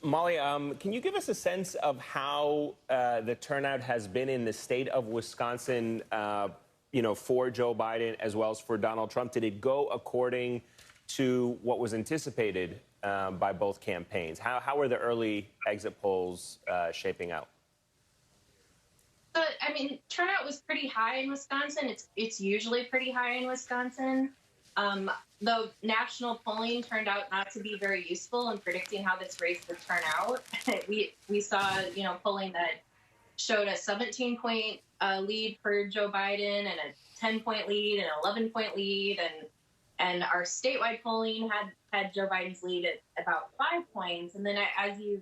Molly, can you give us a sense of how the turnout has been in the state of Wisconsin, for Joe Biden as well as for Donald Trump? Did it go according to what was anticipated by both campaigns? How are the early exit polls shaping out? Turnout was pretty high in Wisconsin. It's usually pretty high in Wisconsin. Though national polling turned out not to be very useful in predicting how this race would turn out. We saw, polling that showed a 17-point lead for Joe Biden and a 10-point lead and an 11-point lead, and our statewide polling had Joe Biden's lead at about 5 points. And then as you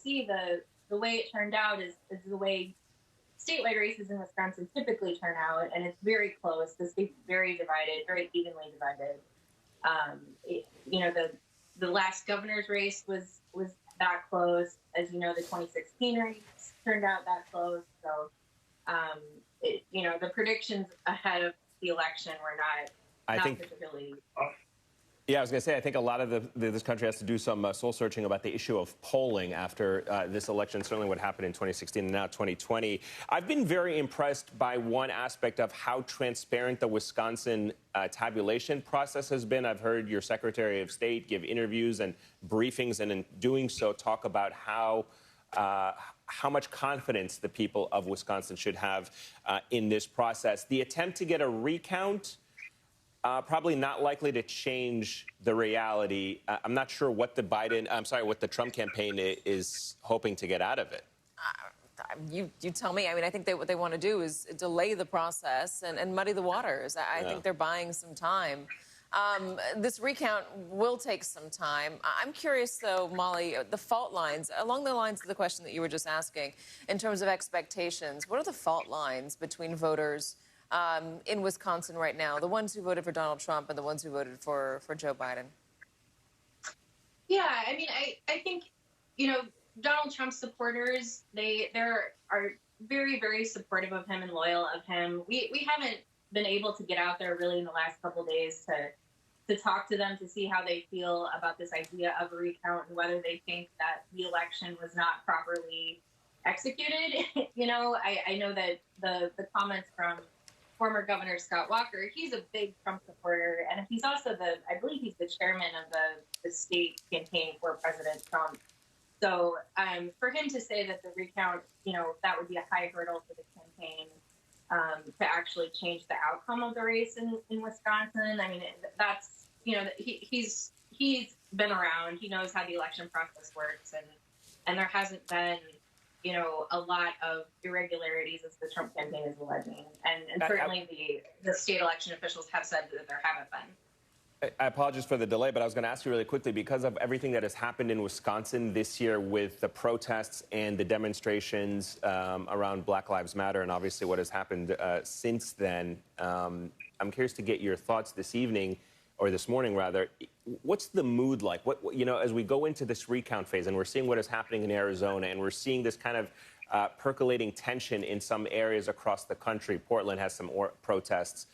see, the way it turned out is the way statewide races in Wisconsin typically turn out, and it's very close. The state's very divided, very evenly divided. The last governor's race was that close. As you know, the 2016 race turned out that close. So, the predictions ahead of the election were not particularly. Yeah, I was going to say, I think a lot of this country has to do some soul searching about the issue of polling after this election, certainly what happened in 2016 and now 2020. I've been very impressed by one aspect of how transparent the Wisconsin tabulation process has been. I've heard your Secretary of State give interviews and briefings, and in doing so, talk about how much confidence the people of Wisconsin should have in this process. The attempt to get a recount, probably not likely to change the reality. I'm not sure what the Trump campaign is hoping to get out of it. You tell me. I think what they want to do is delay the process and muddy the waters. I think they're buying some time. This recount will take some time. I'm curious, though, Molly, the fault lines, along the lines of the question that you were just asking, in terms of expectations, what are the fault lines between voters in Wisconsin right now, the ones who voted for Donald Trump and the ones who voted for Joe Biden? Yeah, I think, Donald Trump supporters, they are very, very supportive of him and loyal of him. We haven't been able to get out there really in the last couple of days to talk to them, to see how they feel about this idea of a recount and whether they think that the election was not properly executed. I know that the comments from former Governor Scott Walker, he's a big Trump supporter, and he's also I believe he's the chairman of the state campaign for President Trump. So for him to say that the recount, that would be a high hurdle for the campaign to actually change the outcome of the race in Wisconsin. That's, he's been around. He knows how the election process works, and there hasn't been a lot of irregularities, as the Trump campaign is alleging. And certainly the state election officials have said that there haven't been. I apologize for the delay, but I was going to ask you really quickly, because of everything that has happened in Wisconsin this year with the protests and the demonstrations around Black Lives Matter, and obviously what has happened since then. I'm curious to get your thoughts this evening, or this morning rather. What's the mood like? As we go into this recount phase, and we're seeing what is happening in Arizona, and we're seeing this kind of percolating tension in some areas across the country. Portland has some protests.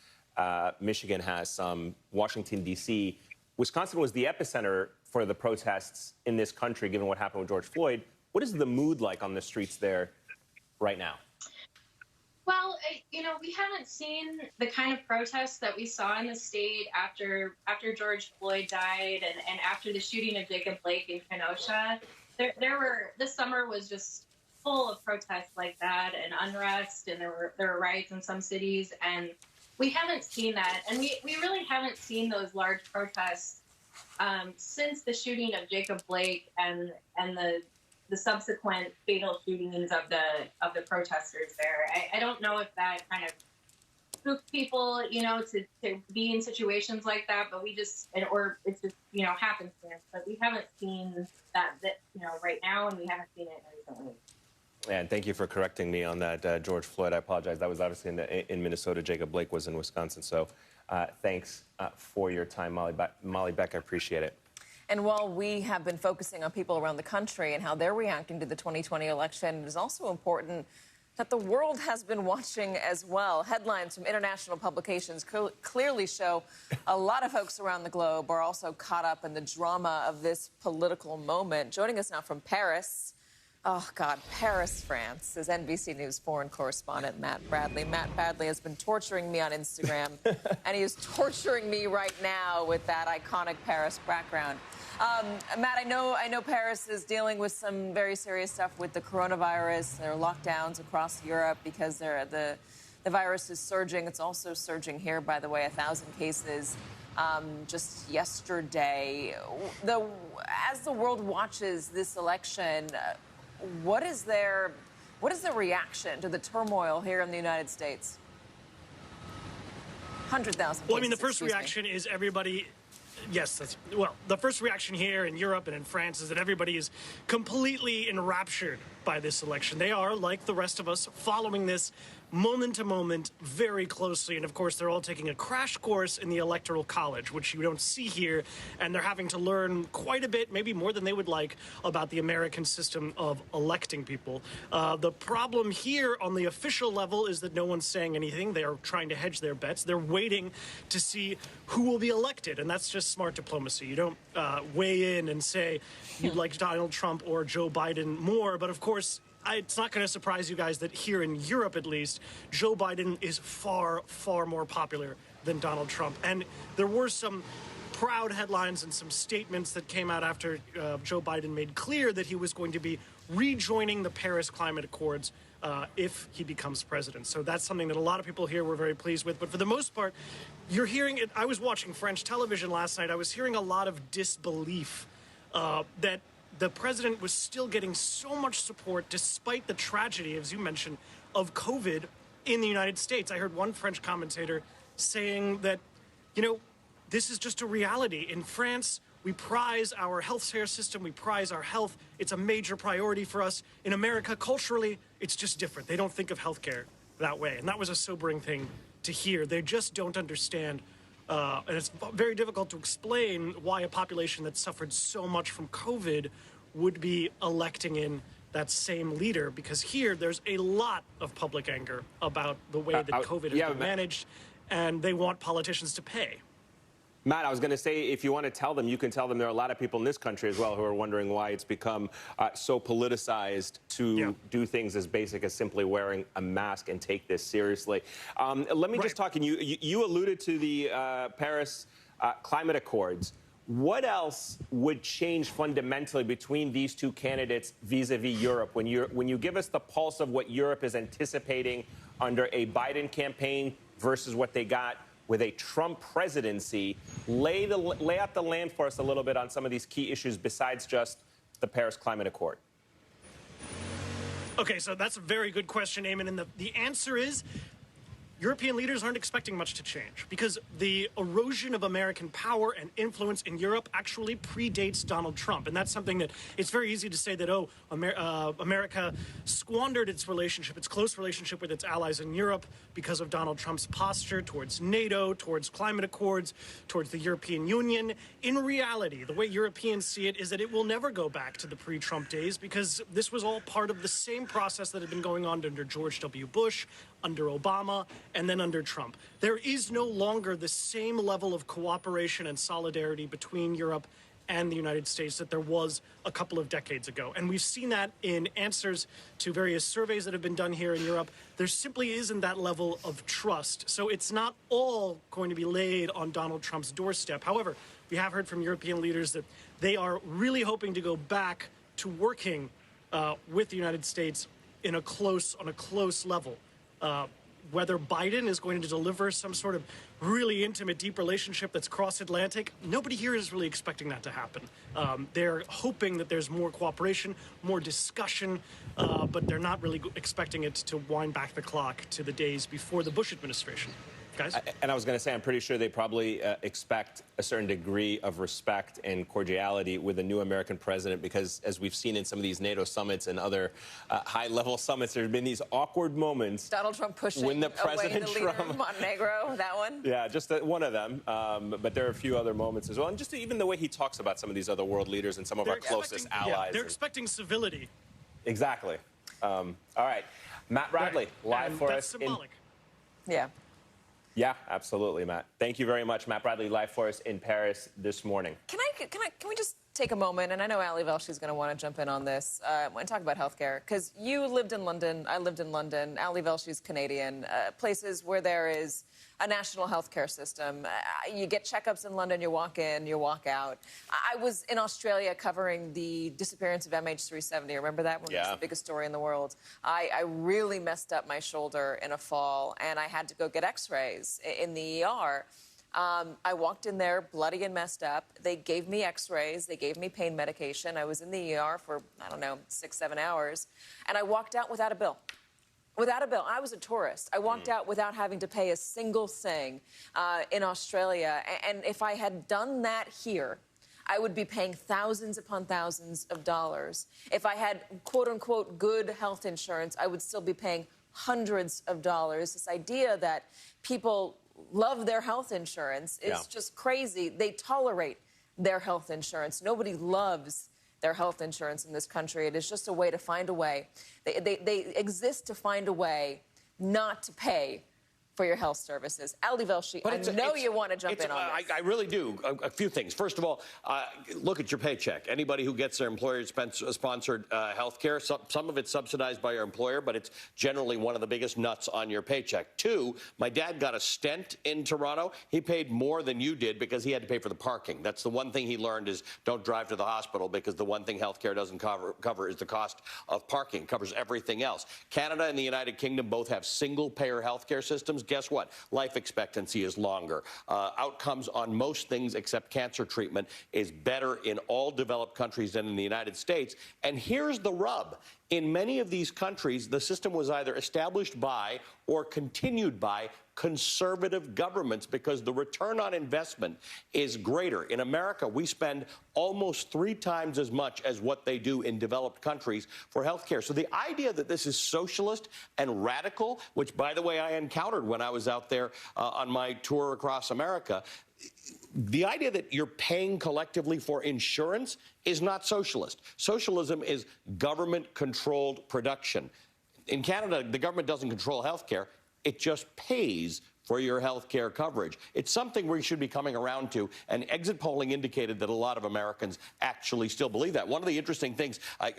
Michigan has some. Washington, D.C. Wisconsin was the epicenter for the protests in this country, given what happened with George Floyd. What is the mood like on the streets there right now? We haven't seen the kind of protests that we saw in the state after George Floyd died and after the shooting of Jacob Blake in Kenosha. This summer was just full of protests like that and unrest, and there were riots in some cities, and we haven't seen that, and we really haven't seen those large protests since the shooting of Jacob Blake and the subsequent fatal shootings of the protesters there. I don't know if that kind of spooked people, to be in situations like that, but or it's just, happenstance. But we haven't seen that right now, and we haven't seen it recently. And thank you for correcting me on that, George Floyd. I apologize. That was obviously in Minnesota. Jacob Blake was in Wisconsin. So thanks for your time, Molly Beck. I appreciate it. And while we have been focusing on people around the country and how they're reacting to the 2020 election, it is also important that the world has been watching as well. Headlines from international publications clearly show a lot of folks around the globe are also caught up in the drama of this political moment. Joining us now from Paris, Paris, France, is NBC News foreign correspondent Matt Bradley. Matt Bradley has been torturing me on Instagram, and he is torturing me right now with that iconic Paris background. Matt, I know Paris is dealing with some very serious stuff with the coronavirus. There are lockdowns across Europe because the virus is surging. It's also surging here, by the way, 1,000 cases just yesterday. As the world watches this election, what is the reaction to the turmoil here in the United States? 100,000 cases. Well, I mean, the first reaction is everybody... Yes, the first reaction here in Europe and in France is that everybody is completely enraptured by this election. They are, like the rest of us, following this moment to moment very closely. And of course, they're all taking a crash course in the Electoral College, which you don't see here. And they're having to learn quite a bit, maybe more than they would like, about the American system of electing people. The problem here on the official level is that no one's saying anything. They are trying to hedge their bets. They're waiting to see who will be elected. And that's just smart diplomacy. You don't weigh in and say you'd like Donald Trump or Joe Biden more. But of course, it's not going to surprise you guys that here in Europe, at least, Joe Biden is far, far more popular than Donald Trump. And there were some proud headlines and some statements that came out after Joe Biden made clear that he was going to be rejoining the Paris Climate Accords if he becomes president. So that's something that a lot of people here were very pleased with. But for the most part, you're hearing it. I was watching French television last night. I was hearing a lot of disbelief that the president was still getting so much support despite the tragedy, as you mentioned, of COVID in the United States. I heard one French commentator saying that, this is just a reality. In France, we prize our healthcare system. We prize our health. It's a major priority for us. In America, culturally, it's just different. They don't think of healthcare that way. And that was a sobering thing to hear. They just don't understand. And it's very difficult to explain why a population that suffered so much from COVID would be electing in that same leader, because here there's a lot of public anger about the way that COVID has been managed, and they want politicians to pay. Matt, I was going to say, if you want to tell them, you can tell them there are a lot of people in this country as well who are wondering why it's become so politicized to do things as basic as simply wearing a mask and take this seriously. Let me just talk, and you alluded to the Paris Climate Accords. What else would change fundamentally between these two candidates vis-a-vis Europe? When you give us the pulse of what Europe is anticipating under a Biden campaign versus what they got with a Trump presidency, lay out the land for us a little bit on some of these key issues besides just the Paris Climate Accord. Okay, so that's a very good question, Eamon. And the answer is European leaders aren't expecting much to change because the erosion of American power and influence in Europe actually predates Donald Trump. And that's something that it's very easy to say that, America squandered its close relationship with its allies in Europe because of Donald Trump's posture towards NATO, towards climate accords, towards the European Union. In reality, the way Europeans see it is that it will never go back to the pre-Trump days because this was all part of the same process that had been going on under George W. Bush, under Obama, and then under Trump. There is no longer the same level of cooperation and solidarity between Europe and the United States that there was a couple of decades ago. And we've seen that in answers to various surveys that have been done here in Europe. There simply isn't that level of trust. So it's not all going to be laid on Donald Trump's doorstep. However, we have heard from European leaders that they are really hoping to go back to working with the United States on a close level. Whether Biden is going to deliver some sort of really intimate, deep relationship that's cross-Atlantic, nobody here is really expecting that to happen. They're hoping that there's more cooperation, more discussion, but they're not really expecting it to wind back the clock to the days before the Bush administration. Guys? And I was going to say, I'm pretty sure they probably expect a certain degree of respect and cordiality with a new American president, because as we've seen in some of these NATO summits and other high-level summits, there have been these awkward moments. Donald Trump pushing when the president away the leader of Montenegro, that one? Yeah, just one of them. But there are a few other moments as well. And just even the way he talks about some of these other world leaders and some of our closest allies. Yeah, they're expecting civility. Exactly. All right. Matt Bradley, live for us. Symbolic. Yeah. Yeah, absolutely, Matt. Thank you very much. Matt Bradley, live for us in Paris this morning. Can we just take a moment, and I know Ali Velshi going to want to jump in on this, and talk about healthcare, because you lived in London, I lived in London, Ali Velshi's Canadian, places where there is a national healthcare system. You get checkups in London, you walk in, you walk out. I was in Australia covering the disappearance of MH370. Remember that one? Yeah. It was the biggest story in the world. I really messed up my shoulder in a fall, and I had to go get x-rays in the ER. I walked in there bloody and messed up. They gave me x-rays. They gave me pain medication. I was in the ER for, 6-7 hours. And I walked out without a bill. Without a bill. I was a tourist. I walked out without having to pay a single thing in Australia. And if I had done that here, I would be paying thousands upon thousands of dollars. If I had, quote-unquote, good health insurance, I would still be paying hundreds of dollars. This idea that people love their health insurance is just crazy. They tolerate their health insurance. Nobody loves their health insurance in this country. It is just a way to find a way. They exist to find a way not to pay for your health services. Ali Velshi, I know you want to jump in on this. I really do. A few things. First of all, look at your paycheck. Anybody who gets their employer-sponsored health care, some of it's subsidized by your employer, but it's generally one of the biggest nuts on your paycheck. Two, my dad got a stent in Toronto. He paid more than you did because he had to pay for the parking. That's the one thing he learned is don't drive to the hospital, because the one thing health care doesn't cover is the cost of parking. It covers everything else. Canada and the United Kingdom both have single-payer health care systems. Guess what? Life expectancy is longer. Outcomes on most things except cancer treatment is better in all developed countries than in the United States. And here's the rub. In many of these countries, the system was either established by or continued by conservative governments because the return on investment is greater. In America, we spend almost 3 times as much as what they do in developed countries for health care. So the idea that this is socialist and radical, which, by the way, I encountered when I was out there on my tour across America, the idea that you're paying collectively for insurance is not socialist. Socialism is government-controlled production. In Canada, the government doesn't control health care. It just pays for your health care coverage. It's something we should be coming around to, and exit polling indicated that a lot of Americans actually still believe that. One of the interesting things I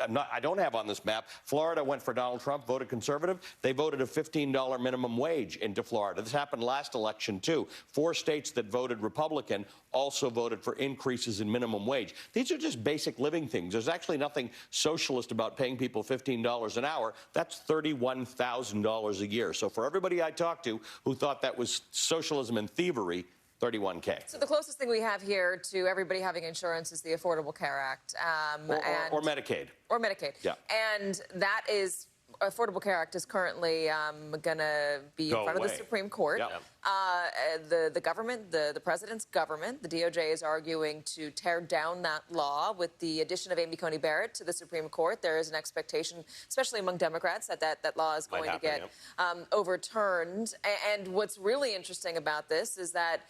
don't have on this map, Florida went for Donald Trump, voted conservative. They voted a $15 minimum wage into Florida. This happened last election, too. 4 states that voted Republican also voted for increases in minimum wage. These are just basic living things. There's actually nothing socialist about paying people $15 an hour. That's $31,000 a year. So for everybody I talked to who thought that was socialism and thievery, $31K. So the closest thing we have here to everybody having insurance is the Affordable Care Act. Or Medicaid. Or Medicaid. Yeah. And that is, Affordable Care Act is currently going to be in front of the Supreme Court. Yep. The government, the president's government, the DOJ is arguing to tear down that law. With the addition of Amy Coney Barrett to the Supreme Court, there is an expectation, especially among Democrats, that law is going to get overturned. And what's really interesting about this is that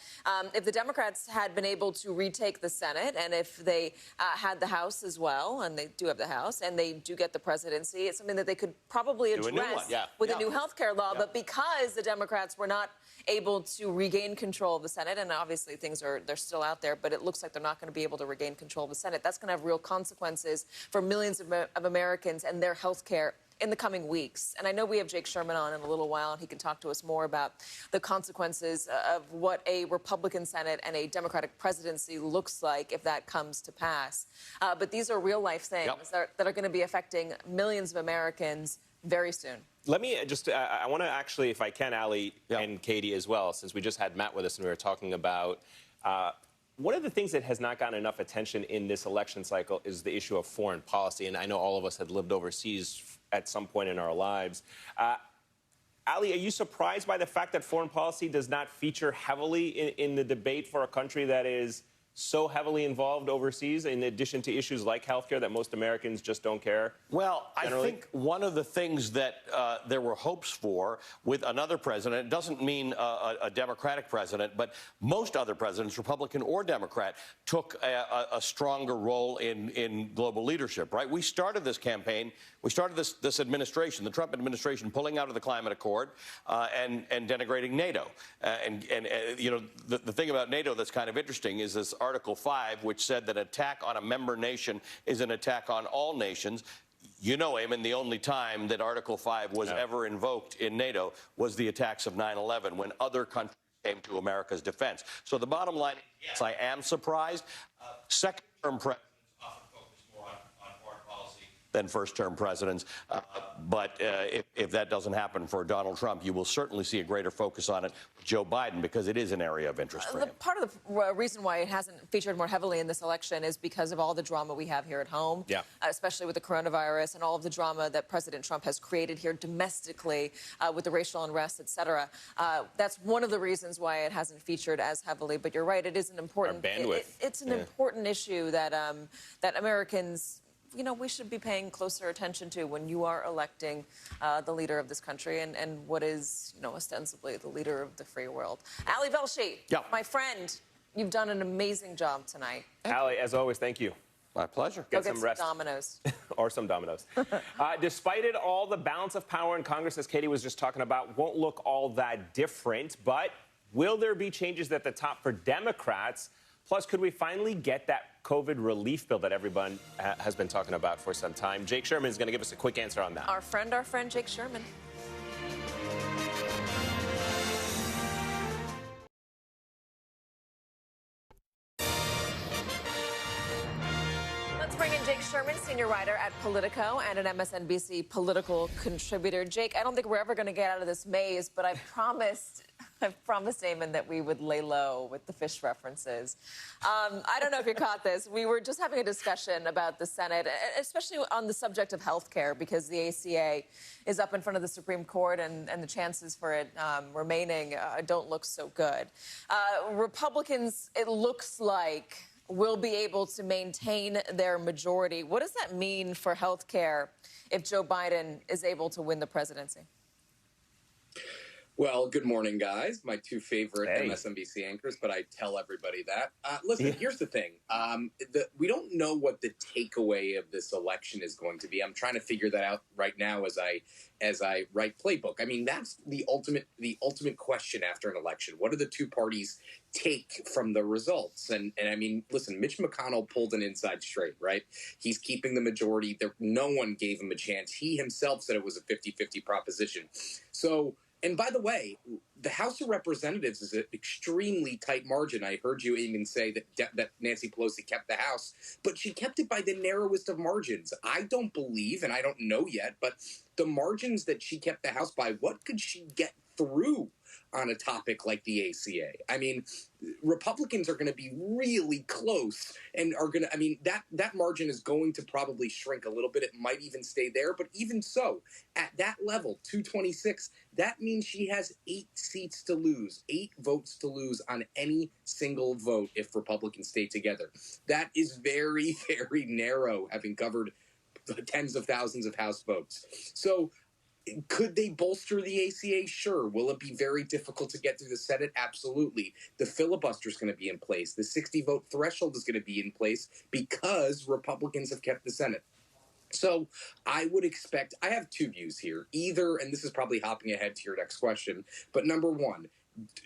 if the Democrats had been able to retake the Senate, and if they had the House as well, and they do have the House, and they do get the presidency, it's something that they could probably address with a new health care law. But because the Democrats were not able to regain control of the Senate, and obviously they're still out there, but it looks like they're not going to be able to regain control of the Senate. That's going to have real consequences for millions of Americans and their health care in the coming weeks. And I know we have Jake Sherman on in a little while, and he can talk to us more about the consequences of what a Republican Senate and a Democratic presidency looks like if that comes to pass. But these are real-life things that are going to be affecting millions of Americans very soon. Let me just, I want to actually, if I can, Ali and Katie as well, since we just had Matt with us and we were talking about one of the things that has not gotten enough attention in this election cycle is the issue of foreign policy. And I know all of us had lived overseas at some point in our lives. Ali, are you surprised by the fact that foreign policy does not feature heavily in the debate for a country that is so heavily involved overseas, in addition to issues like healthcare that most Americans just don't care? Well, generally? I think one of the things that there were hopes for with another president, it doesn't mean a Democratic president, but most other presidents, Republican or Democrat, took a stronger role in global leadership, right? We started this campaign, we started this administration, the Trump administration, pulling out of the climate accord and denigrating NATO. You know, the thing about NATO that's kind of interesting is this Article 5, which said that attack on a member nation is an attack on all nations. You know, Eamon, the only time that Article 5 was ever invoked in NATO was the attacks of 9/11, when other countries came to America's defense. So the bottom line is, yes, I am surprised. Second-term presidents often focus more on foreign policy than first-term presidents. But if that doesn't happen for Donald Trump, you will certainly see a greater focus on it with Joe Biden, because it is an area of interest for him. Part of the reason why it hasn't featured more heavily in this election is because of all the drama we have here at home, especially with the coronavirus and all of the drama that President Trump has created here domestically with the racial unrest, et cetera. That's one of the reasons why it hasn't featured as heavily. But you're right, it is an important bandwidth. It's an important issue that that Americans, you know, we should be paying closer attention to when you are electing the leader of this country and what is, you know, ostensibly the leader of the free world. Ali Velshi, my friend, you've done an amazing job tonight. Ali, as always, thank you. My pleasure. Go get some rest. Dominoes. Or some dominoes. Despite it all, the balance of power in Congress, as Katie was just talking about, won't look all that different. But will there be changes at the top for Democrats? Plus, could we finally get that COVID relief bill that everyone has been talking about for some time? Jake Sherman is going to give us a quick answer on that. Our friend Jake Sherman. Let's bring in Jake Sherman, senior writer at Politico and an MSNBC political contributor. Jake, I don't think we're ever going to get out of this maze, but I've promised Eamon that we would lay low with the fish references. I don't know if you caught this. We were just having a discussion about the Senate, especially on the subject of health care, because the ACA is up in front of the Supreme Court, and the chances for it remaining don't look so good. Republicans, it looks like, will be able to maintain their majority. What does that mean for health care if Joe Biden is able to win the presidency? Well, good morning, guys. My two favorite MSNBC anchors, but I tell everybody that. Listen, here's the thing. We don't know what the takeaway of this election is going to be. I'm trying to figure that out right now as I write Playbook. I mean, that's the ultimate question after an election. What do the two parties take from the results? And I mean, listen, Mitch McConnell pulled an inside straight, right? He's keeping the majority. No one gave him a chance. He himself said it was a 50-50 proposition. So, and by the way, the House of Representatives is an extremely tight margin. I heard you even say that Nancy Pelosi kept the House, but she kept it by the narrowest of margins. I don't believe, and I don't know yet, but the margins that she kept the House by, what could she get through on a topic like the ACA? I mean, Republicans are going to be really close and are going to, I mean, that margin is going to probably shrink a little bit. It might even stay there. But even so, at that level, 226, that means she has 8 seats to lose, 8 votes to lose on any single vote if Republicans stay together. That is very, very narrow, having covered tens of thousands of House votes. So, could they bolster the ACA? Sure. Will it be very difficult to get through the Senate? Absolutely. The filibuster is going to be in place. The 60-vote threshold is going to be in place because Republicans have kept the Senate. So I would expect – I have two views here. Either – and this is probably hopping ahead to your next question – but number one,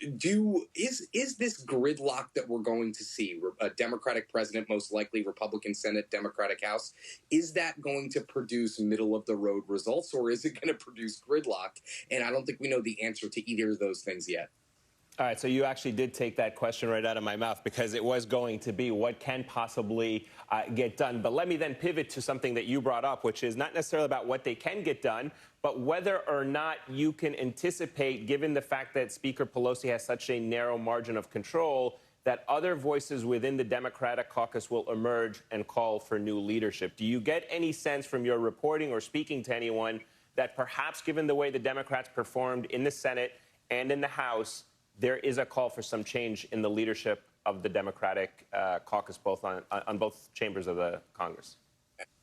Is this gridlock that we're going to see, a Democratic president, most likely Republican Senate, Democratic House, is that going to produce middle of the road results, or is it going to produce gridlock? And I don't think we know the answer to either of those things yet. All right, so you actually did take that question right out of my mouth, because it was going to be what can possibly get done. But let me then pivot to something that you brought up, which is not necessarily about what they can get done, but whether or not you can anticipate, given the fact that Speaker Pelosi has such a narrow margin of control, that other voices within the Democratic caucus will emerge and call for new leadership. Do you get any sense from your reporting or speaking to anyone that perhaps, given the way the Democrats performed in the Senate and in the House, there is a call for some change in the leadership of the Democratic caucus, both on both chambers of the Congress?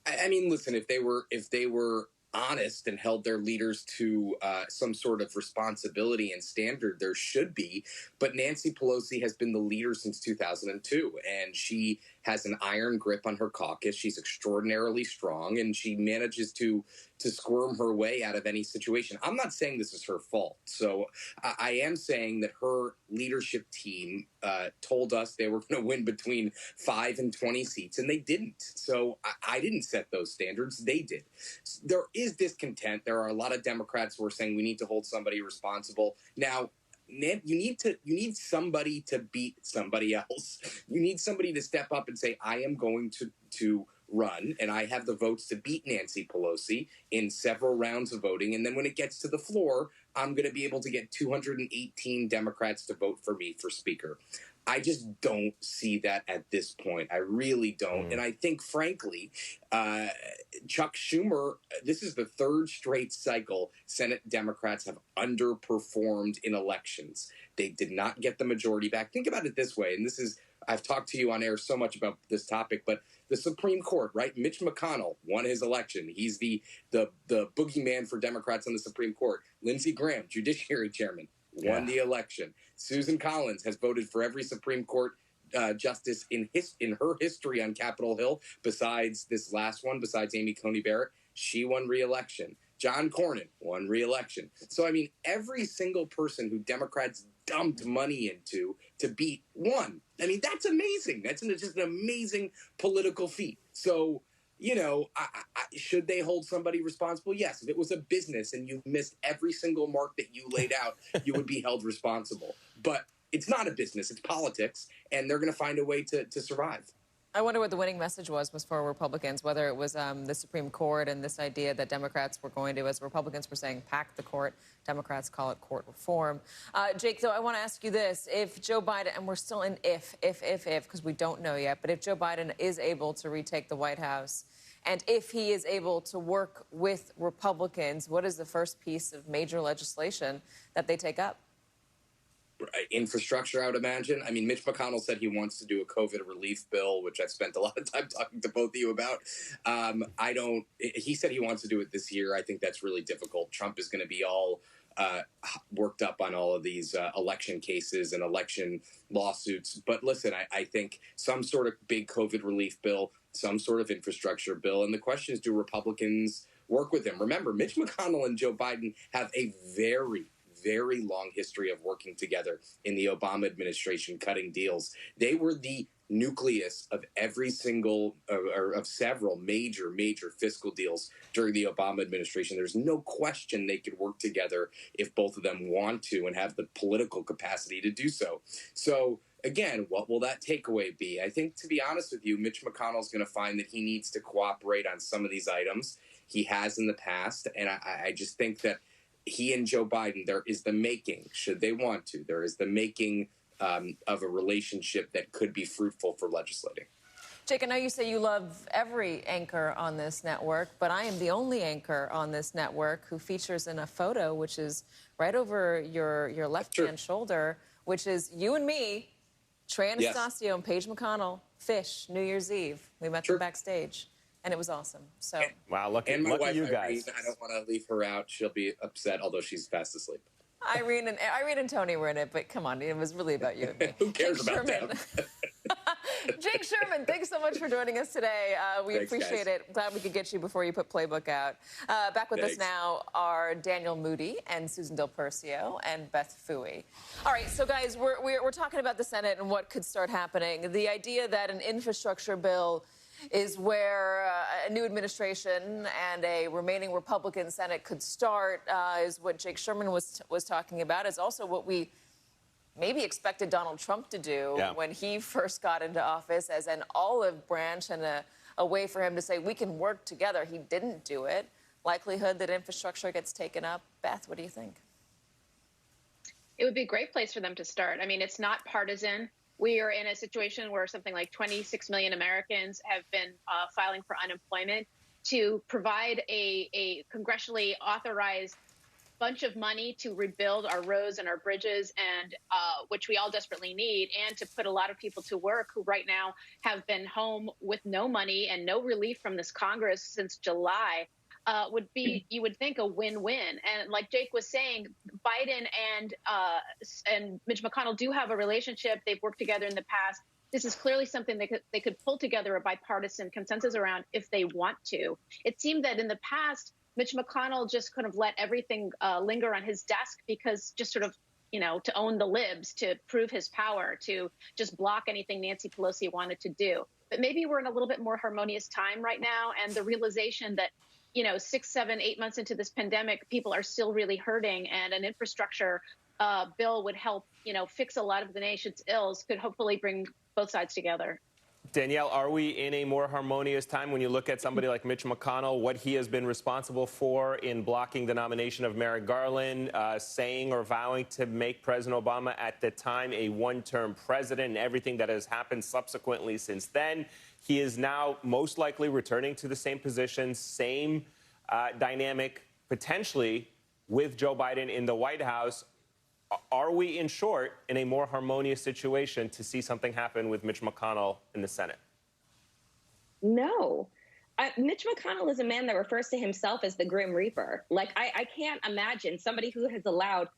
I mean, listen, if they were honest and held their leaders to some sort of responsibility and standard, there should be. But Nancy Pelosi has been the leader since 2002, and she has an iron grip on her caucus. She's extraordinarily strong, and she manages to squirm her way out of any situation. I'm not saying this is her fault. So I am saying that her leadership team told us they were going to win between 5 and 20 seats, and they didn't. So I didn't set those standards. They did. There is discontent. There are a lot of Democrats who are saying we need to hold somebody responsible. Now, you need somebody to beat somebody else. You need somebody to step up and say, I am going to run, and I have the votes to beat Nancy Pelosi in several rounds of voting. And then when it gets to the floor, I'm going to be able to get 218 Democrats to vote for me for Speaker. I just don't see that at this point. I really don't. And I think, frankly, Chuck Schumer, this is the third straight cycle Senate Democrats have underperformed in elections. They did not get the majority back. Think about it this way, and this is, I've talked to you on air so much about this topic, but the Supreme Court, right? Mitch McConnell won his election. He's the boogeyman for Democrats on the Supreme Court. Lindsey Graham, Judiciary Chairman, won the election. Susan Collins has voted for every Supreme Court justice in her history on Capitol Hill, besides this last one, besides Amy Coney Barrett. She won re-election. John Cornyn won re-election. So, I mean, every single person who Democrats dumped money into to beat won. I mean, that's amazing. That's just an amazing political feat. So, you know, should they hold somebody responsible? Yes. If it was a business and you missed every single mark that you laid out, you would be held responsible. But it's not a business. It's politics, and they're going to find a way to survive. I wonder what the winning message was for Republicans, whether it was the Supreme Court and this idea that Democrats were going to, as Republicans were saying, pack the court. Democrats call it court reform. Jake, though, I want to ask you this. If Joe Biden, and we're still in if, because we don't know yet, but if Joe Biden is able to retake the White House, and if he is able to work with Republicans, what is the first piece of major legislation that they take up? Infrastructure, I would imagine. I mean, Mitch McConnell said he wants to do a COVID relief bill, which I've spent a lot of time talking to both of you about. He said he wants to do it this year. I think that's really difficult. Trump is going to be all worked up on all of these election cases and election lawsuits. But listen, I think some sort of big COVID relief bill, some sort of infrastructure bill. And the question is, do Republicans work with him? Remember, Mitch McConnell and Joe Biden have a very long history of working together in the Obama administration, cutting deals. They were the nucleus of every single or of several major fiscal deals during the Obama administration. There's no question they could work together if both of them want to and have the political capacity to do so. So again, what will that takeaway be? I think, to be honest with you, Mitch McConnell's going to find that he needs to cooperate on some of these items. He has in the past, and I just think that he and Joe Biden, there is the making, should they want to, there is the making of a relationship that could be fruitful for legislating. Jake, I know you say you love every anchor on this network, but I am the only anchor on this network who features in a photo, which is right over your left-hand shoulder, which is you and me, Trey Anastasio and Paige McConnell, Fish, New Year's Eve. We met them backstage. And it was awesome. So wow, lucky you guys. I don't want to leave her out. She'll be upset, although she's fast asleep. Irene and Tony were in it, but come on, it was really about you and me. Who cares about them? Jake Sherman, thanks so much for joining us today. We appreciate it. Glad we could get you before you put Playbook out. Back with us now are Daniel Moody and Susan Del Percio and Beth Fooey. All right, so guys, we're talking about the Senate and what could start happening. The idea that an infrastructure bill is where a new administration and a remaining Republican Senate could start is what Jake Sherman was talking about. Is also what we maybe expected Donald Trump to do when he first got into office, as an olive branch and a way for him to say, we can work together. He didn't do it. Likelihood that infrastructure gets taken up. Beth, what do you think? It would be a great place for them to start. I mean, it's not partisan. We are in a situation where something like 26 million Americans have been filing for unemployment. To provide a congressionally authorized bunch of money to rebuild our roads and our bridges, and which we all desperately need, and to put a lot of people to work who right now have been home with no money and no relief from this Congress since July, would be, you would think, a win-win. And like Jake was saying, Biden and Mitch McConnell do have a relationship. They've worked together in the past. This is clearly something they could pull together a bipartisan consensus around if they want to. It seemed that in the past, Mitch McConnell just kind of let everything linger on his desk because just sort of, to own the libs, to prove his power, to just block anything Nancy Pelosi wanted to do. But maybe we're in a little bit more harmonious time right now, and the realization that 6, 7, 8 months into this pandemic, people are still really hurting, and an infrastructure bill would help, fix a lot of the nation's ills, could hopefully bring both sides together. Danielle, are we in a more harmonious time when you look at somebody like Mitch McConnell, what he has been responsible for in blocking the nomination of Merrick Garland, saying or vowing to make President Obama at the time a one-term president, and everything that has happened subsequently since then? He is now most likely returning to the same position, same dynamic, potentially with Joe Biden in the White House. Are we, in short, in a more harmonious situation to see something happen with Mitch McConnell in the Senate? No. Mitch McConnell is a man that refers to himself as the Grim Reaper. Like, I can't imagine somebody who has allowed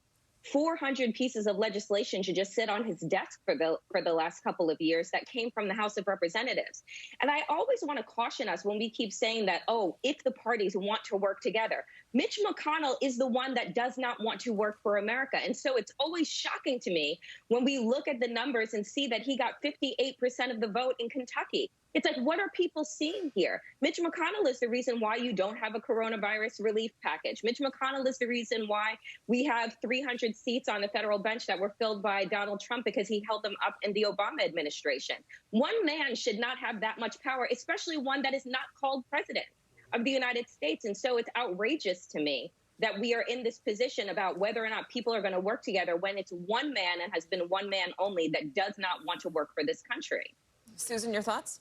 400 pieces of legislation to just sit on his desk for the last couple of years that came from the House of Representatives. And I always want to caution us when we keep saying that, if the parties want to work together. Mitch McConnell is the one that does not want to work for America. And so it's always shocking to me when we look at the numbers and see that he got 58% of the vote in Kentucky. It's like, what are people seeing here? Mitch McConnell is the reason why you don't have a coronavirus relief package. Mitch McConnell is the reason why we have 300 seats on the federal bench that were filled by Donald Trump because he held them up in the Obama administration. One man should not have that much power, especially one that is not called president of the United States. And so it's outrageous to me that we are in this position about whether or not people are going to work together when it's one man and has been one man only that does not want to work for this country. Susan, your thoughts?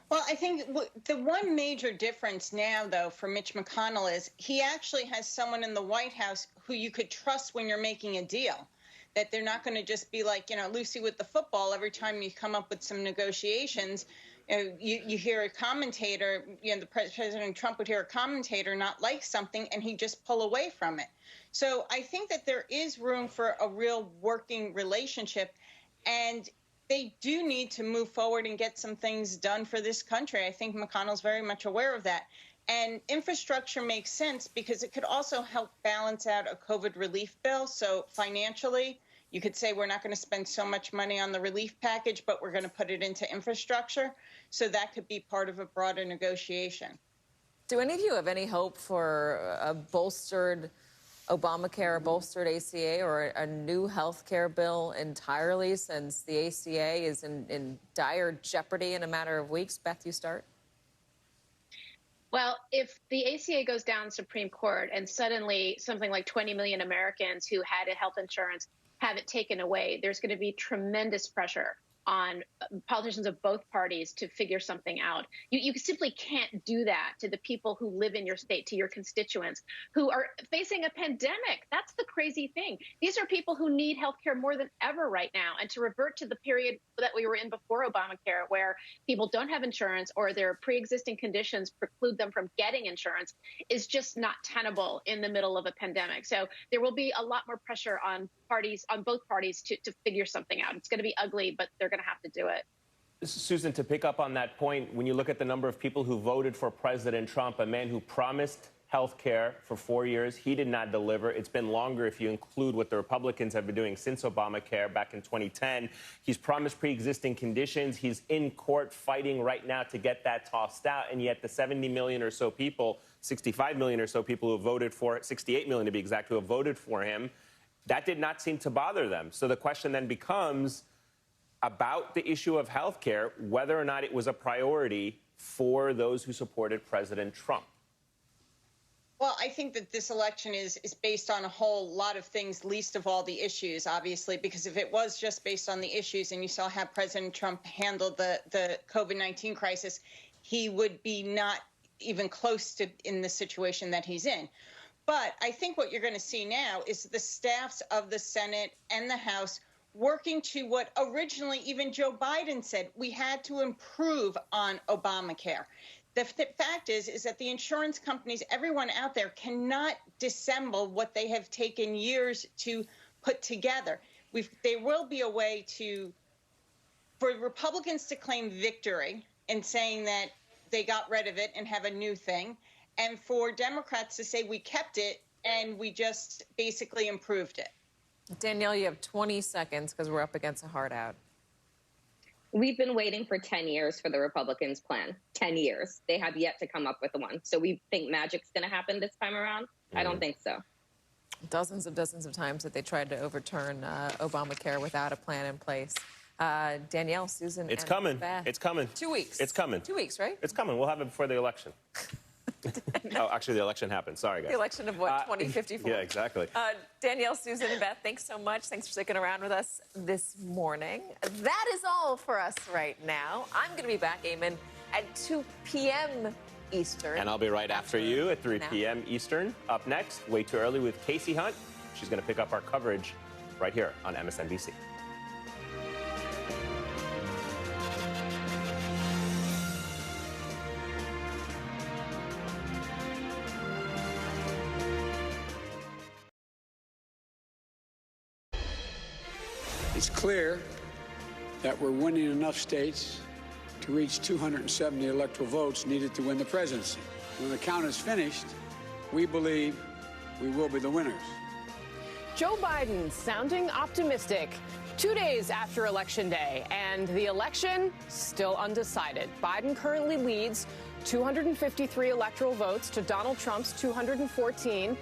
Well, I think the one major difference now, though, for Mitch McConnell is he actually has someone in the White House who you could trust when you're making a deal, that they're not going to just be like, Lucy with the football every time you come up with some negotiations. You hear a commentator, the President Trump would hear a commentator not like something, and he'd just pull away from it. So I think that there is room for a real working relationship, and they do need to move forward and get some things done for this country. I think McConnell's very much aware of that. And infrastructure makes sense because it could also help balance out a COVID relief bill. So financially, you could say we're not going to spend so much money on the relief package, but we're going to put it into infrastructure. So that could be part of a broader negotiation. Do any of you have any hope for a bolstered Obamacare, a bolstered ACA, or a new health care bill entirely, since the ACA is in dire jeopardy in a matter of weeks? Beth, you start. Well, if the ACA goes down Supreme Court and suddenly something like 20 million Americans who had health insurance have it taken away, there's going to be tremendous pressure on politicians of both parties to figure something out. You simply can't do that to the people who live in your state, to your constituents who are facing a pandemic. That's the crazy thing. These are people who need health care more than ever right now. And to revert to the period that we were in before Obamacare, where people don't have insurance or their pre-existing conditions preclude them from getting insurance, is just not tenable in the middle of a pandemic. So there will be a lot more pressure on both parties to figure something out. It's going to be ugly, but they're going to have to do it. Susan, to pick up on that point, when you look at the number of people who voted for President Trump, a man who promised health care for 4 years, he did not deliver. It's been longer if you include what the Republicans have been doing since Obamacare back in 2010. He's promised pre-existing conditions. He's in court fighting right now to get that tossed out. And yet the 70 million or so people, 65 million or so people who voted for it, 68 million to be exact, who have voted for him, that did not seem to bother them. So the question then becomes about the issue of health care, whether or not it was a priority for those who supported President Trump. Well, I think that this election is based on a whole lot of things, least of all the issues, obviously, because if it was just based on the issues and you saw how President Trump handled the COVID-19 crisis, he would be not even close to in the situation that he's in. But I think what you're going to see now is the staffs of the Senate and the House working to what originally even Joe Biden said, we had to improve on Obamacare. The fact is that the insurance companies, everyone out there, cannot dissemble what they have taken years to put together. There will be a way for Republicans to claim victory in saying that they got rid of it and have a new thing, and for Democrats to say we kept it and we just basically improved it. Danielle, you have 20 seconds because we're up against a hard out. We've been waiting for 10 years for the Republicans' plan. 10 years. They have yet to come up with one. So we think magic's going to happen this time around? I don't think so. Dozens of times that they tried to overturn Obamacare without a plan in place. Danielle, Susan, it's and coming. Beth. It's coming. 2 weeks. It's coming. 2 weeks, right? It's coming. We'll have it before the election. Oh, actually, the election happened. Sorry, guys. The election of what, 2054? Yeah, exactly. Danielle, Susan, and Beth, thanks so much. Thanks for sticking around with us this morning. That is all for us right now. I'm going to be back, Eamon, at 2 p.m. Eastern. And I'll be right after you at 3 p.m. Eastern. Up next, Way Too Early with Casey Hunt. She's going to pick up our coverage right here on MSNBC. It's clear that we're winning enough states to reach 270 electoral votes needed to win the presidency. When the count is finished, we believe we will be the winners. Joe Biden sounding optimistic 2 days after Election Day, and the election still undecided. Biden currently leads 253 electoral votes to Donald Trump's 214.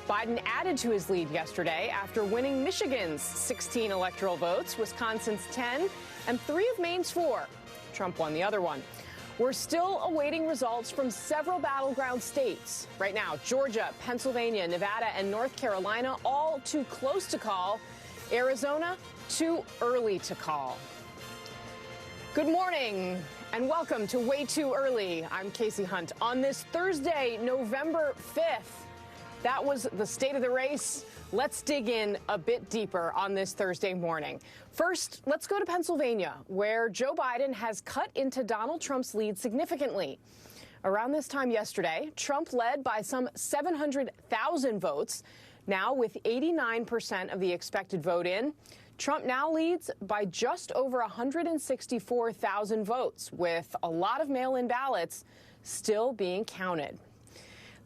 Biden added to his lead yesterday after winning Michigan's 16 electoral votes, Wisconsin's 10, and 3 of Maine's 4. Trump won the other one. We're still awaiting results from several battleground states. Right now, Georgia, Pennsylvania, Nevada, and North Carolina, all too close to call. Arizona, too early to call. Good morning and welcome to Way Too Early. I'm Casey Hunt. On this Thursday, November 5th, that was the state of the race. Let's dig in a bit deeper on this Thursday morning. First, let's go to Pennsylvania, where Joe Biden has cut into Donald Trump's lead significantly. Around this time yesterday, Trump led by some 700,000 votes. Now, with 89% of the expected vote in, Trump now leads by just over 164,000 votes, with a lot of mail-in ballots still being counted.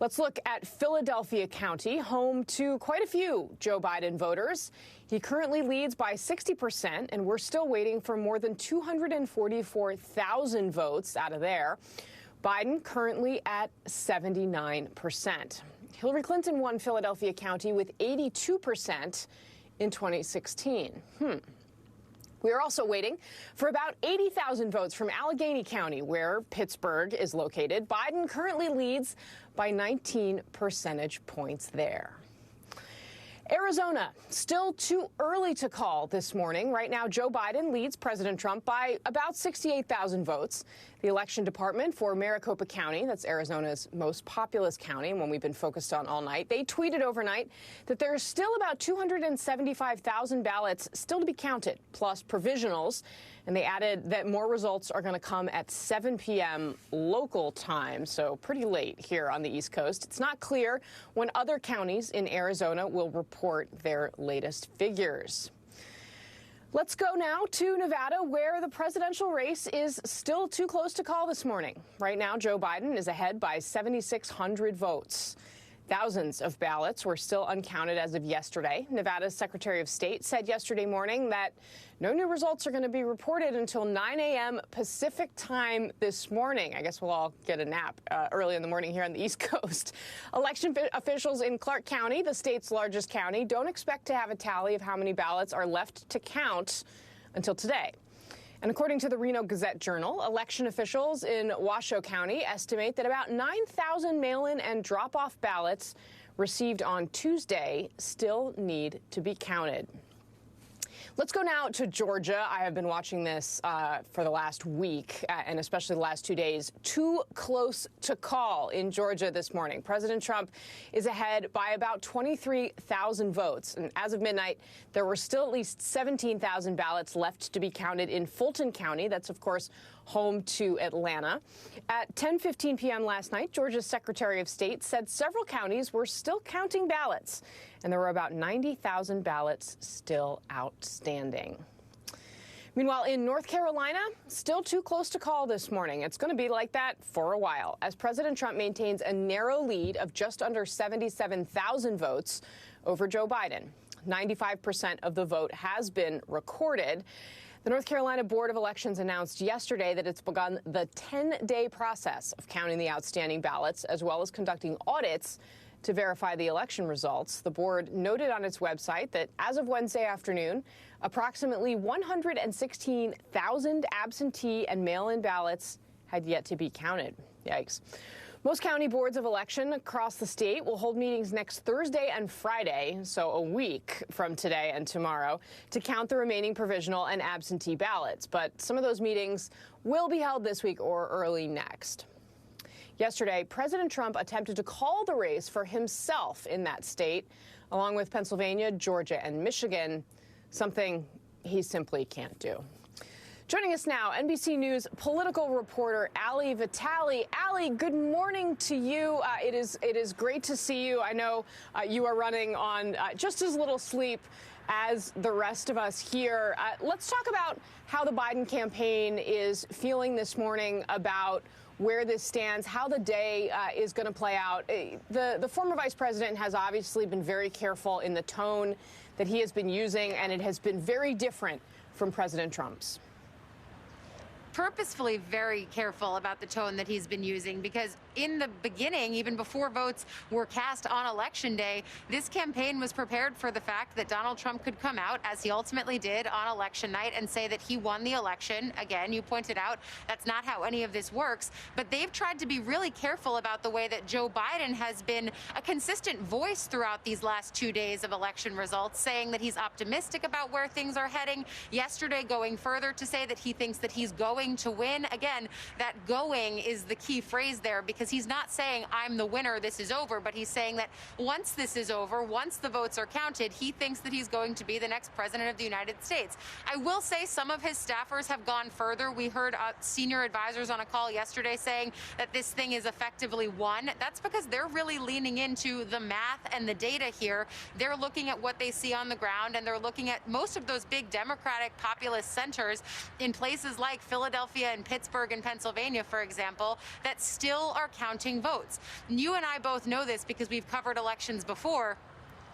Let's look at Philadelphia County, home to quite a few Joe Biden voters. He currently leads by 60%, and we're still waiting for more than 244,000 votes out of there. Biden currently at 79%. Hillary Clinton won Philadelphia County with 82% in 2016. We are also waiting for about 80,000 votes from Allegheny County, where Pittsburgh is located. Biden currently leads by 19 percentage points there. Arizona, still too early to call this morning. Right now, Joe Biden leads President Trump by about 68,000 votes. The election department for Maricopa County, that's Arizona's most populous county and one we've been focused on all night, they tweeted overnight that there's still about 275,000 ballots still to be counted, plus provisionals. And they added that more results are going to come at 7 p.m. local time, so pretty late here on the East Coast. It's not clear when other counties in Arizona will report their latest figures. Let's go now to Nevada, where the presidential race is still too close to call this morning. Right now, Joe Biden is ahead by 7,600 votes. Thousands of ballots were still uncounted as of yesterday. Nevada's Secretary of State said yesterday morning that no new results are going to be reported until 9 a.m. Pacific time this morning. I guess we'll all get a nap early in the morning here on the East Coast. Election officials in Clark County, the state's largest county, don't expect to have a tally of how many ballots are left to count until today. And according to the Reno Gazette-Journal, election officials in Washoe County estimate that about 9,000 mail-in and drop-off ballots received on Tuesday still need to be counted. Let's go now to Georgia. I have been watching this for the last week, and especially the last 2 days. Too close to call in Georgia this morning. President Trump is ahead by about 23,000 votes. And as of midnight, there were still at least 17,000 ballots left to be counted in Fulton County. That's, of course, home to Atlanta. At 10:15 p.m. last night, Georgia's Secretary of State said several counties were still counting ballots, and there were about 90,000 ballots still outstanding. Meanwhile, in North Carolina, still too close to call this morning. It's going to be like that for a while, as President Trump maintains a narrow lead of just under 77,000 votes over Joe Biden. 95% of the vote has been recorded. The North Carolina Board of Elections announced yesterday that it's begun the 10-day process of counting the outstanding ballots, as well as conducting audits to verify the election results. The board noted on its website that as of Wednesday afternoon, approximately 116,000 absentee and mail-in ballots had yet to be counted. Yikes. Most county boards of election across the state will hold meetings next Thursday and Friday, so a week from today and tomorrow, to count the remaining provisional and absentee ballots. But some of those meetings will be held this week or early next. Yesterday, President Trump attempted to call the race for himself in that state, along with Pennsylvania, Georgia, and Michigan, something he simply can't do. Joining us now, NBC News political reporter Ali Vitali. Ali, good morning to you. It is great to see you. I know you are running on just as little sleep as the rest of us here. Let's talk about how the Biden campaign is feeling this morning about where this stands, how the day is going to play out. The former vice president has obviously been very careful in the tone that he has been using, and it has been very different from President Trump's. Purposefully very careful about the tone that he's been using, because in the beginning, even before votes were cast on Election Day, this campaign was prepared for the fact that Donald Trump could come out, as he ultimately did on election night, and say that he won the election. Again, you pointed out that's not how any of this works, but they've tried to be really careful about the way that Joe Biden has been a consistent voice throughout these last 2 days of election results, saying that he's optimistic about where things are heading. Yesterday, going further to say that he thinks that he's going to win. Again, that going is the key phrase there, because he's not saying I'm the winner, this is over, but he's saying that once this is over, once the votes are counted, he thinks that he's going to be the next president of the United States. I will say some of his staffers have gone further. We heard senior advisors on a call yesterday saying that this thing is effectively won. That's because they're really leaning into the math and the data here. They're looking at what they see on the ground, and they're looking at most of those big Democratic populist centers in places like Philadelphia and Pittsburgh and Pennsylvania, for example, that still are counting votes. You and I both know this because we've covered elections before.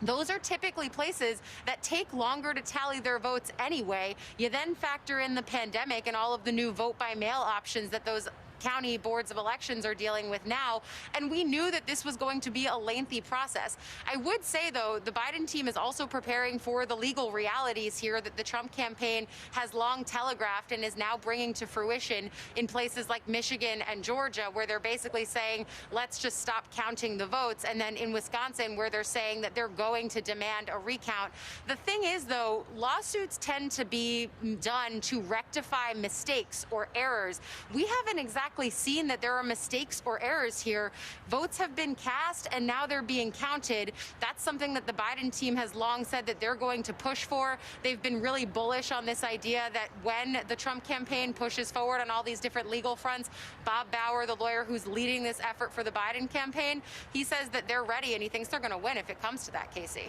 Those are typically places that take longer to tally their votes anyway. You then factor in the pandemic and all of the new vote-by-mail options that those county boards of elections are dealing with now, and we knew that this was going to be a lengthy process. I would say, though, the Biden team is also preparing for the legal realities here that the Trump campaign has long telegraphed and is now bringing to fruition in places like Michigan and Georgia, where they're basically saying, let's just stop counting the votes, and then in Wisconsin, where they're saying that they're going to demand a recount. The thing is, though, lawsuits tend to be done to rectify mistakes or errors. We haven't exactly exactly seen that there are mistakes or errors here. Votes have been cast, and now they're being counted. That's something that the Biden team has long said that they're going to push for. They've been really bullish on this idea that when the Trump campaign pushes forward on all these different legal fronts, Bob Bauer, the lawyer who's leading this effort for the Biden campaign, he says that they're ready, and he thinks they're going to win if it comes to that, Casey.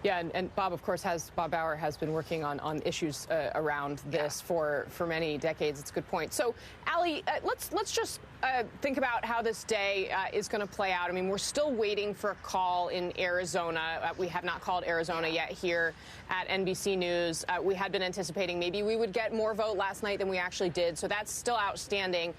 Yeah, and Bob, of course, Bob Bauer has been working on issues around this for many decades. It's a good point. So, Allie, let's just think about how this day is going to play out. I mean, we're still waiting for a call in Arizona. We have not called Arizona yet here at NBC News. We had been anticipating maybe we would get more vote last night than we actually did. So that's still outstanding.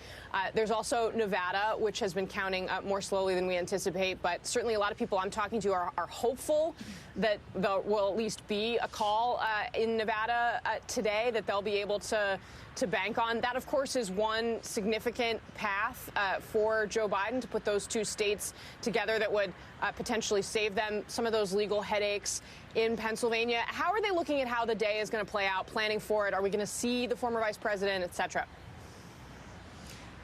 There's also Nevada, which has been counting more slowly than we anticipate. But certainly a lot of people I'm talking to are hopeful that there will at least be a call in Nevada today that they'll be able to bank on. That, of course, is one significant path for Joe Biden to put those two states together that would potentially save them some of those legal headaches in Pennsylvania. How are they looking at how the day is going to play out, planning for it? Are we going to see the former vice president, et cetera?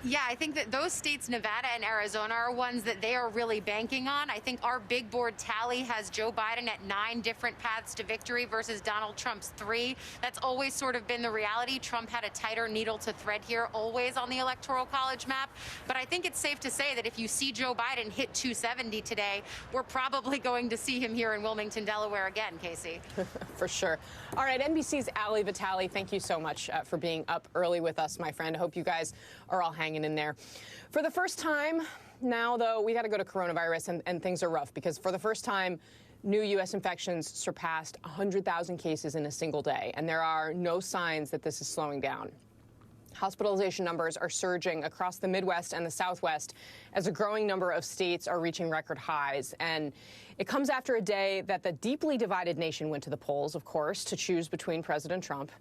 Yeah, I think that those states, Nevada and Arizona, are ones that they are really banking on. I think our big board tally has Joe Biden at 9 different paths to victory versus Donald Trump's 3. That's always sort of been the reality. Trump had a tighter needle to thread here, always on the Electoral College map. But I think it's safe to say that if you see Joe Biden hit 270 today, we're probably going to see him here in Wilmington, Delaware again, Casey. For sure. All right, NBC's Allie Vitale, thank you so much for being up early with us, my friend. I hope you guys are all hanging in there. For the first time now, though, we got to go to coronavirus, and things are rough because for the first time, new U.S. infections surpassed 100,000 cases in a single day, and there are no signs that this is slowing down. Hospitalization numbers are surging across the Midwest and the Southwest as a growing number of states are reaching record highs. And it comes after a day that the deeply divided nation went to the polls, of course, to choose between President Trump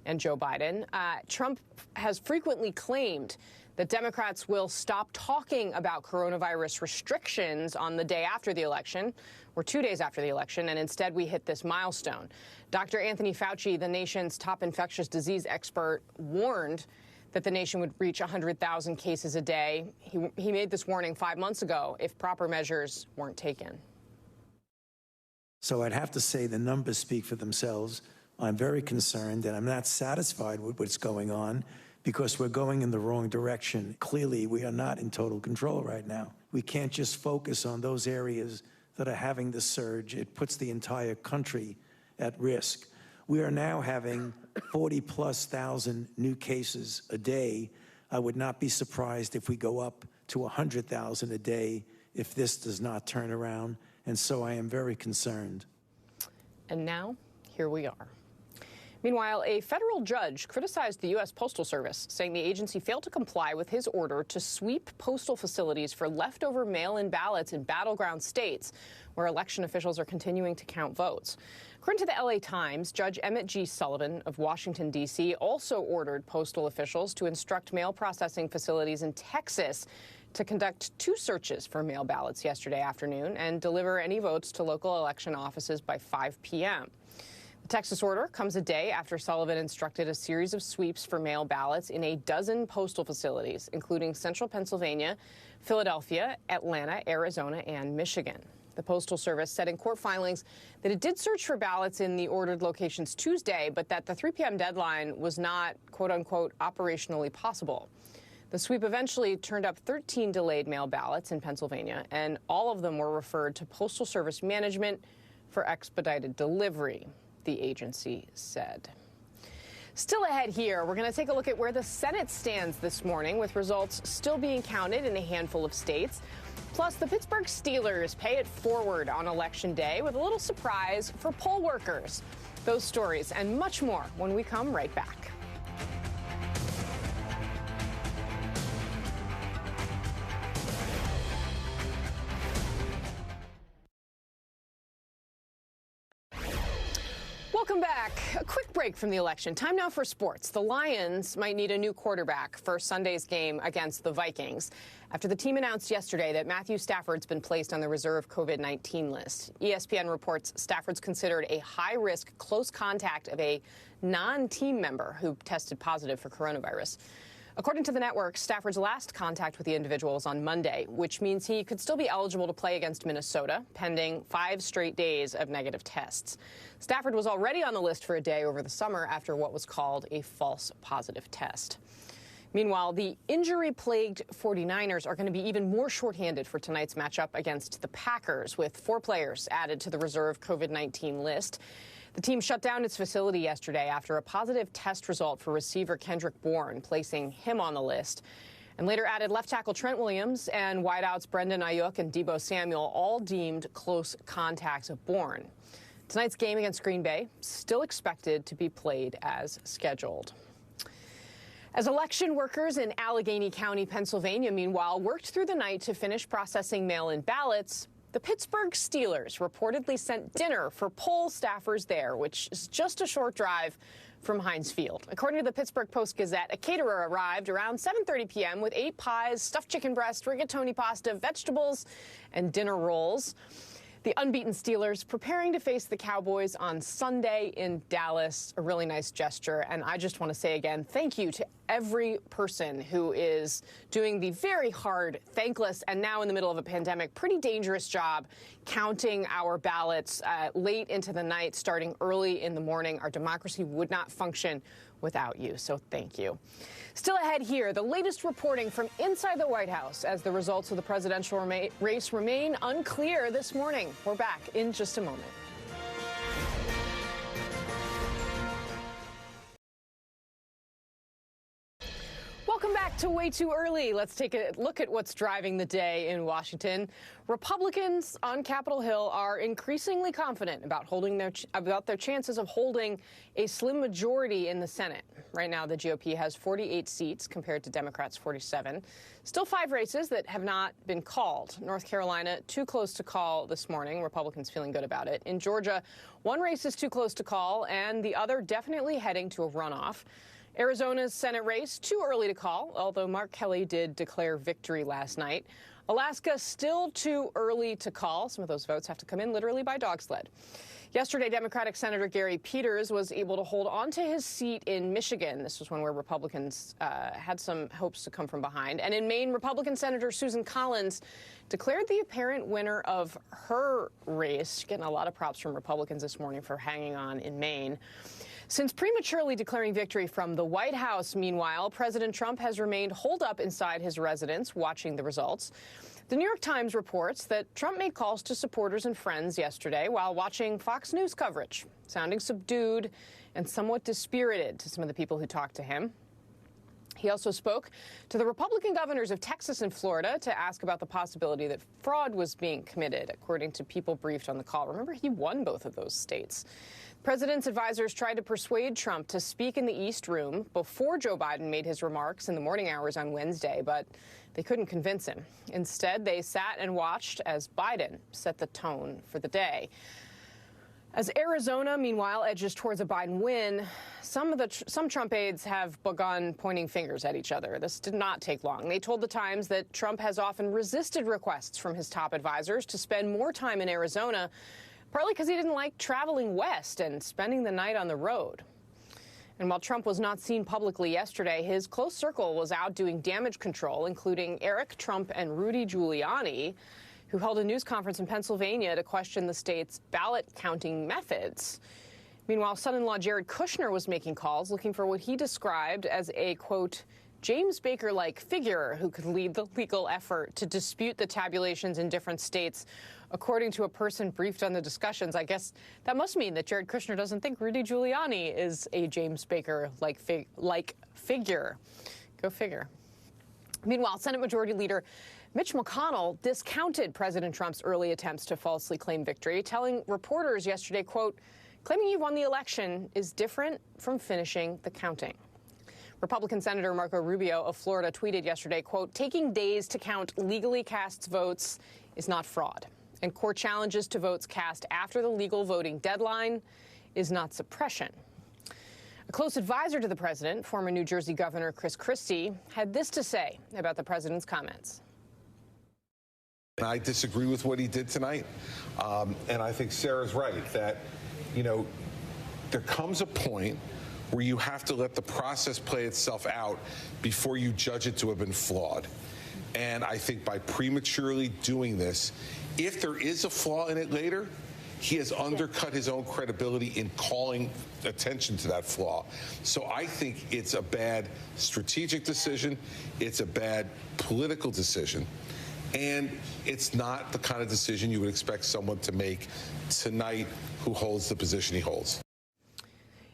and Joe Biden. Trump has frequently claimed that Democrats will stop talking about coronavirus restrictions on the day after the election, or 2 days after the election, and instead we hit this milestone. Dr. Anthony Fauci, the nation's top infectious disease expert, warned that the nation would reach 100,000 cases a day. He made this warning 5 months ago if proper measures weren't taken. So I'd have to say the numbers speak for themselves. I'm very concerned, and I'm not satisfied with what's going on because we're going in the wrong direction. Clearly, we are not in total control right now. We can't just focus on those areas that are having the surge. It puts the entire country at risk. We are now having 40,000+ new cases a day. I would not be surprised if we go up to 100,000 a day if this does not turn around. And so I am very concerned. And now, here we are. Meanwhile, a federal judge criticized the U.S. Postal Service, saying the agency failed to comply with his order to sweep postal facilities for leftover mail-in ballots in battleground states where election officials are continuing to count votes. According to the L.A. Times, Judge Emmett G. Sullivan of Washington, D.C., also ordered postal officials to instruct mail processing facilities in Texas to conduct 2 searches for mail ballots yesterday afternoon and deliver any votes to local election offices by 5 p.m. The Texas order comes a day after Sullivan instructed a series of sweeps for mail ballots in a dozen postal facilities, including central Pennsylvania, Philadelphia, Atlanta, Arizona, and Michigan. The Postal Service said in court filings that it did search for ballots in the ordered locations Tuesday, but that the 3 p.m. deadline was not, quote unquote, operationally possible. The sweep eventually turned up 13 delayed mail ballots in Pennsylvania, and all of them were referred to Postal Service management for expedited delivery, the agency said. Still ahead here, we're going to take a look at where the Senate stands this morning, with results still being counted in a handful of states. Plus, the Pittsburgh Steelers pay it forward on Election Day with a little surprise for poll workers. Those stories and much more when we come right back. Welcome back. A quick break from the election. Time now for sports. The Lions might need a new quarterback for Sunday's game against the Vikings after the team announced yesterday that Matthew Stafford's been placed on the reserve COVID-19 list. ESPN reports Stafford's considered a high-risk close contact of a non-team member who tested positive for coronavirus. According to the network, Stafford's last contact with the individual was on Monday, which means he could still be eligible to play against Minnesota, pending 5 straight days of negative tests. Stafford was already on the list for a day over the summer after what was called a false positive test. Meanwhile, the injury-plagued 49ers are going to be even more shorthanded for tonight's matchup against the Packers, with 4 players added to the reserve COVID-19 list. The team shut down its facility yesterday after a positive test result for receiver Kendrick Bourne, placing him on the list, and later added left tackle Trent Williams and wideouts Brendan Ayuk and Deebo Samuel, all deemed close contacts of Bourne. Tonight's game against Green Bay still expected to be played as scheduled. As election workers in Allegheny County, Pennsylvania, meanwhile, worked through the night to finish processing mail-in ballots, the Pittsburgh Steelers reportedly sent dinner for poll staffers there, which is just a short drive from Heinz Field. According to the Pittsburgh Post-Gazette, a caterer arrived around 7:30 p.m. with 8 pies, stuffed chicken breast, rigatoni pasta, vegetables, and dinner rolls. The unbeaten Steelers preparing to face the Cowboys on Sunday in Dallas, a really nice gesture. And I just want to say again, thank you to every person who is doing the very hard, thankless, and now in the middle of a pandemic, pretty dangerous job counting our ballots late into the night, starting early in the morning. Our democracy would not function without you, so thank you. Still ahead here, the latest reporting from inside the White House as the results of the presidential race remain unclear this morning. We're back in just a moment. Welcome back to Way Too Early. Let's take a look at what's driving the day in Washington. Republicans on Capitol Hill are increasingly confident about their chances of holding a slim majority in the Senate. Right now, the GOP has 48 seats compared to Democrats' 47. Still 5 races that have not been called. North Carolina, too close to call this morning. Republicans feeling good about it. In Georgia, 1 race is too close to call, and the other definitely heading to a runoff. Arizona's Senate race, too early to call, although Mark Kelly did declare victory last night. Alaska, still too early to call. Some of those votes have to come in literally by dog sled. Yesterday, Democratic Senator Gary Peters was able to hold on to his seat in Michigan. This was one where Republicans had some hopes to come from behind. And in Maine, Republican Senator Susan Collins declared the apparent winner of her race. Getting a lot of props from Republicans this morning for hanging on in Maine. Since prematurely declaring victory from the White House, meanwhile, President Trump has remained holed up inside his residence watching the results. The New York Times reports that Trump made calls to supporters and friends yesterday while watching Fox News coverage, sounding subdued and somewhat dispirited to some of the people who talked to him. He also spoke to the Republican governors of Texas and Florida to ask about the possibility that fraud was being committed, according to people briefed on the call. Remember, he won both of those states. President's advisors tried to persuade Trump to speak in the East Room before Joe Biden made his remarks in the morning hours on Wednesday, but they couldn't convince him. Instead, they sat and watched as Biden set the tone for the day. As Arizona, meanwhile, edges towards a Biden win, some Trump aides have begun pointing fingers at each other. This did not take long. They told the Times that Trump has often resisted requests from his top advisors to spend more time in Arizona, partly because he didn't like traveling west and spending the night on the road. And while Trump was not seen publicly yesterday, his close circle was out doing damage control, including Eric Trump and Rudy Giuliani, who held a news conference in Pennsylvania to question the state's ballot counting methods. Meanwhile, son-in-law Jared Kushner was making calls looking for what he described as a, quote, James Baker-like figure who could lead the legal effort to dispute the tabulations in different states. According to a person briefed on the discussions, I guess that must mean that Jared Kushner doesn't think Rudy Giuliani is a James Baker-like figure. Go figure. Meanwhile, Senate Majority Leader Mitch McConnell discounted President Trump's early attempts to falsely claim victory, telling reporters yesterday, quote, claiming you won the election is different from finishing the counting. Republican Senator Marco Rubio of Florida tweeted yesterday, quote, taking days to count legally cast votes is not fraud, and court challenges to votes cast after the legal voting deadline is not suppression. A close advisor to the president, former New Jersey Governor Chris Christie, had this to say about the president's comments. I disagree with what he did tonight, and I think Sarah's right that, there comes a point where you have to let the process play itself out before you judge it to have been flawed. And I think by prematurely doing this, if there is a flaw in it later, he has undercut his own credibility in calling attention to that flaw. So I think it's a bad strategic decision. It's a bad political decision. And it's not the kind of decision you would expect someone to make tonight who holds the position he holds.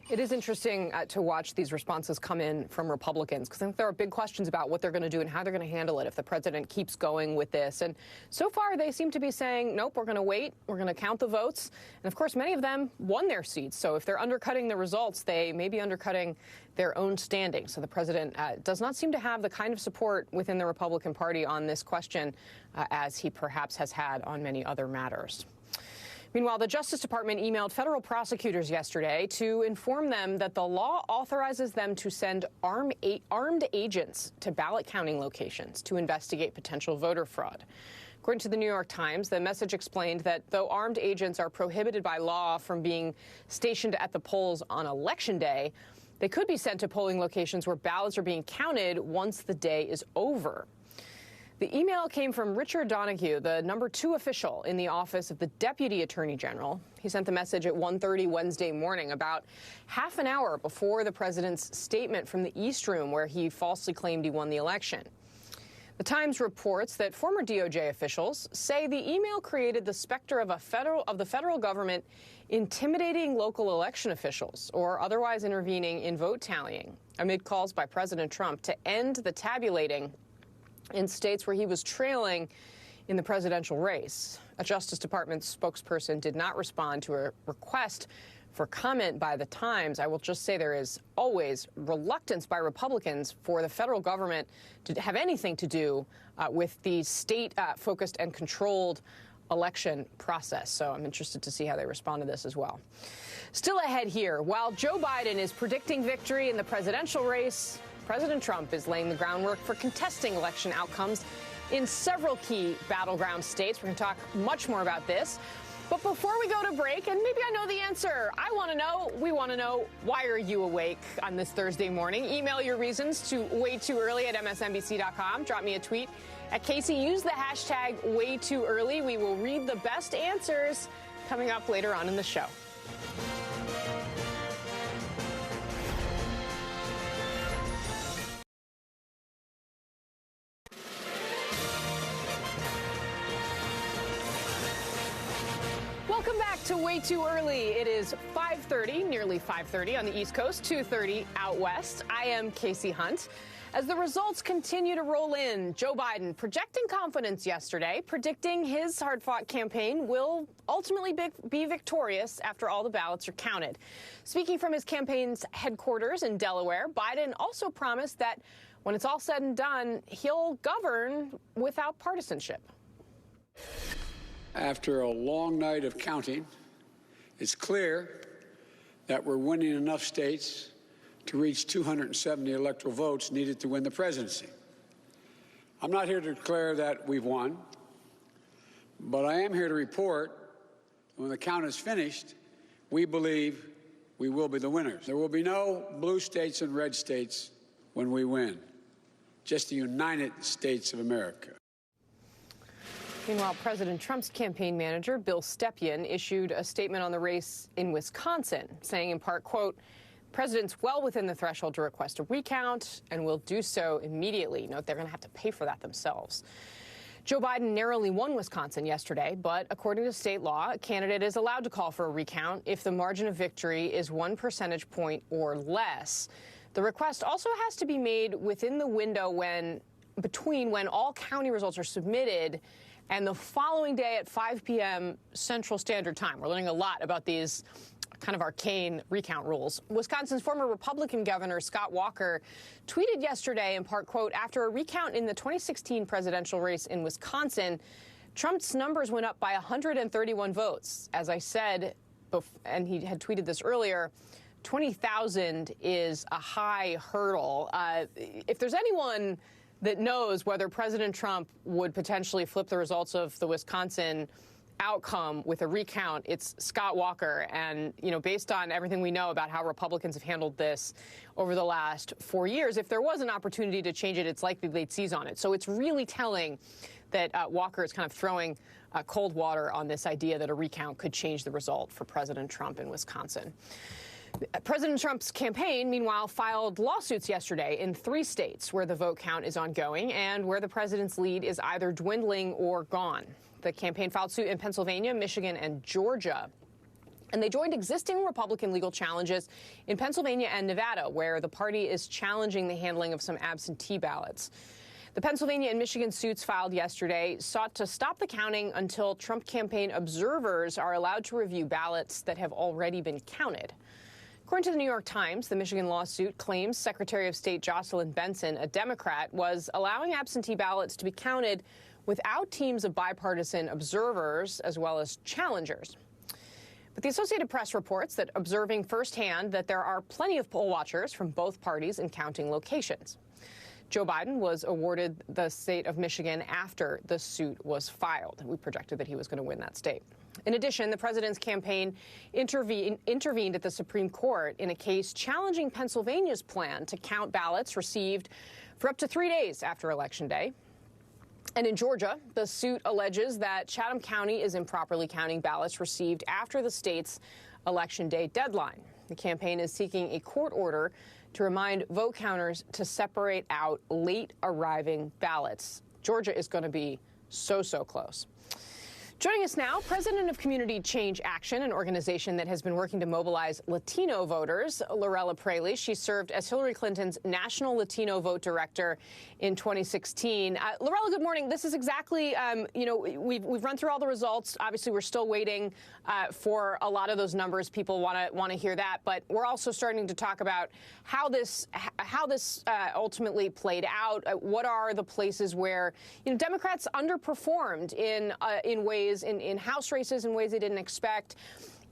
It is interesting to watch these responses come in from Republicans, because I think there are big questions about what they're going to do and how they're going to handle it if the president keeps going with this. And so far, they seem to be saying, nope, we're going to wait. We're going to count the votes. And of course, many of them won their seats. So if they're undercutting the results, they may be undercutting their own standing. So the president does not seem to have the kind of support within the Republican Party on this question as he perhaps has had on many other matters. Meanwhile, the Justice Department emailed federal prosecutors yesterday to inform them that the law authorizes them to send armed agents to ballot counting locations to investigate potential voter fraud. According to the New York Times, the message explained that though armed agents are prohibited by law from being stationed at the polls on Election Day, they could be sent to polling locations where ballots are being counted once the day is over. The email came from Richard Donahue, the #2 official in the office of the Deputy Attorney General. He sent the message at 1:30 Wednesday morning, about half an hour before the president's statement from the East Room, where he falsely claimed he won the election. The Times reports that former DOJ officials say the email created the specter of the federal government intimidating local election officials or otherwise intervening in vote tallying, amid calls by President Trump to end the tabulating in states where he was trailing in the presidential race. A Justice Department spokesperson did not respond to a request for comment by the Times. I will just say there is always reluctance by Republicans for the federal government to have anything to do with the state-focused and controlled election process. So I'm interested to see how they respond to this as well. Still ahead here, while Joe Biden is predicting victory in the presidential race, President Trump is laying the groundwork for contesting election outcomes in several key battleground states. We're going to talk much more about this. But before we go to break, and maybe I know the answer, we want to know, why are you awake on this Thursday morning? Email your reasons to waytooearly at msnbc.com. Drop me a tweet at Casey. Use the hashtag #WayTooEarly. We will read the best answers coming up later on in the show. Welcome back to Way Too Early. It is 5:30, nearly 5:30 on the East Coast, 2:30 out west. I am Casey Hunt. As the results continue to roll in, Joe Biden projecting confidence yesterday, predicting his hard-fought campaign will ultimately be victorious after all the ballots are counted. Speaking from his campaign's headquarters in Delaware, Biden also promised that when it's all said and done, he'll govern without partisanship. After a long night of counting, it's clear that we're winning enough states to reach 270 electoral votes needed to win the presidency. I'm not here to declare that we've won, but I am here to report that when the count is finished, we believe we will be the winners. There will be no blue states and red states when we win, just the United States of America. Meanwhile, President Trump's campaign manager, Bill Stepien, issued a statement on the race in Wisconsin, saying in part, quote, "President's well within the threshold to request a recount and will do so immediately." Note they're going to have to pay for that themselves. Joe Biden narrowly won Wisconsin yesterday, but according to state law, a candidate is allowed to call for a recount if the margin of victory is 1 percentage point or less. The request also has to be made within the window between when all county results are submitted and the following day at 5 p.m. Central Standard Time. We're learning a lot about these kind of arcane recount rules. Wisconsin's former Republican governor, Scott Walker, tweeted yesterday in part, quote, "After a recount in the 2016 presidential race in Wisconsin, Trump's numbers went up by 131 votes. As I said, and he had tweeted this earlier, 20,000 is a high hurdle. If there's anyone that knows whether President Trump would potentially flip the results of the Wisconsin outcome with a recount, it's Scott Walker. And, based on everything we know about how Republicans have handled this over the last 4 years, if there was an opportunity to change it, it's likely they'd seize on it. So it's really telling that Walker is kind of throwing cold water on this idea that a recount could change the result for President Trump in Wisconsin. President Trump's campaign, meanwhile, filed lawsuits yesterday in 3 states where the vote count is ongoing and where the president's lead is either dwindling or gone. The campaign filed suit in Pennsylvania, Michigan, and Georgia. And they joined existing Republican legal challenges in Pennsylvania and Nevada, where the party is challenging the handling of some absentee ballots. The Pennsylvania and Michigan suits filed yesterday sought to stop the counting until Trump campaign observers are allowed to review ballots that have already been counted. According to the New York Times, the Michigan lawsuit claims Secretary of State Jocelyn Benson, a Democrat, was allowing absentee ballots to be counted without teams of bipartisan observers as well as challengers. But the Associated Press reports that observing firsthand that there are plenty of poll watchers from both parties in counting locations. Joe Biden was awarded the state of Michigan after the suit was filed. We projected that he was going to win that state. In addition, the president's campaign intervened at the Supreme Court in a case challenging Pennsylvania's plan to count ballots received for up to 3 days after Election Day. And in Georgia, the suit alleges that Chatham County is improperly counting ballots received after the state's Election Day deadline. The campaign is seeking a court order to remind vote counters to separate out late arriving ballots. Georgia is going to be so close. Joining us now, president of Community Change Action, an organization that has been working to mobilize Latino voters, Lorella Praley. She served as Hillary Clinton's National Latino Vote Director in 2016. Lorella, good morning. This is exactly, we've run through all the results. Obviously, we're still waiting for a lot of those numbers. People want to hear that, but we're also starting to talk about how this ultimately played out. What are the places where Democrats underperformed in ways in House races in ways they didn't expect.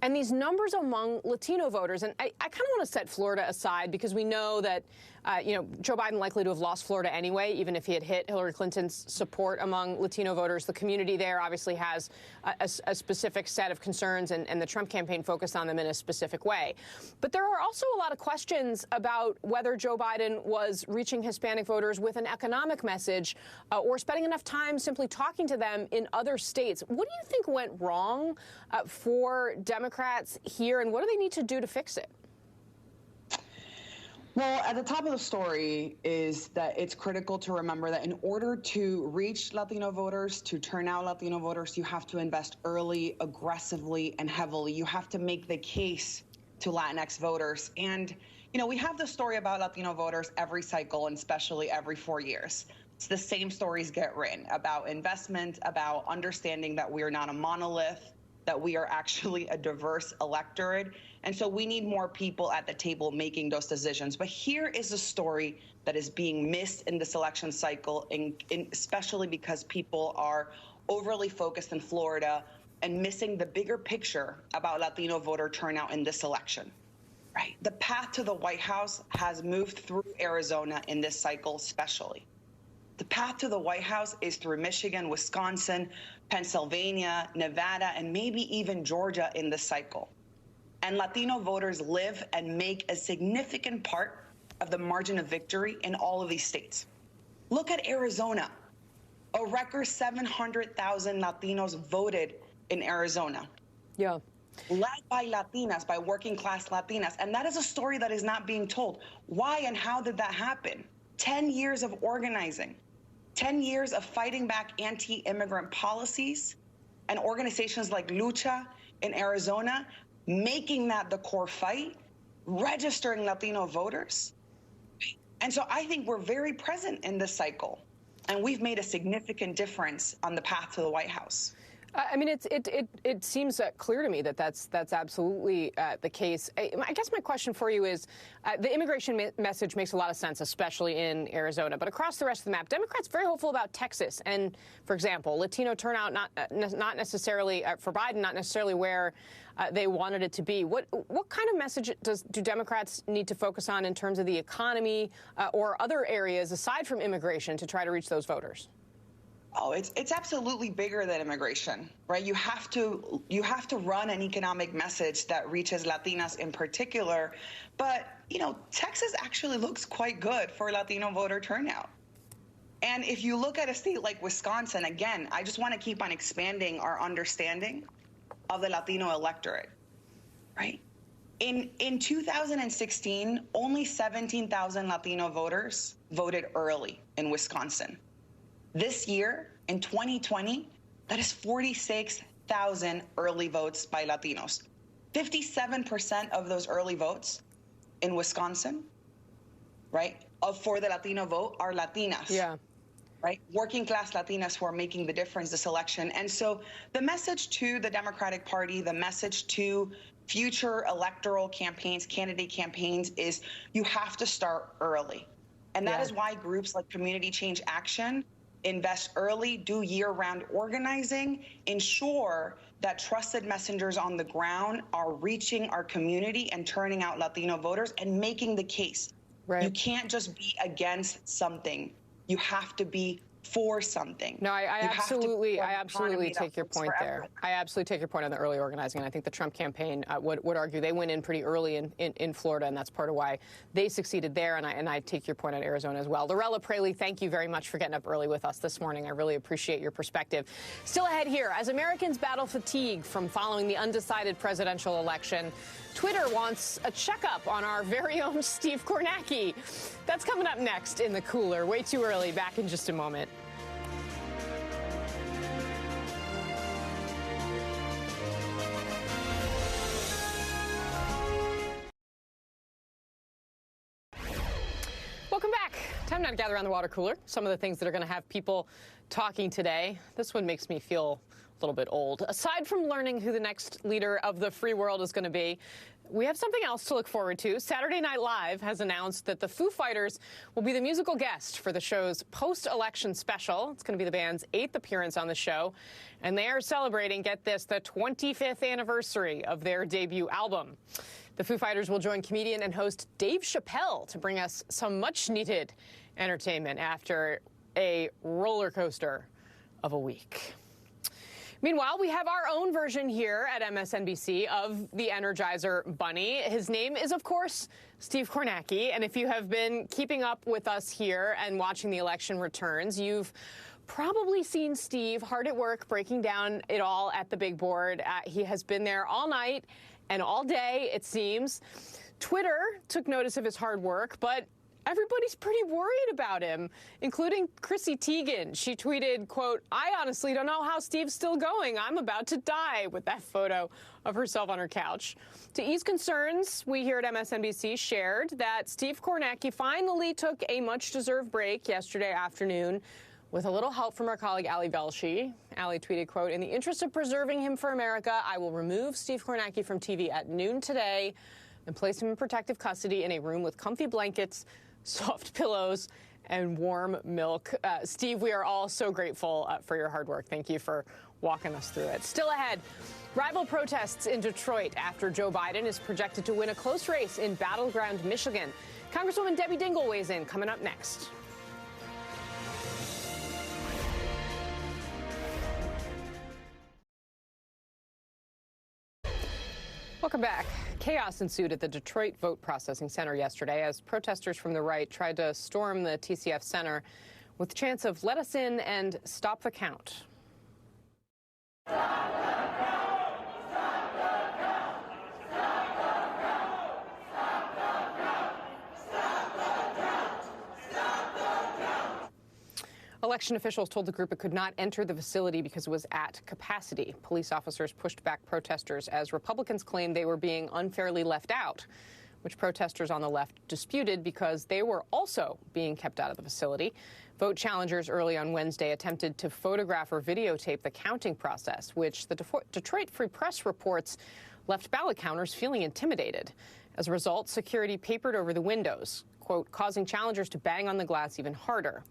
And these numbers among Latino voters, and I kind of want to set Florida aside because we know that, Joe Biden likely to have lost Florida anyway, even if he had hit Hillary Clinton's support among Latino voters. The community there obviously has a specific set of concerns, and the Trump campaign focused on them in a specific way. But there are also a lot of questions about whether Joe Biden was reaching Hispanic voters with an economic message or spending enough time simply talking to them in other states. What do you think went wrong for Democrats here, and what do they need to do to fix it? Well, at the top of the story is that it's critical to remember that in order to reach Latino voters, to turn out Latino voters, you have to invest early, aggressively, and heavily. You have to make the case to Latinx voters. And, we have the story about Latino voters every cycle, and especially every 4 years. It's the same stories get written about investment, about understanding that we are not a monolith, that we are actually a diverse electorate. And so we need more people at the table making those decisions. But here is a story that is being missed in this election cycle, especially because people are overly focused in Florida and missing the bigger picture about Latino voter turnout in this election. Right. The path to the White House has moved through Arizona in this cycle, especially. The path to the White House is through Michigan, Wisconsin, Pennsylvania, Nevada, and maybe even Georgia in this cycle. And Latino voters live and make a significant part of the margin of victory in all of these states. Look at Arizona. A record 700,000 Latinos voted in Arizona. Yeah. Led by Latinas, by working class Latinas. And that is a story that is not being told. Why and how did that happen? 10 years of organizing, 10 years of fighting back anti-immigrant policies, and organizations like Lucha in Arizona, making that the core fight, registering Latino voters. And so I think we're very present in this cycle, and we've made a significant difference on the path to the White House. I mean, it seems clear to me that that's absolutely the case. I guess my question for you is, the immigration message makes a lot of sense, especially in Arizona. But across the rest of the map, Democrats very hopeful about Texas. And, for example, Latino turnout not necessarily for Biden, not necessarily where they wanted it to be. What kind of message do Democrats need to focus on in terms of the economy or other areas aside from immigration to try to reach those voters? Oh, it's absolutely bigger than immigration, right? You have to run an economic message that reaches Latinas in particular. But, Texas actually looks quite good for Latino voter turnout. And if you look at a state like Wisconsin, again, I just want to keep on expanding our understanding of the Latino electorate, right? In 2016, only 17,000 Latino voters voted early in Wisconsin. This year, in 2020, that is 46,000 early votes by Latinos. 57% of those early votes in Wisconsin, right, for the Latino vote are Latinas. Yeah. Right? Working class Latinas who are making the difference this election. And so the message to the Democratic Party, the message to future electoral campaigns, candidate campaigns, is you have to start early. And that is why groups like Community Change Action invest early, do year-round organizing, ensure that trusted messengers on the ground are reaching our community and turning out Latino voters and making the case. Right. You can't just be against something. You have to be for something. No, I absolutely take your point there. I absolutely take your point on the early organizing. And I think the Trump campaign would argue they went in pretty early in Florida, and that's part of why they succeeded there. And I take your point on Arizona as well. Lorella Praley, thank you very much for getting up early with us this morning. I really appreciate your perspective. Still ahead here, as Americans battle fatigue from following the undecided presidential election, Twitter wants a checkup on our very own Steve Kornacki. That's coming up next in The Cooler. Way too early. Back in just a moment. Welcome back. Time now to gather around the water cooler. Some of the things that are going to have people talking today. This one makes me feel a little bit old. Aside from learning who the next leader of the free world is going to be, we have something else to look forward to. Saturday Night Live has announced that the Foo Fighters will be the musical guest for the show's post-election special. It's going to be the band's 8th appearance on the show, and they are celebrating, get this, the 25th anniversary of their debut album. The Foo Fighters will join comedian and host Dave Chappelle to bring us some much-needed entertainment after a roller coaster of a week. Meanwhile, we have our own version here at MSNBC of the Energizer Bunny. His name is, of course, Steve Kornacki. And if you have been keeping up with us here and watching the election returns, you've probably seen Steve hard at work breaking down it all at the big board. He has been there all night and all day, it seems. Twitter took notice of his hard work, but everybody's pretty worried about him, including Chrissy Teigen. She tweeted, quote, "I honestly don't know how Steve's still going. I'm about to die," with that photo of herself on her couch. To ease concerns, we here at MSNBC shared that Steve Kornacki finally took a much-deserved break yesterday afternoon with a little help from our colleague Ali Velshi. Ali tweeted, quote, "In the interest of preserving him for America, I will remove Steve Kornacki from TV at noon today and place him in protective custody in a room with comfy blankets, soft pillows, and warm milk." Steve, we are all so grateful for your hard work. Thank you for walking us through it. Still ahead, rival protests in Detroit after Joe Biden is projected to win a close race in battleground Michigan. Congresswoman Debbie Dingell weighs in, coming up next. Welcome back. Chaos ensued at the Detroit Vote Processing Center yesterday as protesters from the right tried to storm the TCF Center with the chants of "Let us in" and "Stop the count." Election officials told the group it could not enter the facility because it was at capacity. Police officers pushed back protesters as Republicans claimed they were being unfairly left out, which protesters on the left disputed because they were also being kept out of the facility. Vote challengers early on Wednesday attempted to photograph or videotape the counting process, which the Detroit Free Press reports left ballot counters feeling intimidated. As a result, security papered over the windows, quote, causing challengers to bang on the glass even harder.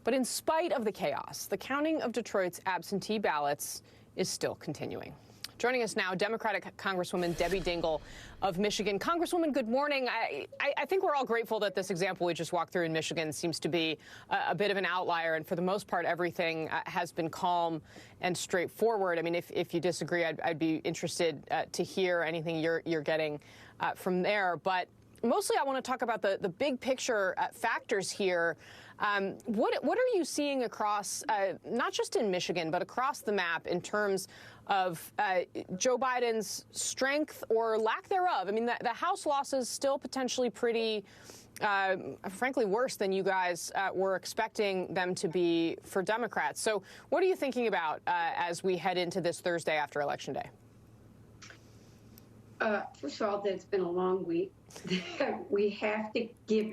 But in spite of the chaos, the counting of Detroit's absentee ballots is still continuing. Joining us now, Democratic Congresswoman Debbie Dingell of Michigan. Congresswoman, good morning. I think we're all grateful that this example we just walked through in Michigan seems to be a bit of an outlier, and for the most part, everything has been calm and straightforward. I mean, if you disagree, I'd be interested to hear anything you're getting from there. But mostly, I want to talk about the big picture factors here. What are you seeing across, not just in Michigan, but across the map in terms of Joe Biden's strength or lack thereof? I mean, the House losses still potentially pretty, frankly, worse than you guys were expecting them to be for Democrats. So what are you thinking about as we head into this Thursday after Election Day? First of all, it's been a long week. We have to give,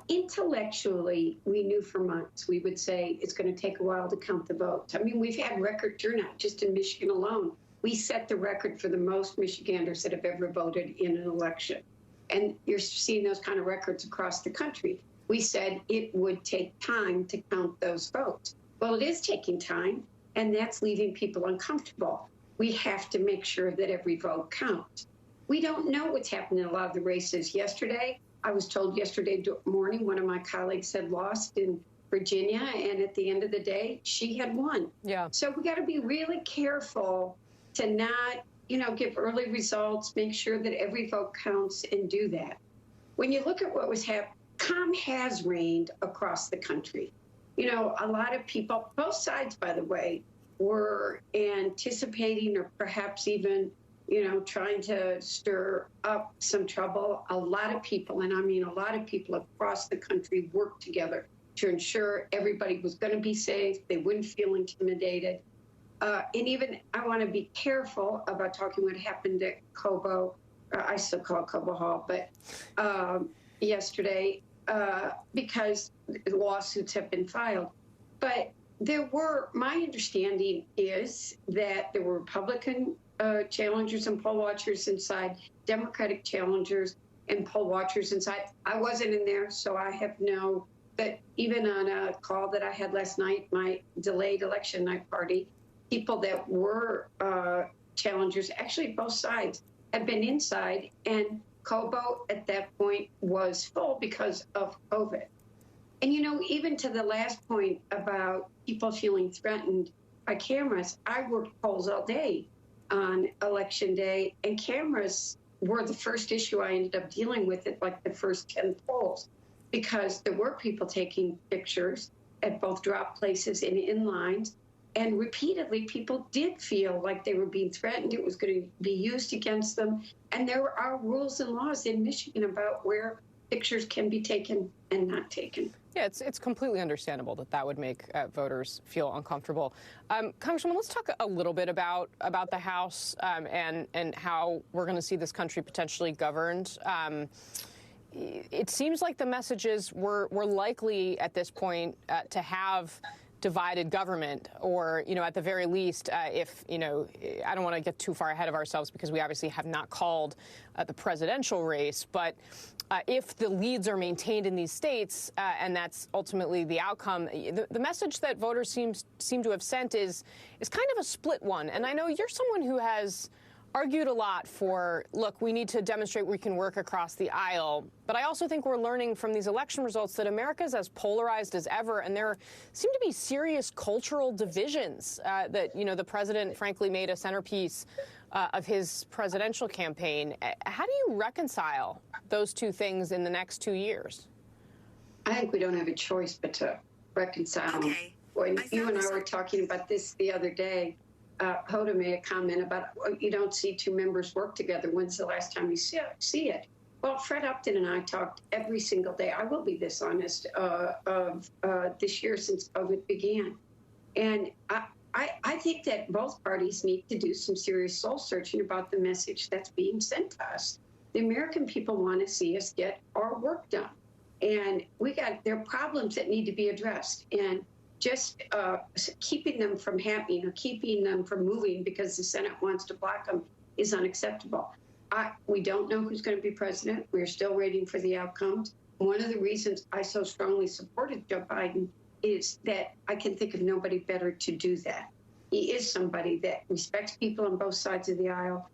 intellectually, we knew for months we would say it's going to take a while to count the votes. I mean, we've had record turnout just in Michigan alone. We set the record for the most Michiganders that have ever voted in an election. And you're seeing those kind of records across the country. We said it would take time to count those votes. Well, it is taking time, and that's leaving people uncomfortable. We have to make sure that every vote counts. We don't know what's happened in a lot of the races. Yesterday, I was told yesterday morning one of my colleagues had lost in Virginia, and at the end of the day, she had won. Yeah. So we got to be really careful to not, give early results, make sure that every vote counts, and do that. When you look at what was happening, calm has reigned across the country. A lot of people, both sides, by the way, were anticipating or perhaps even, trying to stir up some trouble. A lot of people, and I mean a lot of people across the country, worked together to ensure everybody was going to be safe, they wouldn't feel intimidated. And even I want to be careful about talking what happened at Cobo, I still call it Cobo Hall, but yesterday, because lawsuits have been filed. But my understanding is that there were Republican challengers and poll watchers inside, Democratic challengers and poll watchers inside. I wasn't in there, so I have but even on a call that I had last night, my delayed election night party, people that were challengers, actually both sides, had been inside, and Cobo at that point was full because of COVID. And, even to the last point about people feeling threatened by cameras, I worked polls all day on Election Day, and cameras were the first issue I ended up dealing with at like the first 10 polls, because there were people taking pictures at both drop places and in lines. And repeatedly, people did feel like they were being threatened. It was going to be used against them. And there are rules and laws in Michigan about where pictures can be taken and not taken. Yeah, it's completely understandable that would make voters feel uncomfortable. Congresswoman, let's talk a little bit about the House and how we're going to see this country potentially governed. It seems like the messages were likely at this point to have divided government, or, at the very least, if, I don't want to get too far ahead of ourselves because we obviously have not called the presidential race, but if the leads are maintained in these states and that's ultimately the outcome, the message that voters seem to have sent is kind of a split one. And I know you're someone who has argued a lot for, look, we need to demonstrate we can work across the aisle. But I also think we're learning from these election results that America is as polarized as ever, and there seem to be serious cultural divisions that, the president, frankly, made a centerpiece of his presidential campaign. How do you reconcile those two things in the next 2 years? I think we don't have a choice but to reconcile them. When you and I were talking about this the other day, Hoda made a comment about you don't see two members work together. When's the last time you see it? Well, Fred Upton and I talked every single day. I will be this honest of this year since COVID began. And I think that both parties need to do some serious soul searching about the message that's being sent to us. The American people want to see us get our work done. And there are problems that need to be addressed. And just keeping them from happening or keeping them from moving because the Senate wants to block them is unacceptable. We don't know who's going to be president. We're still waiting for the outcomes. One of the reasons I so strongly supported Joe Biden is that I can think of nobody better to do that. He is somebody that respects people on both sides of the aisle,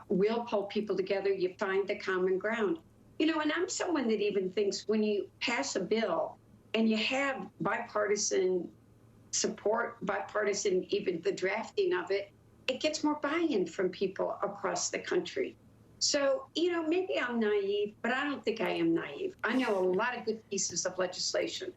will pull people together. You find the common ground. You know, and I'm someone that even thinks when you pass a bill and you have bipartisan support, bipartisan, even the drafting of it, it gets more buy-in from people across the country. So, you know, maybe I'm naive, but I don't think I am naive. I know a lot of good pieces of legislation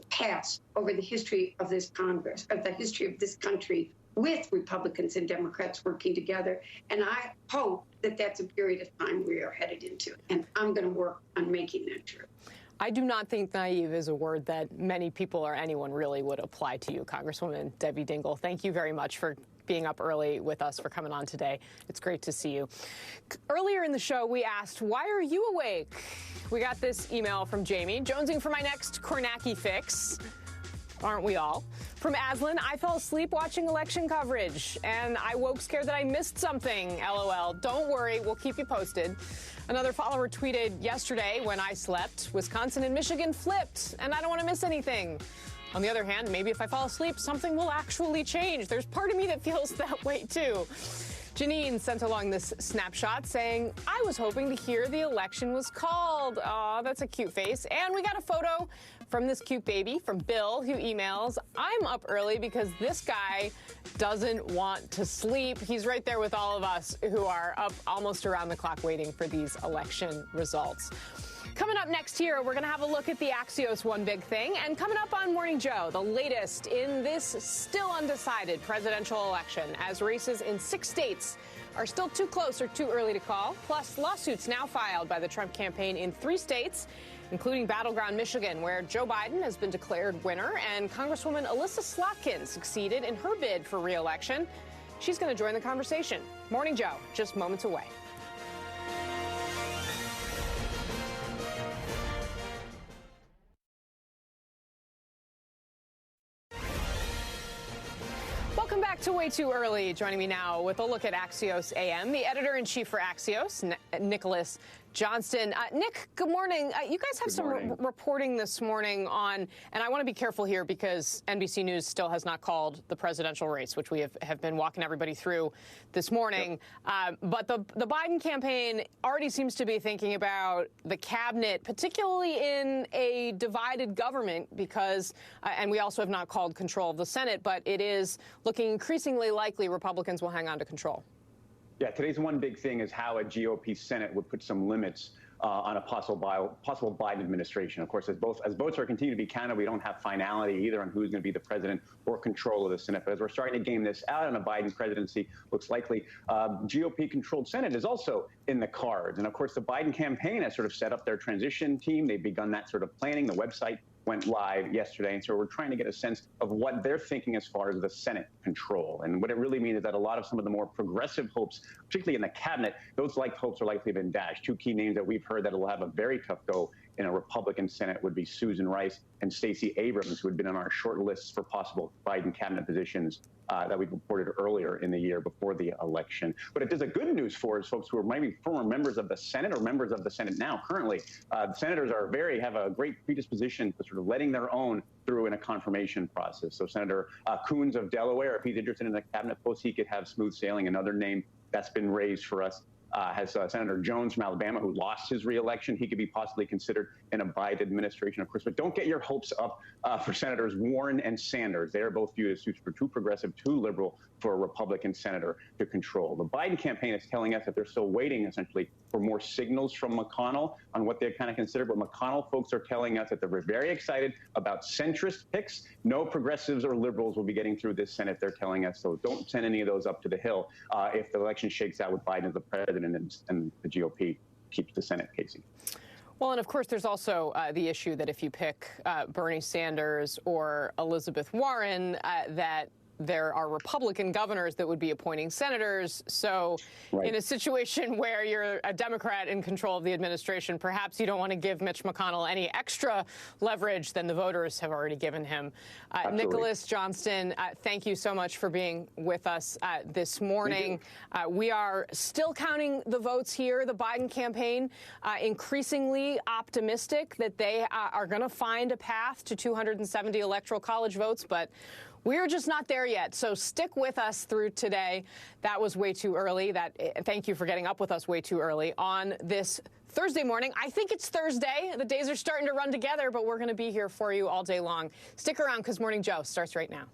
passed over the history of this Congress, of the history of this country, with Republicans and Democrats working together. And I hope that that's a period of time we are headed into. And I'm going to work on making that true. I do not think naive is a word that many people or anyone really would apply to you, Congresswoman Debbie Dingell. Thank you very much for being up early with us, for coming on today. It's great to see you. Earlier in the show, we asked, why are you awake? We got this email from Jamie, jonesing for my next Kornacki fix. Aren't we all? From Aslan, I fell asleep watching election coverage, and I woke scared that I missed something. LOL. Don't worry, we'll keep you posted. Another follower tweeted yesterday, when I slept, Wisconsin and Michigan flipped, and I don't want to miss anything. On the other hand, maybe if I fall asleep, something will actually change. There's part of me that feels that way, too. Janine sent along this snapshot saying, I was hoping to hear the election was called. Aw, that's a cute face. And we got a photo from this cute baby from Bill, who emails, I'm up early because this guy doesn't want to sleep. He's right there with all of us who are up almost around the clock waiting for these election results. Coming up next here, we're going to have a look at the Axios One Big Thing. And coming up on Morning Joe, the latest in this still undecided presidential election, as races in 6 states are still too close or too early to call. Plus, lawsuits now filed by the Trump campaign in 3 states, including battleground Michigan, where Joe Biden has been declared winner, and Congresswoman Alyssa Slotkin succeeded in her bid for re-election. She's going to join the conversation. Morning Joe, just moments away. Welcome back to Way Too Early. Joining me now with a look at Axios AM, the editor-in-chief for Axios, Nicholas Johnston. Nick, good morning. You guys have some reporting this morning on, and I want to be careful here because NBC News still has not called the presidential race, which we have been walking everybody through this morning. Yep. But the Biden campaign already seems to be thinking about the cabinet, particularly in a divided government, because, and we also have not called control of the Senate, but it is looking increasingly likely Republicans will hang on to control. Yeah, today's one big thing is how a GOP Senate would put some limits on a possible Biden administration. Of course, as votes are continuing to be counted, we don't have finality either on who's going to be the president or control of the Senate. But as we're starting to game this out on a Biden presidency, looks likely GOP-controlled Senate is also in the cards. And of course, the Biden campaign has sort of set up their transition team. They've begun that sort of planning. The website went live yesterday, and so we're trying to get a sense of what they're thinking as far as the Senate control. And what it really means is that a lot of some of the more progressive hopes, particularly in the cabinet, those hopes are likely been dashed. 2 key names that we've heard that will have a very tough go in a Republican Senate would be Susan Rice and Stacey Abrams, who had been on our short lists for possible Biden cabinet positions that we reported earlier in the year before the election. But it does a good news for us, folks who are maybe former members of the Senate or members of the Senate now currently. The senators have a great predisposition to sort of letting their own through in a confirmation process. So Senator Coons of Delaware, if he's interested in a cabinet post, he could have smooth sailing. Another name that's been raised for us has Senator Jones from Alabama, who lost his reelection. He could be possibly considered in a Biden administration, of course. But don't get your hopes up for Senators Warren and Sanders. They are both viewed as too progressive, too liberal for a Republican senator to control. The Biden campaign is telling us that they're still waiting, essentially, for more signals from McConnell on what they kind of consider. But McConnell folks are telling us that they're very excited about centrist picks. No progressives or liberals will be getting through this Senate, they're telling us. So don't send any of those up to the Hill if the election shakes out with Biden as the president and the GOP keeps the Senate, Casey. Well, and of course, there's also the issue that if you pick Bernie Sanders or Elizabeth Warren, that there are Republican governors that would be appointing senators. So in a situation where you're a Democrat in control of the administration, perhaps you don't want to give Mitch McConnell any extra leverage than the voters have already given him. Nicholas Johnston, thank you so much for being with us this morning. We are still counting the votes here. The Biden campaign increasingly optimistic that they are going to find a path to 270 electoral college votes, but We're just not there yet, so stick with us through today. That was way too early. Thank you for getting up with us way too early on this Thursday morning. I think it's Thursday. The days are starting to run together, but we're going to be here for you all day long. Stick around because Morning Joe starts right now.